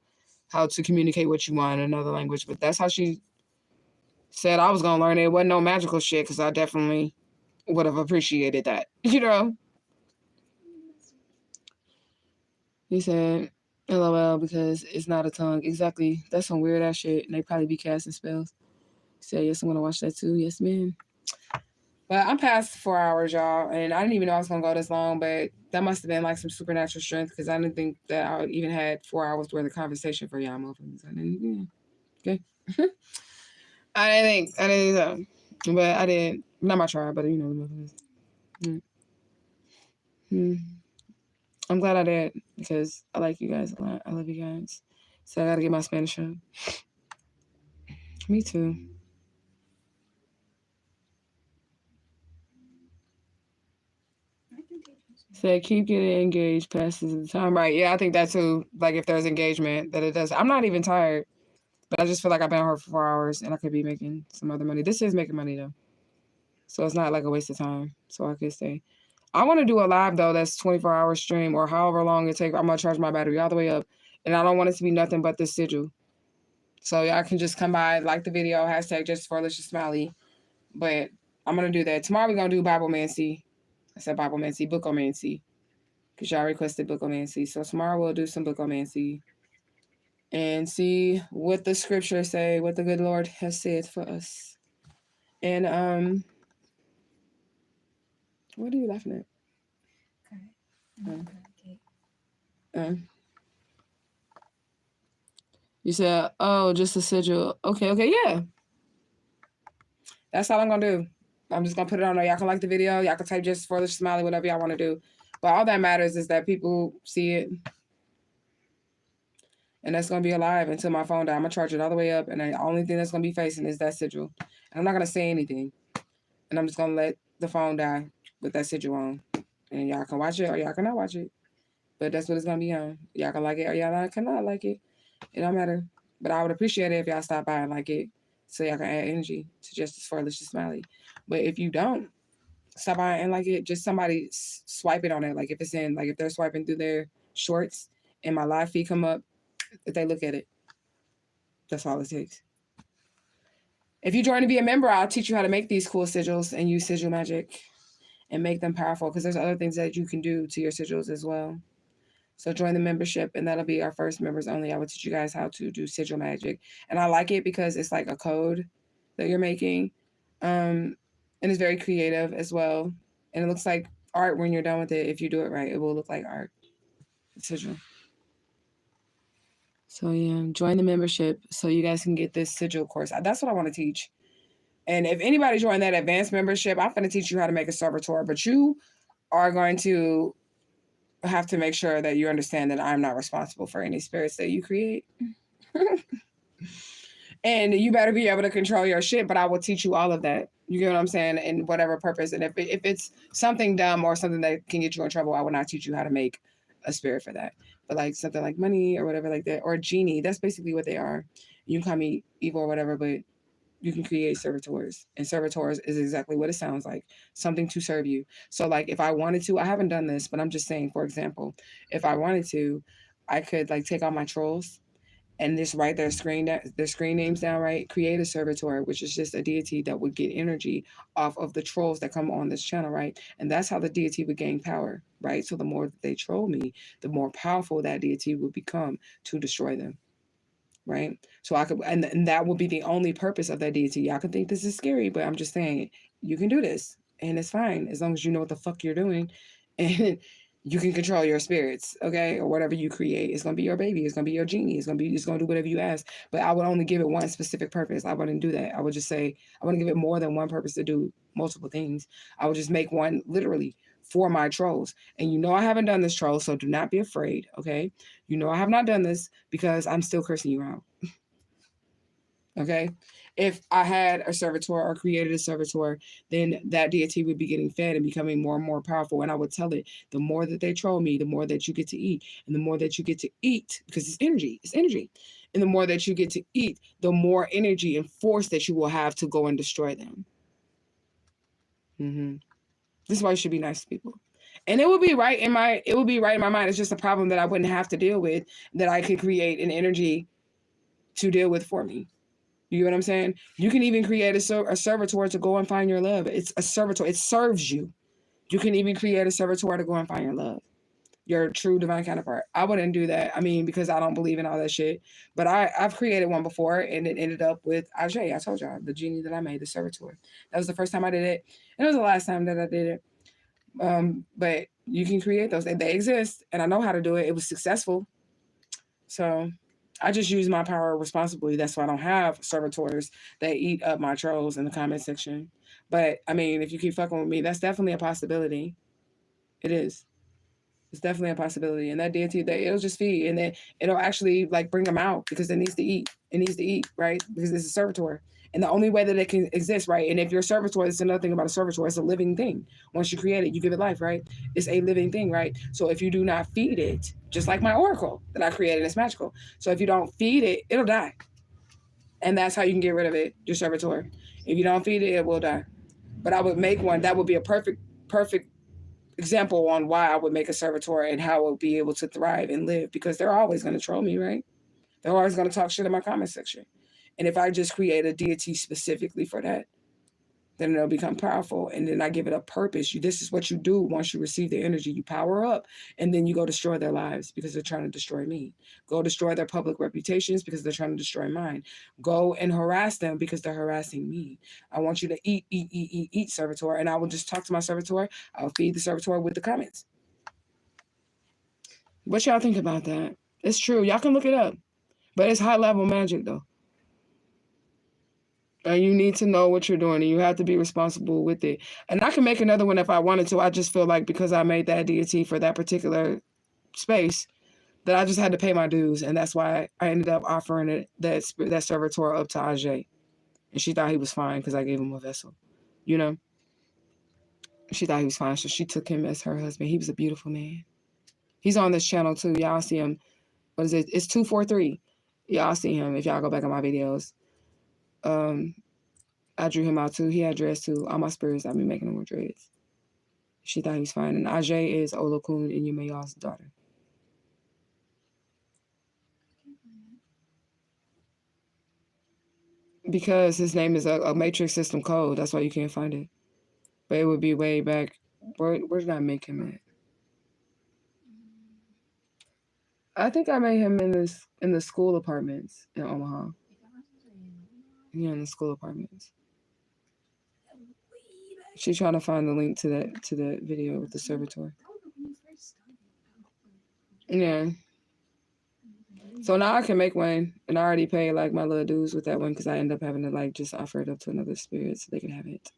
how to communicate what you want in another language. But that's how she said I was going to learn it. It wasn't no magical shit because I definitely would have appreciated that. You know? He said, LOL, because it's not a tongue. Exactly. That's some weird ass shit. And they probably be casting spells. He said, yes, I'm going to watch that too. Yes, ma'am. But I'm past 4 hours, y'all. And I didn't even know I was going to go this long. But that must have been like some supernatural strength because I didn't think that I even had 4 hours worth of conversation for y'all motherfuckers. I didn't, okay. I didn't think so. But I did. Not my tribe, but you know the motherfuckers. I'm glad I did because I like you guys a lot. I love you guys. So I got to get my Spanish up. Me too. Said keep getting engaged passes the time. Right. Yeah, I think that too. Like if there's engagement, that it does. I'm not even tired. But I just feel like I've been on her for 4 hours and I could be making some other money. This is making money though. So it's not like a waste of time. So I could stay. I want to do a live though that's 24-hour stream or however long it takes. I'm gonna charge my battery all the way up. And I don't want it to be nothing but this sigil. So y'all can just come by, like the video, hashtag just for Alicia Smiley. But I'm gonna do that. Tomorrow we're gonna do Biblemancy. I said Biblemancy, Bookomancy. Because y'all requested Bookomancy. So tomorrow we'll do some Bookomancy. And see what the scriptures say, what the good Lord has said for us. And what are you laughing at? You said, oh, just a sigil. Okay, yeah. That's all I'm going to do. I'm just going to put it on there. Y'all can like the video. Y'all can type just for the smiley, whatever y'all want to do. But all that matters is that people see it. And that's going to be alive until my phone dies. I'm going to charge it all the way up. And the only thing that's going to be facing is that sigil. And I'm not going to say anything. And I'm just going to let the phone die with that sigil on. And y'all can watch it or y'all cannot watch it. But that's what it's going to be on. Y'all can like it or y'all cannot like it. It don't matter. But I would appreciate it if y'all stop by and like it so y'all can add energy to Justice for Alicia Smiley. But if you don't stop by and like it, just somebody swipe it on it. Like if it's in, like if they're swiping through their shorts and my live feed come up, if they look at it, that's all it takes. If you join to be a member, I'll teach you how to make these cool sigils and use sigil magic and make them powerful because there's other things that you can do to your sigils as well. So join the membership, and that'll be our first members only. I will teach you guys how to do sigil magic. And I like it because it's like a code that you're making. And it's very creative as well. And it looks like art when you're done with it. If you do it right, it will look like art. Sigil. So yeah, join the membership so you guys can get this sigil course. That's what I want to teach. And if anybody join that advanced membership, I'm going to teach you how to make a servitor. But you are going to have to make sure that you understand that I'm not responsible for any spirits that you create. And you better be able to control your shit, but I will teach you all of that. You get what I'm saying? And whatever purpose. And if it's something dumb or something that can get you in trouble, I will not teach you how to make a spirit for that. But like something like money or whatever like that, or a genie, that's basically what they are. You can call me evil or whatever, but you can create servitors. And servitors is exactly what it sounds like, something to serve you. So like if I wanted to, I haven't done this, but I'm just saying, for example, if I wanted to, I could like take all my trolls and just write their screen names down, right? Create a servitor, which is just a deity that would get energy off of the trolls that come on this channel, right? And that's how the deity would gain power, right? So the more that they troll me, the more powerful that deity would become to destroy them, right? So I could, and that would be the only purpose of that deity. Y'all can think this is scary, but I'm just saying you can do this, and it's fine as long as you know what the fuck you're doing, and you can control your spirits, okay, or whatever you create. It's gonna be your baby. It's gonna be your genie. It's gonna do whatever you ask. But I would only give it one specific purpose. I wouldn't do that. I would just say I wouldn't give it more than one purpose to do multiple things. I would just make one literally for my trolls. And you know I haven't done this, troll, so do not be afraid, okay? You know I have not done this because I'm still cursing you out. Okay, if I had a servitor or created a servitor, then that deity would be getting fed and becoming more and more powerful. And I would tell it, the more that they troll me, the more that you get to eat. And the more that you get to eat, because it's energy. And the more that you get to eat, the more energy and force that you will have to go and destroy them. This is why you should be nice to people. And it would be right in my mind. It's just a problem that I wouldn't have to deal with, that I could create an energy to deal with for me. You get what I'm saying? You can even create a servitor to go and find your love. It's a servitor. It serves you. You can even create a servitor to go and find your love, your true divine counterpart. I wouldn't do that. I mean, because I don't believe in all that shit. But I've created one before, and it ended up with Ajay. I told y'all, the genie that I made, the servitor. That was the first time I did it. And it was the last time that I did it. But you can create those. And they exist. And I know how to do it. It was successful. So I just use my power responsibly. That's why I don't have servitors that eat up my trolls in the comment section. But I mean, if you keep fucking with me, that's definitely a possibility. It is. It's definitely a possibility. And that deity, it'll just feed, and then it'll actually like bring them out because it needs to eat. It needs to eat, right? Because it's a servitor. And the only way that it can exist, right? And if you're a servitor, it's another thing about a servitor. It's a living thing. Once you create it, you give it life, right? It's a living thing, right? So if you do not feed it, just like my oracle that I created, it's magical. So if you don't feed it, it'll die. And that's how you can get rid of it, your servitor. If you don't feed it, it will die. But I would make one that would be a perfect example on why I would make a servitor and how it would be able to thrive and live, because they're always going to troll me, right? They're always going to talk shit in my comment section. And if I just create a deity specifically for that, then it'll become powerful. And then I give it a purpose. This is what you do once you receive the energy. You power up, and then you go destroy their lives because they're trying to destroy me. Go destroy their public reputations because they're trying to destroy mine. Go and harass them because they're harassing me. I want you to eat, servitor. And I will just talk to my servitor. I'll feed the servitor with the comments. What y'all think about that? It's true. Y'all can look it up. But it's high level magic though. And you need to know what you're doing, and you have to be responsible with it. And I can make another one if I wanted to. I just feel like because I made that deity for that particular space, that I just had to pay my dues. And that's why I ended up offering that servitor up to Ajay. And she thought he was fine because I gave him a vessel. You know? She thought he was fine, so she took him as her husband. He was a beautiful man. He's on this channel too. Y'all see him. What is it? It's 243. Y'all see him if y'all go back on my videos. I drew him out too. He had dreads too. All my spirits, I've been making him with dreads. She thought he was fine. And Ajay is Olokun and Yumeya's daughter. Because his name is a matrix system code. That's why you can't find it. But it would be way back. Where did I make him at? I think I made him in the school apartments in Omaha. Yeah, in the school apartments. She's trying to find the link to that video with the servitor. Yeah. So now I can make one, and I already paid like my little dues with that one because I end up having to like just offer it up to another spirit so they can have it.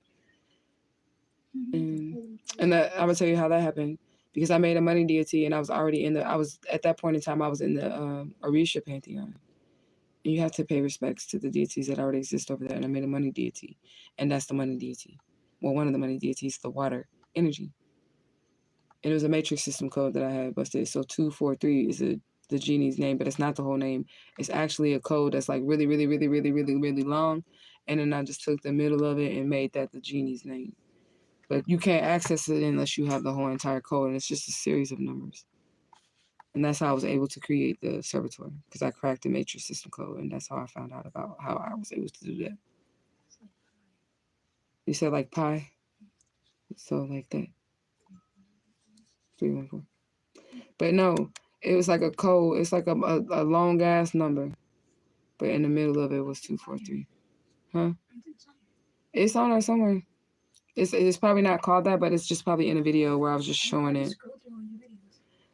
And that, I'm gonna tell you how that happened, because I made a money deity, and I was at that point in time I was in the Orisha pantheon, And you have to pay respects to the deities that already exist over there. And I made a money deity. And that's the money deity. Well, one of the money deities, the water energy. And it was a matrix system code that I had busted. So 243 is the genie's name, but it's not the whole name. It's actually a code that's like really, really, really, really, really, really long. And then I just took the middle of it and made that the genie's name. But you can't access it unless you have the whole entire code. And it's just a series of numbers. And that's how I was able to create the servitor, because I cracked the matrix system code. And that's how I found out about how I was able to do that. You said like pi? So like that. 314. But no, it was like a code. It's like a long ass number. But in the middle of it was 243. Huh? It's on there somewhere. It's probably not called that, but it's just probably in a video where I was just showing it.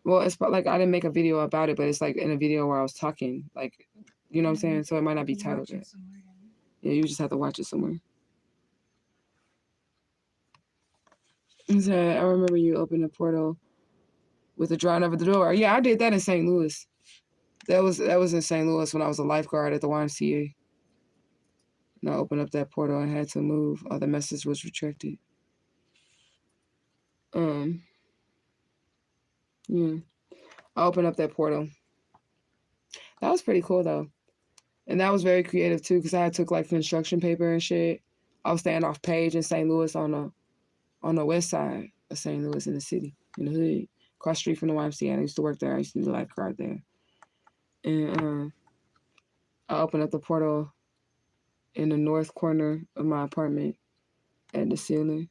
Well, it's like I didn't make a video about it, but it's like in a video where I was talking. Like, you know what I'm saying? So it might not be titled yet. Yeah, you just have to watch it somewhere. So I remember you opened a portal with a drawing over the door. Yeah, I did that in St. Louis. That was in St. Louis when I was a lifeguard at the YMCA. And I opened up that portal and had to move. The message was retracted. Yeah. I opened up that portal. That was pretty cool though. And that was very creative too, because I took like construction paper and shit. I was staying off Page in St. Louis on the west side of St. Louis in the city, in the hood, across the street from the YMCA. I used to work there. I used to be the lifeguard there. And I opened up the portal in the north corner of my apartment at the ceiling.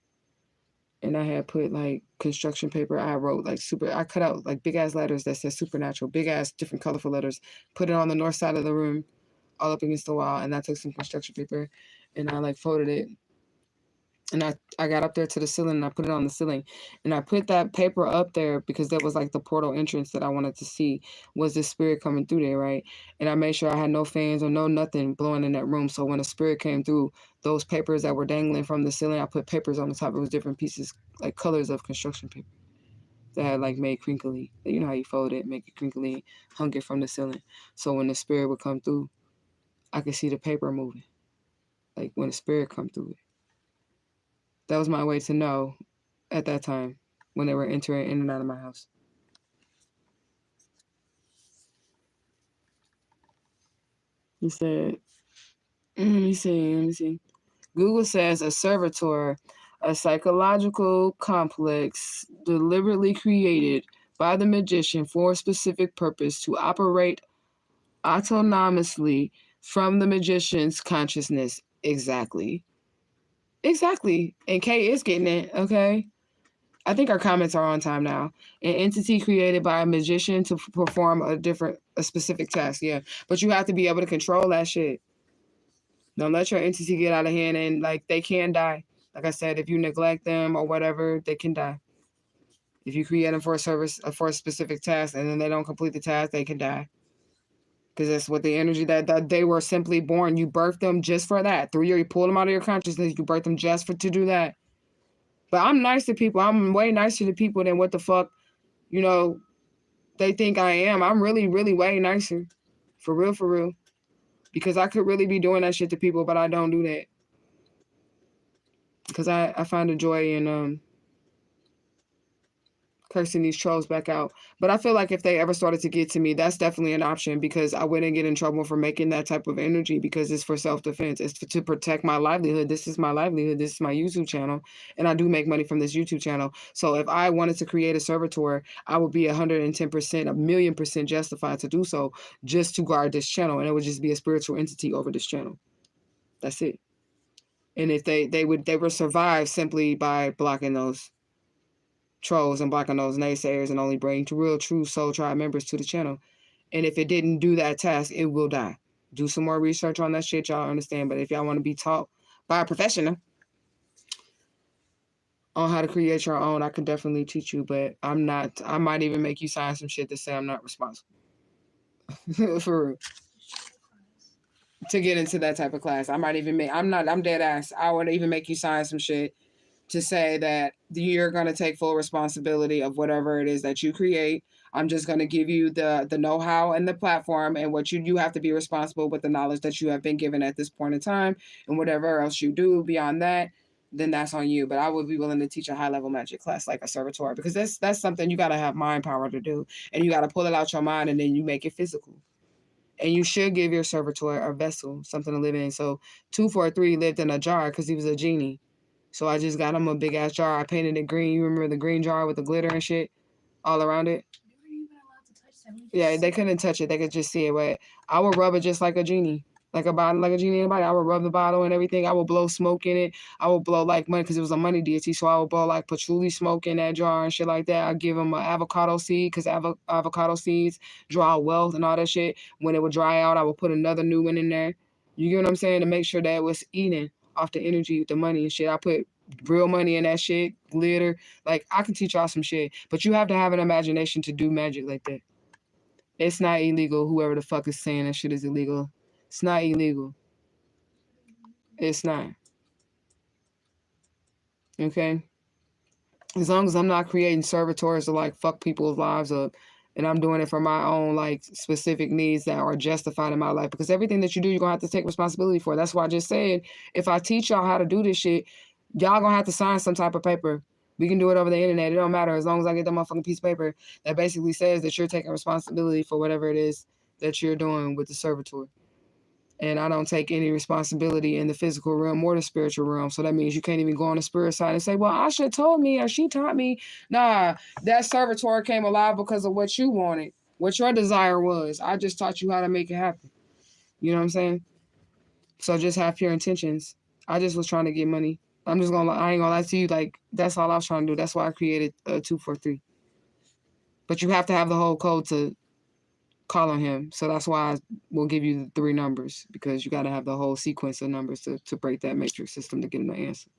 And I had put like construction paper. I wrote like I cut out like big ass letters that said supernatural, big ass different colorful letters, put it on the north side of the room, all up against the wall. And I took some construction paper and I like folded it. And I got up there to the ceiling and I put it on the ceiling. And I put that paper up there because that was like the portal entrance that I wanted to see, was this spirit coming through there, right? And I made sure I had no fans or no nothing blowing in that room. So when a spirit came through, those papers that were dangling from the ceiling, I put papers on the top. It was different pieces, like colors of construction paper that had like made crinkly. You know how you fold it, make it crinkly, hung it from the ceiling. So when the spirit would come through, I could see the paper moving. Like when the spirit come through it. That was my way to know at that time when they were entering in and out of my house. He said, let me see. Google says a servitor, a psychological complex deliberately created by the magician for a specific purpose to operate autonomously from the magician's consciousness. Exactly. And Kay is getting it, okay? I think our comments are on time now. An entity created by a magician to perform a specific task. Yeah, but you have to be able to control that shit. Don't let your entity get out of hand, and like they can die. Like I said, if you neglect them or whatever, they can die. If you create them for a service, for a specific task, and then they don't complete the task, they can die. Because that's what the energy that they were simply born. You birthed them just for that. You pulled them out of your consciousness. You birthed them just to do that. But I'm nice to people. I'm way nicer to people than what the fuck, they think I am. I'm really, really way nicer. For real. Because I could really be doing that shit to people, but I don't do that. Because I find a joy in cursing these trolls back out. But I feel like if they ever started to get to me, that's definitely an option, because I wouldn't get in trouble for making that type of energy, because it's for self-defense. It's to protect my livelihood. This is my livelihood. This is my YouTube channel. And I do make money from this YouTube channel. So if I wanted to create a servitor, I would be 110%, 1,000,000% justified to do so, just to guard this channel. And it would just be a spiritual entity over this channel. That's it. And if they would survive simply by blocking those trolls and blocking those naysayers and only bring real, true Soul Tribe members to the channel. And if it didn't do that task, it will die. Do some more research on that shit, y'all understand. But if y'all want to be taught by a professional on how to create your own, I can definitely teach you. But I'm not. I might even make you sign some shit to say I'm not responsible. For real. To get into that type of class, I might even I'm dead ass. I would even make you sign some shit to say that you're going to take full responsibility of whatever it is that you create. I'm just going to give you the know-how and the platform, and what you have to be responsible with the knowledge that you have been given at this point in time, and whatever else you do beyond that, then that's on you. But I would be willing to teach a high-level magic class like a servitor, because that's something you got to have mind power to do, and you got to pull it out your mind, and then you make it physical. And you should give your servitor a vessel, something to live in. So 243 lived in a jar because he was a genie. So I just got him a big ass jar. I painted it green. You remember the green jar with the glitter and shit all around it? We weren't even allowed to touch that. Yeah, they couldn't touch it. They could just see it. But I would rub it just like a genie. Like a bottle, like a genie in a bottle. I would rub the bottle and everything. I would blow smoke in it. I would blow like money because it was a money deity. So I would blow like patchouli smoke in that jar and shit like that. I'd give him an avocado seed because avocado seeds draw wealth and all that shit. When it would dry out, I would put another new one in there. You get what I'm saying? To make sure that it was eating off the energy, the money and shit. I put real money in that shit, glitter. Like, I can teach y'all some shit. But you have to have an imagination to do magic like that. It's not illegal. Whoever the fuck is saying that shit is illegal. It's not illegal. It's not. Okay? As long as I'm not creating servitors to like fuck people's lives up, and I'm doing it for my own like specific needs that are justified in my life. Because everything that you do, you're gonna have to take responsibility for. That's why I just said, if I teach y'all how to do this shit, y'all gonna have to sign some type of paper. We can do it over the internet. It don't matter, as long as I get that motherfucking piece of paper that basically says that you're taking responsibility for whatever it is that you're doing with the servitor. And I don't take any responsibility in the physical realm or the spiritual realm. So that means you can't even go on the spirit side and say, well, Asha told me or she taught me. Nah, that servitor came alive because of what you wanted, what your desire was. I just taught you how to make it happen. You know what I'm saying? So just have pure intentions. I just was trying to get money. I ain't gonna lie to you. Like, that's all I was trying to do. That's why I created 243. But you have to have the whole code to call on him. So that's why I will give you the 3 numbers, because you got to have the whole sequence of numbers to break that matrix system to get him the answer.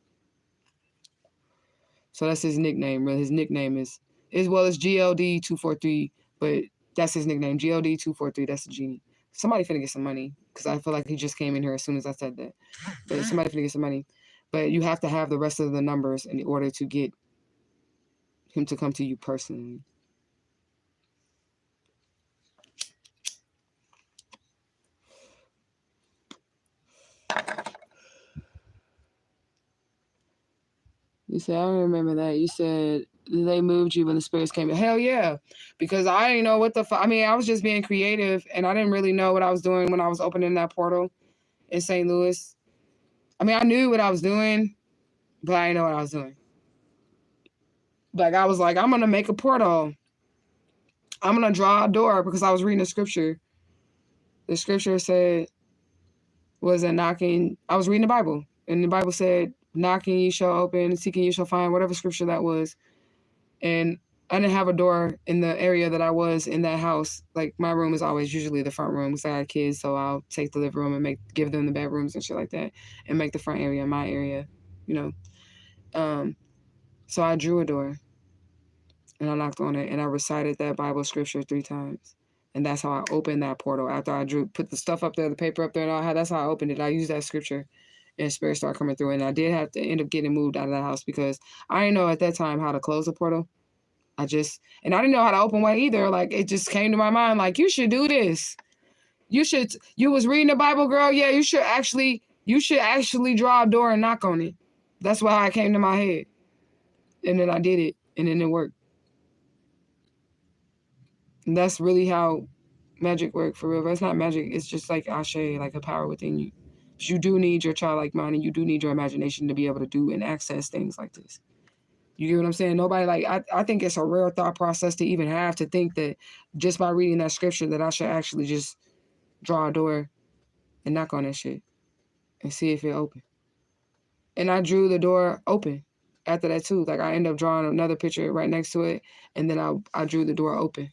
So that's his nickname. Really, his nickname is well, it's GLD 243, but that's his nickname, GLD 243. That's the genie. Somebody finna get some money, because I feel like he just came in here as soon as I said that. But somebody finna get some money. But you have to have the rest of the numbers in order to get him to come to you personally. You said, I don't remember that. You said they moved you when the spirits came in. Hell yeah. Because I didn't know what the fuck. I mean, I was just being creative, and I didn't really know what I was doing when I was opening that portal in St. Louis. I mean, I knew what I was doing, but I didn't know what I was doing. Like, I was like, I'm going to make a portal. I'm going to draw a door, because I was reading the scripture. The scripture said, was it knocking? I was reading the Bible, and the Bible said, knocking you shall open, seeking you shall find, whatever scripture that was. And I didn't have a door in the area that I was in that house. Like, my room is always usually the front room, because I had kids, so I'll take the living room and give them the bedrooms and shit like that, and make the front area my area, you know. So I drew a door, and I knocked on it, and I recited that Bible scripture 3 times. And that's how I opened that portal. After I put the stuff up there, the paper up there, and all that, that's how I opened it. I used that scripture, and spirit started coming through. And I did have to end up getting moved out of the house, because I didn't know at that time how to close a portal. And I didn't know how to open one either. Like, it just came to my mind, like, you should do this. You was reading the Bible, girl. Yeah, you should actually draw a door and knock on it. That's why it came to my head. And then I did it, and then it worked. And that's really how magic work, for real. But it's not magic. It's just like Ashe, like a power within you. But you do need your childlike mind, and you do need your imagination to be able to do and access things like this. You get what I'm saying? Nobody, like, I think it's a rare thought process to even have, to think that just by reading that scripture that I should actually just draw a door and knock on that shit and see if it open. And I drew the door open after that too. Like, I ended up drawing another picture right next to it, and then I drew the door open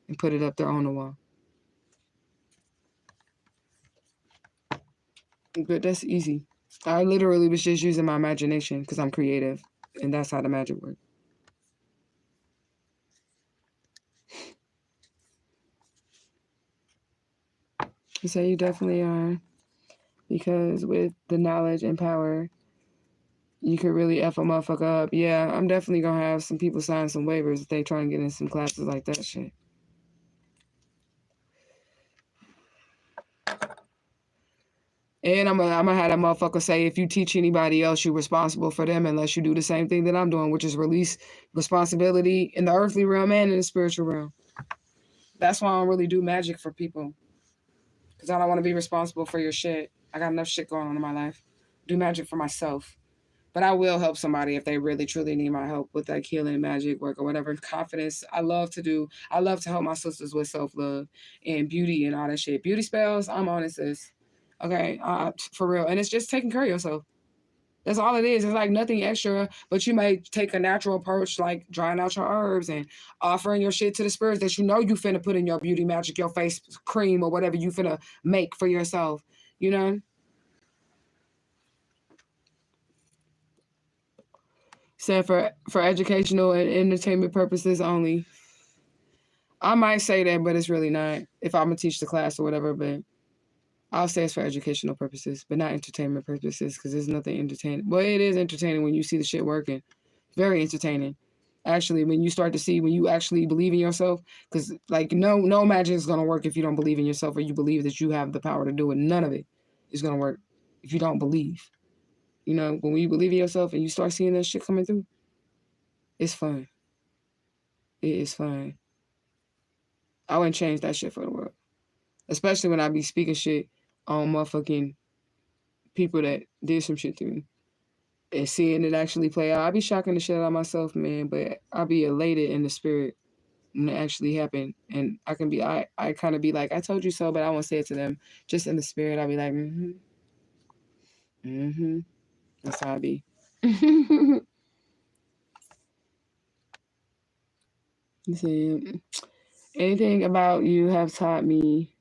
and put it up there on the wall. But that's easy. I literally was just using my imagination, because I'm creative, and that's how the magic works. You say you definitely are, because with the knowledge and power You could really F a motherfucker up. Yeah, I'm definitely gonna have some people sign some waivers if they try and get in some classes like that shit. And I'm gonna have that motherfucker say, if you teach anybody else, you're responsible for them unless you do the same thing that I'm doing, which is release responsibility in the earthly realm and in the spiritual realm. That's why I don't really do magic for people. Because I don't want to be responsible for your shit. I got enough shit going on in my life. Do magic for myself. But I will help somebody if they really, truly need my help with like healing, magic work, or whatever. Confidence. I love to help my sisters with self-love and beauty and all that shit. Beauty spells, I'm on it, sis. Okay, for real. And it's just taking care of yourself. That's all it is. It's like nothing extra, but you may take a natural approach, like drying out your herbs and offering your shit to the spirits that you know you finna put in your beauty magic, your face cream, or whatever you finna make for yourself. You know? Said for educational and entertainment purposes only. I might say that, but it's really not. If I'm gonna teach the class or whatever, but I'll say it's for educational purposes, but not entertainment purposes, because there's nothing entertaining. Well, it is entertaining when you see the shit working. Very entertaining. Actually, when you start to see, when you actually believe in yourself, because like no magic is gonna work if you don't believe in yourself or you believe that you have the power to do it. None of it is gonna work if you don't believe. You know, when you believe in yourself and you start seeing that shit coming through, it's fun. It is fun. I wouldn't change that shit for the world. Especially when I be speaking shit on motherfucking people that did some shit to me. And seeing it actually play out. I be shocking the shit out of myself, man, but I be elated in the spirit when it actually happened. And I can be, I kind of be like, I told you so, but I won't say it to them. Just in the spirit, I'll be like, That's how I be. See, anything about you have taught me,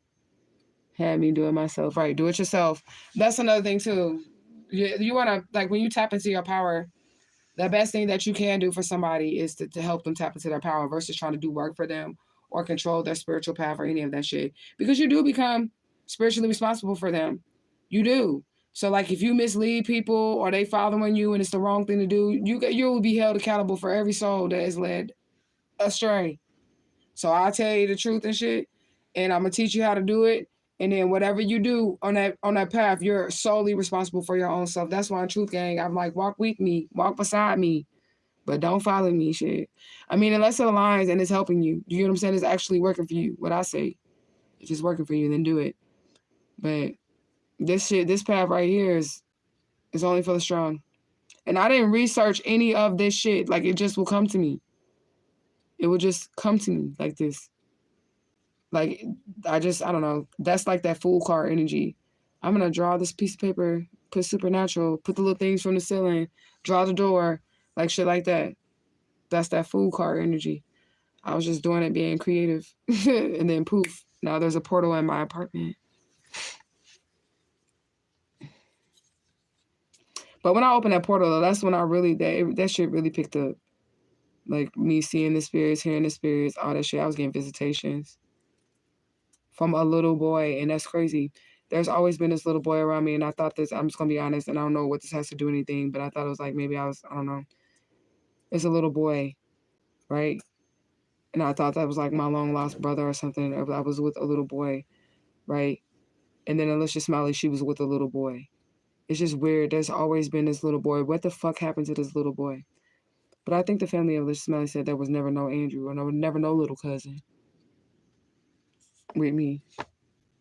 had me do it myself. Right, do it yourself. That's another thing too. You want to, like, when you tap into your power, the best thing that you can do for somebody is to help them tap into their power versus trying to do work for them or control their spiritual path or any of that shit. Because you do become spiritually responsible for them. You do. So, like, if you mislead people or they following you and it's the wrong thing to do, you will be held accountable for every soul that is led astray. So I'll tell you the truth and shit, and I'm gonna teach you how to do it. And then whatever you do on that path, you're solely responsible for your own self. That's why in Truth Gang, I'm like, walk with me, walk beside me, but don't follow me, shit. I mean, unless it aligns and it's helping you. You know what I'm saying? It's actually working for you. What I say, it's just working for you, then do it. But this path right here is only for the strong. And I didn't research any of this shit. Like, it just will come to me. It will just come to me like this. Like, I don't know. That's like that fool card energy. I'm going to draw this piece of paper, put supernatural, put the little things from the ceiling, draw the door, like shit like that. That's that fool card energy. I was just doing it, being creative. And then poof, now there's a portal in my apartment. But when I opened that portal, though, that's when I really, that shit really picked up. Like, me seeing the spirits, hearing the spirits, all that shit. I was getting visitations from a little boy, and that's crazy. There's always been this little boy around me, and I thought this, I'm just gonna be honest, and I don't know what this has to do anything, but I thought it was like, maybe I don't know. It's a little boy, right? And I thought that was like my long lost brother or something. I was with a little boy, right? And then Alicia Smiley, she was with a little boy. It's just weird. There's always been this little boy. What the fuck happened to this little boy? But I think the family of Alicia Smiley said there was never no Andrew or never no little cousin with me.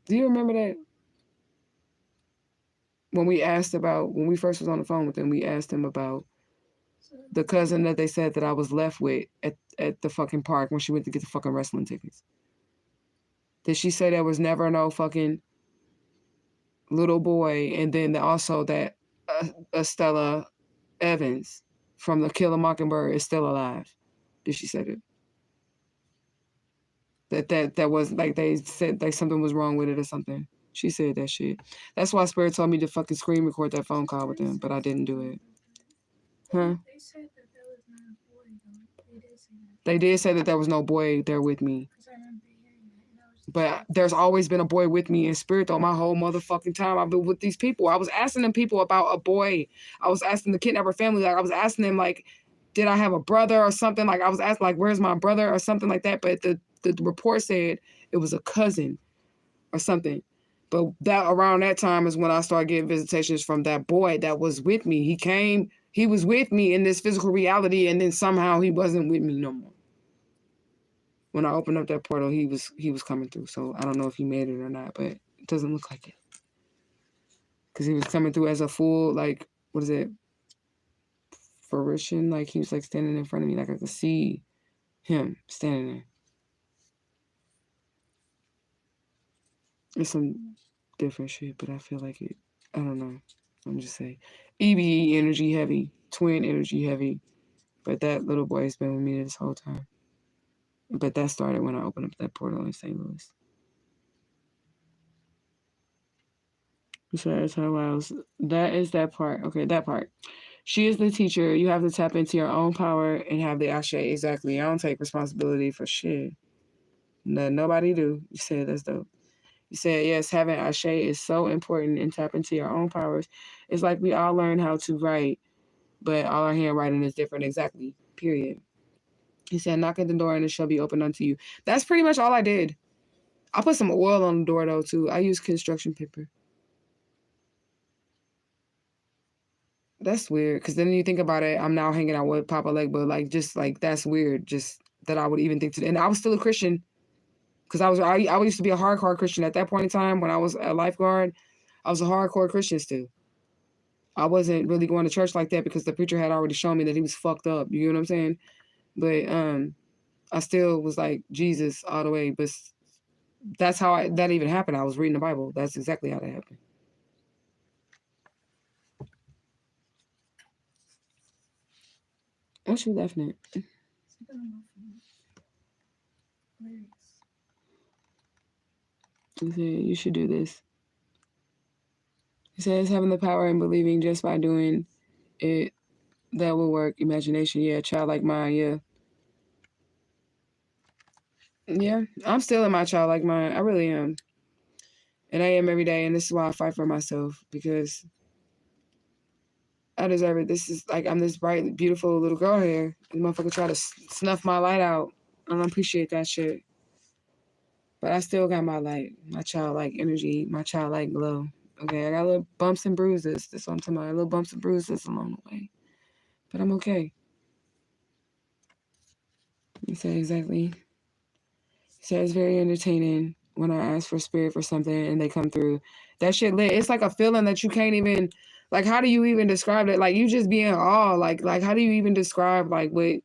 Do you remember that? When we first was on the phone with him, we asked him about the cousin that they said that I was left with at the fucking park when she went to get the fucking wrestling tickets. Did she say there was never no fucking little boy? And then also that Estella Evans from The Kill a Mockingbird is still alive. Did she say that? That was like, they said like something was wrong with it or something. She said that shit. That's why Spirit told me to fucking screen record that phone call with them, but I didn't do it. Huh? They said that there was not a boy, though. They did say that. They did say that there was no boy there with me. Because I remember hearing that, and I was But there's always been a boy with me in spirit though my whole motherfucking time I've been with these people. I was asking them people about a boy. I was asking the kidnapper family, like I was asking them like, did I have a brother or something? Like I was asking like, where's my brother or something like that. But the report said it was a cousin or something. But that around that time is when I started getting visitations from that boy that was with me. He came, he was with me in this physical reality, and then somehow he wasn't with me no more. When I opened up that portal, he was coming through. So I don't know if he made it or not, but it doesn't look like it. Because he was coming through as a full, like, what is it? Fruition. Like he was like standing in front of me. Like I could see him standing there. It's some different shit, but I feel like it. I don't know. I'm just saying. EBE energy heavy. Twin energy heavy. But that little boy has been with me this whole time. But that started when I opened up that portal in St. Louis. That is that part. Okay, that part. She is the teacher. You have to tap into your own power and have the ashe. Exactly. I don't take responsibility for shit. No, nobody do. You said that's dope. You said, yes, having ashe is so important and tap into your own powers. It's like we all learn how to write, but all our handwriting is different. Exactly. Period. He said, knock at the door and it shall be opened unto you. That's pretty much all I did. I put some oil on the door, though, too. I use construction paper. That's weird, because then you think about it, I'm now hanging out with Papa Legba, like, just, like, that's weird, just that I would even think to. And I was still a Christian, because I used to be a hardcore Christian. At that point in time, when I was a lifeguard, I was a hardcore Christian still. I wasn't really going to church like that, because the preacher had already shown me that he was fucked up, you know what I'm saying? But, I still was like Jesus all the way, but that's how that even happened. I was reading the Bible. That's exactly how that happened. What you laughing at? He said, you should do this. He says having the power and believing just by doing it, that will work. Imagination, yeah. Childlike mind, yeah. Yeah, I'm still in my childlike mind. I really am. And I am every day. And this is why I fight for myself, because I deserve it. This is like, I'm this bright, beautiful little girl here. And motherfucker try to snuff my light out. I don't appreciate that shit. But I still got my light, my childlike energy, my childlike glow. Okay, I got little bumps and bruises. That's what I'm talking about. Little bumps and bruises along the way. But I'm okay. You said exactly. You said it's very entertaining when I ask for spirit for something and they come through. That shit lit. It's like a feeling that you can't even, like, how do you even describe it? Like, you just be in awe. Like how do you even describe, like, what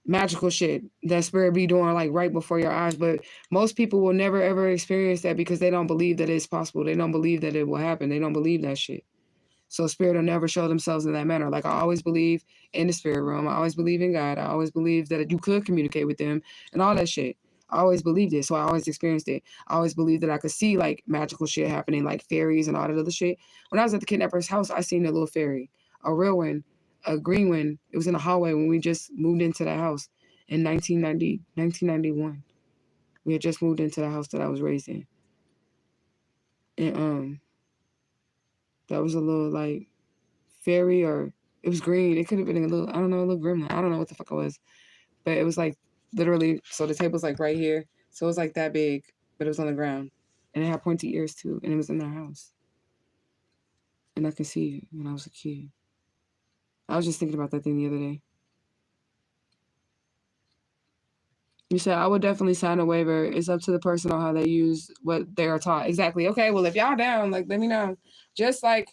magical shit that spirit be doing, like, right before your eyes? But most people will never, ever experience that because they don't believe that it's possible. They don't believe that it will happen. They don't believe that shit. So spirit will never show themselves in that manner. Like, I always believe in the spirit realm. I always believe in God. I always believe that you could communicate with them and all that shit. I always believed it. So I always experienced it. I always believed that I could see, like, magical shit happening, like fairies and all that other shit. When I was at the kidnapper's house, I seen a little fairy, a real one, a green one. It was in the hallway when we just moved into the house in 1991. We had just moved into the house that I was raised in. And that was a little, like, fairy, or it was green. It could have been a little, I don't know, a little gremlin. I don't know what the fuck it was. But it was like literally, so the table's like right here. So it was like that big, but it was on the ground. And it had pointy ears too. And it was in our house. And I could see it when I was a kid. I was just thinking about that thing the other day. You said, I would definitely sign a waiver. It's up to the person on how they use what they are taught. Exactly. Okay, well, if y'all down, like, let me know. Just like,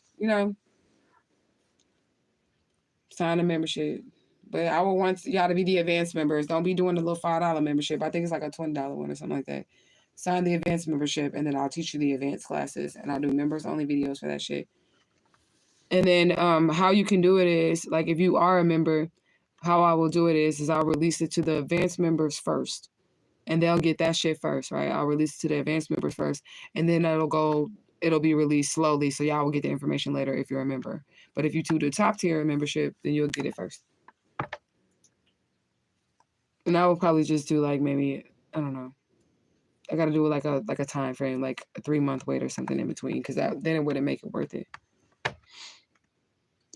sign a membership. But I would want y'all to be the advanced members. Don't be doing the little $5 membership. I think it's like a $20 one or something like that. Sign the advanced membership, and then I'll teach you the advanced classes, and I'll do members-only videos for that shit. And then how you can do it is, like, if you are a member, how I will do it is I'll release it to the advanced members first. And they'll get that shit first, right? I'll release it to the advanced members first, and then it'll be released slowly, so y'all will get the information later if you're a member. But if you do the top tier membership, then you'll get it first. And I will probably just do, like, maybe I don't know. I got to do like a time frame, like a 3-month wait or something in between, because then it wouldn't make it worth it.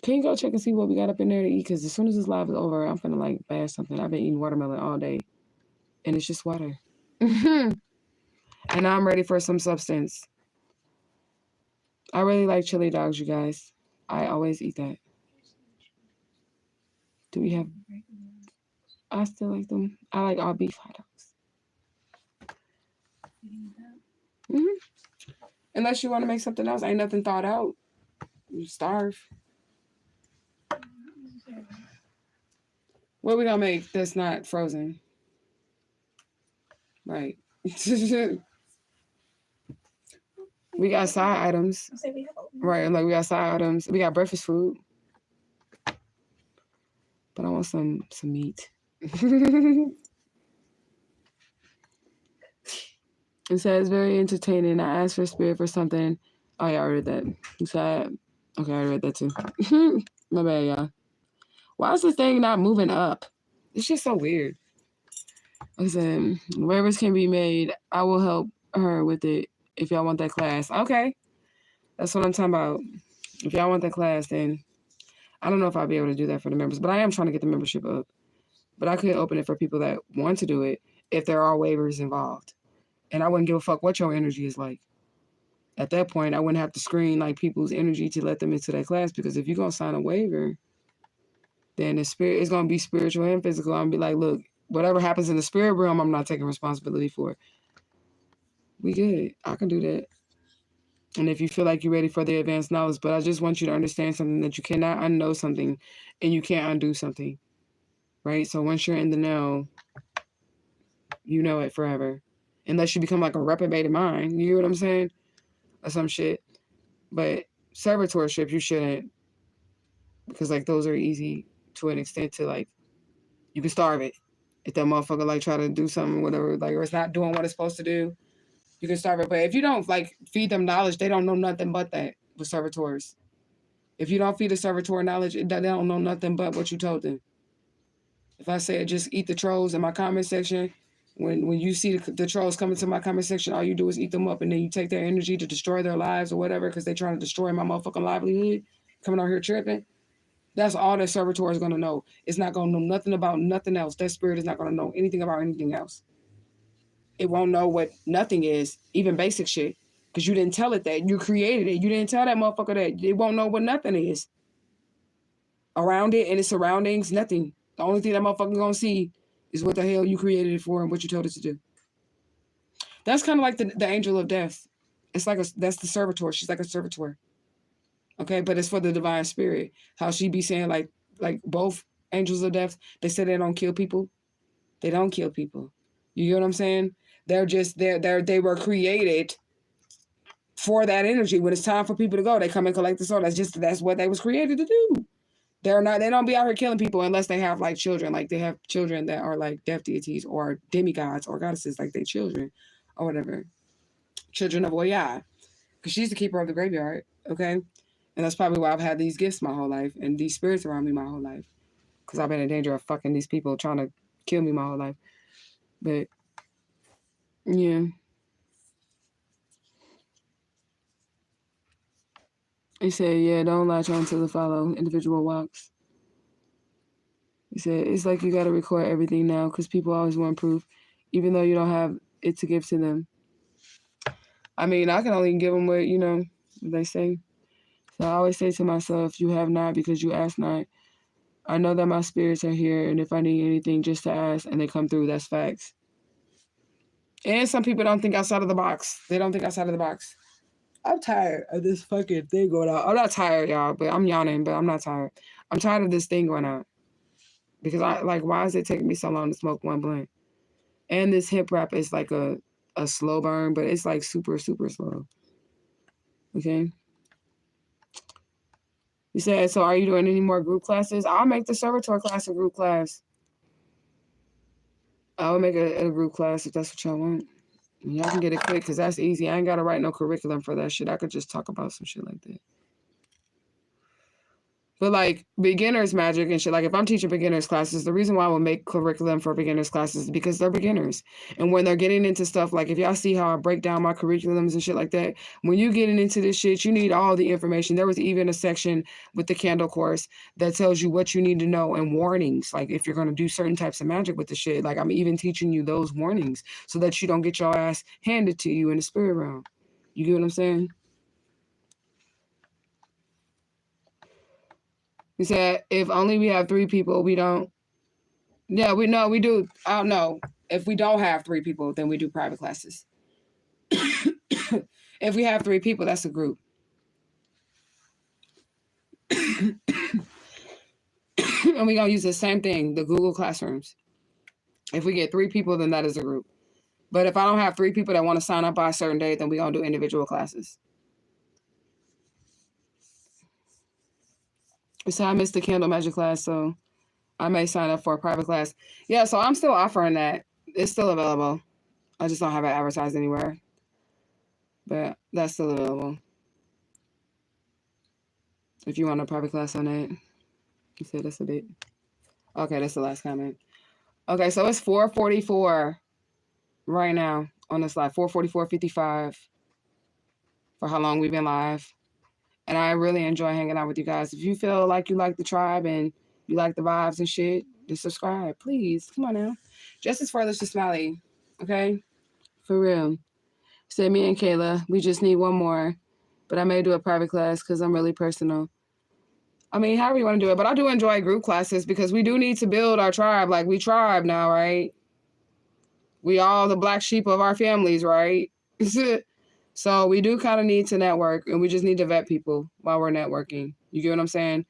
Can you go check and see what we got up in there to eat? Because as soon as this live is over, I'm finna like bash something. I've been eating watermelon all day, and it's just water. And now I'm ready for some substance. I really like chili dogs, you guys. I always eat that. Do we have? I still like them. I like all beef hot dogs. Unless you want to make something else. Ain't nothing thought out. You starve. What we gonna make that's not frozen? Right. We got side items. Right, like we got side items. We got breakfast food. But I want some meat. It says very entertaining. I asked for spirit for something. Oh yeah, I read that. You said okay, I read that too. My bad, y'all. Why is the thing not moving up? It's just so weird. I said, waivers can be made. I will help her with it if y'all want that class. Okay. That's what I'm talking about. If y'all want that class, then I don't know if I'll be able to do that for the members, but I am trying to get the membership up. But I could open it for people that want to do it if there are waivers involved. And I wouldn't give a fuck what your energy is like. At that point, I wouldn't have to screen like people's energy to let them into that class, because if you're going to sign a waiver, then the spirit is going to be spiritual and physical. I'm going to be like, look, whatever happens in the spirit realm, I'm not taking responsibility for it. We good. I can do that. And if you feel like you're ready for the advanced knowledge, but I just want you to understand something, that you cannot unknow something and you can't undo something. Right? So once you're in the know, you know it forever. Unless you become like a reprobated mind. You hear what I'm saying? Or some shit. But servitorship, you shouldn't. Because like those are easy to an extent to like, you can starve it. If that motherfucker like try to do something, whatever, like, or it's not doing what it's supposed to do, you can starve it. But if you don't like feed them knowledge, they don't know nothing but that with servitors. If you don't feed a servitor knowledge, they don't know nothing but what you told them. If I say just eat the trolls in my comment section, when you see the trolls coming to my comment section, all you do is eat them up, and then you take their energy to destroy their lives or whatever, because they're trying to destroy my motherfucking livelihood, coming out here tripping. That's all that servitor is going to know. It's not going to know nothing about nothing else. That spirit is not going to know anything about anything else. It won't know what nothing is, even basic shit, because you didn't tell it that. You created it. You didn't tell that motherfucker that. It won't know what nothing is. Around it and its surroundings, nothing. The only thing that motherfucker going to see is what the hell you created it for and what you told it to do. That's kind of like the angel of death. It's like that's the servitor. She's like a servitor. Okay, but it's for the divine spirit. How she be saying like both angels of death, they say they don't kill people. They don't kill people. You get what I'm saying? They're just they were created for that energy. When it's time for people to go, they come and collect the soul. That's what they was created to do. They don't be out here killing people unless they have like children. Like they have children that are like death deities or demigods or goddesses, like they children or whatever. Children of Oya. Because she's the keeper of the graveyard. Okay. And that's probably why I've had these gifts my whole life and these spirits around me my whole life. Because I've been in danger of fucking these people trying to kill me my whole life. But, yeah. He said, yeah, don't latch on to the follow individual walks. He said, it's like you got to record everything now because people always want proof, even though you don't have it to give to them. I mean, I can only give them what, they say. So I always say to myself, you have not because you ask not. I know that my spirits are here, and if I need anything, just to ask, and they come through. That's facts. And some people don't think outside of the box. They don't think outside of the box. I'm tired of this fucking thing going out. I'm not tired, y'all, but I'm yawning, but I'm not tired. I'm tired of this thing going out. Because why is it taking me so long to smoke one blunt? And this hip rap is like a slow burn, but it's like super, super slow. Okay? You said, so are you doing any more group classes? I'll make the servitor class a group class. I'll make a group class if that's what y'all want. Y'all can get it quick because that's easy. I ain't got to write no curriculum for that shit. I could just talk about some shit like that. But like beginners magic and shit, like if I'm teaching beginners classes, the reason why I would make curriculum for beginners classes is because they're beginners. And when they're getting into stuff, like if y'all see how I break down my curriculums and shit like that, when you getting into this shit, you need all the information. There was even a section with the candle course that tells you what you need to know and warnings. Like if you're going to do certain types of magic with the shit, like I'm even teaching you those warnings so that you don't get your ass handed to you in the spirit realm. You get what I'm saying? He said, if only we have 3 people, we don't. Yeah, we know we do. I don't know. If we don't have 3 people, then we do private classes. If we have 3 people, that's a group. And we're going to use the same thing, the Google Classrooms. If we get 3 people, then that is a group. But if I don't have 3 people that want to sign up by a certain date, then we're going to do individual classes. So I missed the candle magic class, so I may sign up for a private class. Yeah, so I'm still offering that. It's still available. I just don't have it advertised anywhere. But that's still available. If you want a private class on that. You said that's a bit. Okay, that's the last comment. Okay, so it's 4:44 right now on the slide. 4:44:55 for how long we've been live. And I really enjoy hanging out with you guys. If you feel like you like the tribe and you like the vibes and shit, just subscribe, please. Come on now. Justice for Alicia Smiley. Okay? For real. Said me and Kayla, we just need one more. But I may do a private class because I'm really personal. I mean, however you want to do it. But I do enjoy group classes because we do need to build our tribe. Like, we tribe now, right? We all the black sheep of our families, right? So we do kind of need to network, and we just need to vet people while we're networking. You get what I'm saying?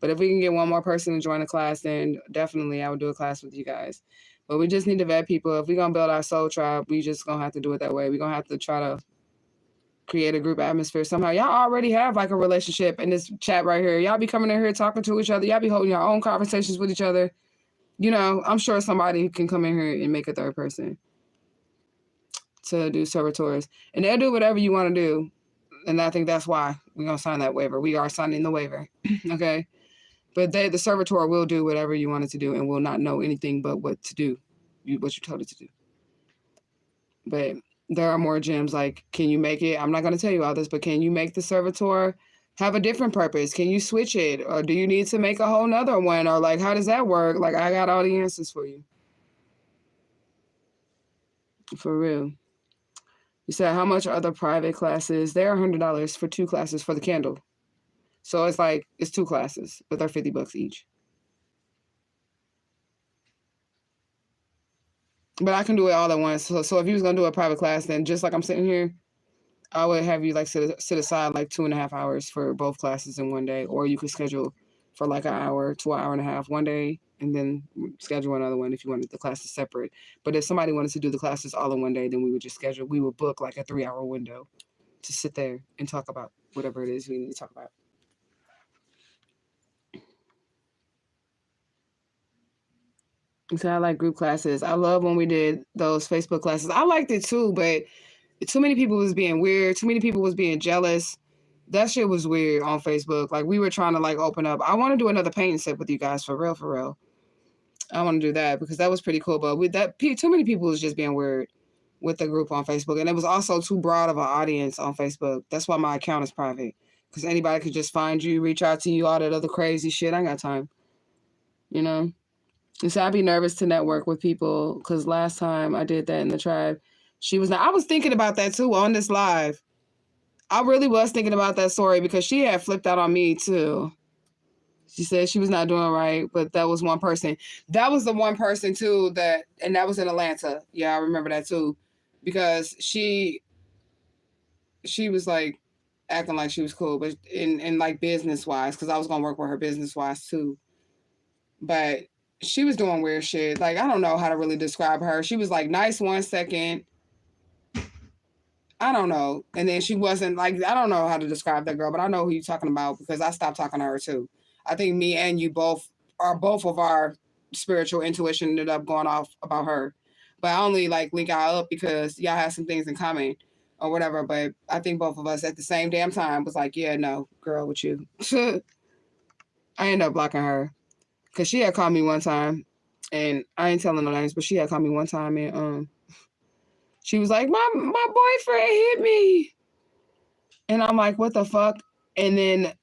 But if we can get one more person to join the class, then definitely I would do a class with you guys. But we just need to vet people. If we're going to build our soul tribe, we just going to have to do it that way. We're going to have to try to create a group atmosphere somehow. Y'all already have like a relationship in this chat right here. Y'all be coming in here talking to each other. Y'all be holding your own conversations with each other. You know, I'm sure somebody can come in here and make a third person to do servitors. And they'll do whatever you want to do. And I think that's why we're going to sign that waiver. We are signing the waiver. Okay? But the servitor will do whatever you want it to do and will not know anything but what to do, what you told it to do. But there are more gems like, can you make it? I'm not going to tell you all this, but can you make the servitor have a different purpose? Can you switch it? Or do you need to make a whole nother one? Or like, how does that work? Like, I got all the answers for you. For real. You said, how much are the private classes? They're $100 for 2 classes for the candle. So it's like, it's 2 classes, but they're $50 each. But I can do it all at once. So if you was going to do a private class, then just like I'm sitting here, I would have you like sit aside like 2.5 hours for both classes in one day. Or you could schedule for like an hour to an hour and a half one day, and then schedule another one if you wanted the classes separate. But if somebody wanted to do the classes all in one day, then we would book like a 3-hour window to sit there and talk about whatever it is we need to talk about. So I like group classes. I love when we did those Facebook classes. I liked it too, but too many people was being weird. Too many people was being jealous. That shit was weird on Facebook. Like, we were trying to like open up. I want to do another painting set with you guys for real, for real. I want to do that because that was pretty cool. But with that, too many people was just being weird with the group on Facebook. And it was also too broad of an audience on Facebook. That's why my account is private. Because anybody could just find you, reach out to you, all that other crazy shit. I ain't got time. You know? And so I'd be nervous to network with people because last time I did that in the tribe, she was not. I was thinking about that too on this live. I really was thinking about that story because she had flipped out on me too. She said she was not doing right, but that was one person. That was the one person too and that was in Atlanta. Yeah, I remember that too, because she was like acting like she was cool, but in like business wise, because I was gonna work with her business wise too. But she was doing weird shit. Like, I don't know how to really describe her. She was like nice 1 second. I don't know. And then she wasn't like, I don't know how to describe that girl, but I know who you're talking about because I stopped talking to her too. I think me and you both of our spiritual intuition ended up going off about her. But I only like link y'all up because y'all have some things in common or whatever. But I think both of us at the same damn time was like, yeah, no, girl, with you. I ended up blocking her because she had called me one time, and I ain't telling no names, but she had called me one time, and she was like, my boyfriend hit me, and I'm like, what the fuck? And then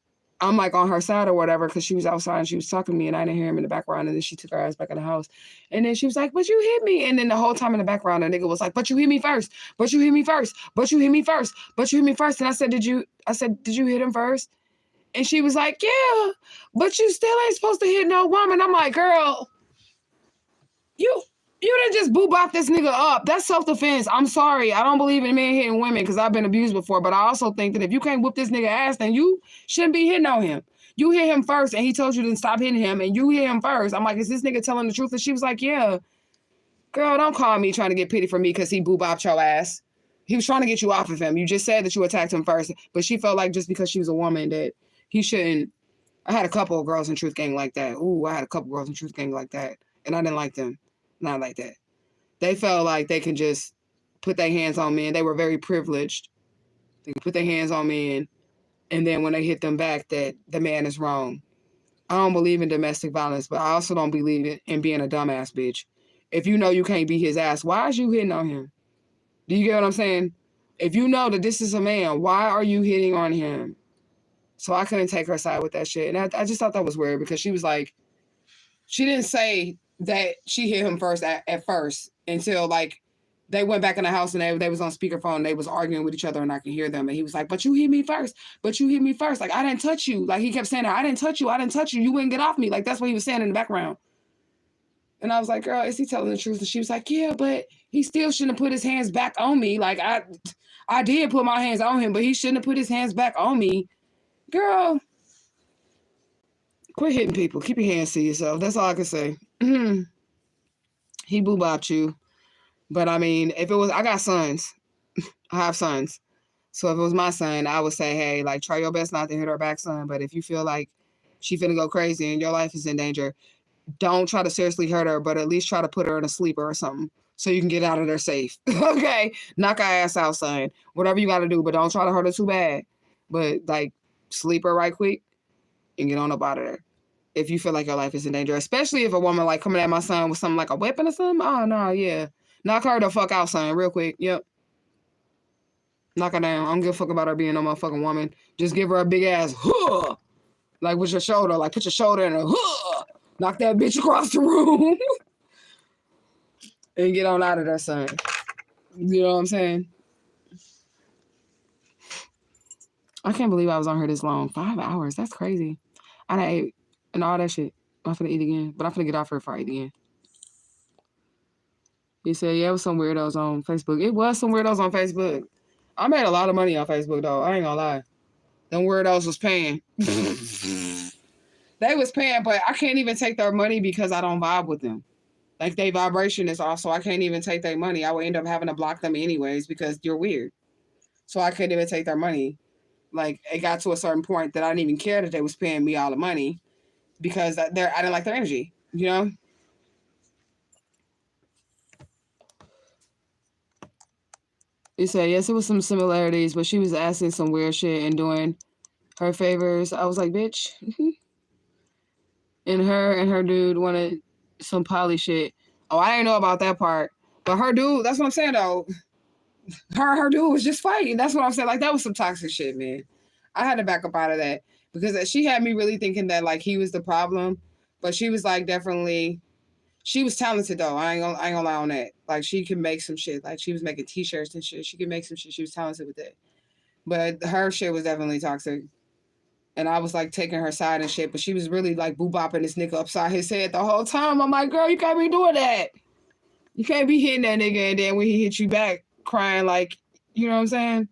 I'm like on her side or whatever because she was outside and she was talking to me and I didn't hear him in the background. And then she took her ass back in the house. And then she was like, but you hit me. And then the whole time in the background, the nigga was like, but you hit me first. But you hit me first. But you hit me first. But you hit me first. And I said, did you hit him first? And she was like, yeah, but you still ain't supposed to hit no woman. I'm like, girl, you didn't just boo bop this nigga up. That's self-defense. I'm sorry. I don't believe in men hitting women because I've been abused before. But I also think that if you can't whoop this nigga ass, then you shouldn't be hitting on him. You hit him first and he told you to stop hitting him and you hit him first. I'm like, is this nigga telling the truth? And she was like, yeah. Girl, don't call me trying to get pity for me because he boo bopped your ass. He was trying to get you off of him. You just said that you attacked him first. But she felt like just because she was a woman that he shouldn't. I had a couple of girls in Truth Gang like that. Ooh, I had a couple of girls in Truth Gang like that. And I didn't like them. Not like that. They felt like they could just put their hands on me and they were very privileged. They could put their hands on me and then when they hit them back that the man is wrong. I don't believe in domestic violence, but I also don't believe in being a dumbass bitch. If you know you can't beat his ass, why is you hitting on him? Do you get what I'm saying? If you know that this is a man, why are you hitting on him? So I couldn't take her side with that shit. And I just thought that was weird because she was like, she didn't say that she hit him first at first until like they went back in the house and they was on speakerphone. They was arguing with each other and I could hear them. And he was like, but you hit me first. But you hit me first. Like, I didn't touch you. Like, he kept saying, I didn't touch you. I didn't touch you. You wouldn't get off me. Like, that's what he was saying in the background. And I was like, girl, is he telling the truth? And she was like, yeah, but he still shouldn't have put his hands back on me. Like, I did put my hands on him, but he shouldn't have put his hands back on me. Girl, quit hitting people. Keep your hands to yourself. That's all I can say. He boo-bopped you. But I mean, if it was, I got sons. I have sons. So if it was my son, I would say, hey, like, try your best not to hit her back, son. But if you feel like she finna go crazy and your life is in danger, don't try to seriously hurt her, but at least try to put her in a sleeper or something so you can get out of there safe. Okay? Knock her ass out, son. Whatever you got to do, but don't try to hurt her too bad. But, like, sleep her right quick and get on up out of there. If you feel like your life is in danger, especially if a woman like coming at my son with something like a weapon or something. Oh, no, yeah. Knock her the fuck out, son, real quick. Yep. Knock her down. I don't give a fuck about her being no motherfucking woman. Just give her a big ass, huh, like with your shoulder. Like, put your shoulder in her, huh. Knock that bitch across the room. And get on out of there, son. You know what I'm saying? I can't believe I was on her this long. 5 hours. That's crazy. I done ate and all that shit. I'm finna eat again. But I'm finna get off her before I eat again. He said, yeah, it was some weirdos on Facebook. It was some weirdos on Facebook. I made a lot of money on Facebook, though. I ain't gonna lie. Them weirdos was paying. They was paying, but I can't even take their money because I don't vibe with them. Like, their vibration is off, so I can't even take their money. I would end up having to block them anyways because you're weird. So I couldn't even take their money. Like, it got to a certain point that I didn't even care that they was paying me all the money because I didn't like their energy, you know? He said, yes, it was some similarities, but she was asking some weird shit and doing her favors. I was like, bitch. And her dude wanted some poly shit. Oh, I didn't know about that part. But her dude, that's what I'm saying, though. Her dude was just fighting. That's what I'm saying. Like, that was some toxic shit, man. I had to back up out of that. Because she had me really thinking that, like, he was the problem. But she was, like, definitely... She was talented, though. I ain't gonna lie on that. Like, she can make some shit. Like, she was making T-shirts and shit. She could make some shit. She was talented with that. But her shit was definitely toxic. And I was, like, taking her side and shit. But she was really, like, boo-bopping this nigga upside his head the whole time. I'm like, girl, you can't be doing that. You can't be hitting that nigga and then when he hit you back, crying like, you know what I'm saying?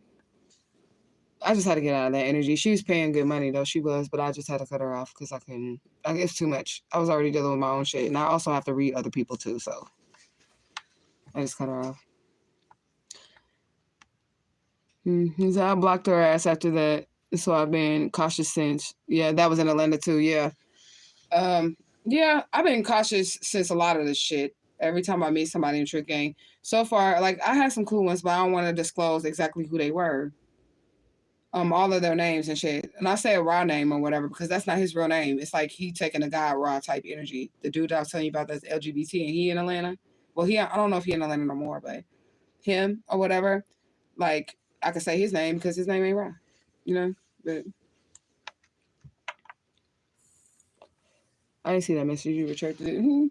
I just had to get out of that energy. She was paying good money, though. She was. But I just had to cut her off because I couldn't. It's too much. I was already dealing with my own shit. And I also have to read other people, too. So I just cut her off. He said, I blocked her ass after that. So I've been cautious since. Yeah, that was in Atlanta, too. Yeah. Yeah, I've been cautious since a lot of this shit. Every time I meet somebody in Truth Gang. So far, like, I had some cool ones, but I don't want to disclose exactly who they were. all of their names and shit. And I say a raw name or whatever because that's not his real name. It's like he taking a God raw type energy. The dude I was telling you about that's LGBT and he in Atlanta. Well, I don't know if he in Atlanta no more, but him or whatever. Like I could say his name because his name ain't raw, you know. But I didn't see that message. You retracted it.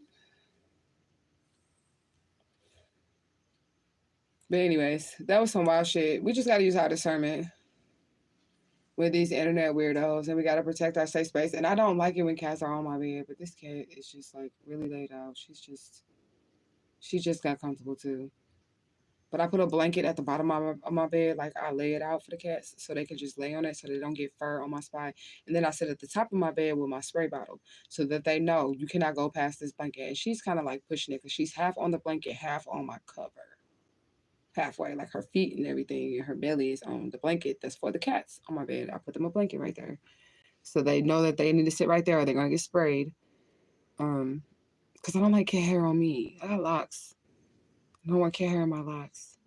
But anyways, that was some wild shit. We just got to use our discernment with these internet weirdos, and we got to protect our safe space. And I don't like it when cats are on my bed, but this cat is just like really laid out. She just got comfortable too. But I put a blanket at the bottom of my bed, like I lay it out for the cats so they can just lay on it so they don't get fur on my spine. And then I sit at the top of my bed with my spray bottle so that they know you cannot go past this blanket. And she's kind of like pushing it because she's half on the blanket, half on my cover. Halfway, like her feet and everything, and her belly is on the blanket that's for the cats on my bed. I put them a blanket right there. So they know that they need to sit right there or they're going to get sprayed. Because I don't like cat hair on me. I got locks. I don't want cat hair in my locks.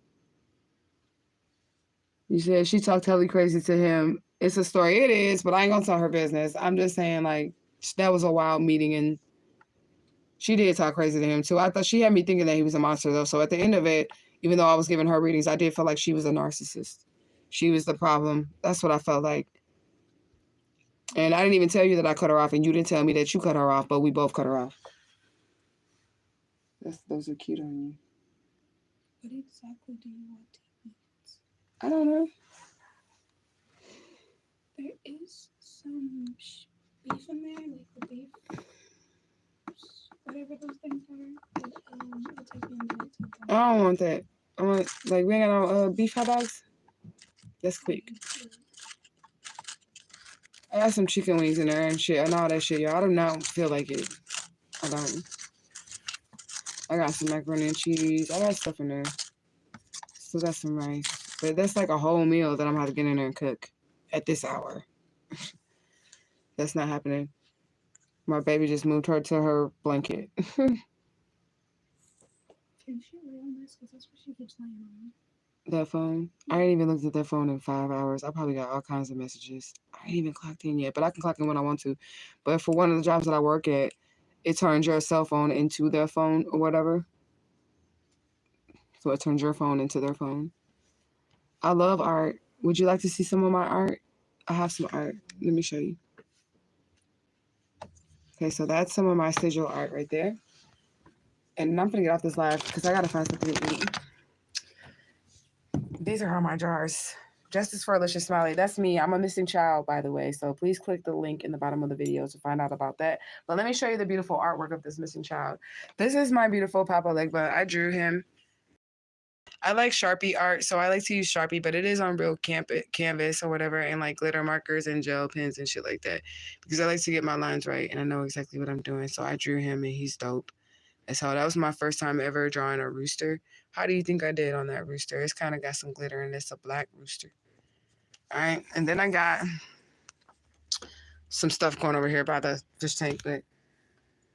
You said she talked totally crazy to him. It's a story. It is, but I ain't going to tell her business. I'm just saying, like, that was a wild meeting, and she did talk crazy to him, too. I thought she had me thinking that he was a monster, though. So at the end of it, even though I was giving her readings, I did feel like she was a narcissist. She was the problem. That's what I felt like. And I didn't even tell you that I cut her off, and you didn't tell me that you cut her off, but we both cut her off. Those are cute on you. What exactly do you want to eat? I don't know. There is some beef in there, like the beef, whatever those things are. But, I'll take you into it. I don't want that. I want, like, we ain't got no beef hot dogs. That's quick. I got some chicken wings in there and shit and all that shit, y'all. I do not feel like it. I don't. I got some macaroni and cheese. I got stuff in there. Still got some rice. But that's like a whole meal that I'm going to have to get in there and cook at this hour. That's not happening. My baby just moved her to her blanket. Can she lay on this? Because that's what she keeps laying on. That phone? I ain't even looked at that phone in 5 hours. I probably got all kinds of messages. I ain't even clocked in yet, but I can clock in when I want to. But for one of the jobs that I work at, it turns your cell phone into their phone or whatever. So it turns your phone into their phone. I love art. Would you like to see some of my art? I have some art. Let me show you. Okay, so that's some of my sigil art right there. And I'm going to get off this live because I got to find something to eat. These are all my jars. Justice for Alicia Smiley. That's me. I'm a missing child, by the way. So please click the link in the bottom of the video to find out about that. But let me show you the beautiful artwork of this missing child. This is my beautiful Papa Legba. I drew him. I like Sharpie art, so I like to use Sharpie, but it is on real canvas or whatever, and like glitter markers and gel pens and shit like that. Because I like to get my lines right, and I know exactly what I'm doing. So I drew him, and he's dope. And so that was my first time ever drawing a rooster. How do you think I did on that rooster? It's kind of got some glitter, and it's a black rooster. All right, and then I got some stuff going over here by the fish tank, but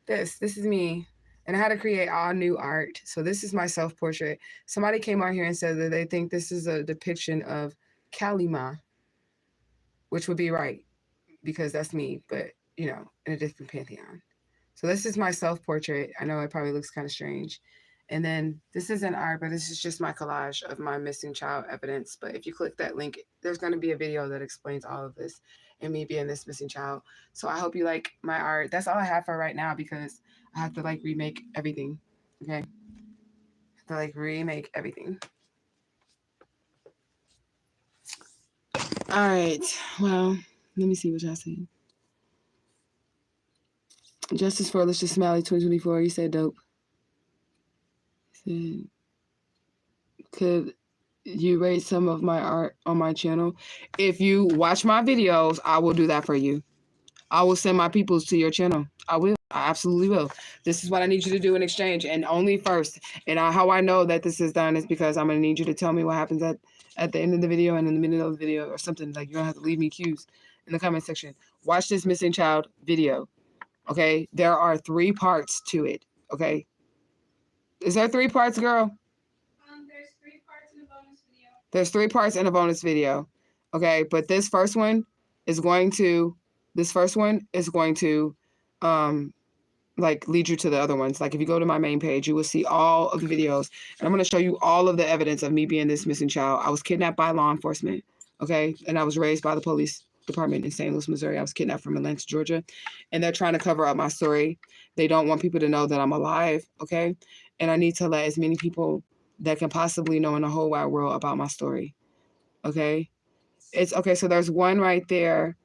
this is me. And I had to create all new art. So this is my self-portrait. Somebody came out here and said that they think this is a depiction of Kalima, which would be right, because that's me, but, you know, in a different pantheon. So this is my self-portrait. I know it probably looks kind of strange. And then this isn't art, but this is just my collage of my missing child evidence. But if you click that link, there's going to be a video that explains all of this and me being this missing child. So I hope you like my art. That's all I have for right now because I have to like remake everything. Okay. I have to like remake everything. All right. Well, let me see what y'all saying. Justice for Alicia Smiley 2024. You said dope. Said, could you rate some of my art on my channel? If you watch my videos, I will do that for you. I will send my peoples to your channel. I will. I absolutely will. This is what I need you to do in exchange, and only first. And how I know that this is done is because I'm going to need you to tell me what happens at the end of the video and in the middle of the video or something. Like, you don't have to leave me cues in the comment section. Watch this missing child video. Okay? There are 3 parts to it. Okay? Is there 3 parts, girl? There's 3 parts in a bonus video. There's 3 parts in a bonus video. Okay, but this first one is going to like lead you to the other ones. Like if you go to my main page, you will see all of the videos, and I'm going to show you all of the evidence of me being this missing child. I was kidnapped by law enforcement, okay, and I was raised by the police department in St. Louis, Missouri. I was kidnapped from Atlanta, Georgia, and they're trying to cover up my story. They don't want people to know that I'm alive, okay, and I need to let as many people that can possibly know in the whole wide world about my story, okay. It's okay. So there's one right there.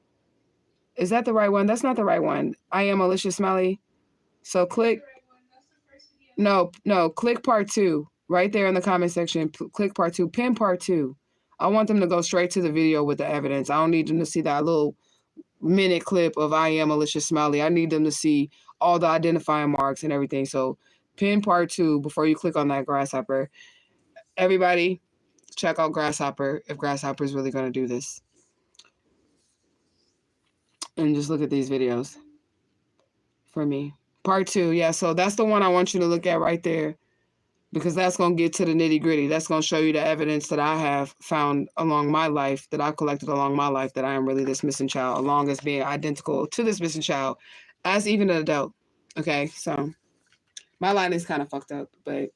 Is that the right one? That's not the right one. I am Alicia Smiley. So click. No, click part 2 right there in the comment section. Click part 2, pin part 2. I want them to go straight to the video with the evidence. I don't need them to see that little minute clip of I am Alicia Smiley. I need them to see all the identifying marks and everything. So pin part 2 before you click on that grasshopper. Everybody, check out Grasshopper if Grasshopper is really going to do this. And just look at these videos for me. Part 2, yeah, so that's the one I want you to look at right there, because that's going to get to the nitty gritty. That's going to show you the evidence that I have found along my life, that I've collected along my life, that I am really this missing child, along as being identical to this missing child as even an adult. Okay, so my line is kind of fucked up, but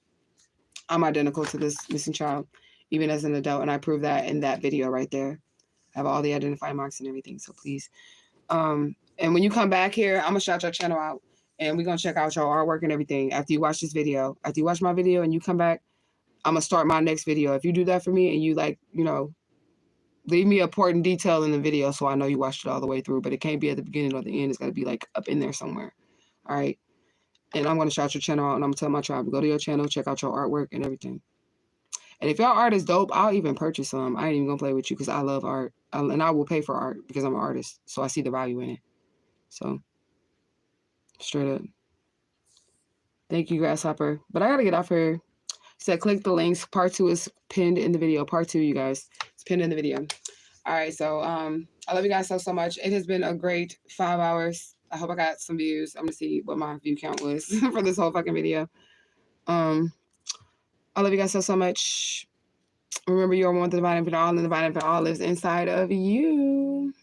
I'm identical to this missing child, even as an adult, and I prove that in that video right there. I have all the identifying marks and everything, so please. And when you come back here, I'm gonna shout your channel out, and we're gonna check out your artwork and everything after you watch this video. After you watch my video and you come back, I'm gonna start my next video. If you do that for me and you like, you know, leave me important detail in the video so I know you watched it all the way through, but it can't be at the beginning or the end. It's gotta be like up in there somewhere. All right. And I'm gonna shout your channel out, and I'm gonna tell my tribe to go to your channel, check out your artwork and everything. And if your art is dope, I'll even purchase some. I ain't even gonna play with you because I love art, and I will pay for art because I'm an artist, so I see the value in it. So, straight up. Thank you, Grasshopper. But I gotta get off here. Said click the links. Part 2 is pinned in the video. Part 2, you guys, it's pinned in the video. All right, so I love you guys so much. It has been a great 5 hours. I hope I got some views. I'm gonna see what my view count was for this whole fucking video. I love you guys so much. Remember, you are one with the divine infinite all, and the divine infinite all lives inside of you.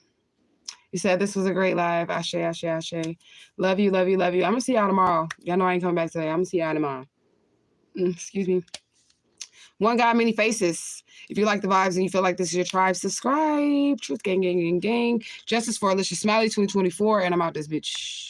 You said this was a great live. Ashe, ashe, ashe. Love you, love you, love you. I'm going to see y'all tomorrow. Y'all know I ain't coming back today. I'm going to see y'all tomorrow. Excuse me. One God, many faces. If you like the vibes and you feel like this is your tribe, subscribe. Truth gang, gang, gang, gang. Justice for Alicia Smiley 2024. And I'm out this bitch.